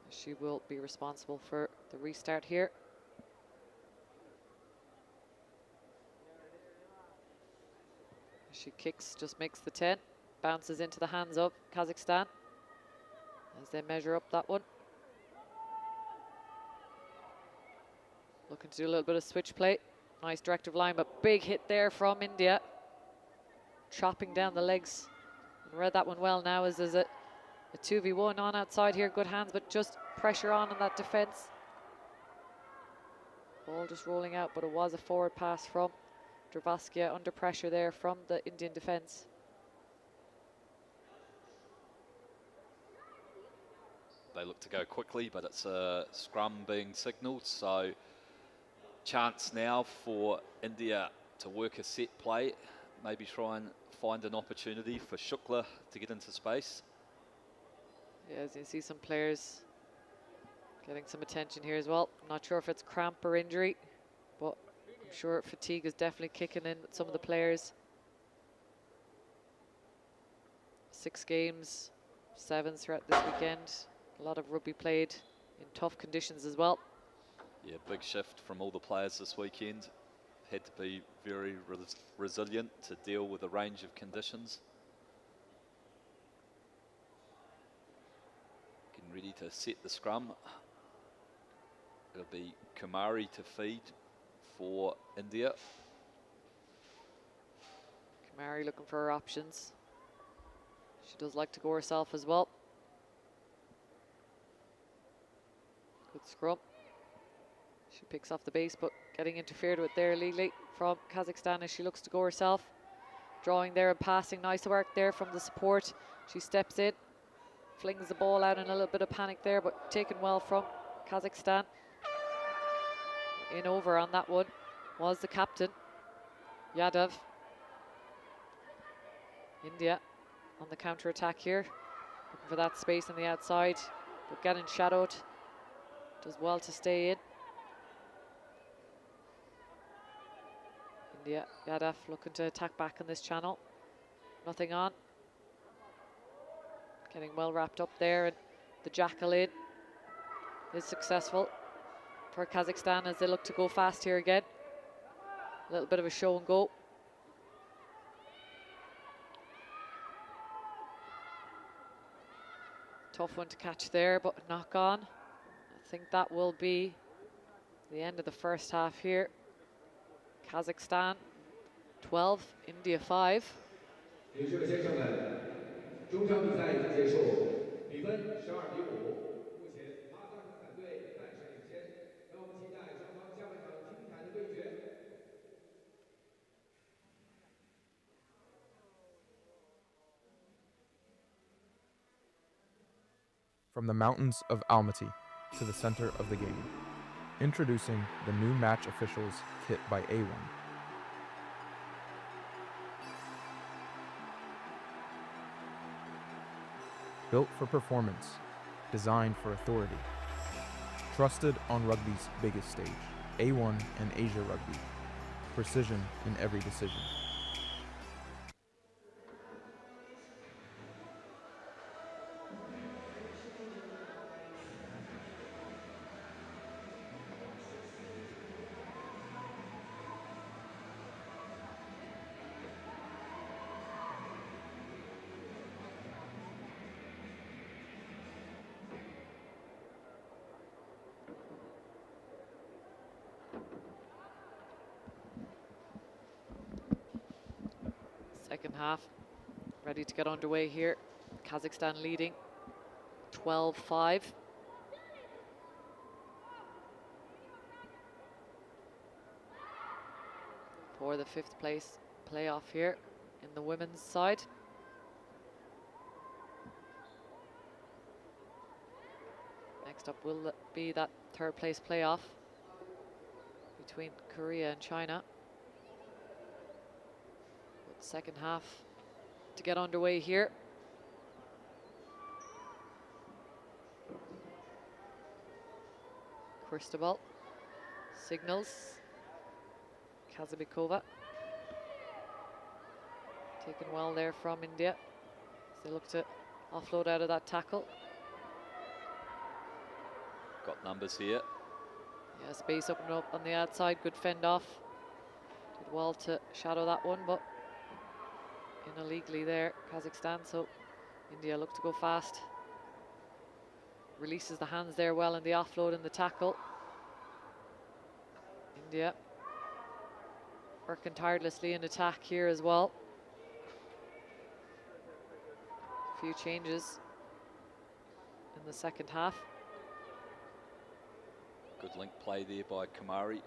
Speaker 1: She will be responsible for the restart here. She kicks, just makes the 10. Bounces into the hands of Kazakhstan as they measure up that one. Looking to do a little bit of switch play. Nice directive line, but big hit there from India. Chopping down the legs. Read that one well now as there's a 2v1 on outside here. Good hands, but just pressure on that defence. Ball just rolling out, but it was a forward pass from Dravaskia under pressure there from the Indian defence.
Speaker 2: They look to go quickly, but it's a scrum being signalled, so chance now for India to work a set play, maybe try and find an opportunity for Shukla to get into space.
Speaker 1: Yeah, as you see some players getting some attention here as well. I'm not sure if it's cramp or injury, but I'm sure fatigue is definitely kicking in with some of the players. 6 games, 7 throughout this weekend. A lot of rugby played in tough conditions as well.
Speaker 2: Yeah, big shift from all the players this weekend. Had to be very resilient to deal with a range of conditions. Getting ready to set the scrum. It'll be Kumari to feed for India.
Speaker 1: Kumari looking for her options. She does like to go herself as well. Good scrum. She picks off the base, but getting interfered with there legally from Kazakhstan as she looks to go herself. Drawing there and passing. Nice work there from the support. She steps in, flings the ball out in a little bit of panic there, but taken well from Kazakhstan. In over on that one was the captain, Yadav. India on the counter attack here, looking for that space on the outside, but getting shadowed. Does well to stay in. India, Yadav looking to attack back on this channel. Nothing on. Getting well wrapped up there, and the jackal in is successful for Kazakhstan as they look to go fast here again. A little bit of a show and go. Tough one to catch there, but knock on. I think that will be the end of the first half here. Kazakhstan 12, India 5.
Speaker 3: 女士们、先生们，中场比赛已经结束，比分12-5。目前哈萨克斯坦队暂时领先，让我们期待双方下半场精彩的对决。
Speaker 8: From the mountains of Almaty to the center of the game, introducing the new match officials kit by A1. Built for performance, designed for authority. Trusted on rugby's biggest stage, A1 and Asia Rugby. Precision in every decision.
Speaker 1: Second half, ready to get underway here. Kazakhstan leading 12-5. For the 5th place playoff here in the women's side. Next up will be that 3rd place playoff between Korea and China. Second half to get underway here. Cristobal signals. Kazabikova taken well there from India as they look to offload out of that tackle.
Speaker 2: Got numbers here.
Speaker 1: Yeah, space opening up on the outside, good fend off. Did well to shadow that one, but in illegally there, Kazakhstan, so India look to go fast. Releases the hands there well in the offload and the tackle. India working tirelessly in attack here as well. A few changes in the second half.
Speaker 2: Good link play there by Kamari.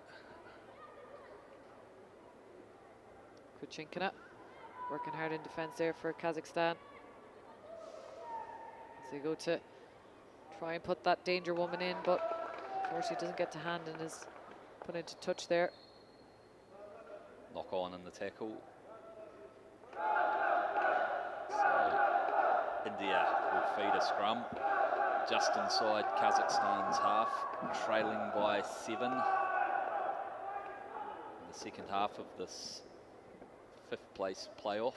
Speaker 1: Kuchinkina working hard in defense there for Kazakhstan. As they go to try and put that danger woman in, but unfortunately doesn't get to hand and is put into touch there.
Speaker 2: Knock on in the tackle. So India will feed a scrum just inside Kazakhstan's half, trailing by 7 in the second half of this 5th place playoff.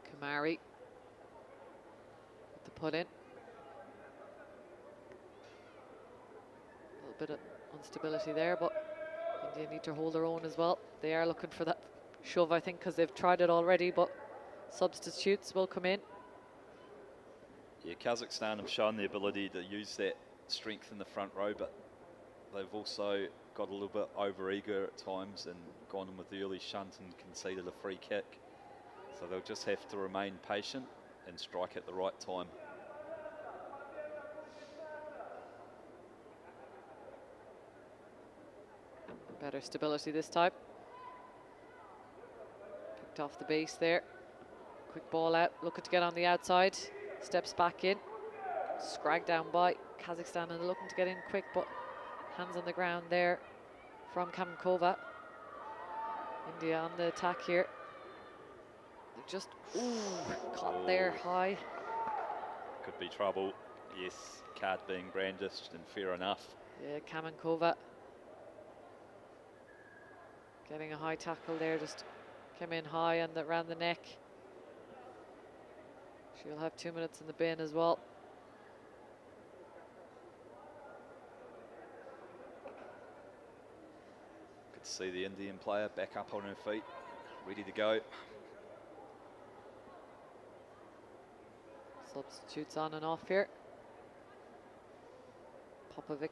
Speaker 1: Kamari with the put in. A little bit of instability there, but India need to hold their own as well. They are looking for that shove, I think, because they've tried it already, but substitutes will come in.
Speaker 2: Yeah, Kazakhstan have shown the ability to use that strength in the front row, but they've also got a little bit over-eager at times and gone in with the early shunt and conceded a free kick. So they'll just have to remain patient and strike at the right time.
Speaker 1: Better stability this time. Picked off the base there. Quick ball out, looking to get on the outside. Steps back in. Scragged down by Kazakhstan, and they're looking to get in quick, but hands on the ground there from Kamenkova. India on the attack here. They just caught there high.
Speaker 2: Could be trouble. Yes, card being brandished, and fair enough.
Speaker 1: Yeah, Kamenkova getting a high tackle there, just came in high and around the neck. She'll have 2 minutes in the bin as well.
Speaker 2: Good to see the Indian player back up on her feet, ready to go.
Speaker 1: Substitutes on and off here. Popovic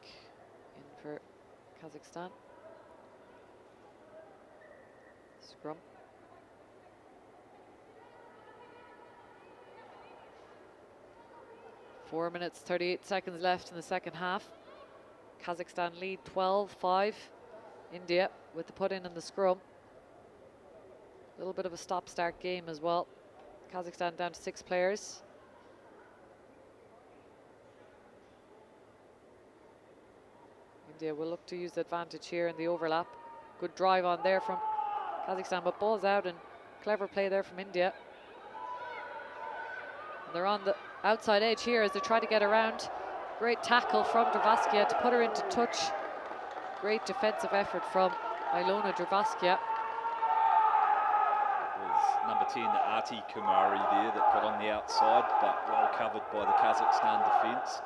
Speaker 1: for Kazakhstan. Scrum. Four minutes, 38 seconds left in the second half. Kazakhstan lead 12-5. India with the put-in and the scrum. A little bit of a stop-start game as well. Kazakhstan down to 6 players. India will look to use the advantage here in the overlap. Good drive on there from Kazakhstan, but ball's out, and clever play there from India. And they're on the outside edge here as they try to get around. Great tackle from Dravaskia to put her into touch. Great defensive effort from Ilona Dravaskia.
Speaker 2: Was number 10, Arti Kumari there that got on the outside, but well covered by the Kazakhstan defence.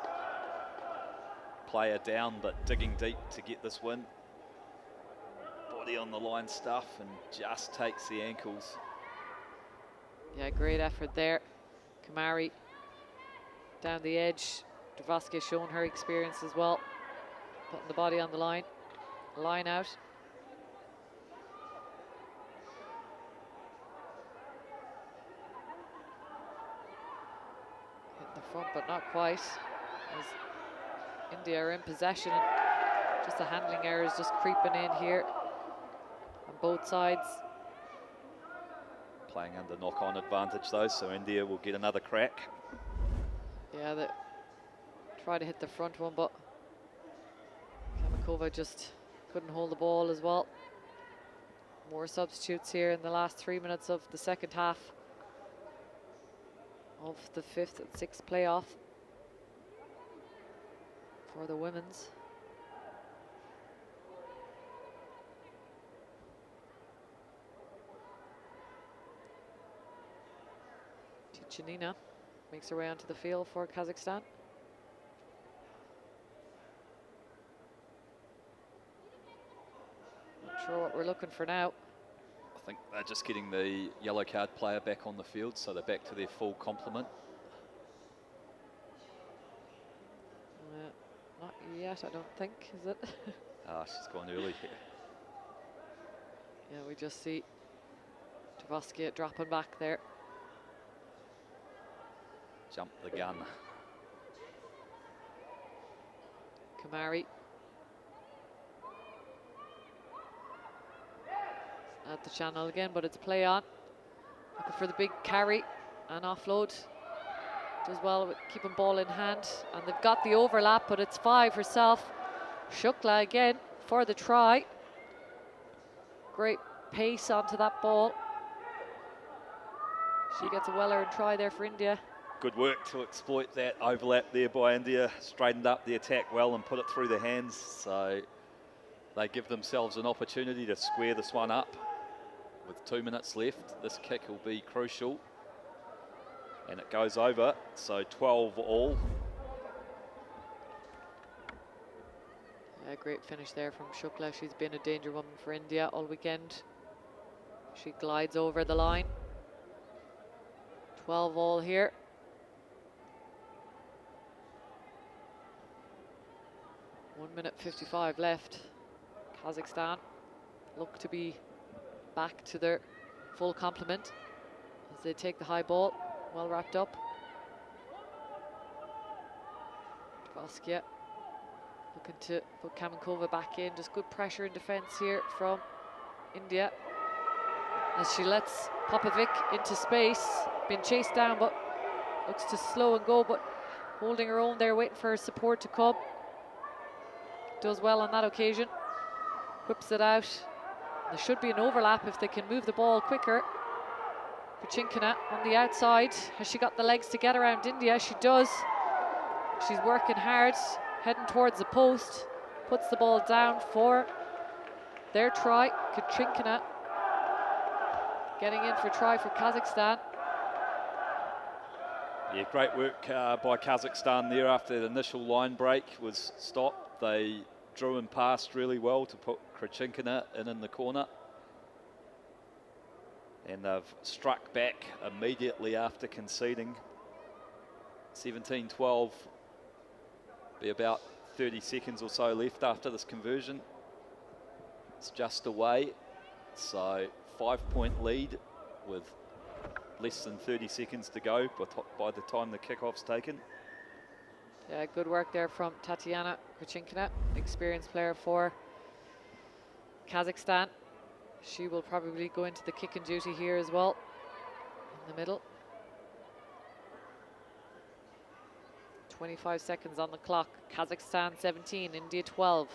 Speaker 2: Player down, but digging deep to get this win. Body on the line stuff and just takes the ankles.
Speaker 1: Yeah, great effort there. Kumari down the edge. Dravaskia showing her experience as well. Putting the body on the line. Line out. Hit the front, but not quite. As India are in possession. Just the handling errors just creeping in here on both sides.
Speaker 2: Playing under knock-on advantage though, so India will get another crack.
Speaker 1: Yeah, they try to hit the front one, but Kamakova just couldn't hold the ball as well. More substitutes here in the last 3 minutes of the second half of the 5th and 6th playoff for the women's. Tichanina makes her way onto the field for Kazakhstan. Not sure what we're looking for now.
Speaker 2: I think they're just getting the yellow card player back on the field, so they're back to their full complement.
Speaker 1: Not yet, I don't think, is it?
Speaker 2: She's gone early.
Speaker 1: Yeah, we just see Dravaskia dropping back there.
Speaker 2: Jump the gun.
Speaker 1: Kumari. At the channel again, but it's play on. Looking for the big carry and offload. Does well with keeping ball in hand. And they've got the overlap, but it's 5 herself. Shukla again for the try. Great pace onto that ball. She gets a well-earned try there for India.
Speaker 2: Good work to exploit that overlap there by India. Straightened up the attack well and put it through the hands. So they give themselves an opportunity to square this one up. With 2 minutes left, this kick will be crucial. And it goes over, so 12 all.
Speaker 1: Yeah, great finish there from Shukla. She's been a danger woman for India all weekend. She glides over the line. 12 all here. One minute 55 left. Kazakhstan look to be back to their full complement as they take the high ball. Well wrapped up. Dravaskia looking to put Kamenkova back in. Just good pressure in defence here from India as she lets Popovic into space. Been chased down, but looks to slow and go, but holding her own there, waiting for her support to come. Does well on that occasion. Whips it out. There should be an overlap if they can move the ball quicker. Kuchinkina on the outside. Has she got the legs to get around India? She does. She's working hard, heading towards the post. Puts the ball down for their try. Kuchinkina getting in for try for Kazakhstan.
Speaker 2: Yeah, great work by Kazakhstan there after the initial line break was stopped. They drew and passed really well to put Kuchinkina in the corner. And they've struck back immediately after conceding. 17-12, be about 30 seconds or so left after this conversion. It's just away. So 5-point lead with less than 30 seconds to go by the time the kickoff's taken.
Speaker 1: Yeah, good work there from Tatiana Kuchinkina, experienced player for Kazakhstan. She will probably go into the kicking duty here as well, in the middle. 25 seconds on the clock. Kazakhstan 17, India 12.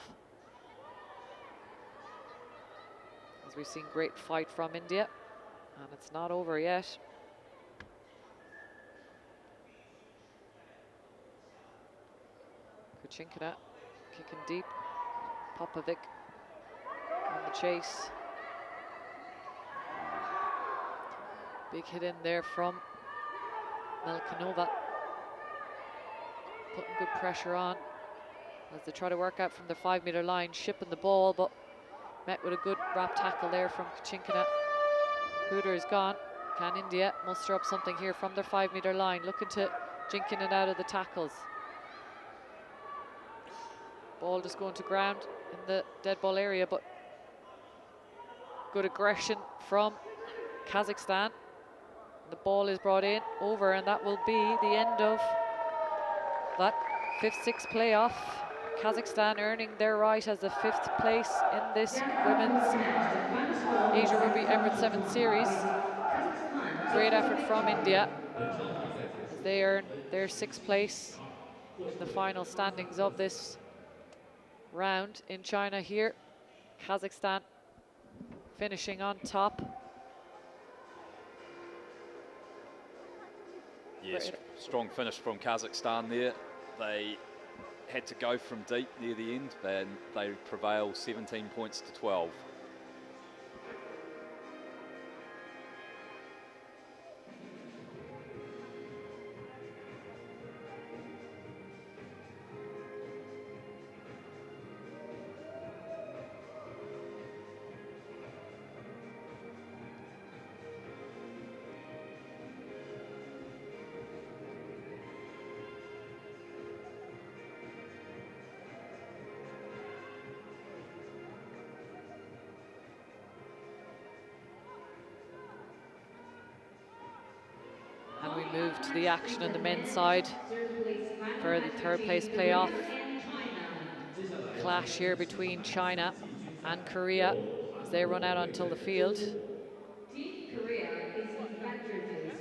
Speaker 1: As we've seen great fight from India, and it's not over yet. Kuchinkina kicking deep. Popovic on the chase. Big hit in there from Melkanova. Putting good pressure on as they try to work out from the 5-meter line, shipping the ball, but met with a good wrap tackle there from Kuchinkina. Hooter is gone. Can India muster up something here from their 5-meter line, looking to jink in and out of the tackles? Ball just going to ground in the dead ball area, but good aggression from Kazakhstan. The ball is brought in over, and that will be the end of that 5th-6th playoff. Kazakhstan earning their right as the 5th place in this women's Asia Rugby Emirates 7th series. Great effort from India as they earn their 6th place in the final standings of this round in China here. Kazakhstan finishing on top.
Speaker 2: Yes, strong finish from Kazakhstan there. They had to go from deep near the end, and they prevail 17 points to 12.
Speaker 1: And we move to the action on the men's side for the 3rd place playoff. Clash here between China and Korea as they run out onto the field.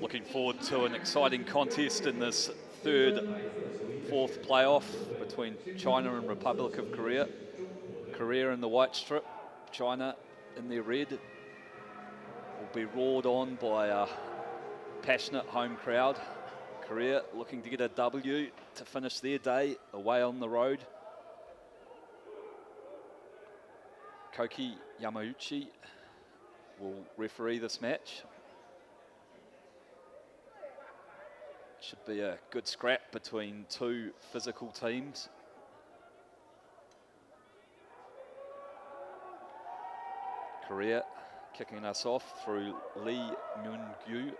Speaker 2: Looking forward to an exciting contest in this 3rd, 4th playoff between China and Republic of Korea. Korea in the white strip, China in their red. Will be roared on by a passionate home crowd. Korea looking to get a W to finish their day away on the road. Koki Yamauchi will referee this match. Should be a good scrap between two physical teams. Korea kicking us off through Lee Myung-gyu.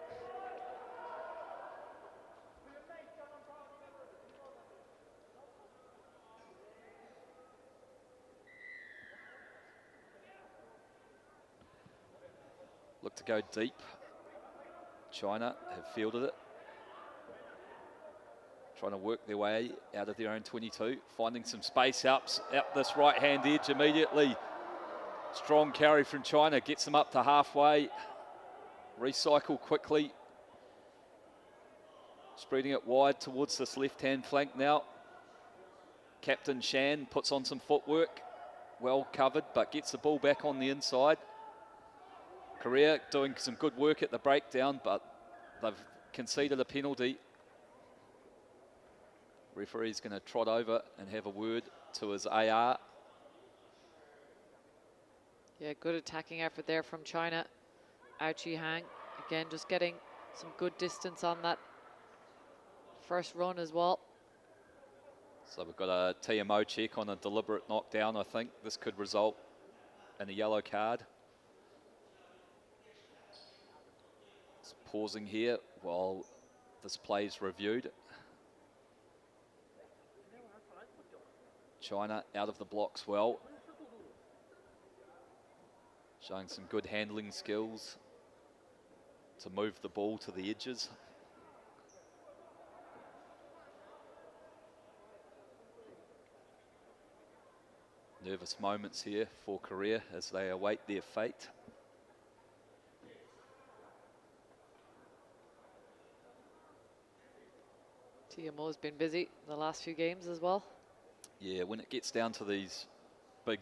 Speaker 2: Look to go deep. China have fielded it. Trying to work their way out of their own 22. Finding some space up this right-hand edge immediately. Strong carry from China. Gets them up to halfway. Recycle quickly. Spreading it wide towards this left-hand flank now. Captain Shan puts on some footwork. Well covered, but gets the ball back on the inside. Korea doing some good work at the breakdown, but they've conceded a penalty. Referee's going to trot over and have a word to his AR.
Speaker 1: Yeah, good attacking effort there from China. Ao Chi-hang, again, just getting some good distance on that first run as well.
Speaker 2: So we've got a TMO check on a deliberate knockdown, I think. This could result in a yellow card. It's pausing here while this play is reviewed. China out of the blocks well. Showing some good handling skills to move the ball to the edges. Nervous moments here for Korea as they await their fate.
Speaker 1: TMO's been busy the last few games as well.
Speaker 2: Yeah, when it gets down to these big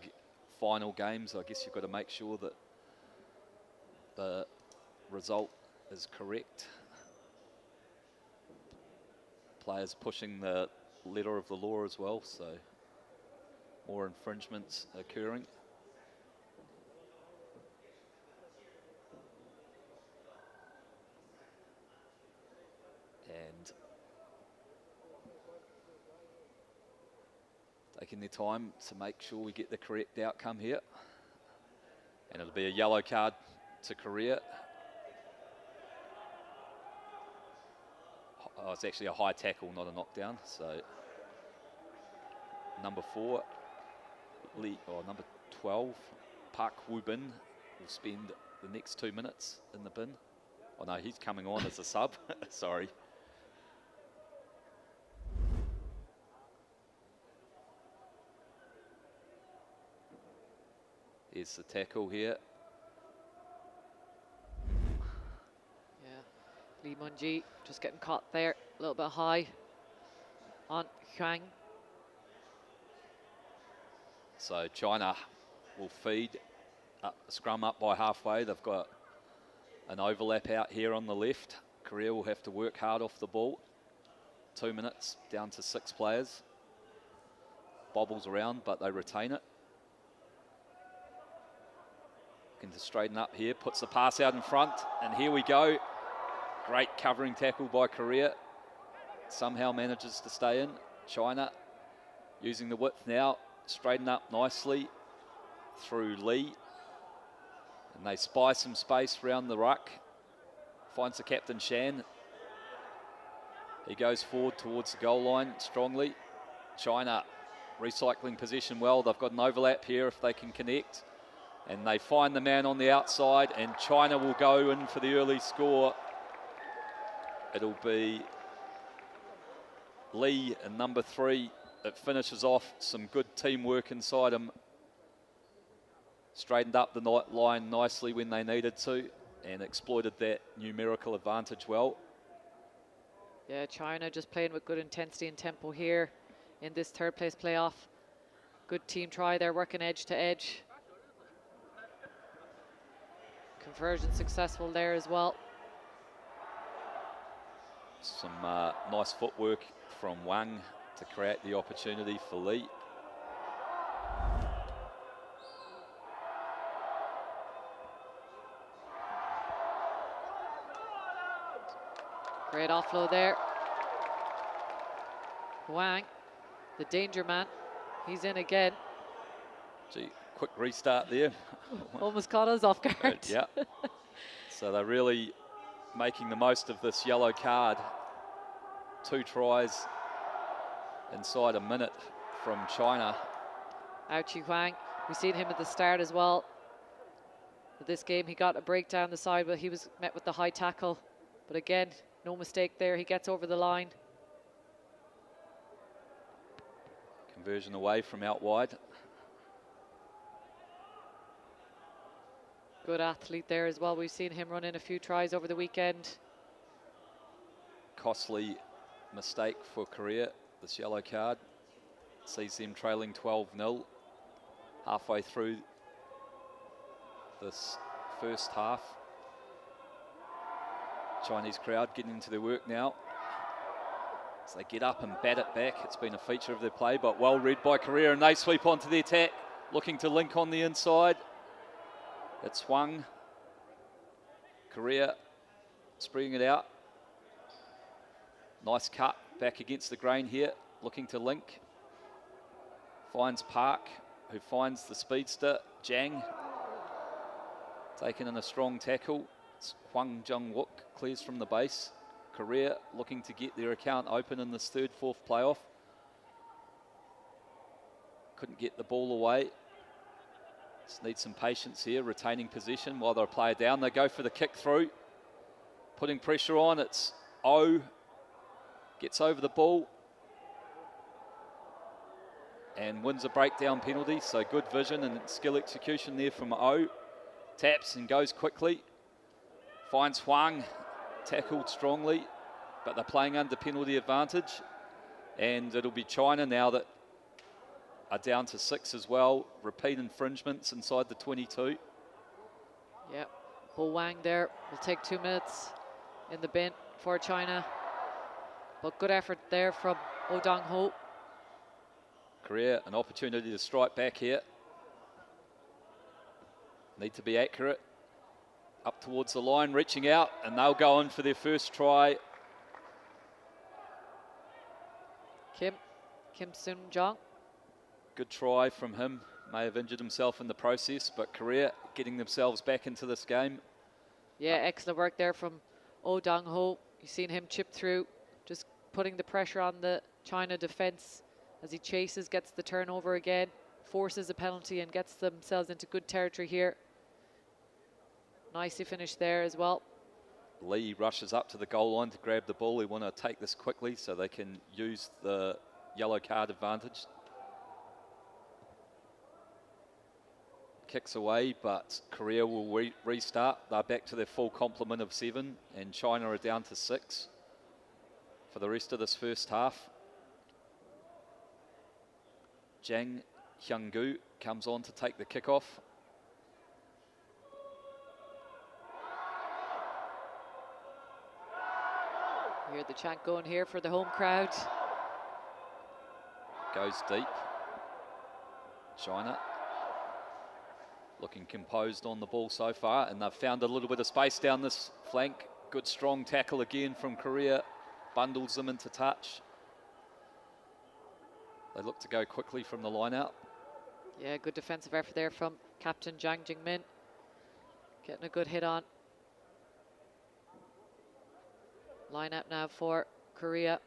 Speaker 2: final games, I guess you've got to make sure that the result is correct. Players pushing the letter of the law as well, so more infringements occurring. And taking their time to make sure we get the correct outcome here. And it'll be a yellow card to Korea. Oh, it's actually a high tackle, not a knockdown. So number 4, number 12, Park Woo-bin will spend the next 2 minutes in the bin. Oh no, he's coming on as a sub. Sorry. Here's the tackle here.
Speaker 1: Yeah, Lee Mun-ji just getting caught there, a little bit high on Huang.
Speaker 2: So China will feed scrum up by halfway. They've got an overlap out here on the left. Korea will have to work hard off the ball. 2 minutes, down to 6 players. Bobbles around, but they retain it. Looking to straighten up here, puts the pass out in front, and here we go. Great covering tackle by Korea. Somehow manages to stay in. China using the width now, straighten up nicely through Lee. And they spy some space around the ruck. Finds the captain, Shan. He goes forward towards the goal line strongly. China recycling possession well. They've got an overlap here if they can connect. And they find the man on the outside, and China will go in for the early score. It'll be Lee and number 3 that finishes off. Some good teamwork inside him. Straightened up the line nicely when they needed to and exploited that numerical advantage well.
Speaker 1: Yeah, China just playing with good intensity and tempo here in this third place playoff. Good team try there, working edge to edge. Conversion successful there as well.
Speaker 2: Some nice footwork from Wang to create the opportunity for Lee.
Speaker 1: Great offload there. Wang, the danger man. He's in again.
Speaker 2: Gee, quick restart there.
Speaker 1: Almost caught us off guard.
Speaker 2: Yeah. So they're really making the most of this yellow card. 2 tries inside a minute from China.
Speaker 1: Ouchie Huang, we've seen him at the start as well. For this game, he got a break down the side, but he was met with the high tackle. But again, no mistake there. He gets over the line.
Speaker 2: Conversion away from out wide.
Speaker 1: Good athlete there as well. We've seen him run in a few tries over the weekend.
Speaker 2: Costly mistake for Korea, this yellow card. Sees them trailing 12-0 halfway through this first half. Chinese crowd getting into their work now. As they get up and bat it back. It's been a feature of their play, but well read by Korea, and they sweep onto the attack, looking to link on the inside. It's Huang. Korea spreading it out. Nice cut back against the grain here, looking to link. Finds Park, who finds the speedster, Jang. Taken in a strong tackle. It's Hwang Jung-wook, clears from the base. Korea looking to get their account open in this third, fourth playoff. couldn't get the ball away. Just need some patience here, retaining position while they're a player down. They go for the kick through, putting pressure on. It's O, gets over the ball and wins a breakdown penalty. So good vision and skill execution there from O. Taps and goes quickly. Finds Huang, tackled strongly, but they're playing under penalty advantage. And it'll be China now that are down to 6 as well. Repeat infringements inside the 22.
Speaker 1: Yep, Ho Wang there will take 2 minutes in the bin for China. But good effort there from Oh Dong Ho.
Speaker 2: Korea, an opportunity to strike back here. Need to be accurate. Up towards the line, reaching out, and they'll go on for their first try.
Speaker 1: Kim Soon Jong.
Speaker 2: Good try from him. May have injured himself in the process, but Korea getting themselves back into this game.
Speaker 1: Yeah, excellent work there from Oh Dong Ho. You've seen him chip through, just putting the pressure on the China defense as he chases, gets the turnover again, forces a penalty and gets themselves into good territory here. Nicely finished there as well.
Speaker 2: Lee rushes up to the goal line to grab the ball. They want to take this quickly so they can use the yellow card advantage. Kicks away, but Korea will restart. They're back to their full complement of 7, and China are down to 6 for the rest of this first half. Zhang Hyunggu comes on to take the kickoff.
Speaker 1: You hear the chant going here for the home crowd.
Speaker 2: Goes deep. China looking composed on the ball so far, and they've found a little bit of space down this flank. Good strong tackle again from Korea. Bundles them into touch. They look to go quickly from the line out.
Speaker 1: Yeah, good defensive effort there from captain Zhang Jingmin. Getting a good hit on. Line up now for Korea.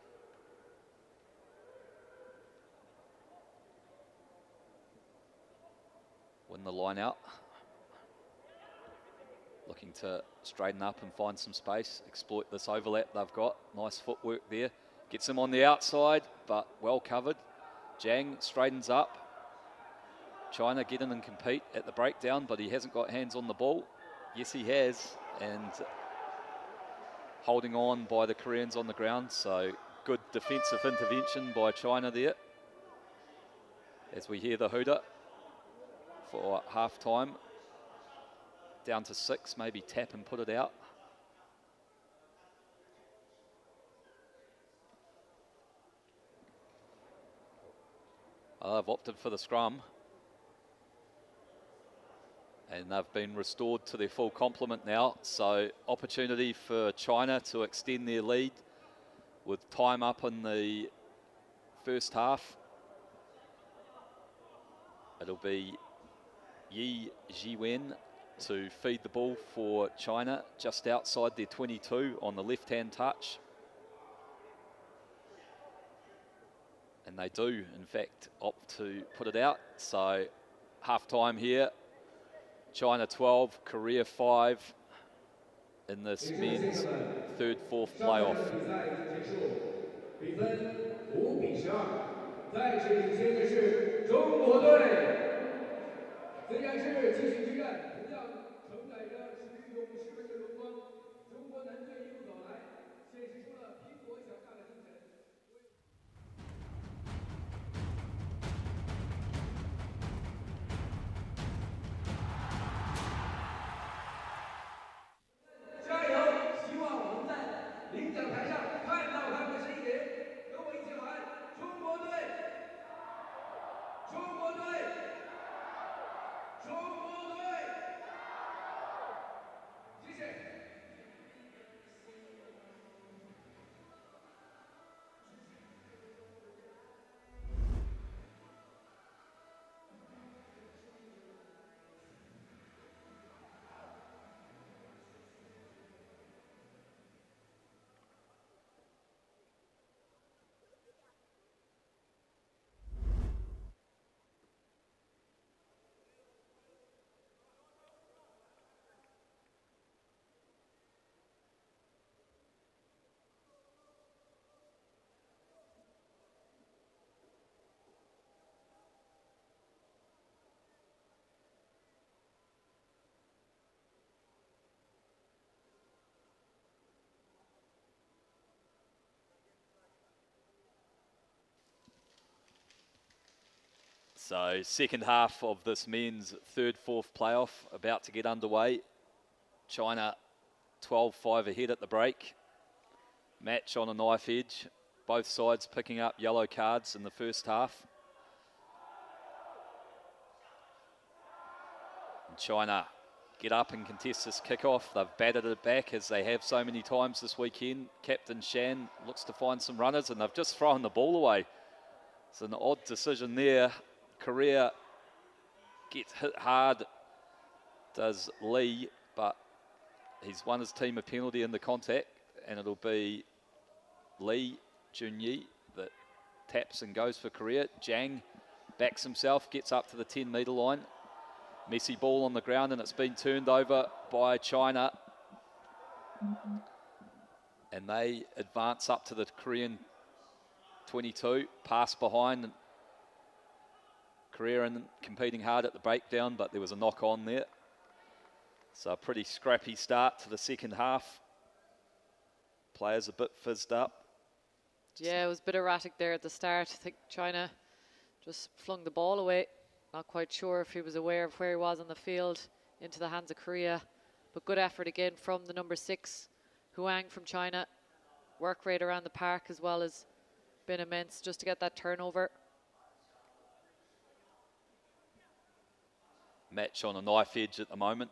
Speaker 2: Win the line out. Looking to straighten up and find some space, exploit this overlap they've got. Nice footwork there. Gets him on the outside, but well covered. Zhang straightens up. China get in and compete at the breakdown, but he hasn't got hands on the ball. Yes, he has, and holding on by the Koreans on the ground. So good defensive intervention by China there. As we hear the hooter for half time. Down to 6, maybe tap and put it out. They've opted for the scrum. And they've been restored to their full complement now. So opportunity for China to extend their lead with time up in the first half. It'll be Yi Jiwen to feed the ball for China just outside their 22 on the left-hand touch. And they do, in fact, opt to put it out. So half-time here. China 12, Korea 5 in this men's 3rd, 4th playoff.
Speaker 3: 比分5比12，再次领先的是中国队。虽然是继续之战，同样承载着属于勇士们的荣光。中国男队一路走来，显示出了拼搏向上的精神。加油！希望我们在领奖台上看到他们的身影。跟我一起喊：中国队！中国队！中国队！
Speaker 2: So second half of this men's third-fourth playoff about to get underway. China 12-5 ahead at the break. Match on a knife edge. Both sides picking up yellow cards in the first half. And China get up and contest this kickoff. They've batted it back as they have so many times this weekend. Captain Shan looks to find some runners and they've just thrown the ball away. It's an odd decision there. Korea gets hit hard, does Lee, but he's won his team a penalty in the contact, and it'll be Lee Junyi that taps and goes for Korea. Jang backs himself, gets up to the 10-metre line. Messy ball on the ground, and it's been turned over by China. And they advance up to the Korean 22, pass behind. Korea and competing hard at the breakdown, but there was a knock on there. So a pretty scrappy start to the second half. Players a bit fizzed up.
Speaker 1: Yeah, it was a bit erratic there at the start. I think China just flung the ball away. Not quite sure if he was aware of where he was on the field, into the hands of Korea. But good effort again from the number 6, Huang from China. Work rate around the park as well has been immense just to get that turnover.
Speaker 2: Match on a knife edge at the moment.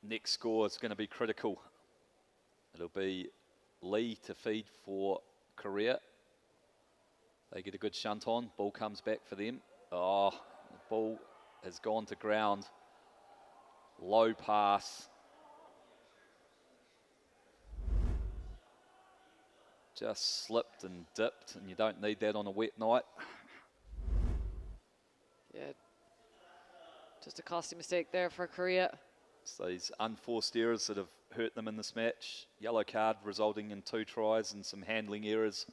Speaker 2: Next score is going to be critical. It'll be Lee to feed for Korea. They get a good shunt on. Ball comes back for them. Oh, the ball has gone to ground. Low pass. Just slipped and dipped, and you don't need that on a wet night.
Speaker 1: Yeah, just a costly mistake there for Korea.
Speaker 2: It's these unforced errors that have hurt them in this match. Yellow card resulting in 2 tries and some handling errors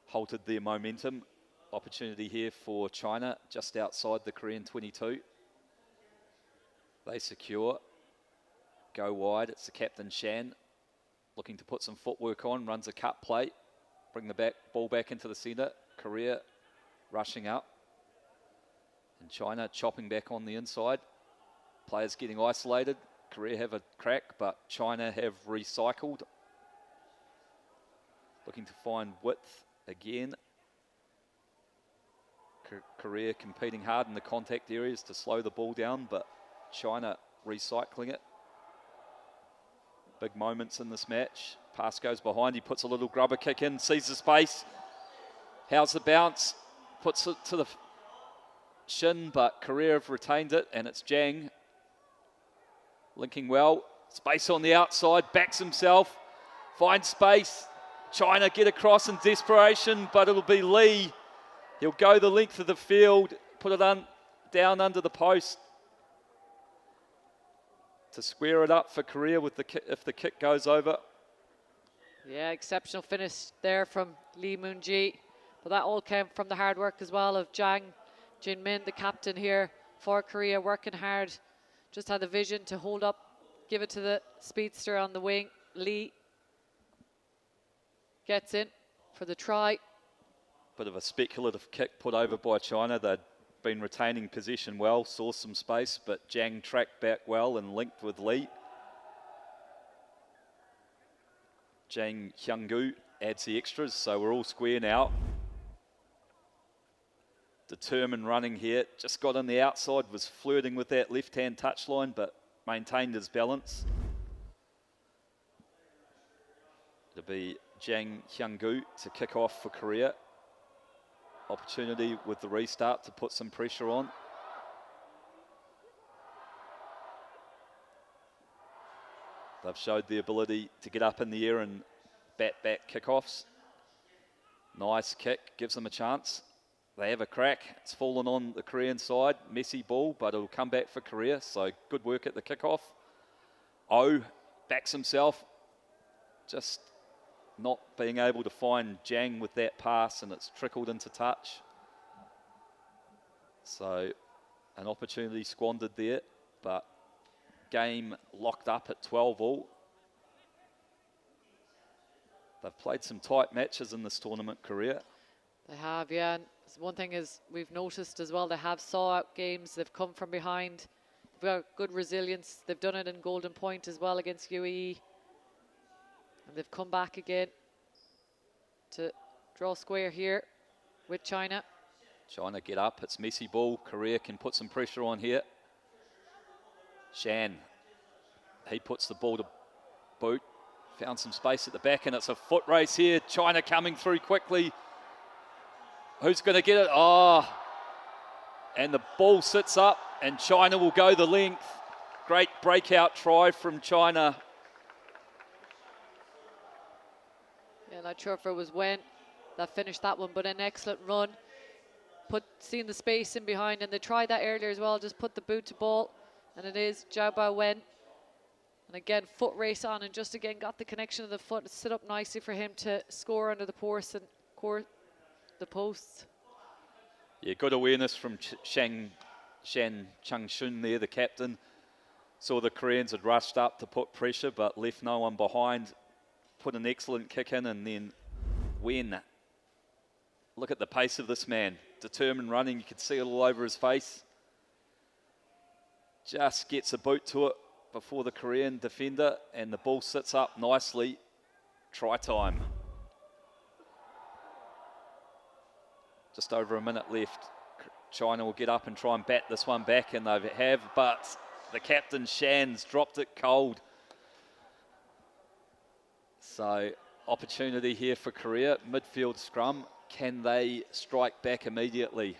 Speaker 2: halted their momentum. Opportunity here for China just outside the Korean 22. They secure, go wide. It's the captain Shan looking to put some footwork on, runs a cut play, bring the ball back into the centre. Korea rushing up. And China chopping back on the inside. Players getting isolated. Korea have a crack, but China have recycled. Looking to find width again. Korea competing hard in the contact areas to slow the ball down, but China recycling it. Big moments in this match. Pass goes behind. He puts a little grubber kick in, sees the space. How's the bounce? Puts it to the shin, but Korea have retained it, and it's Jang linking well. Space on the outside, backs himself, finds space. China get across in desperation, but it'll be Lee. He'll go the length of the field, put it down under the post to square it up for Korea with the if the kick goes over.
Speaker 1: Yeah, exceptional finish there from Lee Moon-ji. But that all came from the hard work as well of Jang Jin-min, the captain here for Korea, working hard. Just had the vision to hold up, give it to the speedster on the wing. Lee gets in for the try.
Speaker 2: Bit of a speculative kick put over by China. They'd been retaining possession well, saw some space, but Jang tracked back well and linked with Lee. Jang Hyung-gu adds the extras, so we're all square now. Determined running here, just got on the outside, was flirting with that left-hand touchline, but maintained his balance. It'll be Jang Hyung-gu to kick off for Korea. Opportunity with the restart to put some pressure on. They've showed the ability to get up in the air and bat back kickoffs. Nice kick, gives them a chance. They have a crack. It's fallen on the Korean side. Messy ball, but it'll come back for Korea. So good work at the kickoff. Oh backs himself. Just not being able to find Jang with that pass, and it's trickled into touch. So an opportunity squandered there, but game locked up at 12-all. They've played some tight matches in this tournament, Korea.
Speaker 1: They have, yeah. And one thing is we've noticed as well, they have saw out games. They've come from behind. They've got good resilience. They've done it in Golden Point as well against UAE. And they've come back again to draw square here with China.
Speaker 2: China get up. It's messy ball. Korea can put some pressure on here. Shan. He puts the ball to boot. Found some space at the back, and it's a foot race here. China coming through quickly. Who's going to get it? Oh, and the ball sits up, and China will go the length. Great breakout try from China.
Speaker 1: Yeah, not sure if it was when that finished that one, but an excellent run. Seeing the space in behind, and they tried that earlier as well, just put the boot to ball, and it is Zhao Bao Wen. And again, foot race on, and just again got the connection of the foot. It set up nicely for him to score under the posts and the posts.
Speaker 2: Yeah, good awareness from Shan Changshun there, the captain. Saw the Koreans had rushed up to put pressure, but left no one behind. Put an excellent kick in, and then Wen. Look at the pace of this man. Determined running, you can see it all over his face. Just gets a boot to it before the Korean defender, and the ball sits up nicely. Try time. Just over a minute left. China will get up and try and bat this one back, and they have, but the captain Shan's dropped it cold. So opportunity here for Korea. Midfield scrum. Can they strike back immediately?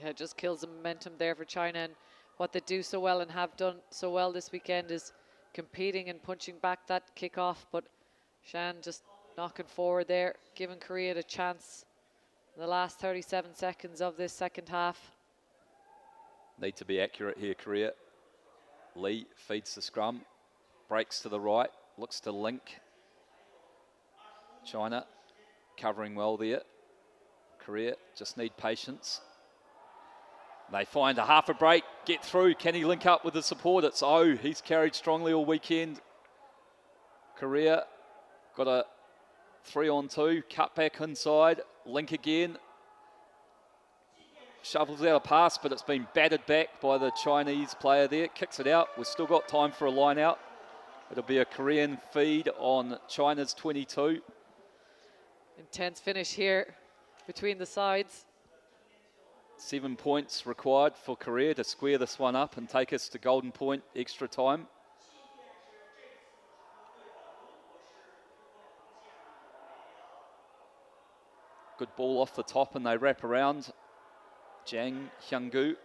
Speaker 1: Yeah, it just kills the momentum there for China, and what they do so well and have done so well this weekend is competing and punching back that kick-off, but Shan just knocking forward there, giving Korea a chance in the last 37 seconds of this second half.
Speaker 2: Need to be accurate here, Korea. Lee feeds the scrum, breaks to the right, looks to link. China covering well there. Korea just need patience. They find a half a break, get through. Can he link up with the support? It's Oh, he's carried strongly all weekend. Korea got a 3-on-2, cut back inside, link again. Shovels out a pass, but it's been battered back by the Chinese player there. Kicks it out. We've still got time for a line out. It'll be a Korean feed on China's 22.
Speaker 1: Intense finish here between the sides.
Speaker 2: 7 points required for Korea to square this one up and take us to Golden Point extra time. Good ball off the top, and they wrap around. Jang Hyung-gu.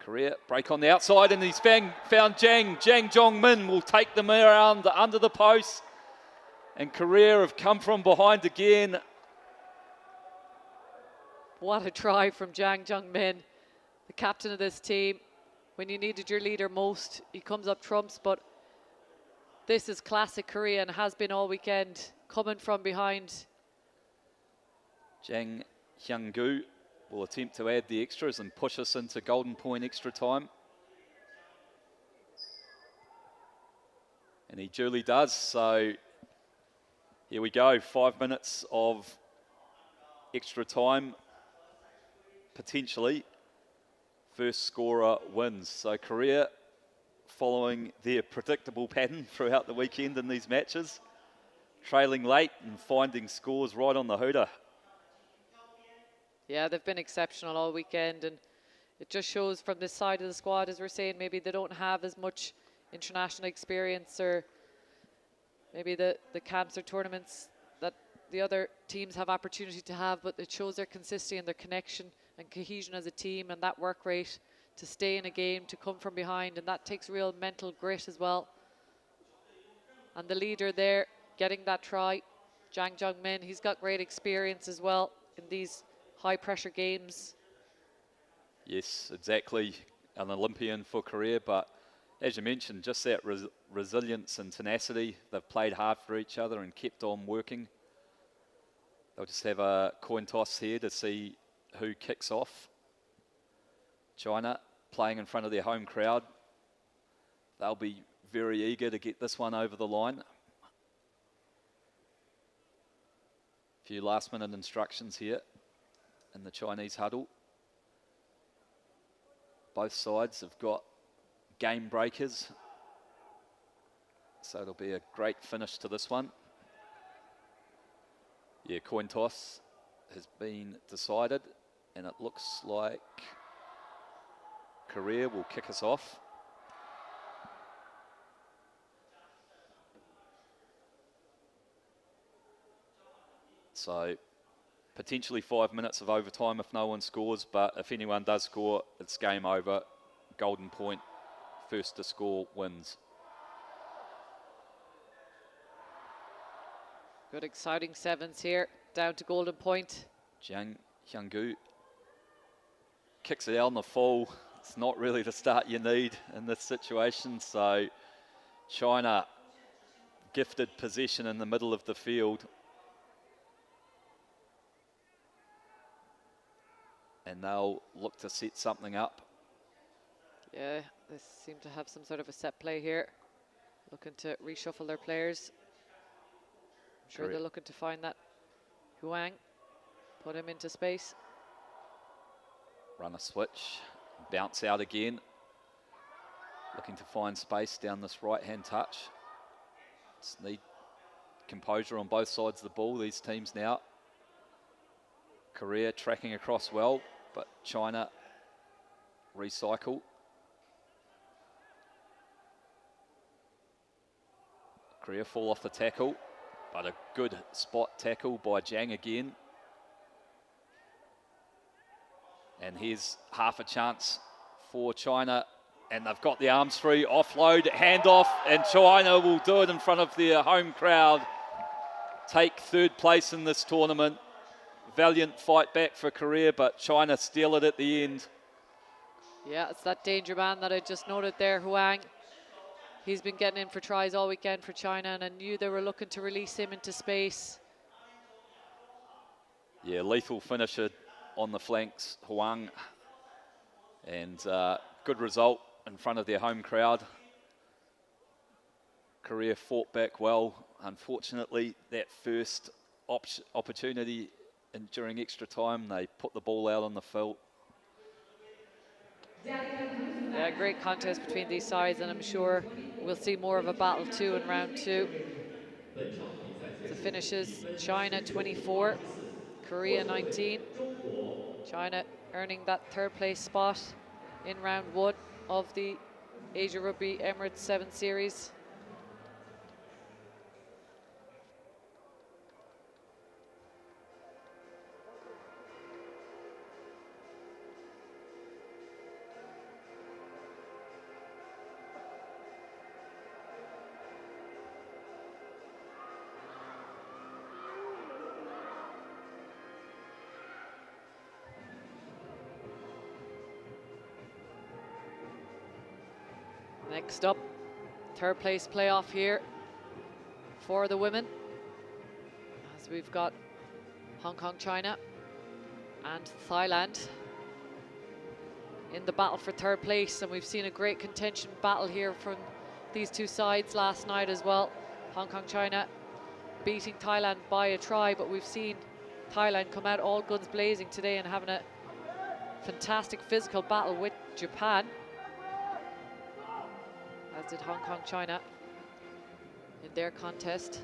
Speaker 2: Korea break on the outside, and he's found Jang. Jang Jong-min will take them around under the post. And Korea have come from behind again.
Speaker 1: What a try from Jang Jong-min, the captain of this team. When you needed your leader most, he comes up trumps, but this is classic Korea and has been all weekend, coming from behind.
Speaker 2: Jang Hyung-gu will attempt to add the extras and push us into Golden Point extra time. And he duly does, so here we go, 5 minutes of extra time. Potentially, first scorer wins. So Korea, following their predictable pattern throughout the weekend in these matches, trailing late and finding scores right on the hooter.
Speaker 1: Yeah, they've been exceptional all weekend, and it just shows from this side of the squad, as we're saying, maybe they don't have as much international experience, or maybe the camps or tournaments that the other teams have opportunity to have, but it shows their consistency and their connection and cohesion as a team, and that work rate to stay in a game, to come from behind, and that takes real mental grit as well. And the leader there, getting that try, Jang Jong-min, he's got great experience as well in these high pressure games.
Speaker 2: Yes, exactly. An Olympian for Korea, but as you mentioned, just that resilience and tenacity. They've played hard for each other and kept on working. They'll just have a coin toss here to see who kicks off. China playing in front of their home crowd. They'll be very eager to get this one over the line. Few last minute instructions here in the Chinese huddle. Both sides have got game breakers, so it'll be a great finish to this one. Yeah, coin toss has been decided, and it looks like Korea will kick us off. So potentially 5 minutes of overtime if no one scores, but if anyone does score, it's game over. Golden point, first to score wins.
Speaker 1: Good exciting sevens here, down to golden point.
Speaker 2: Jiang Hyanggu kicks it out on the full. It's not really the start you need in this situation, so China gifted possession in the middle of the field. And they'll look to set something up.
Speaker 1: Yeah, they seem to have some sort of a set play here. Looking to reshuffle their players. I'm sure they're looking to find that Huang, put him into space.
Speaker 2: Run a switch, bounce out again. Looking to find space down this right-hand touch. Just need composure on both sides of the ball, these teams now. Korea tracking across well, but China recycle. Korea fall off the tackle, but a good spot tackle by Jiang again. And here's half a chance for China, and they've got the arms free, offload, handoff, and China will do it in front of their home crowd. Take third place in this tournament. Valiant fight back for Korea, but China steal it at the end.
Speaker 1: Yeah, it's that danger man that I just noted there, Huang. He's been getting in for tries all weekend for China, and I knew they were looking to release him into space.
Speaker 2: Yeah, lethal finisher on the flanks, Huang. And good result in front of their home crowd. Korea fought back well. Unfortunately, that first opportunity and during extra time, they put the ball out on the field.
Speaker 1: Yeah, great contest between these sides, and I'm sure we'll see more of a battle too in round two. The finishes, China 24, Korea 19. China earning that third place spot in round one of the Asia Rugby Emirates 7 Series. Next up, third place playoff here for the women, as we've got Hong Kong, China and Thailand in the battle for third place, and we've seen a great contention battle here from these two sides last night as well. Hong Kong, China beating Thailand by a try, but we've seen Thailand come out all guns blazing today and having a fantastic physical battle with Japan, as did Hong Kong, China in their contest.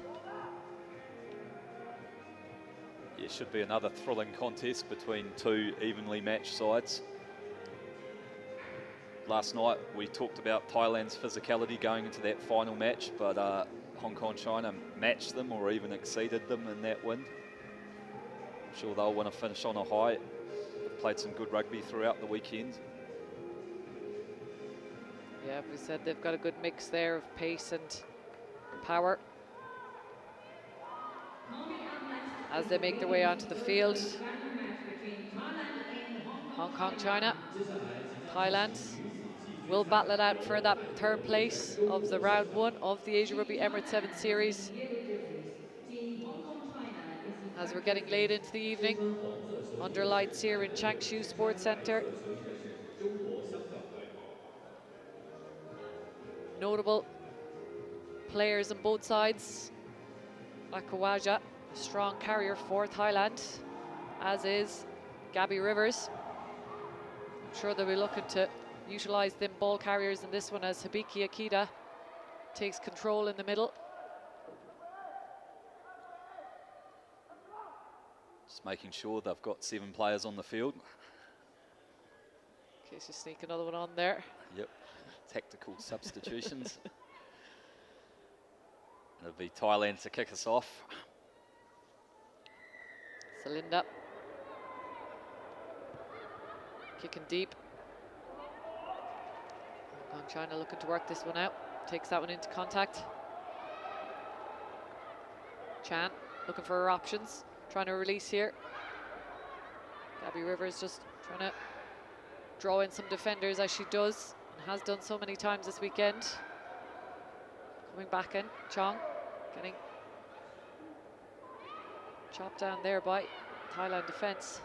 Speaker 2: Yeah, should be another thrilling contest between two evenly matched sides. Last night we talked about Thailand's physicality going into that final match, but Hong Kong, China matched them or even exceeded them in that win. I'm sure they'll want to finish on a high. They've played some good rugby throughout the weekend.
Speaker 1: Yeah, we said they've got a good mix there of pace and power as they make their way onto the field. Hong Kong, China, Thailand will battle it out for that third place of the round one of the Asia Rugby Emirates 7 Series. As we're getting late into the evening, under lights here in Changshu Sports Centre. Notable players on both sides. Akawaja a strong carrier for Thailand, as is Gabby Rivers. I'm sure they'll be looking to utilise them ball carriers in this one as Hibiki Akita takes control in the middle.
Speaker 2: Just making sure they've got 7 players on the field.
Speaker 1: In case you sneak another one on there.
Speaker 2: Yep, tactical substitutions. It'll be Thailand to kick us off.
Speaker 1: Salinda kicking deep. Hong Kong China looking to work this one out. Takes that one into contact. Chan looking for her options. Trying to release here. Gabby Rivers just trying to draw in some defenders as she does, and has done so many times this weekend. Coming back in, Chong getting chopped down there by Thailand defence.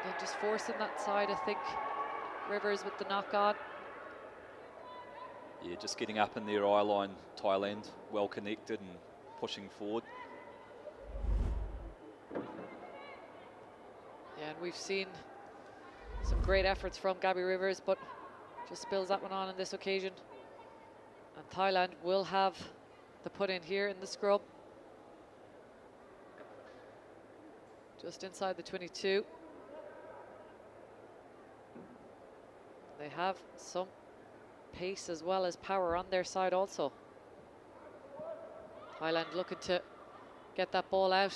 Speaker 1: And then just forcing that side, I think. Rivers with the knock on.
Speaker 2: Yeah, just getting up in their eye line, Thailand, well connected and pushing forward.
Speaker 1: Yeah, and we've seen some great efforts from Gabby Rivers, but just spills that one on this occasion. And Thailand will have the put in here in the scrub. Just inside the 22. They have some pace as well as power on their side also. Thailand looking to get that ball out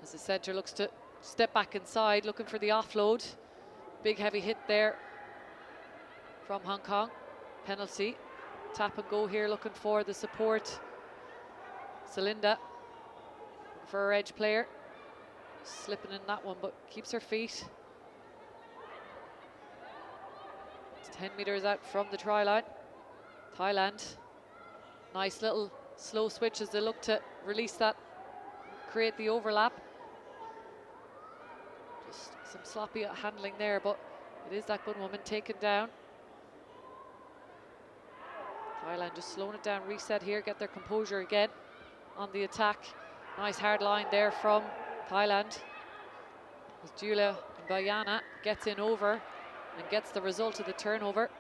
Speaker 1: as the centre looks to step back inside, looking for the offload. Big heavy hit there from Hong Kong. Penalty. Tap and go here, looking for the support. Salinda looking for her edge player. Slipping in that one, but keeps her feet. It's 10 metres out from the try line. Thailand. Nice little slow switch as they look to release that, create the overlap. Just some sloppy handling there, but it is that good woman taken down. Thailand just slowing it down, reset here, get their composure again on the attack. Nice hard line there from Thailand. As Julia Bayana gets in over and gets the result of the turnover.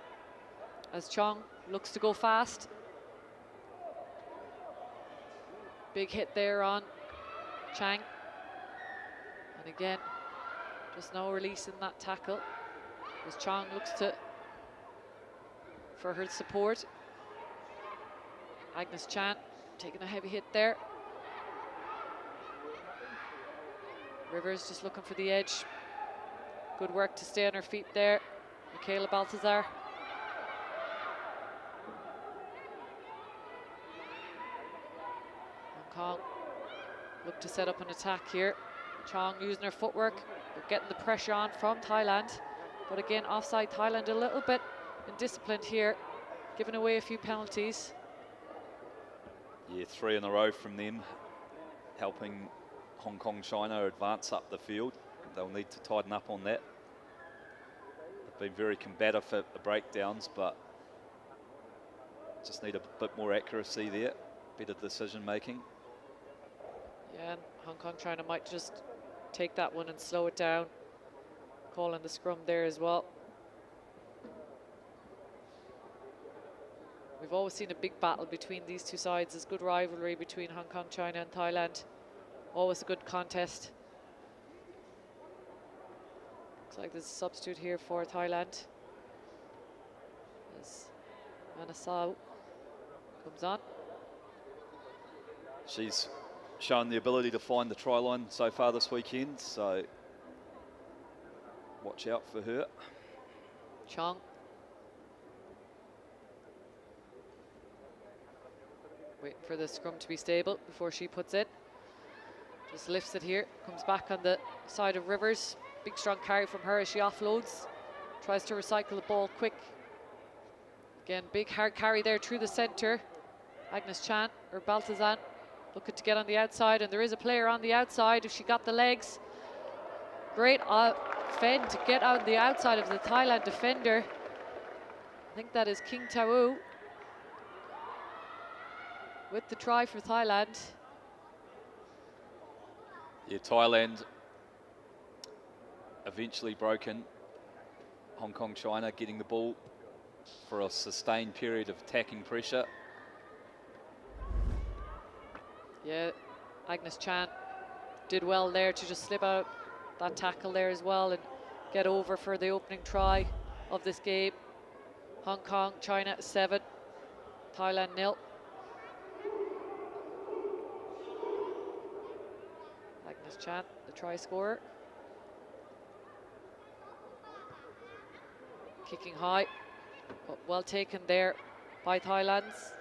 Speaker 1: As Chong looks to go fast. Big hit there on Chang. And again, just no release in that tackle. As Chong looks to for her support. Agnes Chan taking a heavy hit there. Rivers just looking for the edge. Good work to stay on her feet there. Michaela Baltazar. Hong Kong look to set up an attack here. Chong using her footwork, but getting the pressure on from Thailand. But again, offside Thailand a little bit indisciplined here, giving away a few penalties.
Speaker 2: Yeah, 3 in a row from them, helping Hong Kong China advance up the field. They'll need to tighten up on that. They've been very combative at the breakdowns, but just need a bit more accuracy there, better decision making.
Speaker 1: Yeah, and Hong Kong China might just take that one and slow it down. Calling the scrum there as well. We've always seen a big battle between these two sides. There's good rivalry between Hong Kong China and Thailand. Always a good contest. Looks like there's a substitute here for Thailand. As Manasau comes on.
Speaker 2: She's shown the ability to find the try line so far this weekend, so watch out for her.
Speaker 1: Chong. Waiting for the scrum to be stable before she puts it. Just lifts it here, comes back on the side of Rivers. Big strong carry from her as she offloads. Tries to recycle the ball quick. Again, big hard carry there through the centre. Agnes Chan or Baltazan looking to get on the outside, and there is a player on the outside if she got the legs. Great fend to get out the outside of the Thailand defender. I think that is King Tau with the try for Thailand.
Speaker 2: Yeah, Thailand eventually broken. Hong Kong, China getting the ball for a sustained period of attacking pressure.
Speaker 1: Yeah, Agnes Chan did well there to just slip out that tackle there as well and get over for the opening try of this game. Hong Kong, China 7, Thailand 0. Agnes Chan, the try scorer. Kicking high, but well taken there by Thailand's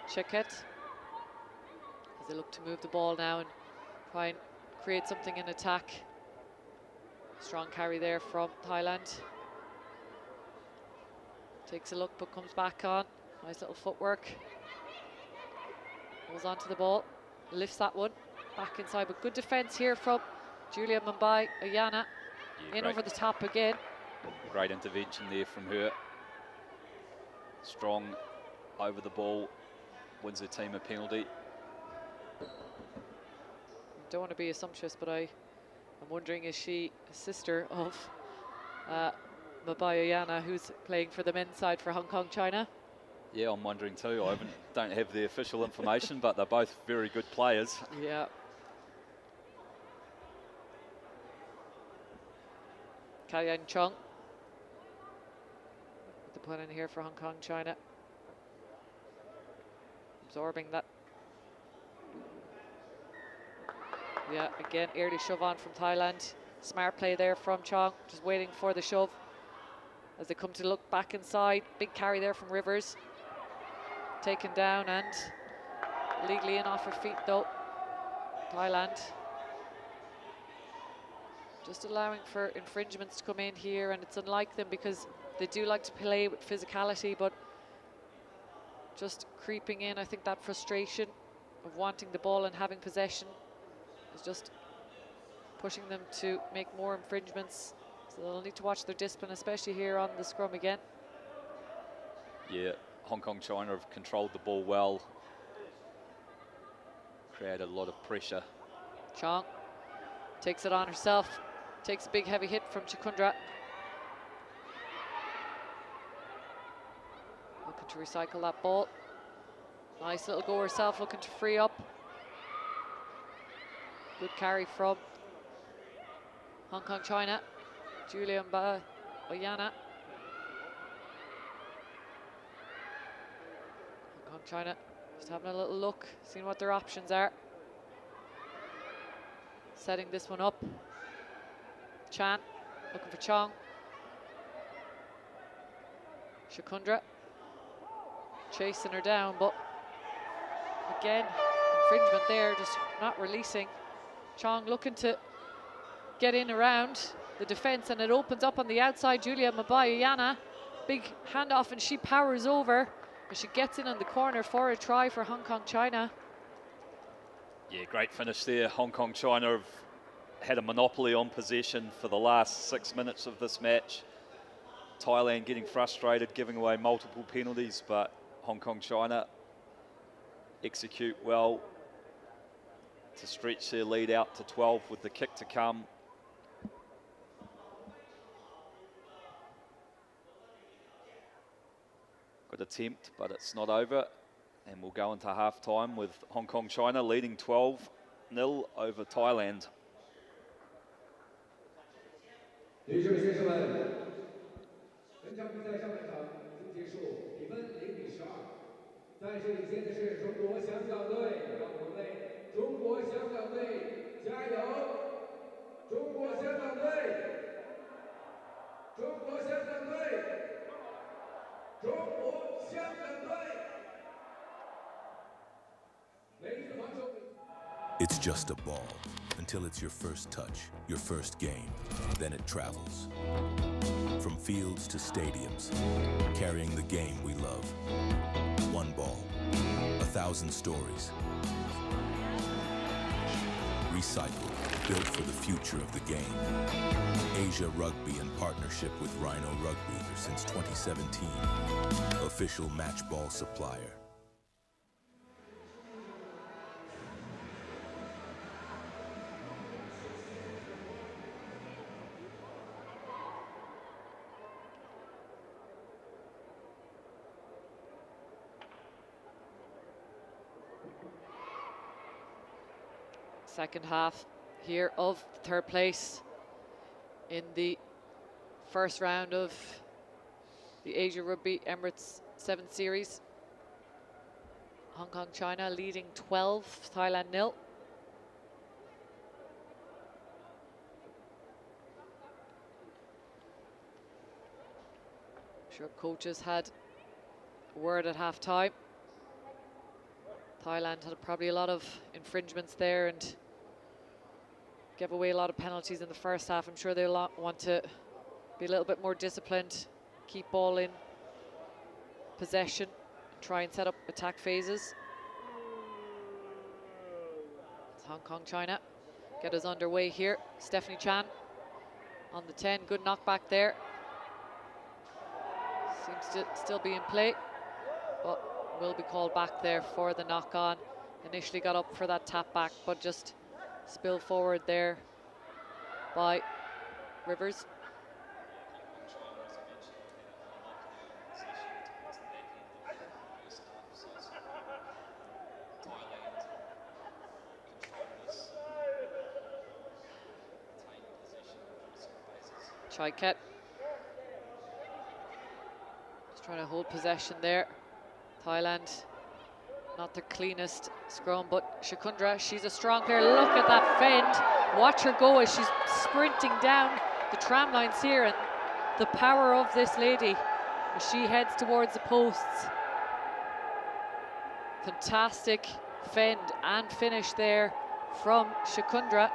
Speaker 1: Chaket. As they look to move the ball now and try and create something in attack. Strong carry there from Thailand. Takes a look but comes back on. Nice little footwork. Holds onto the ball, lifts that one back inside, but good defense here from Julia Mumbai Ayana.
Speaker 2: Yeah,
Speaker 1: in
Speaker 2: great.
Speaker 1: over the top again.
Speaker 2: Great intervention there from her. Strong over the ball, wins her team a penalty.
Speaker 1: Don't want to be assumptuous, but I'm wondering, is she a sister of Mumbai Ayana, who's playing for the men's side for Hong Kong, China?
Speaker 2: Yeah, I'm wondering too. I don't have the official information, but they're both very good players.
Speaker 1: Yeah. Kalyan Chung. The put in here for Hong Kong, China. Absorbing that. Yeah, again, early shove on from Thailand. Smart play there from Chong, just waiting for the shove as they come to look back inside. Big carry there from Rivers. Taken down and legally in off her feet though. Thailand. Just allowing for infringements to come in here, and it's unlike them because they do like to play with physicality, but just creeping in, I think that frustration of wanting the ball and having possession is just pushing them to make more infringements. So they'll need to watch their discipline, especially here on the scrum again.
Speaker 2: Yeah, Hong Kong, China have controlled the ball well. Created a lot of pressure.
Speaker 1: Chong takes it on herself. Takes a big heavy hit from Chikundra. Looking to recycle that ball. Nice little go herself, looking to free up. Good carry from Hong Kong, China. Julia Oyana. Hong Kong, China just having a little look, seeing what their options are. Setting this one up. Chan looking for Chong. Shakundra chasing her down, but again, infringement there, just not releasing. Chong looking to get in around the defense, and it opens up on the outside. Julia Mabayana, big handoff, and she powers over, and she gets in on the corner for a try for Hong Kong, China.
Speaker 2: Yeah, great finish there. Hong Kong, China have had a monopoly on possession for the last 6 minutes of this match. Thailand getting frustrated, giving away multiple penalties, but Hong Kong, China execute well to stretch their lead out to 12 with the kick to come. Good attempt, but it's not over. And we'll go into half-time with Hong Kong, China leading 12-0 over Thailand.
Speaker 3: 女士们、先生们，本场比赛上半场已经结束，比分0-12。暂时领先的是中国香港队，让我们为中国香港队加油！中国香港队，中国香港队，中国香港队。每一次防守。
Speaker 4: It's just a ball until it's your first touch, your first game. Then it travels. From fields to stadiums, carrying the game we love. One ball, 1,000 stories. Recycled, built for the future of the game. Asia Rugby in partnership with Rhino Rugby since 2017. Official match ball supplier.
Speaker 1: Second half here of third place in the first round of the Asia Rugby Emirates 7 Series. Hong Kong, China leading 12, Thailand 0. Sure, coaches had a word at half time. Thailand had probably a lot of infringements there and gave away a lot of penalties in the first half. I'm sure they'll want to be a little bit more disciplined, keep ball in possession, try and set up attack phases. It's Hong Kong, China get us underway here. Stephanie Chan on the 10, good knockback there. Seems to still be in play, but will be called back there for the knock on. Initially got up for that tap back, but just spilled forward there by Rivers. Chai Ket just trying to hold possession there. Thailand, not the cleanest scrum, but Shakundra, she's a strong player. Look at that fend. Watch her go as she's sprinting down the tram lines here, and the power of this lady as she heads towards the posts. Fantastic fend and finish there from Shakundra.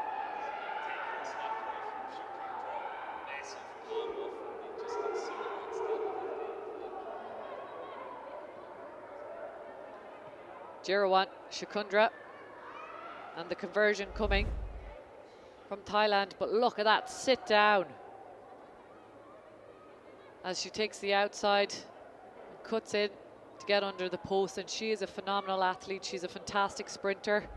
Speaker 1: Jirawan, Shakundra, and the conversion coming from Thailand, but look at that sit down as she takes the outside and cuts in to get under the post, and she is a phenomenal athlete. She's a fantastic sprinter.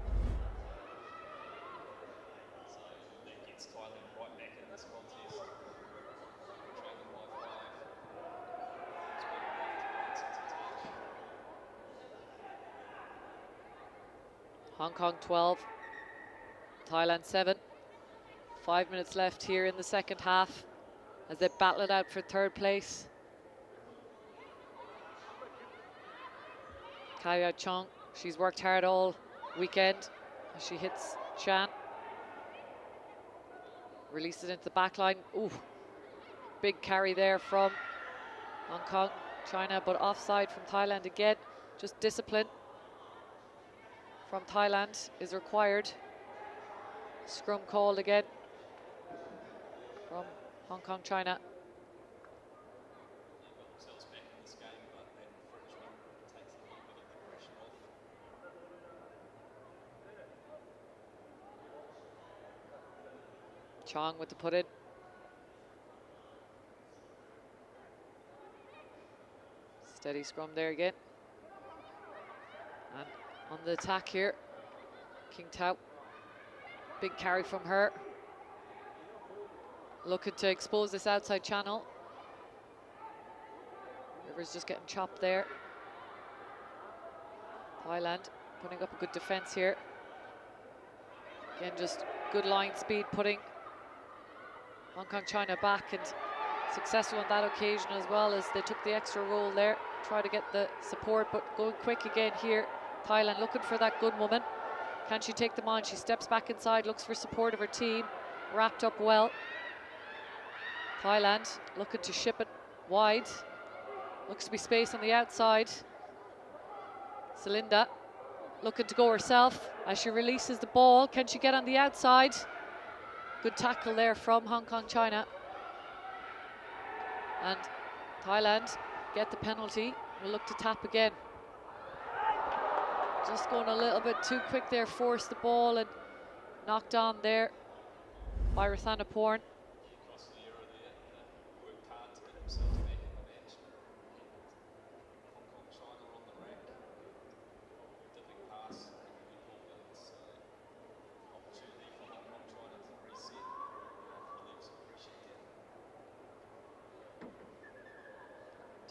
Speaker 1: Hong Kong 12, Thailand 7. 5 minutes left here in the second half as they battle it out for third place. Kaya Chong, she's worked hard all weekend as she hits Chan. Releases it into the back line. Ooh, big carry there from Hong Kong, China, but offside from Thailand again. Just discipline from Thailand is required. Scrum called again from Hong Kong, China. Chong with the put in. Steady scrum there again. And on the attack here, King Tao. Big carry from her. Looking to expose this outside channel. Rivers just getting chopped there. Thailand putting up a good defense here. Again, just good line speed, putting Hong Kong, China back, and successful on that occasion as well, as they took the extra roll there. Try to get the support, but going quick again here. Thailand looking for that good woman. Can she take them on? She steps back inside, looks for support of her team. Wrapped up well. Thailand looking to ship it wide. Looks to be space on the outside. Celinda looking to go herself as she releases the ball. Can she get on the outside? Good tackle there from Hong Kong, China. And Thailand get the penalty. We'll look to tap again. Just going a little bit too quick there, forced the ball and knocked on there by Rathana Porn.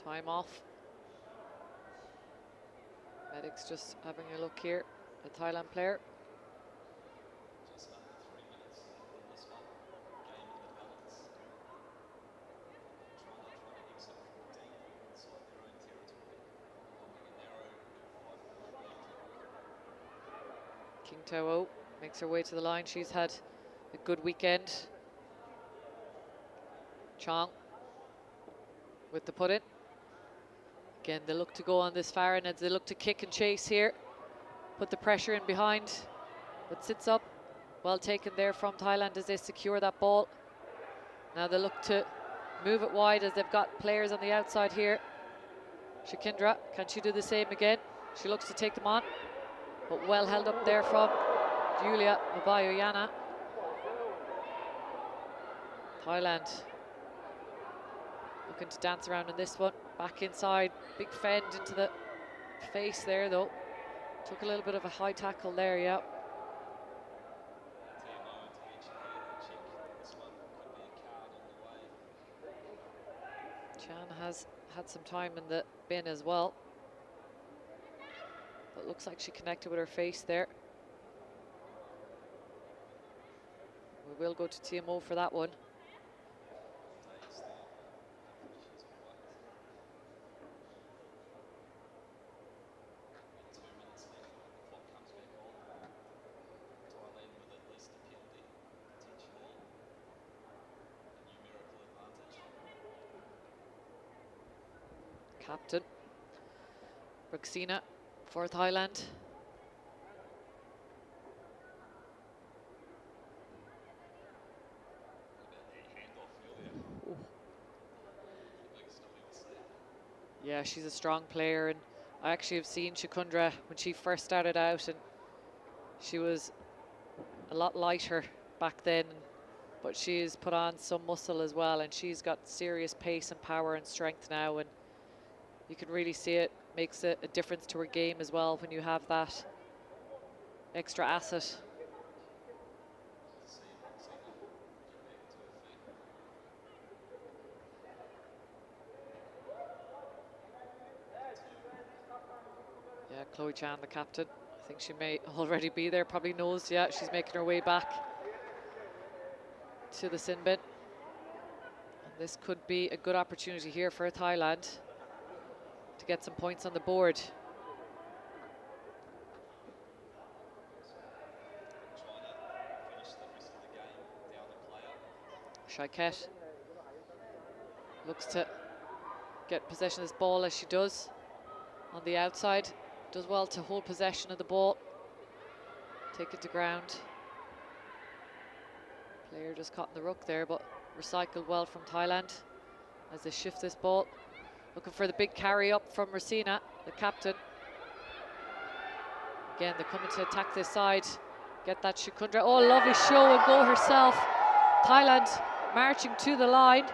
Speaker 1: Time off. Medics just having a look here, the Thailand player. King Tao makes her way to the line. She's had a good weekend. Chong with the put in. Again, they look to go on this far, and as they look to kick and chase here, put the pressure in behind, but sits up. Well taken there from Thailand as they secure that ball. Now they look to move it wide as they've got players on the outside here. Shakindra, can she do the same again? She looks to take them on, but well held up there from Julia Mabayoyana. Thailand looking to dance around in this one. Back inside, big fend into the face there though. Took a little bit of a high tackle there, yeah. Chan has had some time in the bin as well. But looks like she connected with her face there. We will go to TMO for that one. Captain Ruxina for Thailand. Yeah, she's a strong player, and I actually have seen Shakundra when she first started out, and she was a lot lighter back then, but she's put on some muscle as well, and she's got serious pace and power and strength now, and you can really see it makes a difference to her game as well when you have that extra asset. Yeah, Chloe Chan, the captain. I think she may already be there, probably knows, yeah, she's making her way back to the sin bin. And this could be a good opportunity here for Thailand to get some points on the board. Shaiket looks to get possession of this ball as she does on the outside. Does well to hold possession of the ball. Take it to ground. Player just caught in the ruck there, but recycled well from Thailand as they shift this ball. Looking for the big carry up from Rosina, the captain. Again, they're coming to attack this side. Get that Shakundra. Oh, lovely show and go herself. Thailand marching to the line.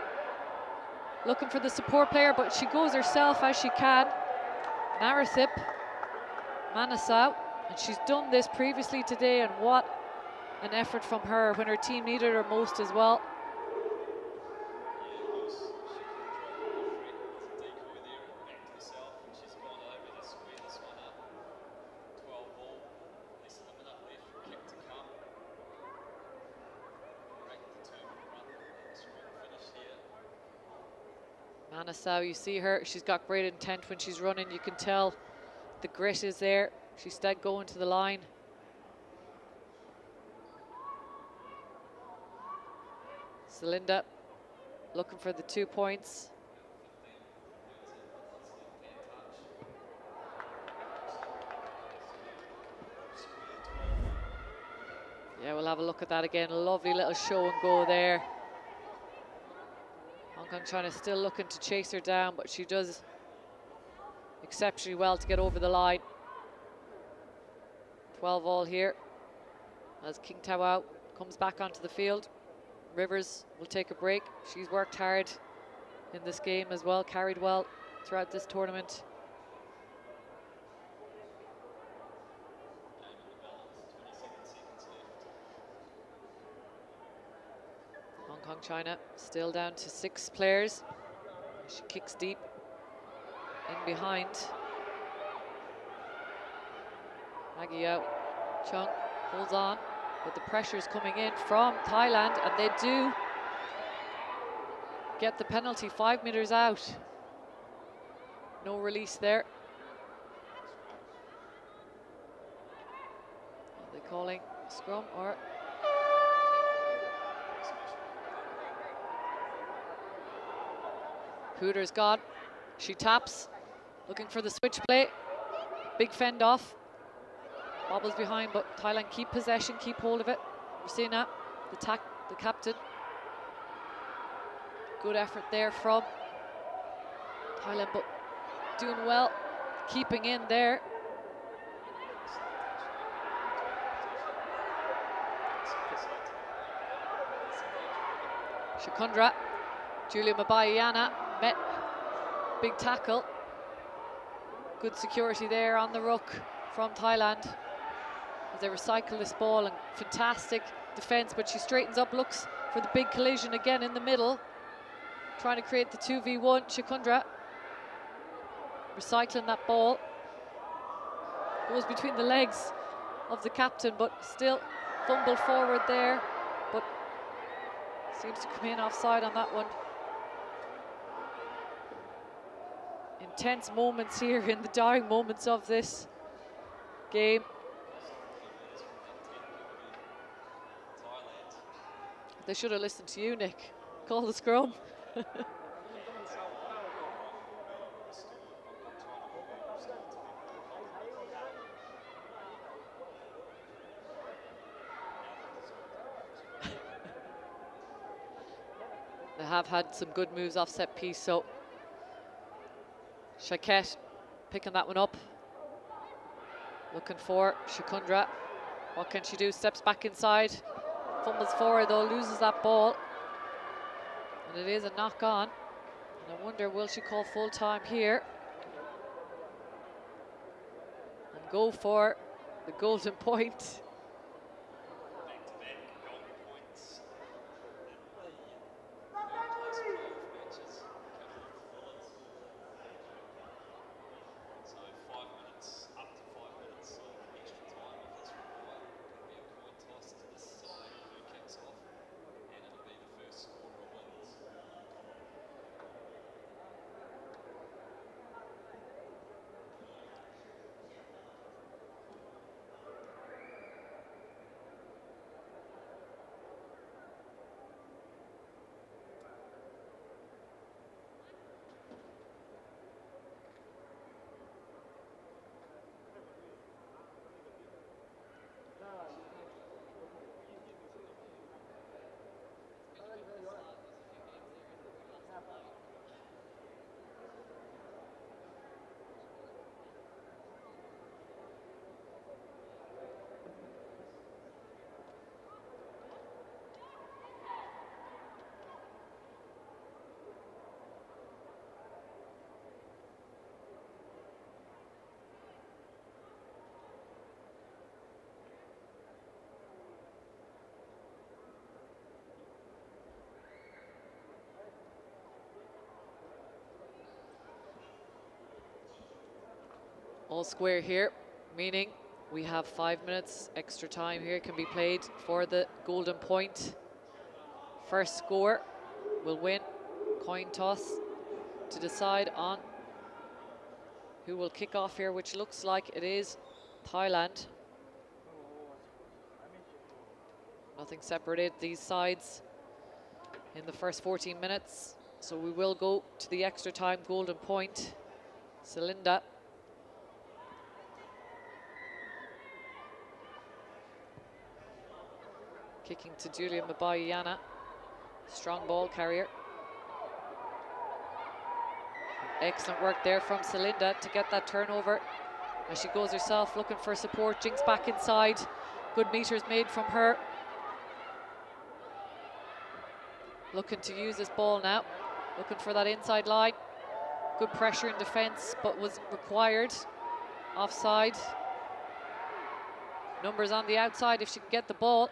Speaker 1: Looking for the support player, but she goes herself as she can. Narathip Manasau, and she's done this previously today, and what an effort from her when her team needed her most as well. Manasau, you see her, she's got great intent when she's running. You can tell the grit is there. She's still going to the line. Celinda looking for the 2 points. Yeah, we'll have a look at that again. Lovely little show and go there. Hong Kong China still looking to chase her down, but she does exceptionally well to get over the line. 12 all here as King Tawau comes back onto the field. Rivers will take a break. She's worked hard in this game as well, carried well throughout this tournament. Hong Kong China still down to 6 players. She kicks deep in behind. Maggie Yao Chung holds on, but the pressure is coming in from Thailand, and they do get the penalty 5 meters out. No release there. they calling scrum or? Pooter's gone. She taps, looking for the switch play. Big fend off. Bobbles behind, but Thailand keep possession, keep hold of it. We're seeing that. The captain. Good effort there from Thailand, but doing well, keeping in there. Shakundra, Julia Mabayana met, big tackle. Good security there on the ruck from Thailand as they recycle this ball, and fantastic defense, but she straightens up, looks for the big collision again in the middle, trying to create the 2v1. Shakundra recycling that ball, goes between the legs of the captain, but still fumble forward there, but seems to come in offside on that one. Intense moments here in the dying moments of this game. They should have listened to you, Nick. Call the scrum. They have had some good moves off set piece, so Shaket picking that one up. Looking for Shakundra. What can she do? Steps back inside. Fumbles forward though, loses that ball. And it is a knock on. And I wonder, will she call full time here? And go for the golden point. All square here, meaning we have 5 minutes extra time here can be played for the golden point. First score will win. Coin toss to decide on who will kick off here, which looks like it is Thailand. Nothing separated these sides in the first 14 minutes. So we will go to the extra time golden point. Celinda. Kicking to Julia Mabayana. Strong ball carrier. Excellent work there from Celinda to get that turnover. As she goes herself looking for support. Jinx back inside. Good meters made from her. Looking to use this ball now. Looking for that inside line. Good pressure in defence, but was required. Offside. Numbers on the outside if she can get the ball.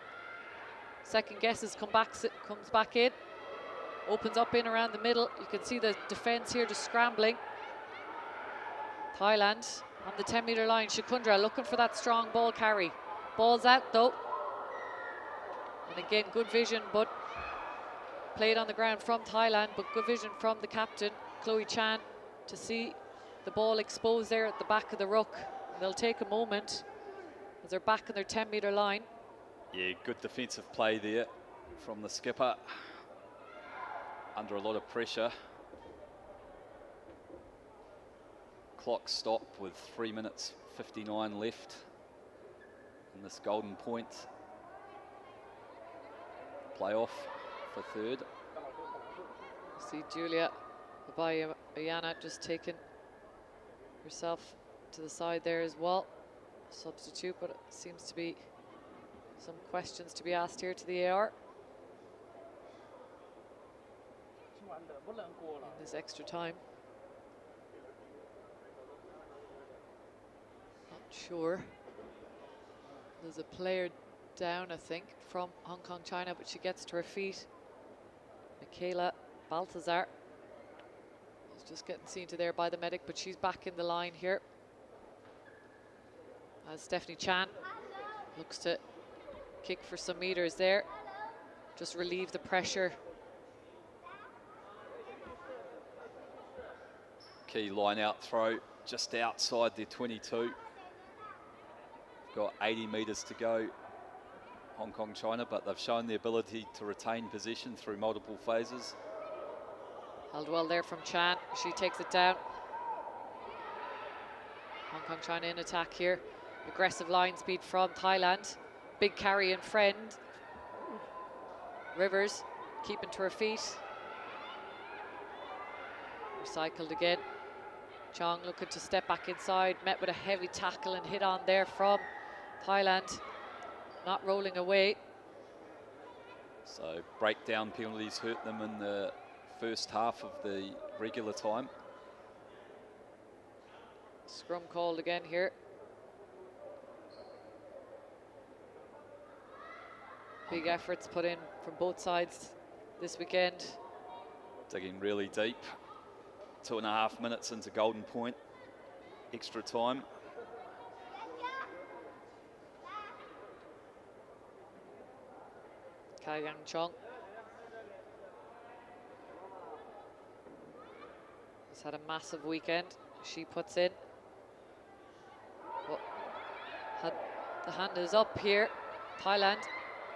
Speaker 1: Second guesses comes back in. Opens up in around the middle. You can see the defence here just scrambling. Thailand on the 10-metre line. Shakundra looking for that strong ball carry. Ball's out though. And again, good vision, but played on the ground from Thailand, but good vision from the captain, Chloe Chan, to see the ball exposed there at the back of the ruck. They'll take a moment as they're back on their 10-metre line.
Speaker 2: Yeah, good defensive play there from the skipper. Under a lot of pressure. Clock stop with 3 minutes 59 left in this golden point playoff for third.
Speaker 1: See Julia Abayana just taking herself to the side there as well. Substitute, but it seems to be some questions to be asked here to the AR. In this extra time. Not sure. There's a player down, I think, from Hong Kong, China, but she gets to her feet. Michaela Baltazar was just getting seen to there by the medic, but she's back in the line here. As Stephanie Chan looks to kick for some meters there. Just relieve the pressure.
Speaker 2: Key line out throw just outside their 22. Got 80 metres to go, Hong Kong, China, but they've shown the ability to retain possession through multiple phases.
Speaker 1: Held well there from Chan. She takes it down. Hong Kong, China in attack here. Aggressive line speed from Thailand. Big carry in friend. Rivers keeping to her feet. Recycled again. Chong looking to step back inside. Met with a heavy tackle and hit on there from Thailand. Not rolling away.
Speaker 2: So breakdown penalties hurt them in the first half of the regular time.
Speaker 1: Scrum called again here. Big efforts put in from both sides this weekend.
Speaker 2: Digging really deep. 2.5 minutes into golden point. Extra time.
Speaker 1: Kai Yang Chong has had a massive weekend. She puts in. But the hand is up here. Thailand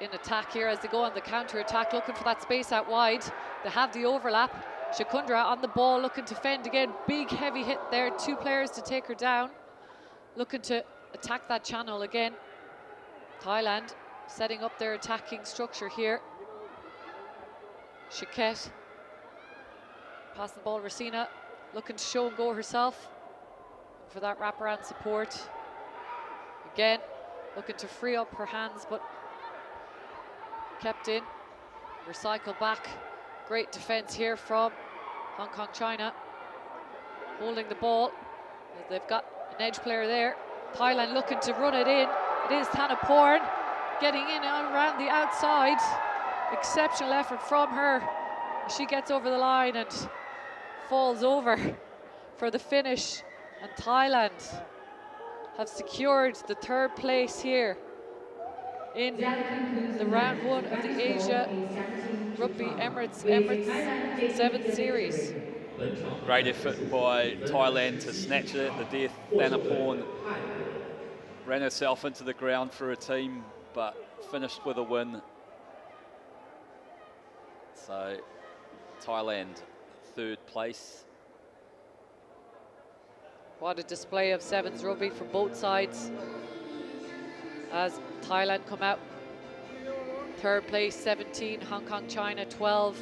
Speaker 1: in attack here as they go on the counter attack, looking for that space out wide. They have the overlap. Shakundra on the ball, looking to fend again. Big heavy hit there. 2 players to take her down. Looking to attack that channel again. Thailand setting up their attacking structure here. Chiquette passing the ball. Racina looking to show and go herself for that wraparound support. Again, looking to free up her hands, but kept in. Recycle back. Great defense here from Hong Kong, China. Holding the ball. They've got an edge player there. Thailand looking to run it in. It is Thanaporn getting in and around the outside. Exceptional effort from her. She gets over the line and falls over for the finish. And Thailand have secured the 3rd place here in the round 1 of the Asia Rugby Emirates 7th series.
Speaker 2: Great effort by Thailand to snatch it at the death. Thanaporn ran herself into the ground for her team, but finished with a win. So Thailand 3rd place.
Speaker 1: What a display of sevens rugby from both sides as Thailand come out 3rd place, 17, Hong Kong, China 12.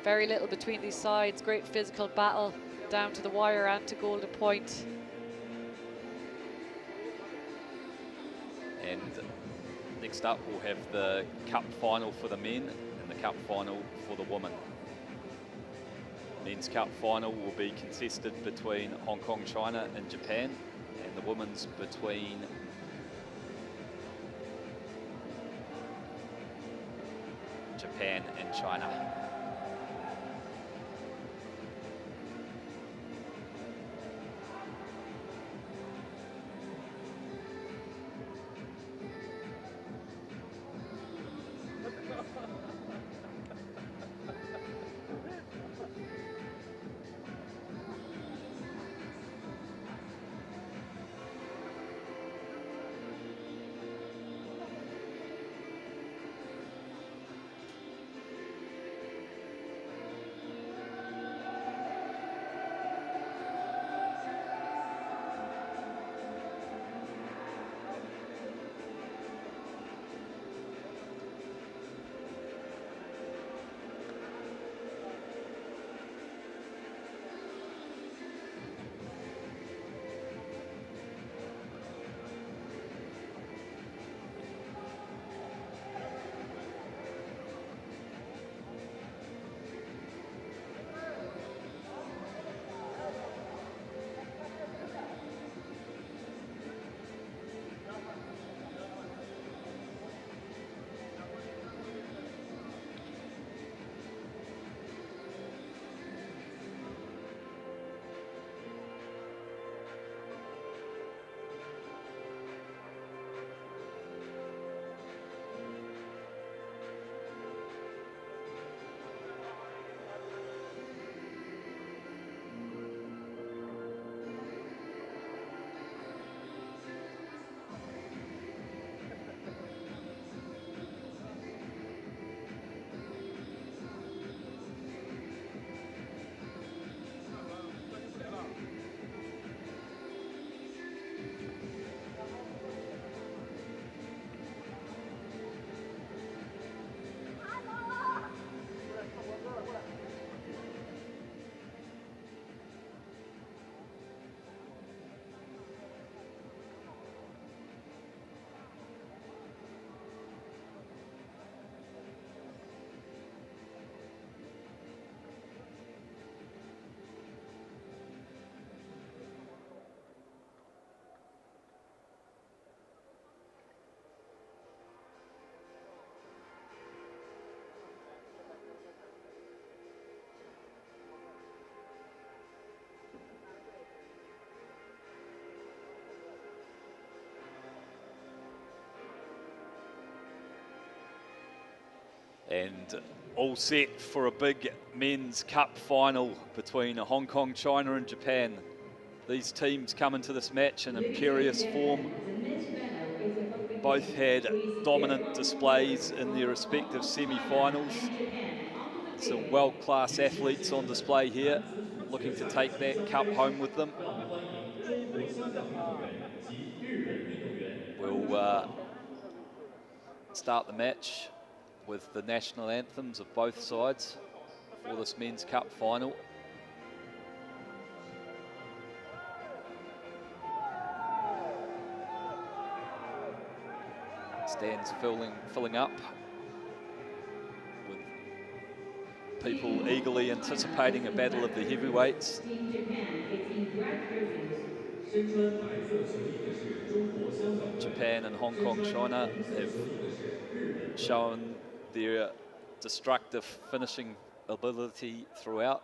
Speaker 1: Very little between these sides. Great physical battle down to the wire and to golden point.
Speaker 2: And next up we'll have the cup final for the men and the cup final for the women. Men's cup final will be contested between Hong Kong, China and Japan, and the women's between Japan and China. And all set for a big men's cup final between Hong Kong, China and Japan. These teams come into this match in imperious form. Both had dominant displays in their respective semi-finals. Some world-class athletes on display here, looking to take that cup home with them. We'll start the match with the national anthems of both sides for this men's cup final. Stands filling up with people eagerly anticipating a battle of the heavyweights. Japan and Hong Kong, China have shown their destructive finishing ability throughout.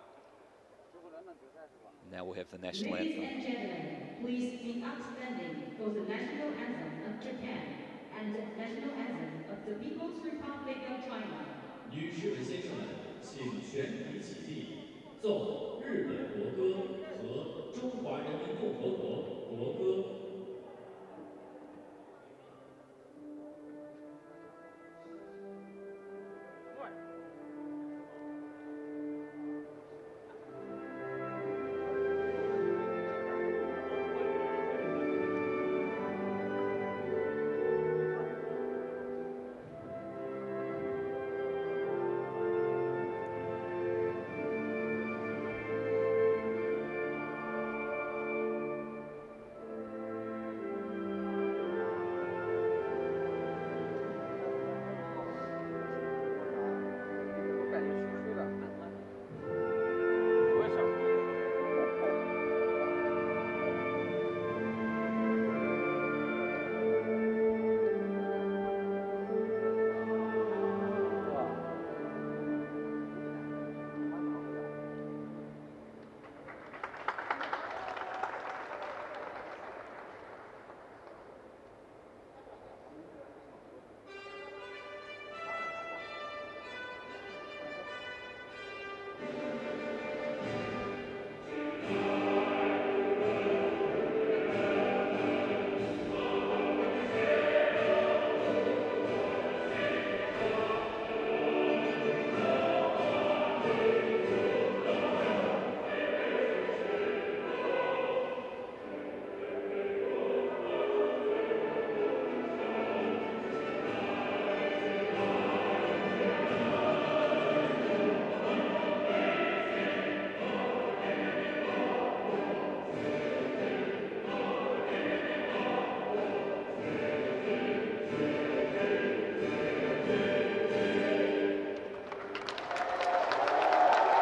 Speaker 2: Now we'll have the national anthem.
Speaker 6: Ladies and gentlemen, please be upstanding for the national anthem of Japan and the national anthem of the People's Republic of China.
Speaker 7: 女士们、先生们，请全体起立，奏日本国歌和中华人民共和国国歌。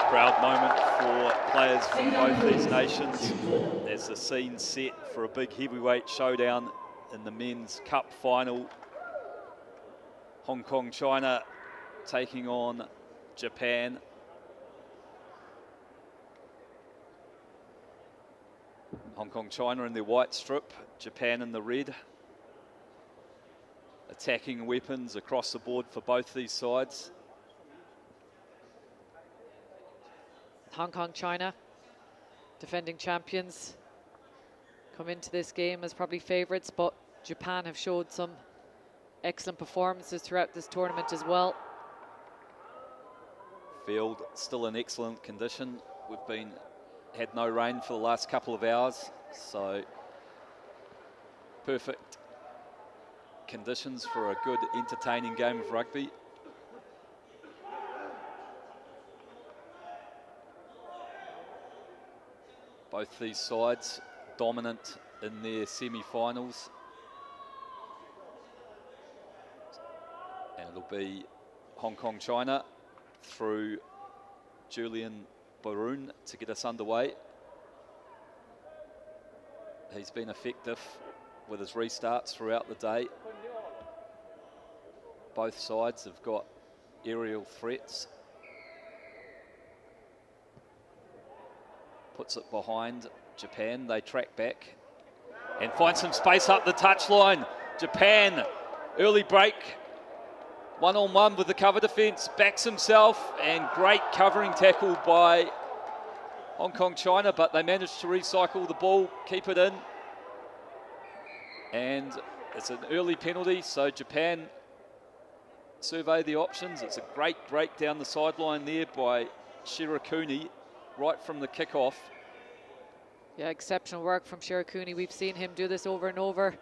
Speaker 2: Proud moment for players from both these nations as the scene's set for a big heavyweight showdown in the men's cup final. Hong Kong, China taking on Japan. Hong Kong, China in their white strip, Japan in the red. Attacking weapons across the board for both these sides.
Speaker 1: Hong Kong, China, defending champions, come into this game as probably favourites, but Japan have showed some excellent performances throughout this tournament as well.
Speaker 2: Field still in excellent condition. We've had no rain for the last couple of hours, so perfect conditions for a good, entertaining game of rugby. Both these sides dominant in their semi-finals. And it'll be Hong Kong, China through Julian Baroon to get us underway. He's been effective with his restarts throughout the day. Both sides have got aerial threats. Puts it behind Japan. They track back and find some space up the touchline. Japan, early break One-on-one with the cover defence, backs himself, and great covering tackle by Hong Kong China, but they managed to recycle the ball, keep it in. And it's an early penalty, so Japan survey the options. It's a great break down the sideline there by Shirakuni right from the kickoff.
Speaker 1: Yeah, exceptional work from Shirakuni. We've seen him do this over and over.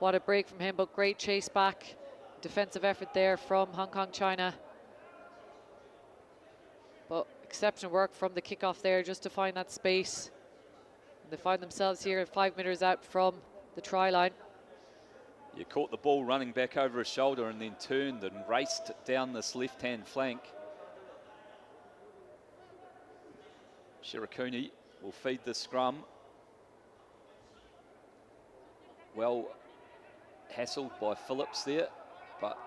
Speaker 1: What a break from him, but great chase back. Defensive effort there from Hong Kong China. But exceptional work from the kickoff there just to find that space. And they find themselves here 5 meters out from the try line.
Speaker 2: You caught the ball running back over his shoulder and then turned and raced down this left-hand flank. Shirakuni will feed the scrum. Well hassled by Phillips there, but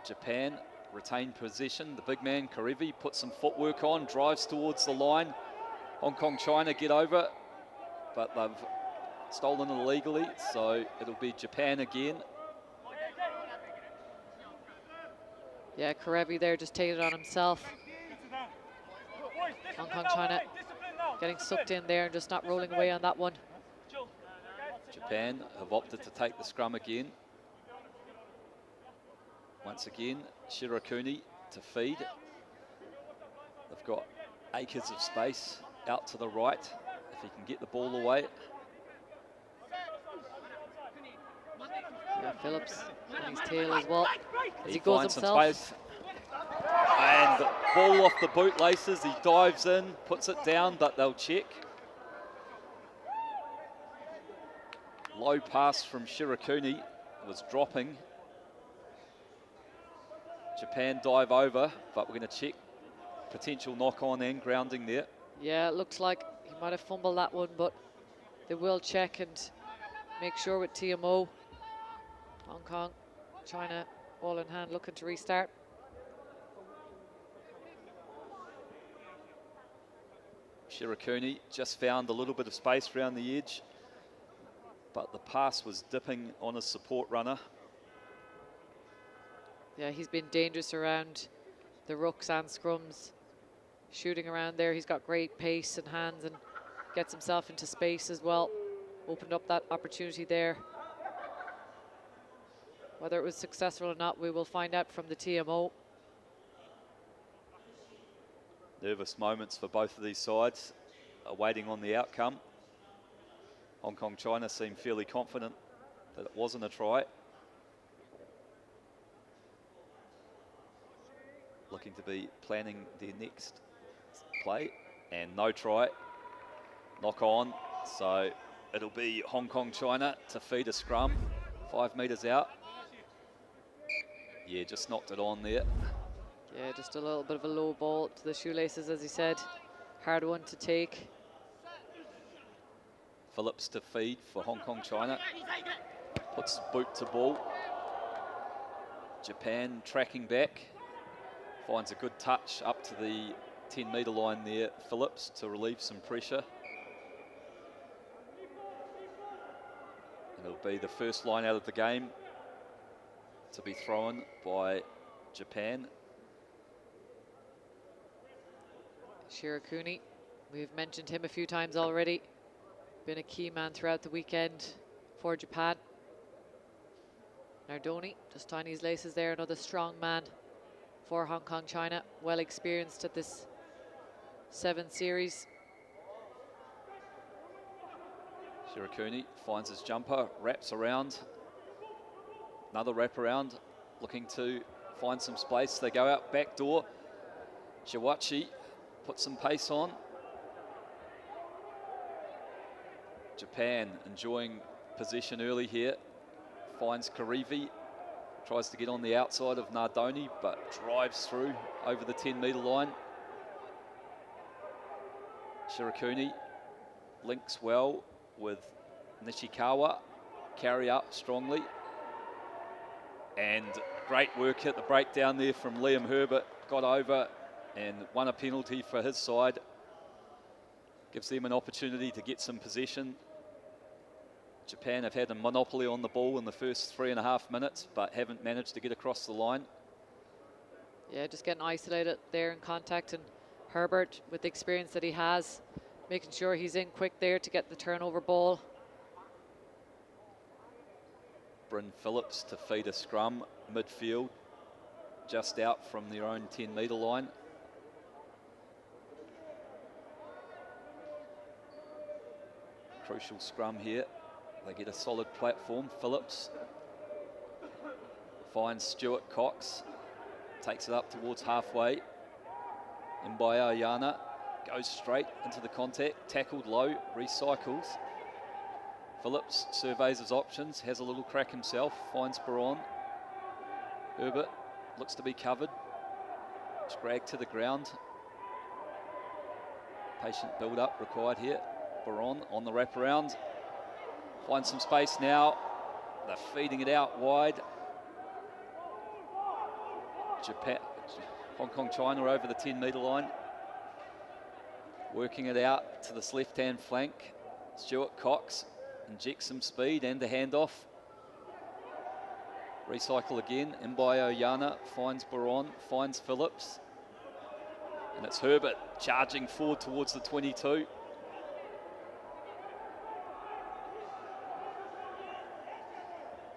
Speaker 2: Japan retain possession. The big man, Karevi, puts some footwork on, drives towards the line. Hong Kong China get over, but they've stolen it illegally, so it'll be Japan again.
Speaker 1: Yeah, Karevi there just taking it on himself. Hong Kong China getting sucked in there and just not rolling away on that one.
Speaker 2: Japan have opted to take the scrum again. Once again, Shirakuni to feed. They've got acres of space out to the right if he can get the ball away.
Speaker 1: Yeah, Phillips on his tail as well. As he
Speaker 2: He
Speaker 1: goes
Speaker 2: finds some
Speaker 1: himself.
Speaker 2: space. And the ball off the bootlaces. He dives in, puts it down, but they'll check. Low pass from Shirakuni was dropping. Japan dive over, but we're going to check potential knock-on and grounding there.
Speaker 1: Yeah, it looks like he might have fumbled that one, but they will check and make sure with TMO. Hong Kong, China, ball in hand, looking to restart.
Speaker 2: Shirakuni just found a little bit of space around the edge, but the pass was dipping on his support runner.
Speaker 1: Yeah, he's been dangerous around the rucks and scrums. Shooting around there, he's got great pace and hands and gets himself into space as well. Opened up that opportunity there. Whether it was successful or not, we will find out from the TMO.
Speaker 2: Nervous moments for both of these sides, waiting on the outcome. Hong Kong China seemed fairly confident that it wasn't a try. Looking to be planning their next play, and no try. Knock on, so it'll be Hong Kong China to feed a scrum 5 meters out. Yeah, just knocked it on there.
Speaker 1: Yeah, just a little bit of a low ball to the shoelaces, as he said. Hard one to take.
Speaker 2: Phillips to feed for Hong Kong China. Puts boot to ball. Japan tracking back. Finds a good touch up to the 10-metre line there, Phillips, to relieve some pressure. And it'll be the first line out of the game to be thrown by Japan.
Speaker 1: Shirakuni, we've mentioned him a few times already. Been a key man throughout the weekend for Japan. Nardoni just tying his laces there, another strong man for Hong Kong China, well experienced at this 7 series.
Speaker 2: Shirakuni finds his jumper, wraps around. Another wrap around, looking to find some space. They go out back door. Shawachi puts some pace on. Japan enjoying possession early here. Finds Karevi. Tries to get on the outside of Nardoni, but drives through over the 10-metre line. Shirakuni links well with Nishikawa. Carry up strongly. And great work at the breakdown there from Liam Herbert. Got over and won a penalty for his side. Gives them an opportunity to get some possession. Japan have had a monopoly on the ball in the first 3.5 minutes, but haven't managed to get across the line.
Speaker 1: Yeah, just getting isolated there in contact, and Herbert, with the experience that he has, making sure he's in quick there to get the turnover ball.
Speaker 2: Bryn Phillips to feed a scrum midfield, just out from their own 10-metre line. Crucial scrum here. They get a solid platform. Phillips finds Stuart Cox, takes it up towards halfway. Mbayayana goes straight into the contact, tackled low, recycles. Phillips surveys his options, has a little crack himself, finds Baron. Herbert looks to be covered. It's dragged to the ground. Patient build-up required here. Baron on the wraparound. Finds some space now. They're feeding it out wide. Japan, Hong Kong, China over the 10-metre line. Working it out to this left-hand flank. Stuart Cox injects some speed and the handoff. Recycle again. Mbayayana finds Baron, finds Phillips. And it's Herbert charging forward towards the 22.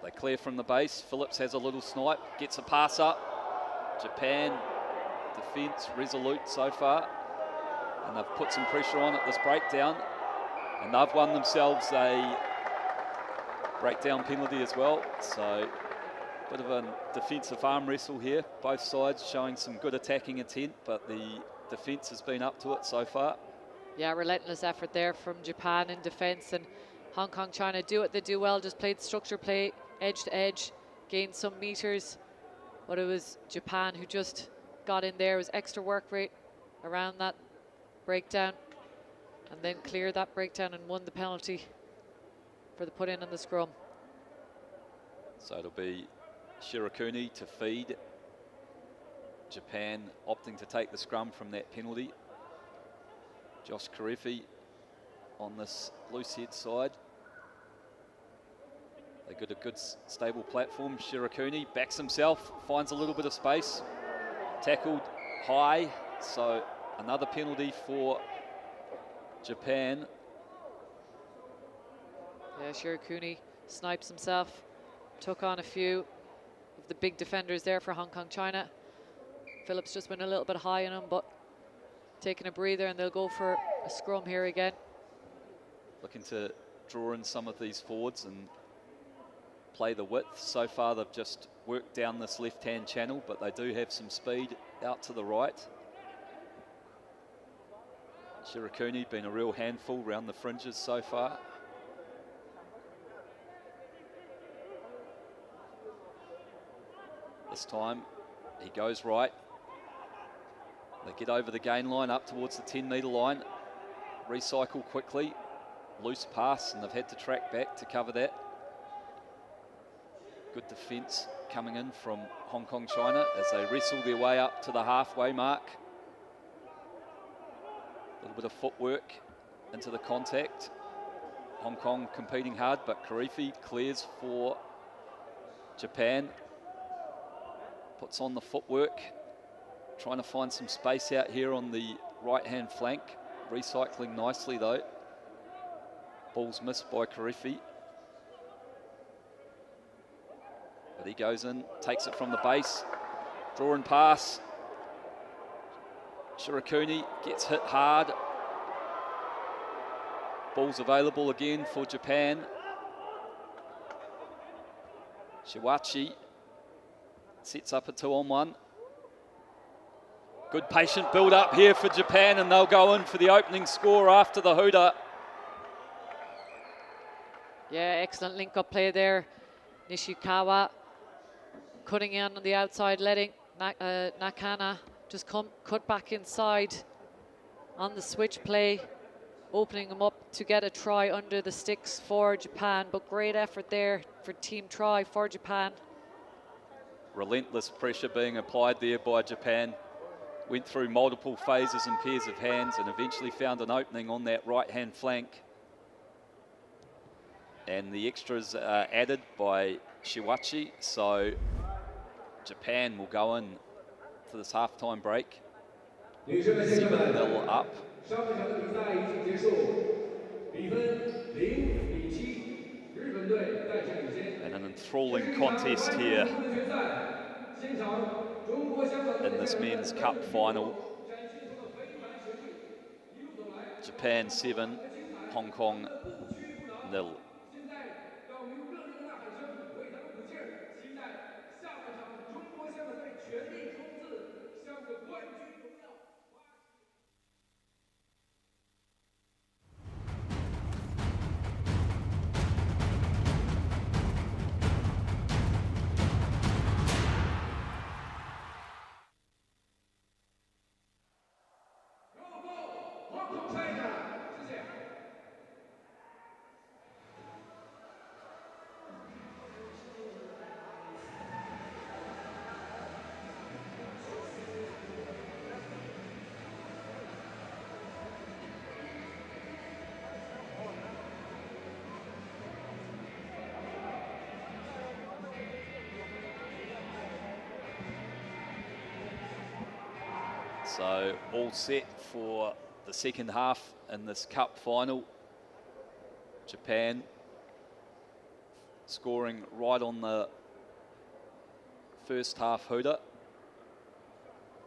Speaker 2: They clear from the base. Phillips has a little snipe, gets a pass up. Japan defence resolute so far. And they've put some pressure on at this breakdown. And they've won themselves a breakdown penalty as well. So a bit of a defensive arm wrestle here. Both sides showing some good attacking intent, but the defence has been up to it so far.
Speaker 1: Yeah, relentless effort there from Japan in defence, and Hong Kong, China do what they do well, just played structure play, edge to edge, gained some meters. But it was Japan who just got in there. It was extra work rate around that breakdown, and then cleared that breakdown and won the penalty for the put in on the scrum.
Speaker 2: So it'll be Shirakuni to feed. Japan opting to take the scrum from that penalty. Josh Karefi on this loose head side. They got a good stable platform. Shirakuni backs himself, finds a little bit of space. Tackled high, so another penalty for Japan.
Speaker 1: Yeah, Shirakuni snipes himself, took on a few of the big defenders there for Hong Kong, China. Phillips just went a little bit high on him, but taking a breather, and they'll go for a scrum here again.
Speaker 2: Looking to draw in some of these forwards and play the width. So far they've just worked down this left-hand channel, but they do have some speed out to the right. Shirakuni been a real handful around the fringes so far. This time he goes right. They get over the gain line up towards the 10-metre line. Recycle quickly. Loose pass, and they've had to track back to cover that. Good defence coming in from Hong Kong, China as they wrestle their way up to the halfway mark. A little bit of footwork into the contact. Hong Kong competing hard, but Karefi clears for Japan. Puts on the footwork. Trying to find some space out here on the right-hand flank. Recycling nicely though. Ball's missed by Karefi. But he goes in, takes it from the base. Draw and pass. Shirakuni gets hit hard. Ball's available again for Japan. Shiwachi sets up a 2-on-1. Good patient build up here for Japan, and they'll go in for the opening score after the hooter.
Speaker 1: Yeah, excellent link-up play there. Nishikawa cutting in on the outside, letting Nakana just cut back inside on the switch play, opening him up to get a try under the sticks for Japan. But great effort there for team try for Japan.
Speaker 2: Relentless pressure being applied there by Japan. Went through multiple phases and pairs of hands and eventually found an opening on that right-hand flank. And the extras are added by Shiwachi, so Japan will go in after this halftime break.
Speaker 3: 女士们、先生们，
Speaker 2: 7-0 up.
Speaker 3: 上半场的比赛已经结束，比分0-7，日本队暂时领先。
Speaker 2: And an enthralling contest here
Speaker 3: 决赛，现场中国香港队
Speaker 2: in this men's cup final. Japan 7, Hong Kong 0.
Speaker 3: 现在让我们用热烈的呐喊声为他们鼓劲儿，期待下半场中国香港队全力冲刺，向着冠军荣耀。
Speaker 2: So all set for the second half in this cup final. Japan scoring right on the first half hooter.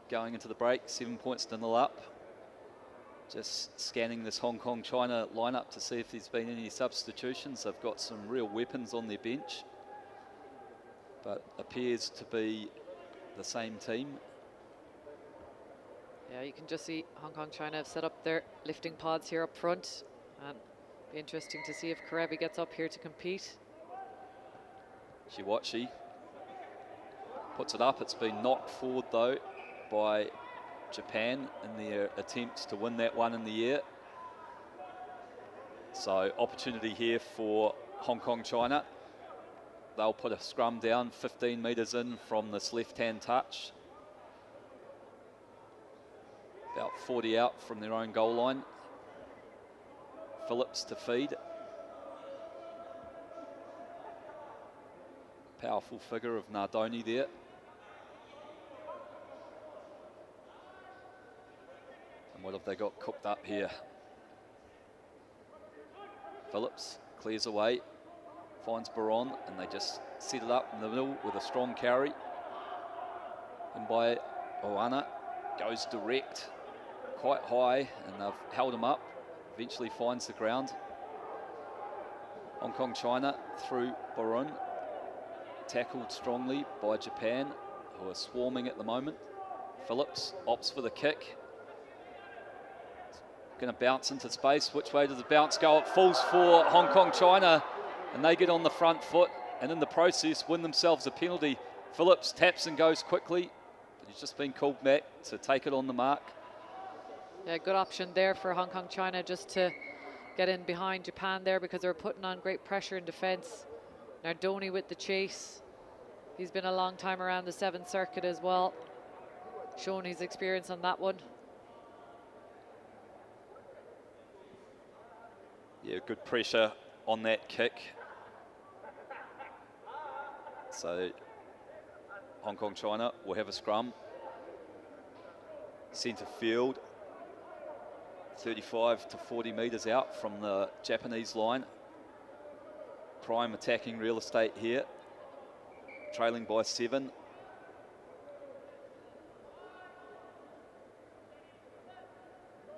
Speaker 2: Going into the break, 7 points to 0 up. Just scanning this Hong Kong-China lineup to see if there's been any substitutions. They've got some real weapons on their bench, but appears to be the same team.
Speaker 1: Yeah, you can just see Hong Kong China have set up their lifting pods here up front, and be interesting to see if Karevi gets up here to compete.
Speaker 2: Shiwachi puts it up. It's been knocked forward though by Japan in their attempts to win that one in the air. So opportunity here for Hong Kong China. They'll put a scrum down 15 metres in from this left-hand touch. About 40 out from their own goal line. Phillips to feed. Powerful figure of Nardoni there. And what have they got cooked up here? Phillips clears away, finds Baron, and they just set it up in the middle with a strong carry. And by Oana, goes direct, quite high, and they've held him up. Eventually finds the ground. Hong Kong China through Baron, tackled strongly by Japan, who are swarming at the moment. Phillips opts for the kick. Going to bounce into space. Which way does the bounce go? It falls for Hong Kong China, and they get on the front foot, and in the process win themselves a penalty. Phillips taps and goes quickly, but he's just been called back to take it on the mark.
Speaker 1: Yeah, good option there for Hong Kong China just to get in behind Japan there, because they were putting on great pressure in defence. Nardoni with the chase. He's been a long time around the 7th circuit as well, showing his experience on that one.
Speaker 2: Yeah, good pressure on that kick. So Hong Kong China will have a scrum. Centre field, 35 to 40 metres out from the Japanese line. Prime attacking real estate here, trailing by 7.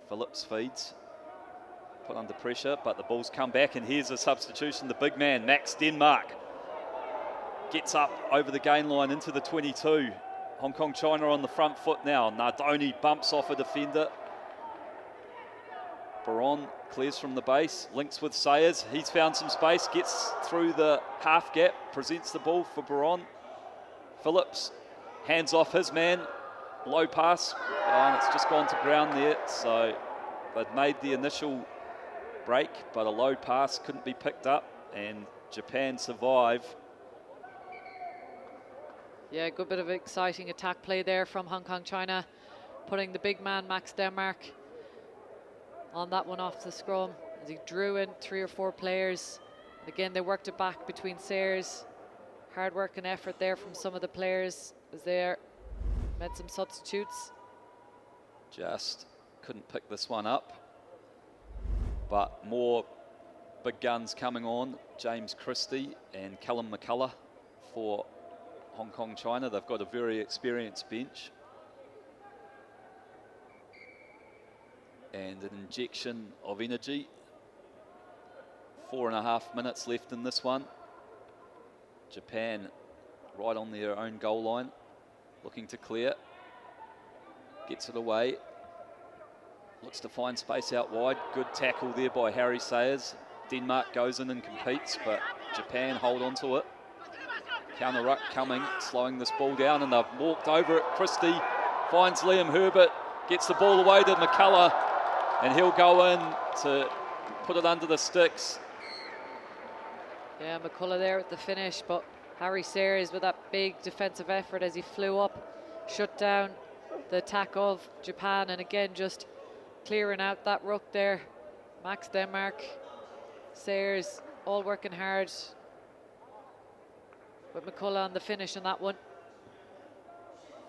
Speaker 2: Phillips feeds, put under pressure, but the ball's come back, and here's a substitution. The big man, Max Denmark, gets up over the gain line into the 22. Hong Kong China on the front foot now. Nardoni bumps off a defender. Baron clears from the base, links with Sayers. He's found some space, gets through the half gap, presents the ball for Baron. Phillips hands off his man, low pass, and it's just gone to ground there. So they'd made the initial break, but a low pass couldn't be picked up, and Japan survive.
Speaker 1: Yeah, good bit of exciting attack play there from Hong Kong China, putting the big man Max Denmark on that one off the scrum as he drew in 3 or 4 players. Again, they worked it back between Sayers. Hard work and effort there from some of the players as they're Made some substitutes.
Speaker 2: Just couldn't pick this one up. But more big guns coming on. James Christie and Callum McCullough for Hong Kong China. They've got a very experienced bench. And an injection of energy. 4.5 minutes left in this one. Japan right on their own goal line, looking to clear. Gets it away. Looks to find space out wide. Good tackle there by Harry Sayers. Denmark goes in and competes, but Japan hold on to it. Counter ruck coming, slowing this ball down, and they've walked over it. Christie finds Liam Herbert, gets the ball away to McCullough, and he'll go in to put it under the sticks.
Speaker 1: Yeah, McCullough there at the finish, but Harry Sayers with that big defensive effort as he flew up, shut down the attack of Japan, and again just clearing out that ruck there. Max Denmark, Sayers all working hard, with McCullough on the finish on that one.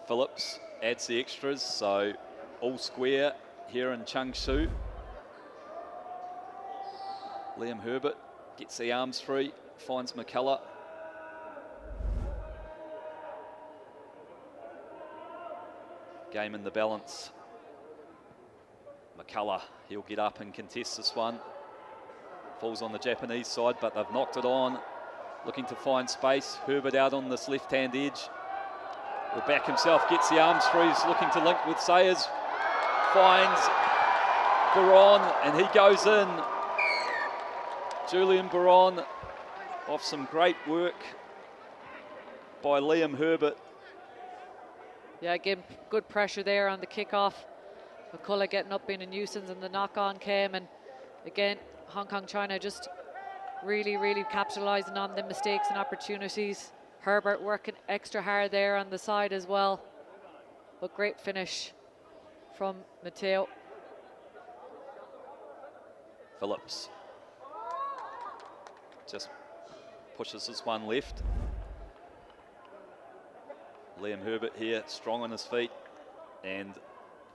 Speaker 2: Phillips adds the extras, so all square here in Changshu. Liam Herbert gets the arms free, finds McCullough. Game in the balance. McCullough, he'll get up and contest this one. Falls on the Japanese side, but they've knocked it on. Looking to find space. Herbert out on this left-hand edge. Will back himself, gets the arms free. He's looking to link with Sayers. Finds Baron, and he goes in. Julian Baron off some great work by Liam Herbert.
Speaker 1: Yeah, again, good pressure there on the kickoff. McCullough getting up, being a nuisance, and the knock-on came. And again, Hong Kong China just really capitalising on the mistakes and opportunities. Herbert working extra hard there on the side as well. But great finish from Matteo.
Speaker 2: Phillips just pushes this one left. Liam Herbert here, strong on his feet, and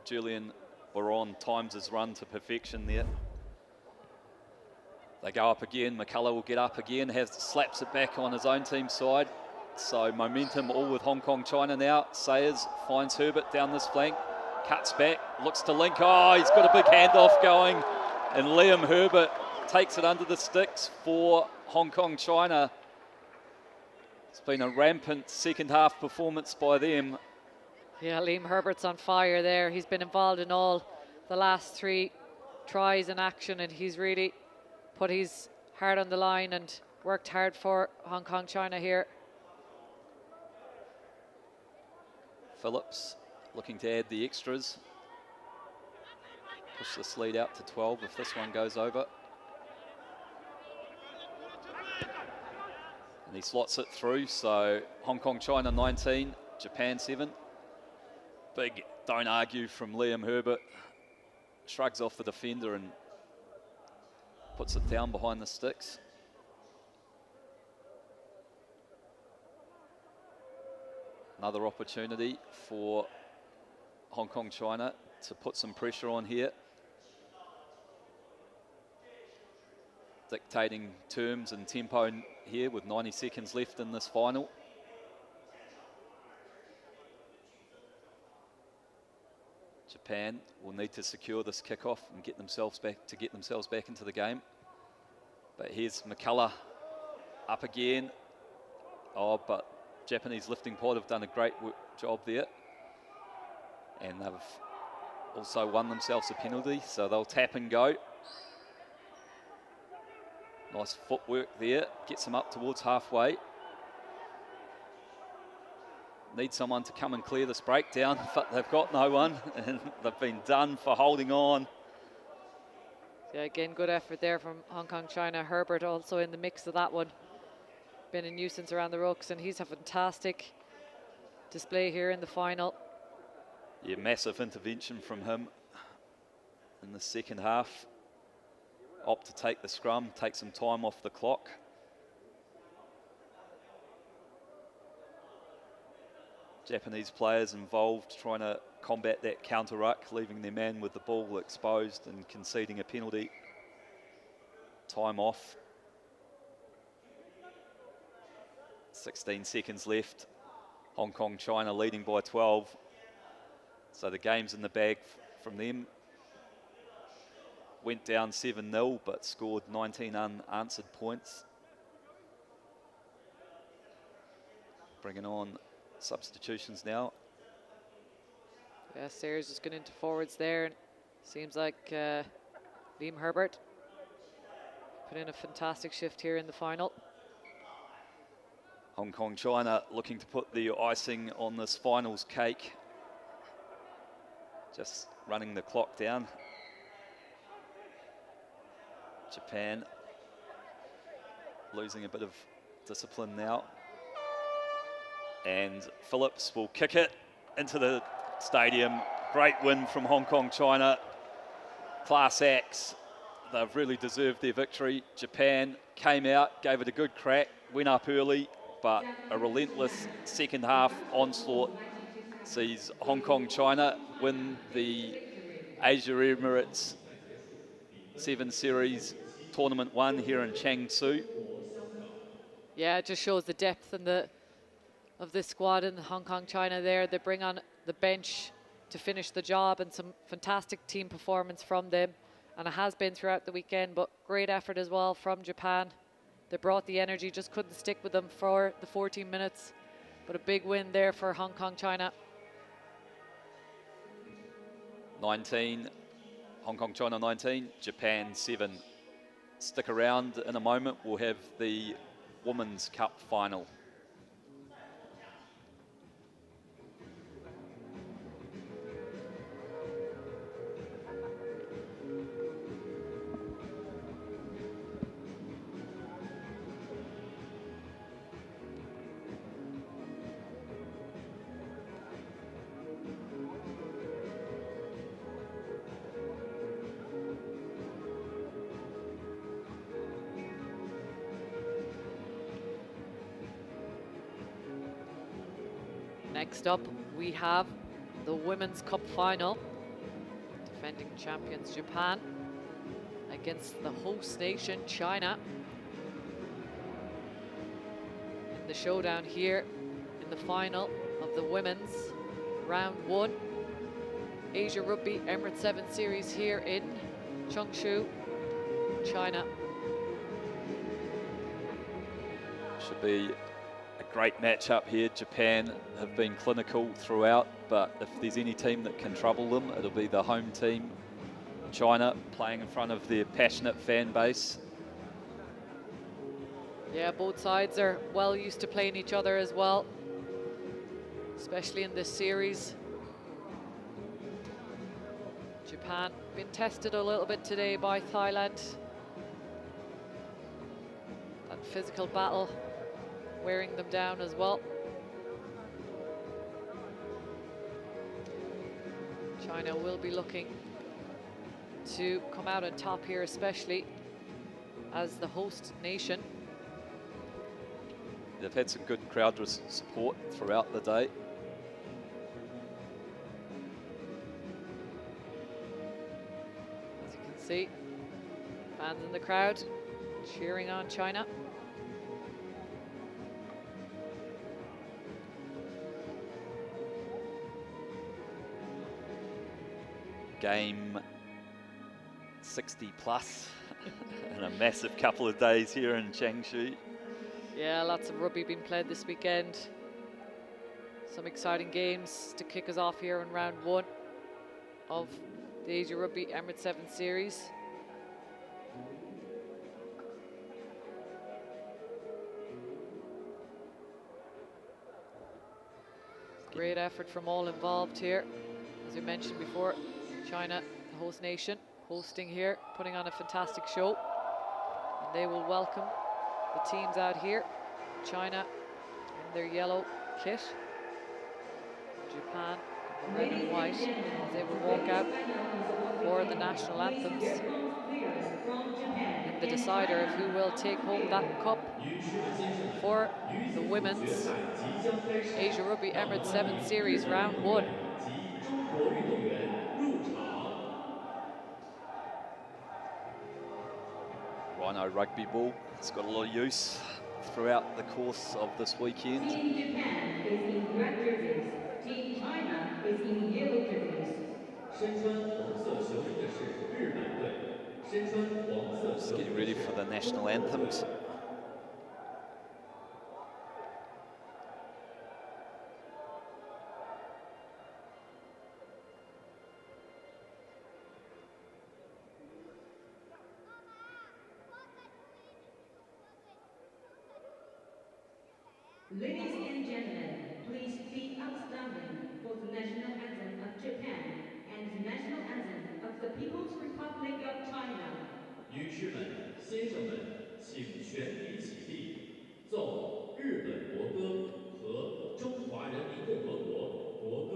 Speaker 2: Julian Baron times his run to perfection there. They go up again. McCullough will get up again, slaps it back on his own team side. So momentum all with Hong Kong China now. Sayers finds Herbert down this flank, cuts back, looks to link. Oh, he's got a big handoff going, and Liam Herbert takes it under the sticks for Hong Kong China. It's been a rampant second half performance by them.
Speaker 1: Yeah, Liam Herbert's on fire there. He's been involved in all the last 3 tries in action, and he's really put his heart on the line and worked hard for Hong Kong China here.
Speaker 2: Phillips looking to add the extras. Push this lead out to 12 if this one goes over. And he slots it through, so Hong Kong China 19, Japan 7. Big don't argue from Liam Herbert. Shrugs off the defender and puts it down behind the sticks. Another opportunity for Hong Kong China to put some pressure on here. Dictating terms and tempo here with 90 seconds left in this final. Japan will need to secure this kickoff and get themselves back into the game. But here's McCullough up again. Oh, but Japanese lifting pod have done a great job there. And they've also won themselves a penalty, so they'll tap and go. Nice footwork there, gets them up towards halfway. Need someone to come and clear this breakdown, but they've got no one, and they've been done for holding on.
Speaker 1: Yeah, again, good effort there from Hong Kong China. Herbert also in the mix of that one. Been a nuisance around the rucks, and he's a fantastic display here in the final.
Speaker 2: Yeah, massive intervention from him in the second half. Opt to take the scrum, take some time off the clock. Japanese players involved trying to combat that counter-ruck, leaving their man with the ball exposed and conceding a penalty. Time off. 16 seconds left. Hong Kong, China leading by 12. So the game's in the bag from them. Went down 7-0, but scored 19 unanswered points. Bringing on substitutions now.
Speaker 1: Yeah, Sayers just going into forwards there. Seems like Liam Herbert put in a fantastic shift here in the final.
Speaker 2: Hong Kong, China looking to put the icing on this finals cake. Just running the clock down. Japan losing a bit of discipline now. And Phillips will kick it into the stadium. Great win from Hong Kong, China. Class acts. They've really deserved their victory. Japan came out, gave it a good crack, went up early, but a relentless second half onslaught sees Hong Kong, China win the Asia Emirates 7 Series Tournament 1 here in Changshu.
Speaker 1: Yeah, it just shows the depth and of this squad in Hong Kong, China there. They bring on the bench to finish the job, and some fantastic team performance from them. And it has been throughout the weekend, but great effort as well from Japan. They brought the energy, just couldn't stick with them for the 14 minutes. But a big win there for Hong Kong, China.
Speaker 2: 19, Hong Kong, China 19, Japan 7. Stick around in a moment, we'll have the Women's Cup final.
Speaker 1: Next up, we have the Women's Cup final. Defending champions Japan against the host nation China. In the showdown here in the final of the women's round 1 Asia Rugby Emirates 7 Series here in Changshu, China.
Speaker 2: Should be a great matchup here. Japan have been clinical throughout, but if there's any team that can trouble them, it'll be the home team. China playing in front of their passionate fan base.
Speaker 1: Yeah, both sides are well used to playing each other as well, especially in this series. Japan been tested a little bit today by Thailand. That physical battle wearing them down as well. China will be looking to come out on top here, especially as the host nation.
Speaker 2: They've had some good crowd support throughout the day.
Speaker 1: As you can see, fans in the crowd cheering on China.
Speaker 2: Game 60 plus and a massive couple of days here in Changshu.
Speaker 1: Yeah, lots of rugby being played this weekend. Some exciting games to kick us off here in round 1 of the Asia Rugby Emirates 7 Series. Great effort from all involved here. As we mentioned before, China, the host nation, hosting here, putting on a fantastic show. And they will welcome the teams out here. China in their yellow kit. Japan in the red and white, as they will walk out for the national anthems. And the decider of who will take home that cup for the women's Asia Rugby Emirates 7 Series Round 1.
Speaker 7: 中国运动员入场。
Speaker 2: Rhino rugby ball. It's got a lot of use throughout the course of this weekend.
Speaker 6: Team Japan is in red jerseys. Team China is in yellow jerseys.
Speaker 7: 身穿红色球衣的是日本队，身穿黄色
Speaker 2: Just
Speaker 7: 球衣
Speaker 2: getting
Speaker 7: 的
Speaker 2: ready
Speaker 7: 是
Speaker 2: for the national anthems.
Speaker 6: Ladies and gentlemen, please be outstanding for the national anthem of Japan and the national anthem of the People's Republic of China.
Speaker 7: 女士们、先生们，请全体起立，奏日本国歌和中华人民共和国国歌。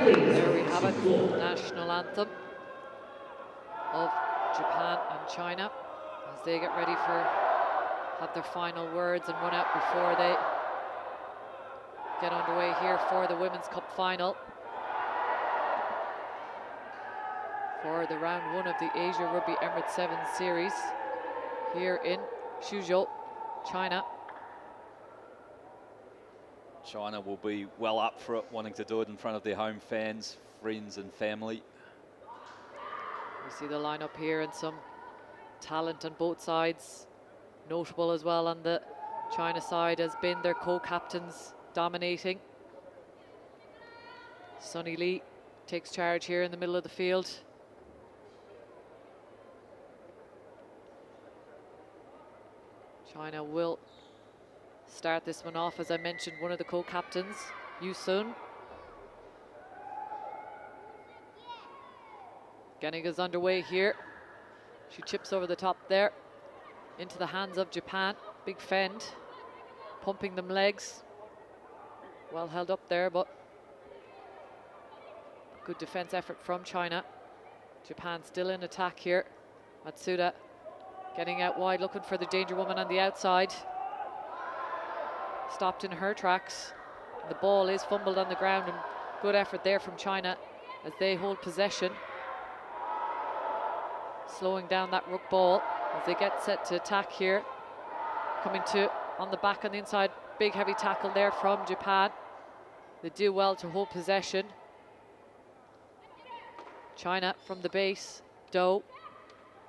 Speaker 1: There we have it, national anthem of Japan and China as they get ready for, have their final words and run out before they get underway here for the Women's Cup final. For the round 1 of the Asia Rugby Emirates 7 Series here in Suzhou, China.
Speaker 2: China will be well up for it, wanting to do it in front of their home fans, friends and family.
Speaker 1: We see the lineup here and some talent on both sides. Notable as well on the China side has been their co-captains dominating. Sonny Lee takes charge here in the middle of the field. China will start this one off, as I mentioned, one of the co-captains, Yu Sun. Getting us underway here. She chips over the top there into the hands of Japan. Big fend, pumping them legs. Well held up there, but good defense effort from China. Japan still in attack here. Matsuda getting out wide, looking for the danger woman on the outside. Stopped in her tracks. The ball is fumbled on the ground, and good effort there from China as they hold possession. Slowing down that ruck ball as they get set to attack here. Coming to on the back on the inside. Big heavy tackle there from Japan. They do well to hold possession. China from the base. Do.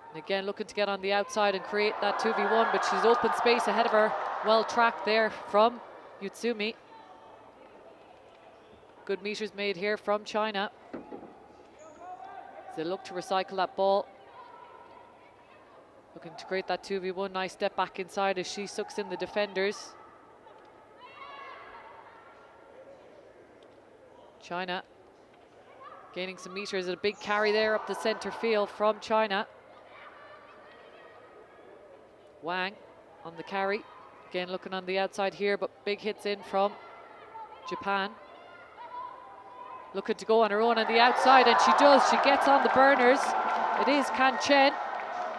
Speaker 1: And again looking to get on the outside and create that 2v1, but she's open space ahead of her. Well tracked there from Yutsumi. good meters made here from China. They look to recycle that ball. Looking to create that 2v1. Nice step back inside as she sucks in the defenders. China gaining some meters. A big carry there up the center field from China. Wang on the carry. Again looking on the outside here, but big hits in from Japan. Looking to go on her own on the outside, and she does. She gets on the burners. It is Kan Chen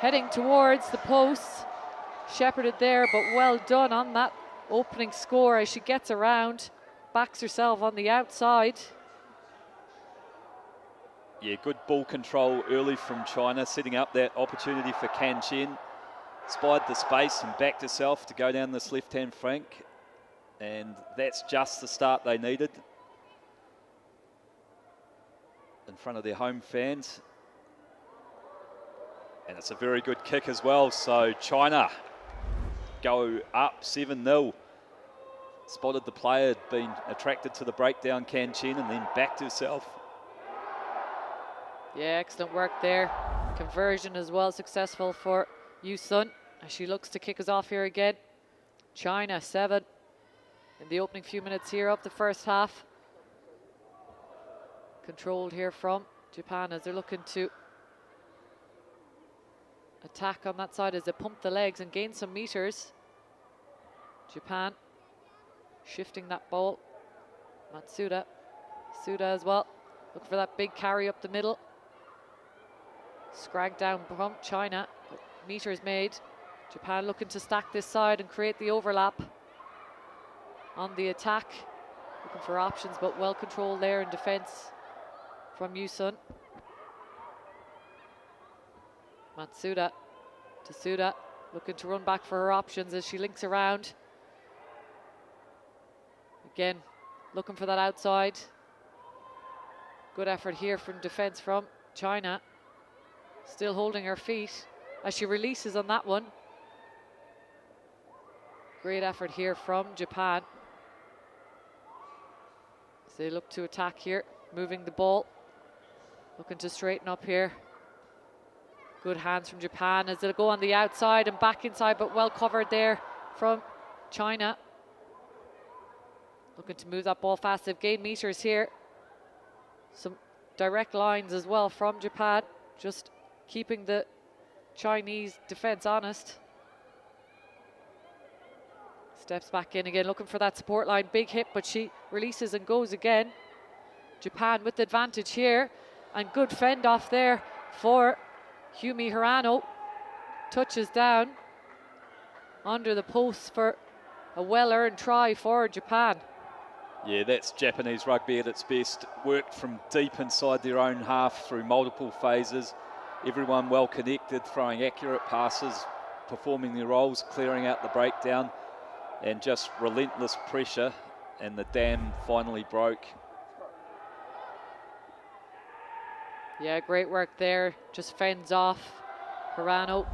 Speaker 1: heading towards the posts. Shepherded there, but well done on that opening score as she gets around, backs herself on the outside.
Speaker 2: Yeah, good ball control early from China, setting up that opportunity for Kan Chen. Spied the space and backed herself to go down this left-hand flank. And that's just the start they needed in front of their home fans. And it's a very good kick as well. So China go up 7-0. Spotted the player, had been attracted to the breakdown, Kan Chen, and then backed herself.
Speaker 1: Yeah, excellent work there. Conversion as well, successful for Yu Sun as she looks to kick us off here again. China 7 in the opening few minutes here of the first half. Controlled here from Japan as they're looking to attack on that side as they pump the legs and gain some meters. Japan shifting that ball. Matsuda as well. Look for that big carry up the middle. Scragged down from China. Meters made. Japan looking to stack this side and create the overlap on the attack. Looking for options, but well controlled there in defence from Yu Sun. Matsuda to Suda, looking to run back for her options as she links around. Again, looking for that outside. Good effort here from defence from China. Still holding her feet as she releases on that one. Great effort here from Japan. As they look to attack here, moving the ball. Looking to straighten up here. Good hands from Japan as they'll go on the outside and back inside, but well covered there from China. Looking to move that ball fast. They've gained meters here. Some direct lines as well from Japan, just keeping the Chinese defense honest. Steps back in again, looking for that support line. Big hit, but she releases and goes again. Japan with the advantage here, and good fend off there for Humi Hirano. Touches down under the post for a well-earned try for Japan.
Speaker 2: Yeah, that's Japanese rugby at its best. Worked from deep inside their own half through multiple phases. Everyone well connected, throwing accurate passes, performing their roles, clearing out the breakdown, and just relentless pressure, and the dam finally broke.
Speaker 1: Yeah, great work there. Just fends off Hirano.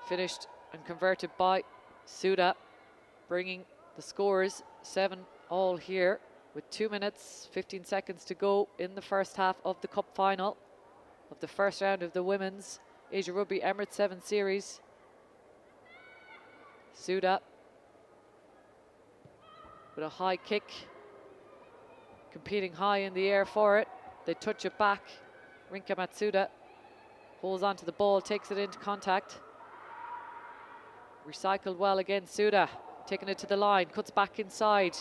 Speaker 1: Finished and converted by Suda, bringing the scores 7-all here with 2 minutes, 15 seconds to go in the first half of the cup final of the first round of the Women's Asia Rugby Emirates 7 Series. Suda with a high kick, competing high in the air for it. They touch it back. Rinka Matsuda holds onto the ball, takes it into contact. Recycled well again, Suda taking it to the line, cuts back inside.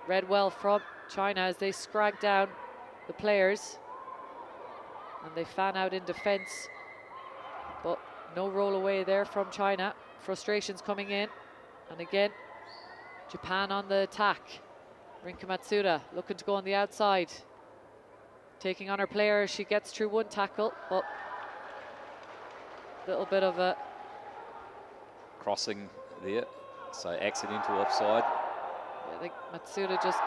Speaker 1: Read well from China as they scrag down the players. And they fan out in defence, but no roll away there from China. Frustrations coming in, and again Japan on the attack. Rinka Matsuda looking to go on the outside, taking on her player. She gets through one tackle, but a little bit of a
Speaker 2: Crossing there, so accidental offside.
Speaker 1: I think Matsuda just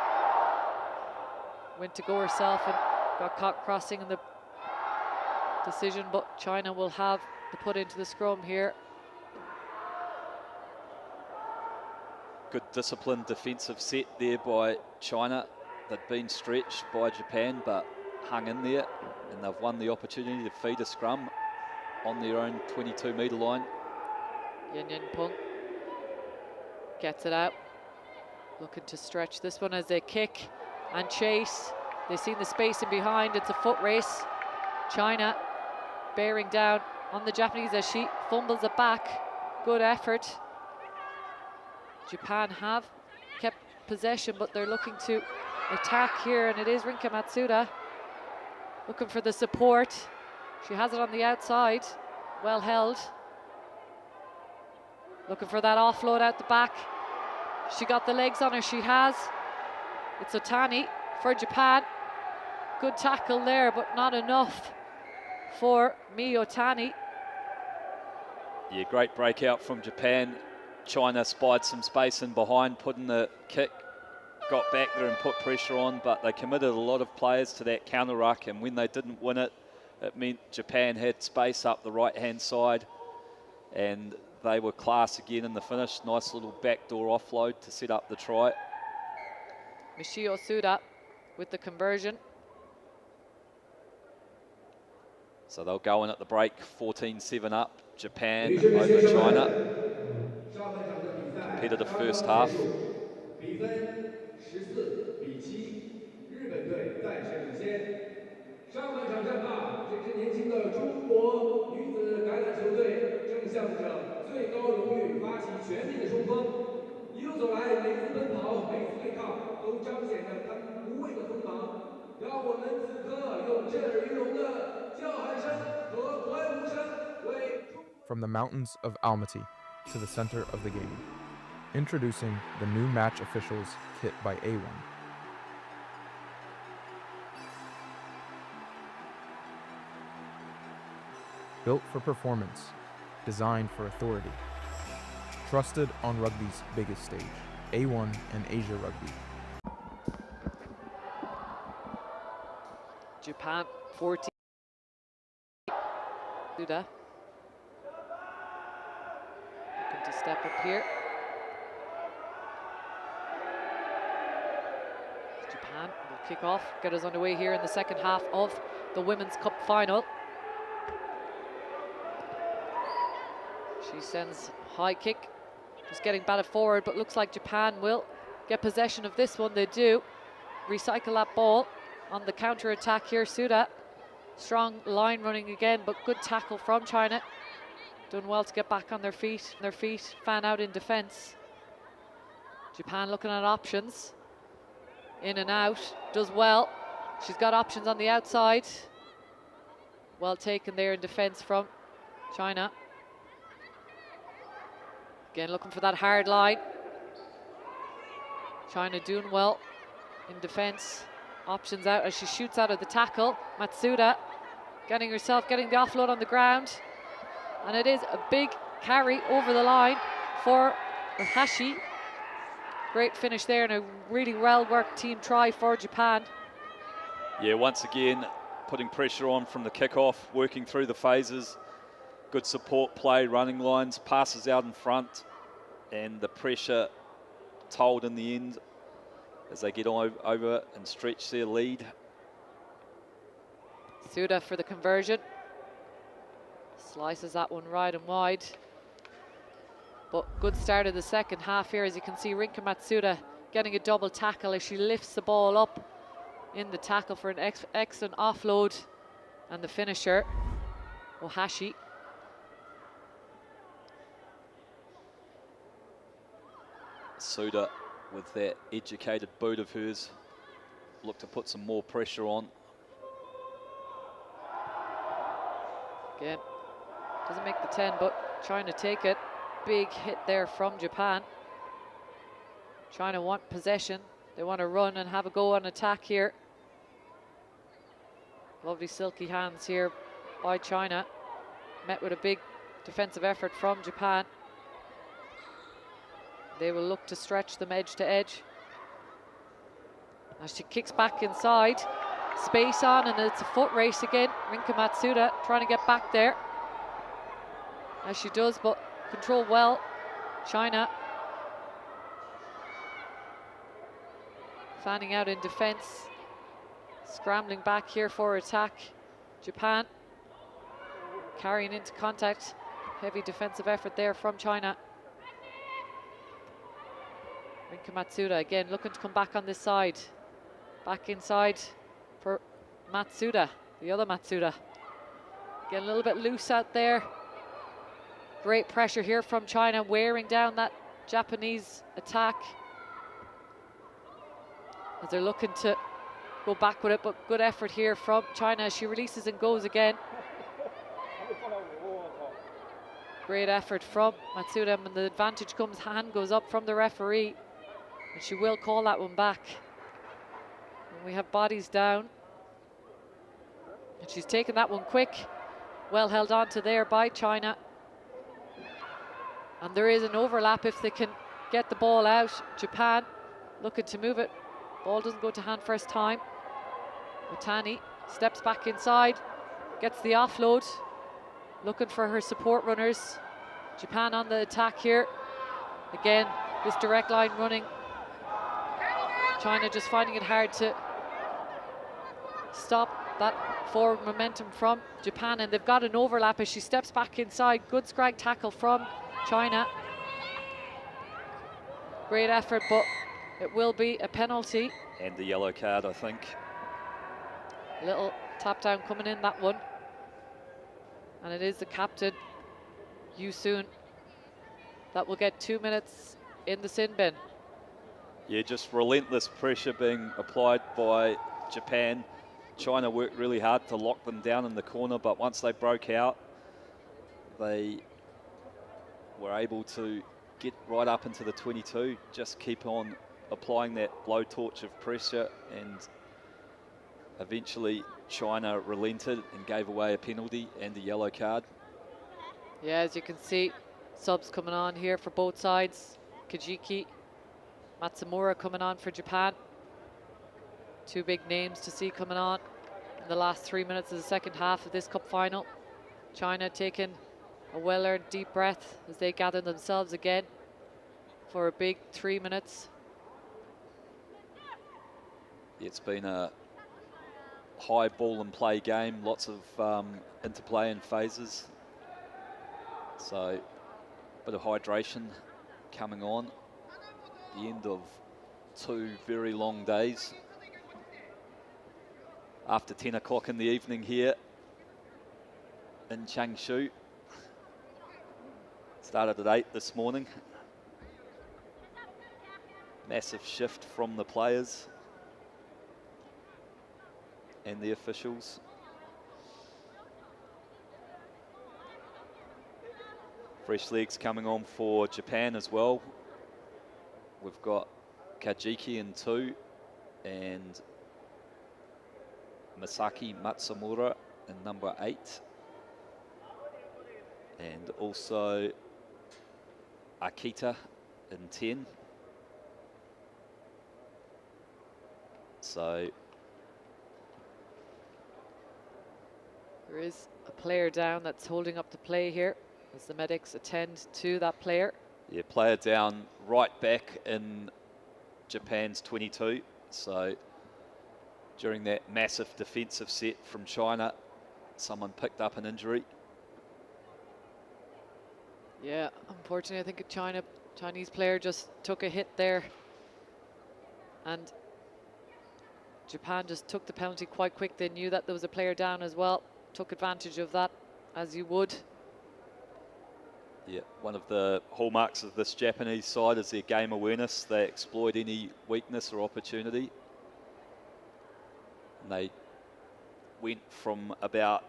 Speaker 1: went to go herself and got caught crossing in the decision, but China will have the put into the scrum here.
Speaker 2: Good disciplined defensive set there by China. They'd been stretched by Japan, but hung in there, and they've won the opportunity to feed a scrum on their own 22-metre line.
Speaker 1: Yin Yin Pung gets it out, looking to stretch this one as they kick and chase. They've seen the space in behind. It's a foot race. China bearing down on the Japanese as she fumbles it back. Good effort. Japan have kept possession, but they're looking to attack here, and it is Rinka Matsuda looking for the support. She has it on the outside, well held. Looking for that offload out the back. She got the legs on her, she has. It's Otani for Japan. Good tackle there, but not enough for Mi Otani.
Speaker 2: Yeah, great breakout from Japan. China spied some space in behind, put in the kick, got back there and put pressure on, but they committed a lot of players to that counter ruck, and when they didn't win it, it meant Japan had space up the right-hand side, and they were class again in the finish. Nice little backdoor offload to set up the try.
Speaker 1: Michio Suda with the conversion.
Speaker 2: So they'll go in at the break, 14-7 up. Japan over China. Competitive first half.
Speaker 3: 比分14-7，日本队暂时领先。上半场战罢，这支年轻的中国女子橄榄球队正向着最高荣誉发起全面的冲锋。一路走来，每次奔跑，每次对抗，都彰显着他们无畏的锋芒。让我们此刻用震耳欲聋的叫喊声和欢呼声为。
Speaker 8: From the mountains of Almaty to the center of the game, introducing the new match officials kit by A1. Built for performance, designed for authority. Trusted on rugby's biggest stage, A1 and Asia Rugby.
Speaker 1: Japan 14. Suda looking to step up here. Japan will kick off, get us underway here in the second half of the Women's Cup final. She sends high kick, just getting batted forward, but looks like Japan will get possession of this one. They do. Recycle that ball on the counter attack here. Suda, strong line running again, but good tackle from China. Done well to get back on their feet. Fan out in defence. Japan looking at options. In and out, does well. She's got options on the outside. Well taken there in defence from China. Again, looking for that hard line. China doing well in defence. Options out as she shoots out of the tackle. Matsuda getting the offload on the ground. And it is a big carry over the line for Hashi. Great finish there and a really well-worked team try for Japan.
Speaker 2: Yeah, once again, putting pressure on from the kickoff, working through the phases. Good support play, running lines, passes out in front, and the pressure told in the end as they get over and stretch their lead.
Speaker 1: Suda for the conversion. Slices that one right and wide. But good start of the second half here, as you can see Rinka Matsuda getting a double tackle as she lifts the ball up in the tackle for an excellent offload. And the finisher, Ohashi.
Speaker 2: Suda, with that educated boot of hers, look to put some more pressure on.
Speaker 1: Again, doesn't make the 10, but trying to take it. Big hit there from Japan. China want possession. They want to run and have a go on attack here. Lovely silky hands here by China. Met with a big defensive effort from Japan. They will look to stretch them edge to edge. As she kicks back inside. Space on, and it's a foot race again. Rinka Matsuda trying to get back there. As she does, but control well. China fanning out in defense, scrambling back here for attack. Japan carrying into contact. Heavy defensive effort there from China. Rinka Matsuda again looking to come back on this side. Back inside for Matsuda, the other Matsuda. Getting a little bit loose out there. Great pressure here from China, wearing down that Japanese attack. As they're looking to go back with it, but good effort here from China as she releases and goes again. Great effort from Matsuda, and the advantage comes, hand goes up from the referee, and she will call that one back. And we have bodies down, and she's taken that one quick. Well held on to there by China. And there is an overlap if they can get the ball out. Japan looking to move it. Ball doesn't go to hand first time. Otani steps back inside, gets the offload, looking for her support runners. Japan on the attack here. Again, this direct line running. China just finding it hard to stop that forward momentum from Japan, and they've got an overlap as she steps back inside. Good scrag tackle from China. Great effort, but it will be a penalty.
Speaker 2: And the yellow card, I think.
Speaker 1: Little tap down coming in, that one. And it is the captain, Yu Soon, that will get 2 minutes in the sin bin.
Speaker 2: Yeah, just relentless pressure being applied by Japan. China worked really hard to lock them down in the corner, but once they broke out, they were able to get right up into the 22, just keep on applying that blowtorch of pressure, and eventually China relented and gave away a penalty and a yellow card.
Speaker 1: Yeah, as you can see, subs coming on here for both sides. Kajiki, Matsumura coming on for Japan. Two big names to see coming on in the last 3 minutes of the second half of this cup final. China taking a well-earned deep breath as they gather themselves again for a big 3 minutes.
Speaker 2: It's been a high ball and play game, lots of interplay and phases. So a bit of hydration coming on. The end of 2 very long days. After 10 o'clock in the evening here in Changshu. Started at 8 this morning. Massive shift from the players and the officials. Fresh legs coming on for Japan as well. We've got Kajiki in 2 and Masaki Matsumura in number 8. And also Akita in 10. So
Speaker 1: there is a player down that's holding up the play here as the medics attend to that player.
Speaker 2: yeah, player down right back in Japan's 22. So during that massive defensive set from China, someone picked up an injury.
Speaker 1: Yeah, unfortunately, I think a Chinese player just took a hit there, and Japan just took the penalty quite quick. They knew that there was a player down as well, took advantage of that, as you would.
Speaker 2: Yeah, one of the hallmarks of this Japanese side is their game awareness. They exploit any weakness or opportunity. And they went from about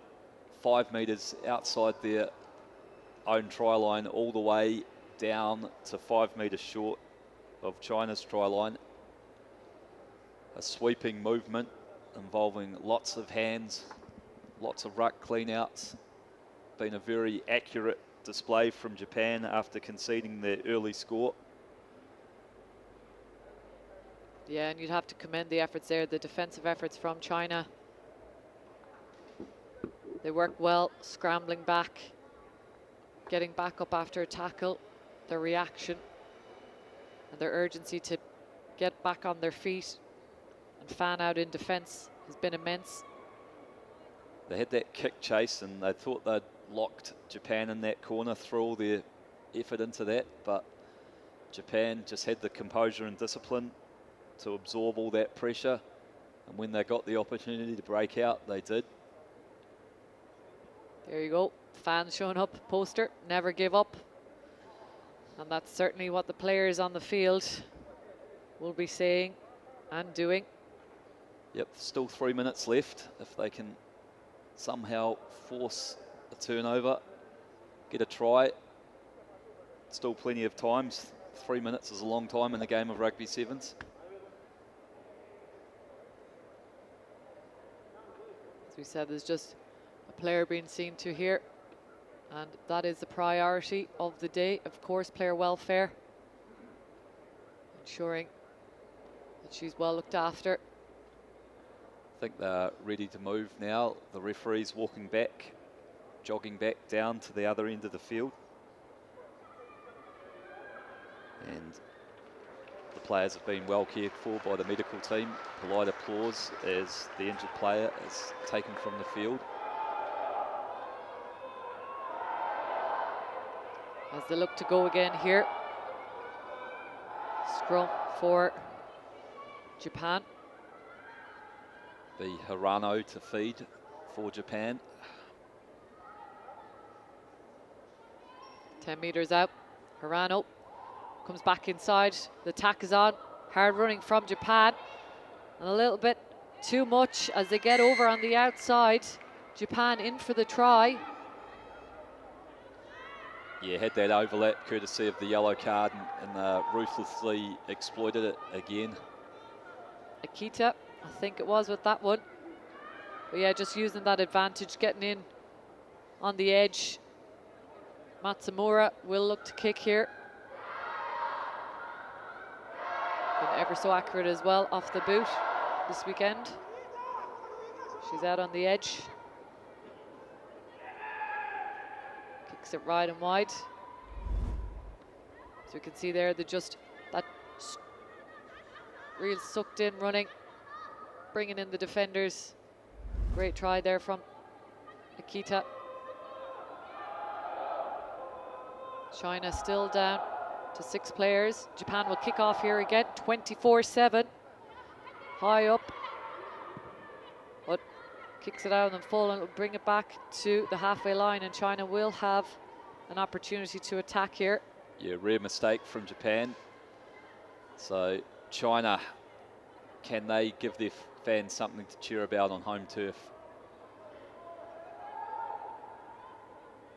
Speaker 2: 5 metres outside their own try line all the way down to 5 metres short of China's try line. A sweeping movement involving lots of hands, lots of ruck clean-outs. Been a very accurate display from Japan after conceding their early score.
Speaker 1: Yeah, and you'd have to commend the efforts there, the defensive efforts from China. They worked well, scrambling back, getting back up after a tackle, their reaction and their urgency to get back on their feet and Fan out in defence has been immense.
Speaker 2: They had that kick chase and they thought they'd locked Japan in that corner, threw all their effort into that, but Japan just had the composure and discipline to absorb all that pressure, and when they got the opportunity to break out, they did.
Speaker 1: There you go, Fans showing up, poster, never give up. And that's certainly what the players on the field will be saying and doing.
Speaker 2: Yep, still 3 minutes left. If they can somehow force a turnover, get a try, still plenty of times. 3 minutes is a long time in a game of rugby sevens.
Speaker 1: As we said, there's just a player being seen to here, and that is the priority of the day. Of course, player welfare, ensuring that she's well looked after.
Speaker 2: I think they're ready to move now. The referee's walking back, jogging back down to the other end of the field. And the players have been well cared for by the medical team. Polite applause as the injured player is taken from the field.
Speaker 1: As they look to go again here. Scrum for Japan.
Speaker 2: The Hirano to feed for Japan.
Speaker 1: 10 metres out. Hirano comes back inside. The attack is on. Hard running from Japan. And a little bit too much as they get over on the outside. Japan in for the try.
Speaker 2: Yeah, had that overlap courtesy of the yellow card and ruthlessly exploited it again.
Speaker 1: Akita, I think it was with that one. But yeah, just using that advantage, getting in on the edge. Matsumura will look to kick here. Been ever so accurate as well off the boot this weekend. She's out on the edge. Kicks it right and wide. So you can see there, that real sucked in running, bringing in the defenders. Great try there from Akita. China still down to 6 players. Japan will kick off here again, 24-7. High up, but kicks it out and full, and will bring it back to the halfway line, and China will have an opportunity to attack here.
Speaker 2: Yeah, rare mistake from Japan. So China, can they give their fans something to cheer about on home turf?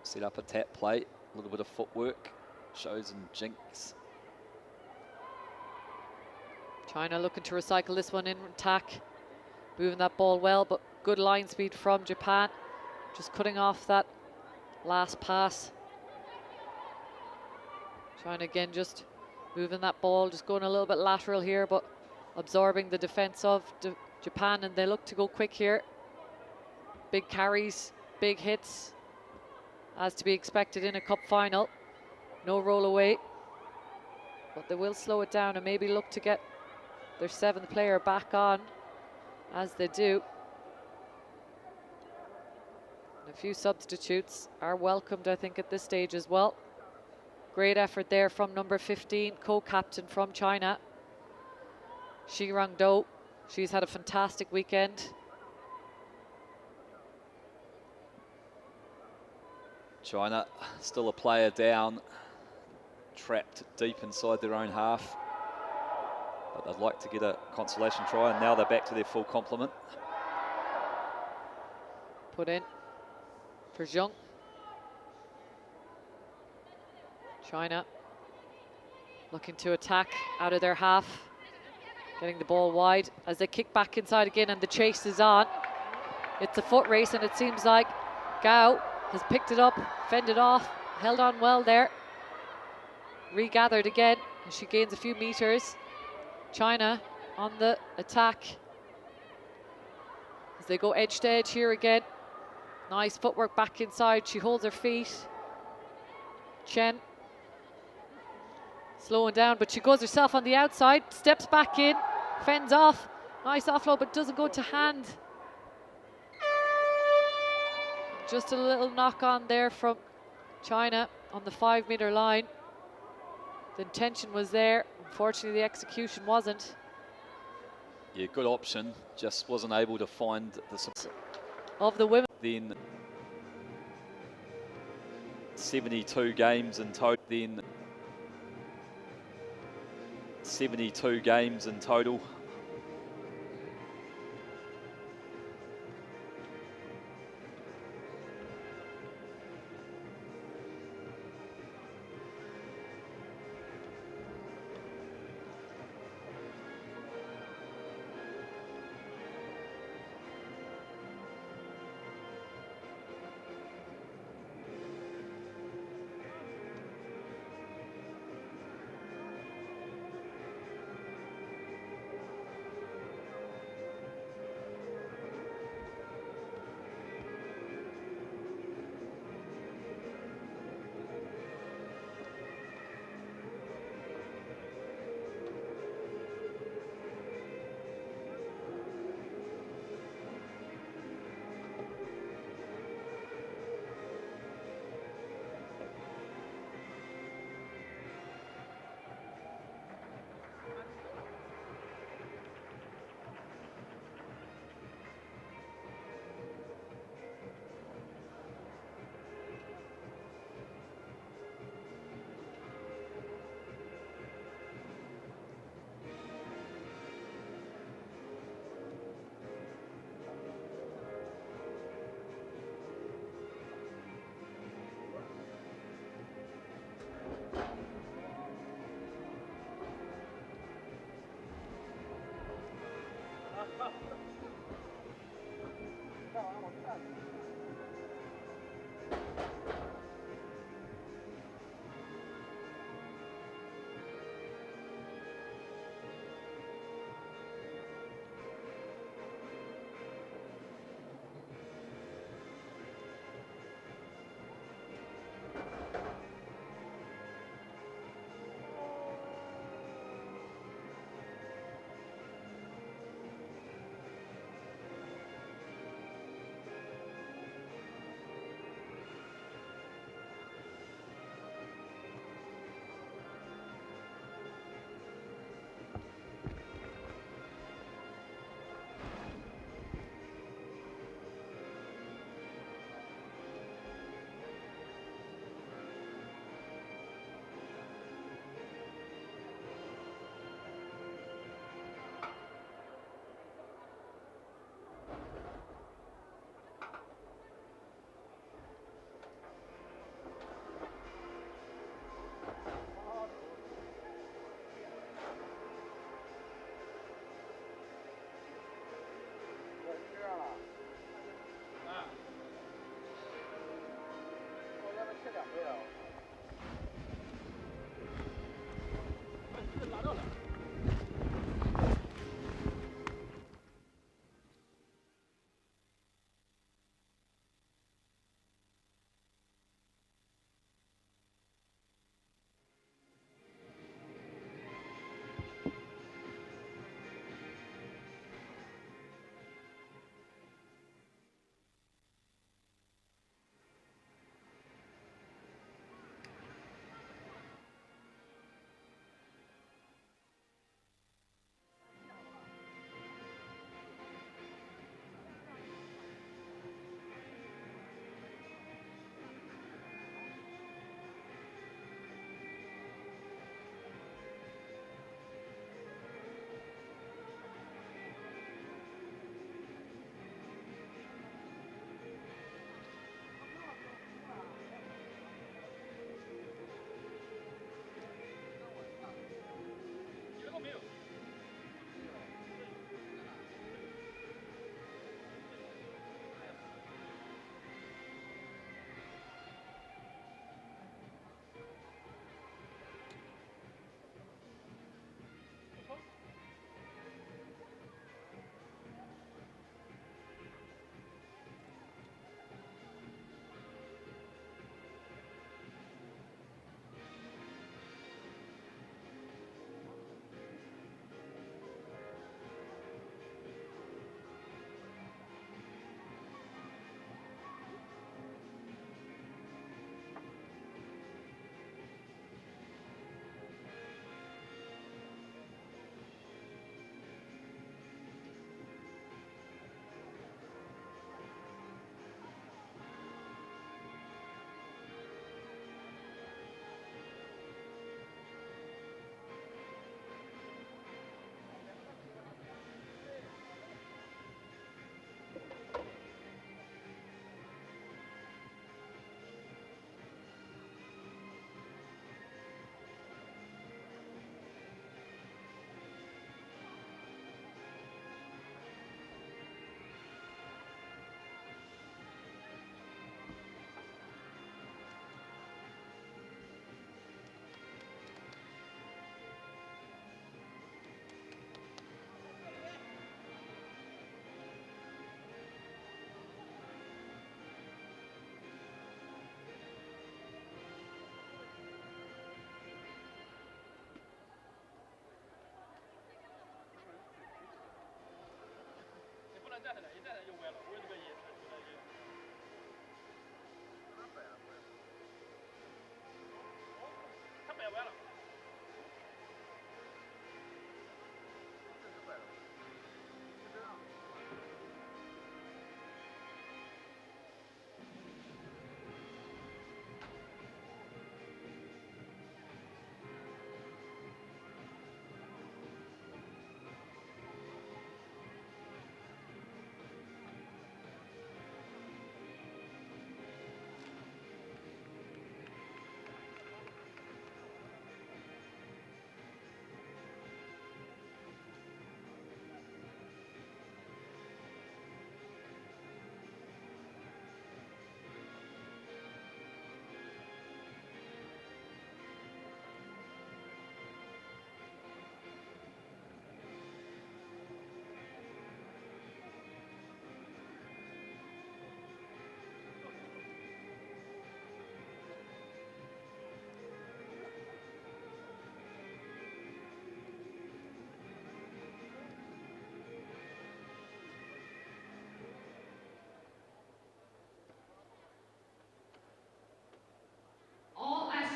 Speaker 2: Set up a tap play, a little bit of footwork, shows and jinks.
Speaker 1: China looking to recycle this one in attack, moving that ball well, but good line speed from Japan, just cutting off that last pass. China again just moving that ball, just going a little bit lateral here, but absorbing the defense of Japan, and they look to go quick here. Big carries, big hits, as to be expected in a cup final. No roll away, but they will slow it down and maybe look to get their 7th player back on, as they do. And a few substitutes are welcomed, I think, at this stage as well. Great effort there from number 15, co-captain from China, Shi Rangdo. She's had a fantastic weekend.
Speaker 2: China still a player down, trapped deep inside their own half. But they'd like to get a consolation try, and now they're back to their full complement.
Speaker 1: Put in for Zheng. China looking to attack out of their half, getting the ball wide as they kick back inside again, and the chase is on. It's a foot race, and it seems like Gao has picked it up, fended off, held on well there. Regathered again, and she gains a few meters. China on the attack as they go edge to edge here again. Nice footwork back inside. She holds her feet. Chen slowing down, but she goes herself on the outside, steps back in, fends off Nice offload, but doesn't go to hand. Just a little knock on there from China on the 5-meter line. The intention was there. Unfortunately, the execution wasn't.
Speaker 2: Yeah, good option. Just wasn't able to find the support.
Speaker 1: Of the women.
Speaker 2: Then 72 games in total. Then 72 games in total.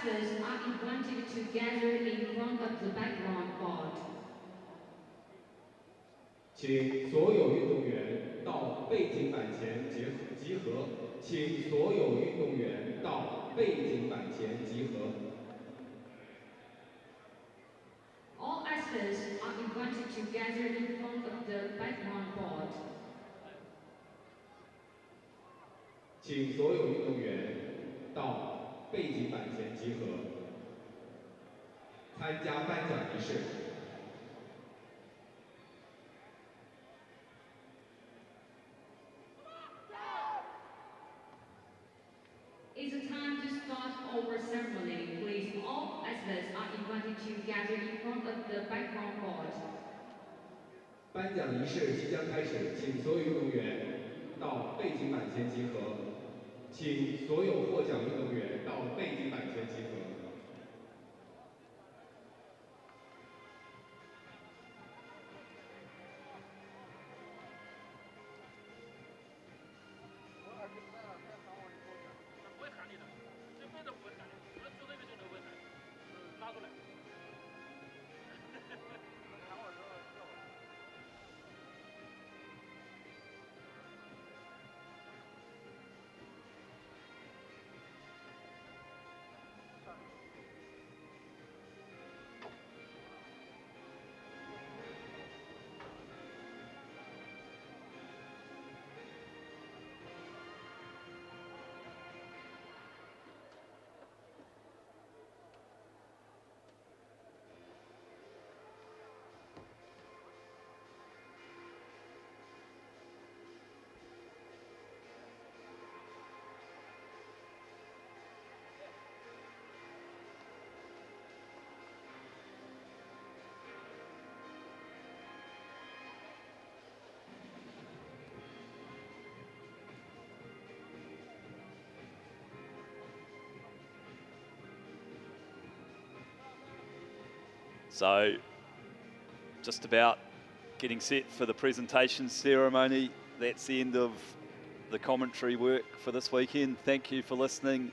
Speaker 6: athletes are invited to gather in front of the background board.
Speaker 3: 请所有运动员到背景板前集合。请所有运动员到背景板前集合。
Speaker 6: All athletes are invited to gather in front of the background board.
Speaker 3: 请所有运动员到背景板前集合，参加颁奖仪式。
Speaker 6: It's time to start our ceremony. Please, all athletes are invited to gather in front of the background board.
Speaker 3: 颁奖仪式即将开始，请所有运动员到背景板前集合。请所有获奖运动员到背景板前集合。
Speaker 2: So, just about getting set for the presentation ceremony. That's the end of the commentary work for this weekend. Thank you for listening.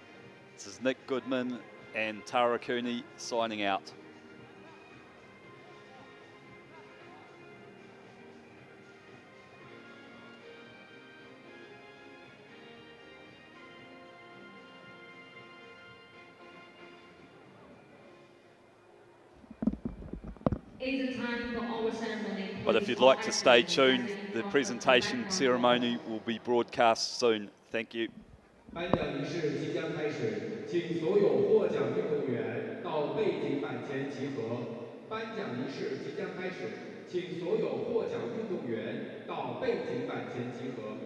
Speaker 2: This is Nick Goodman and Tara Cooney signing out.
Speaker 6: It's time for our ceremony.
Speaker 2: But if you'd like to stay tuned, the presentation ceremony will be broadcast soon. Thank you.
Speaker 3: 颁奖仪式即将开始，请所有获奖运动员到背景板前集合。颁奖仪式即将开始，请所有获奖运动员到背景板前集合。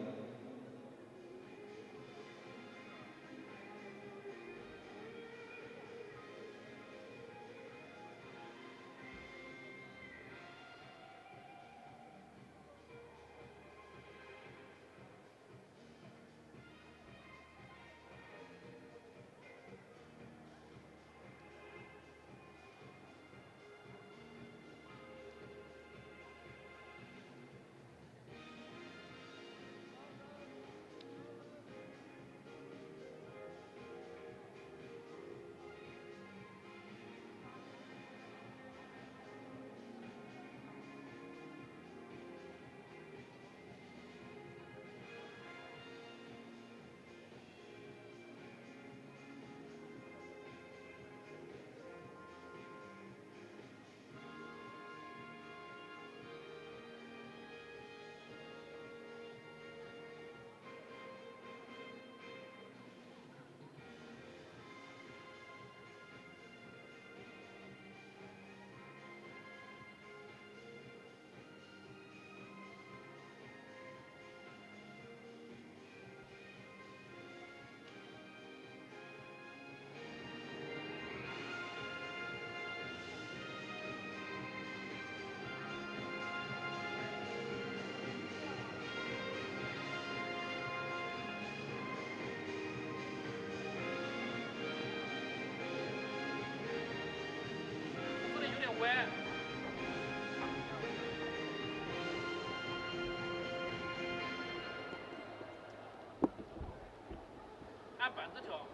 Speaker 5: 按板子调。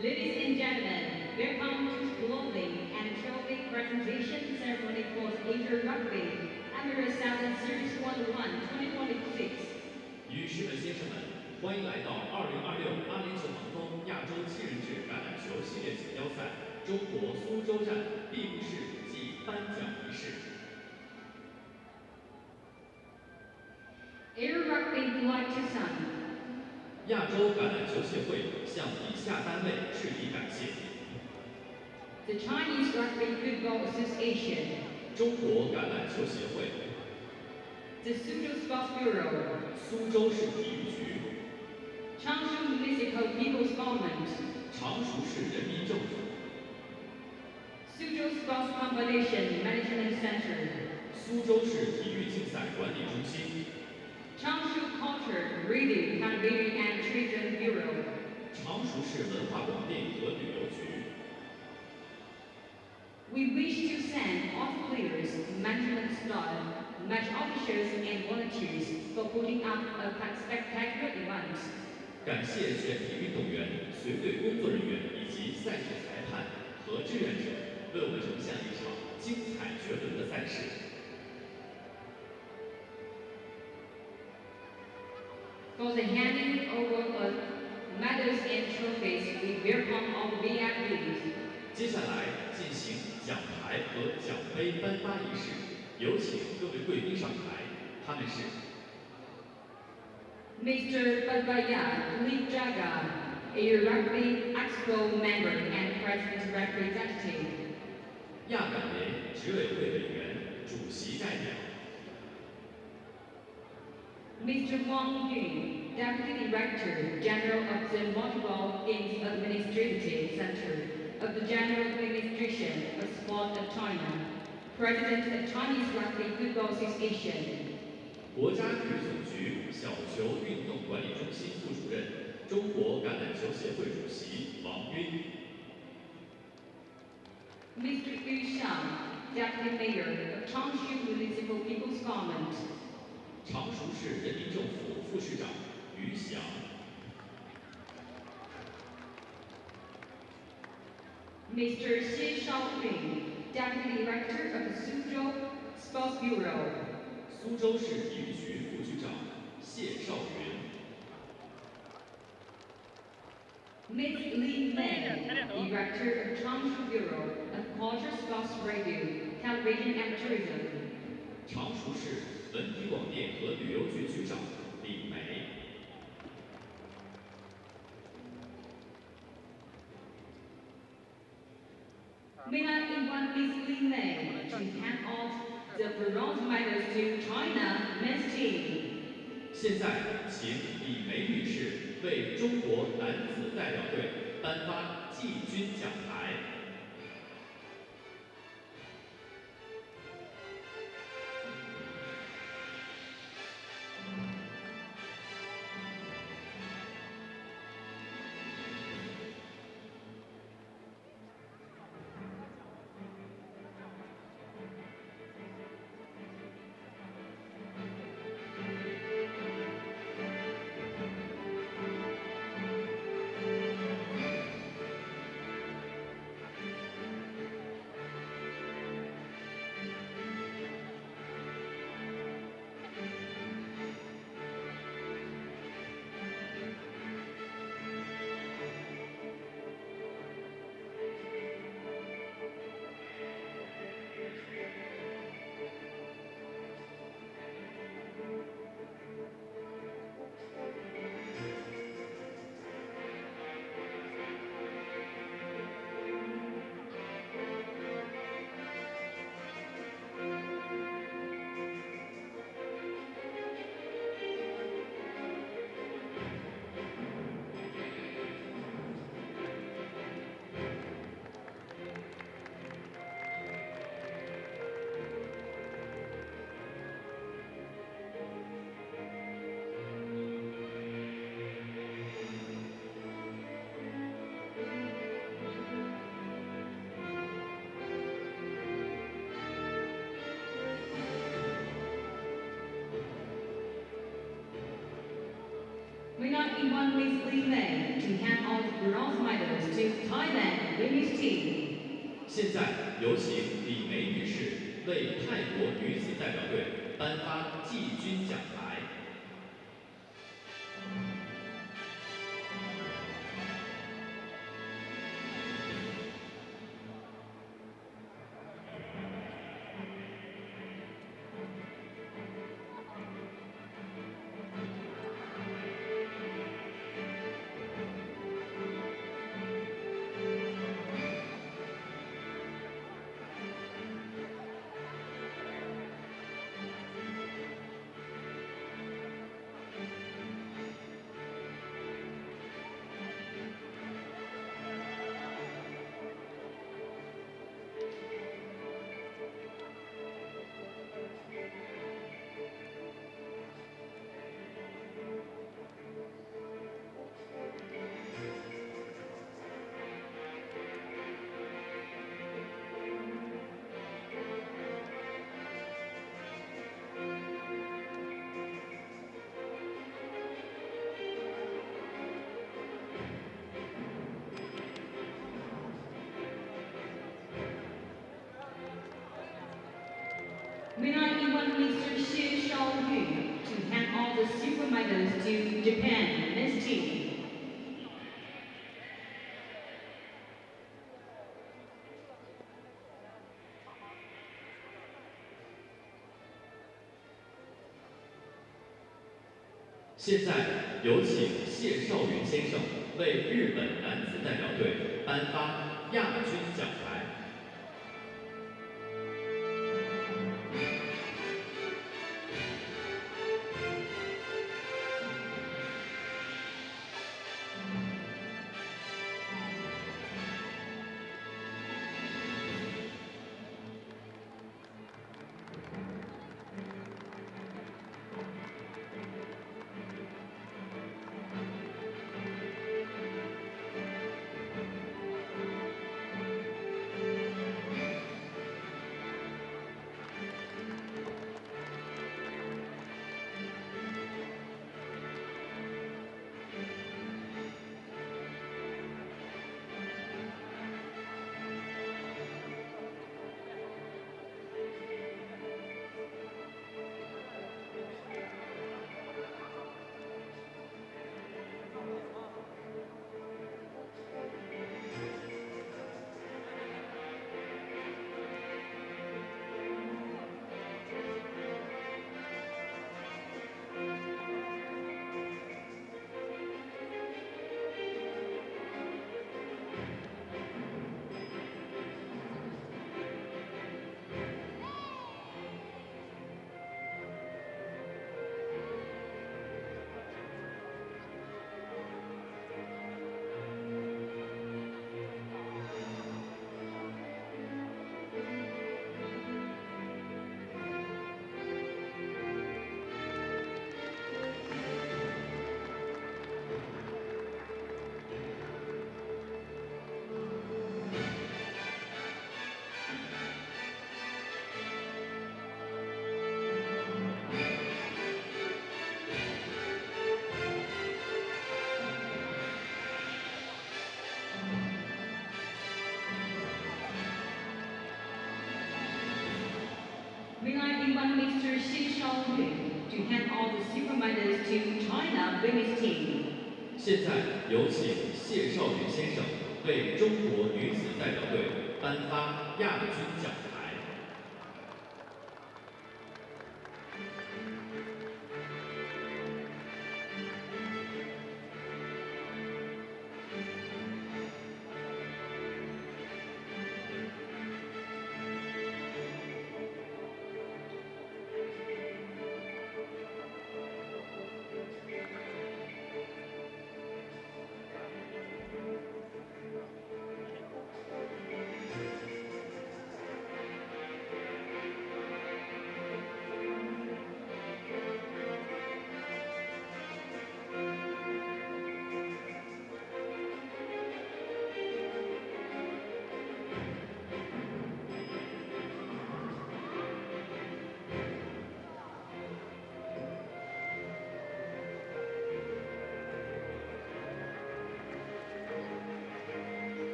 Speaker 6: Ladies and gentlemen, welcome to clothing and trophy presentation ceremony for Asia Rugby Emirates Southern Series 1-1 2026.
Speaker 7: 女士们、先生们，欢迎来到2026阿联酋航空亚洲7人制橄榄球系列锦标赛中国苏州站闭幕式暨颁奖仪式。
Speaker 6: Air Rugby would like to thank
Speaker 7: 亚洲橄榄球协会向以下单位致以感谢：
Speaker 6: the Chinese Rugby Football Association,
Speaker 7: 中国橄榄球协会、
Speaker 6: the Suzhou Sports Bureau,
Speaker 7: 苏州市体育局、
Speaker 6: Changshu Municipal People's Government,
Speaker 7: 常熟市人民政府、
Speaker 6: Suzhou Sports Competition Management Center,
Speaker 7: 苏州市体育竞赛管理中心、
Speaker 6: Changshu Culture, Radio, Television and Tourism Bureau,
Speaker 7: 常熟市文化广电和旅游局。
Speaker 6: We wish to thank all the players, management staff, match officials and volunteers for putting up a spectacular event.
Speaker 7: 感谢全体运动员、随队工作人员以及赛事裁判和志愿者，为我们呈现一场精彩绝伦的赛事。
Speaker 6: For the handing over of medals and trophies, we welcome all VIPs.
Speaker 7: 接下来进行奖牌和奖杯颁发仪式，有请各位贵宾上台，他们是
Speaker 6: Mr. Badbaya Lee Jaga, a Rugby Expo member and President representative.
Speaker 7: 亚敢联执委会委员、主席代表。
Speaker 6: Mr. Wang Yun, Deputy Director General of the Multiple Games Administrative Center of the General Administration of Sport of China, President of Chinese Rugby Football Association.
Speaker 7: 国家体育总局小球运动管理中心副主任、中国橄榄球协会主席王晕。
Speaker 6: Mr. Yu Xiang, Deputy Mayor of Changshu Municipal People's Government.
Speaker 7: 常熟市人民政府副市长于翔。
Speaker 6: Mr. Xie Shaoyun, Deputy Director of the Suzhou Sports Bureau.
Speaker 7: 苏州市体育局副局长谢少云。
Speaker 6: Ms. Li Mei, Director of Changshu Bureau of Culture, Sports, Radio, Television and Tourism.
Speaker 7: 常熟市文体广电和旅游局局长李梅。
Speaker 6: May I invite Ms. Li Mei to hand off the bronze medals to China men's team.
Speaker 7: 现在，请李梅女士为中国男子代表队颁发季军奖牌。
Speaker 6: Ladies Winner in one Miss Li Lei to hand out bronze medals to Thailand women's team.
Speaker 7: 现在有请李梅女士为泰国女子代表队颁发季军奖牌。
Speaker 6: Winner in one Mr. Xie Shaoyu to hand all the silver medals to Japan men's team.
Speaker 7: 现在有请谢少云先生为日本男子代表队颁发亚军奖牌。
Speaker 6: Winner in one Mr. Xie Shaoyu to hand all the silver medals to China women's team.
Speaker 7: 现在有请谢少云先生为中国女子代表队颁发亚军奖牌。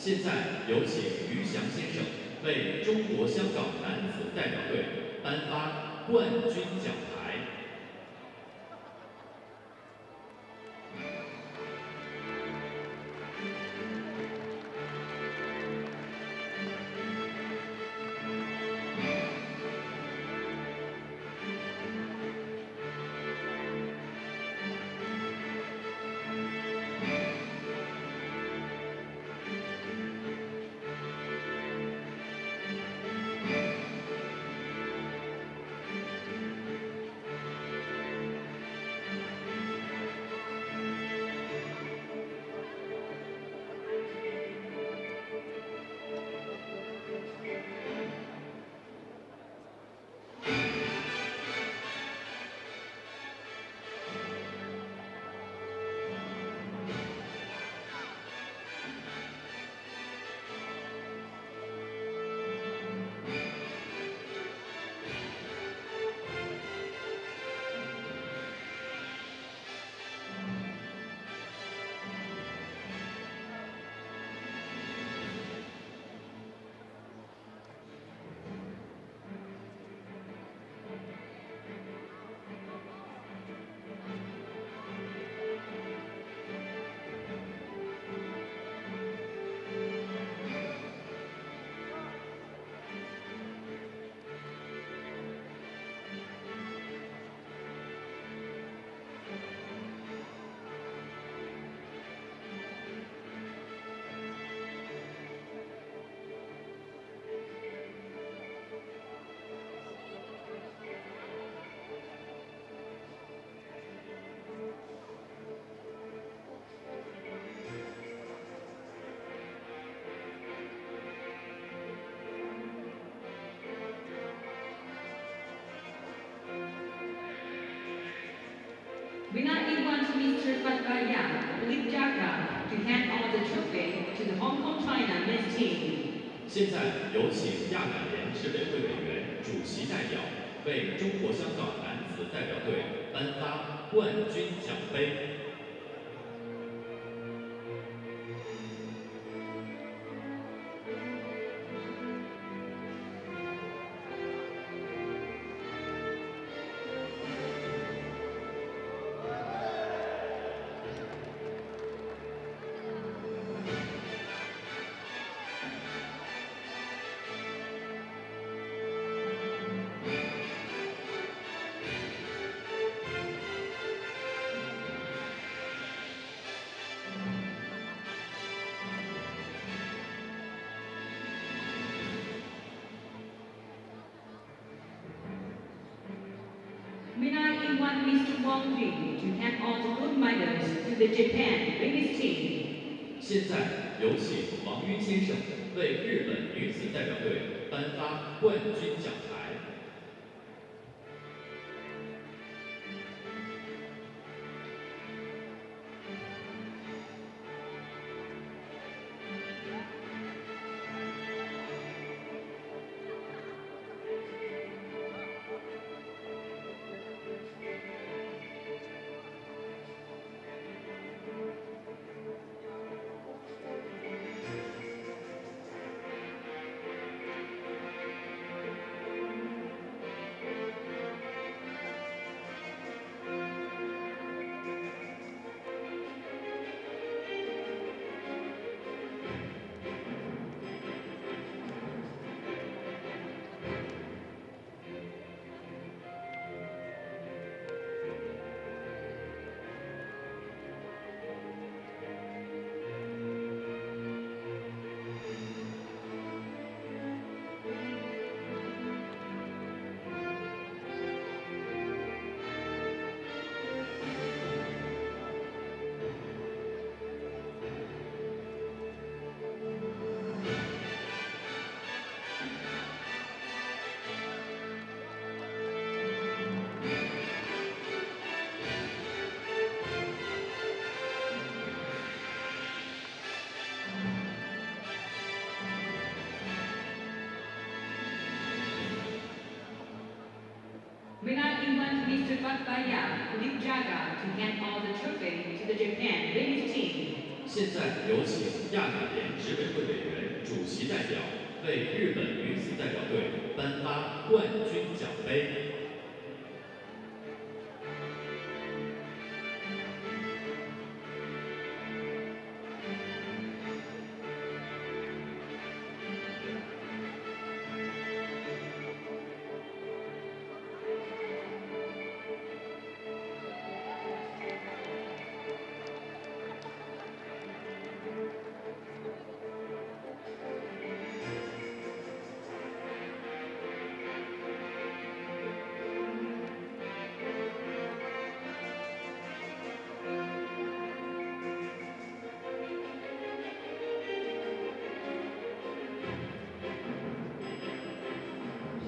Speaker 7: 现在有请于翔先生为中国香港男子代表队颁发冠军奖牌。
Speaker 6: We now invite Mr. Batbaya Lipjaka to hand over the trophy to the Hong Kong China men's team.
Speaker 7: 现在有请亚美联执委会委员、主席代表为中国香港男子代表队颁发冠军奖杯。
Speaker 6: We now invite Mr. Wang Yu to hand on the gold medals to the Japan women's team.
Speaker 7: 现在有请王晕先生为日本女子代表队颁发冠军奖牌。
Speaker 6: We now invite Mr. Batbaya Lipjaka to hand on the trophy to the Japan women's team.
Speaker 7: 现在有请亚美联执委会委员、主席代表为日本女子代表队颁发冠军奖杯。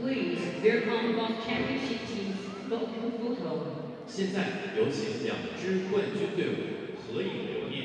Speaker 6: Please welcome both championship teams for a group photo.
Speaker 7: 现在有请两支冠军队伍合影留念。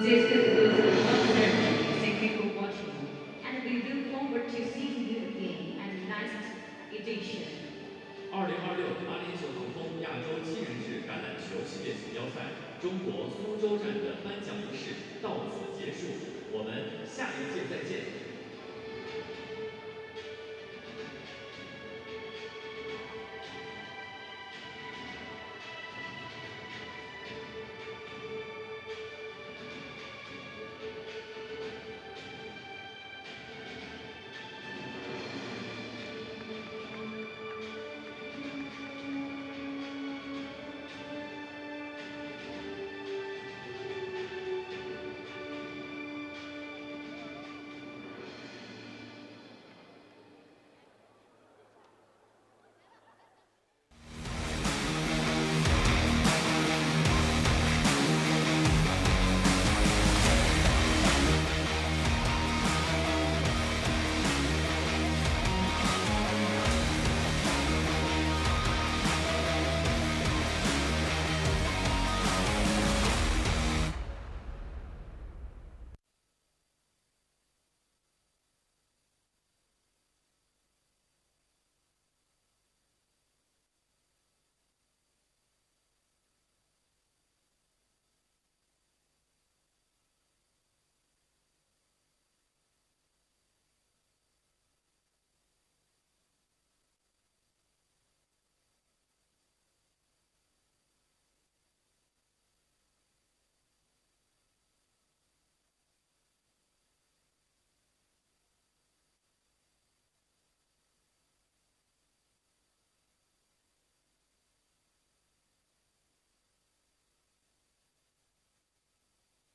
Speaker 6: This concludes the ceremony. Thank you for watching, and we look forward to seeing you again at the next edition.
Speaker 7: 2026阿联酋航空亚洲7人制橄榄球系列锦标赛中国苏州站的颁奖仪式到此结束，我们下一届再见。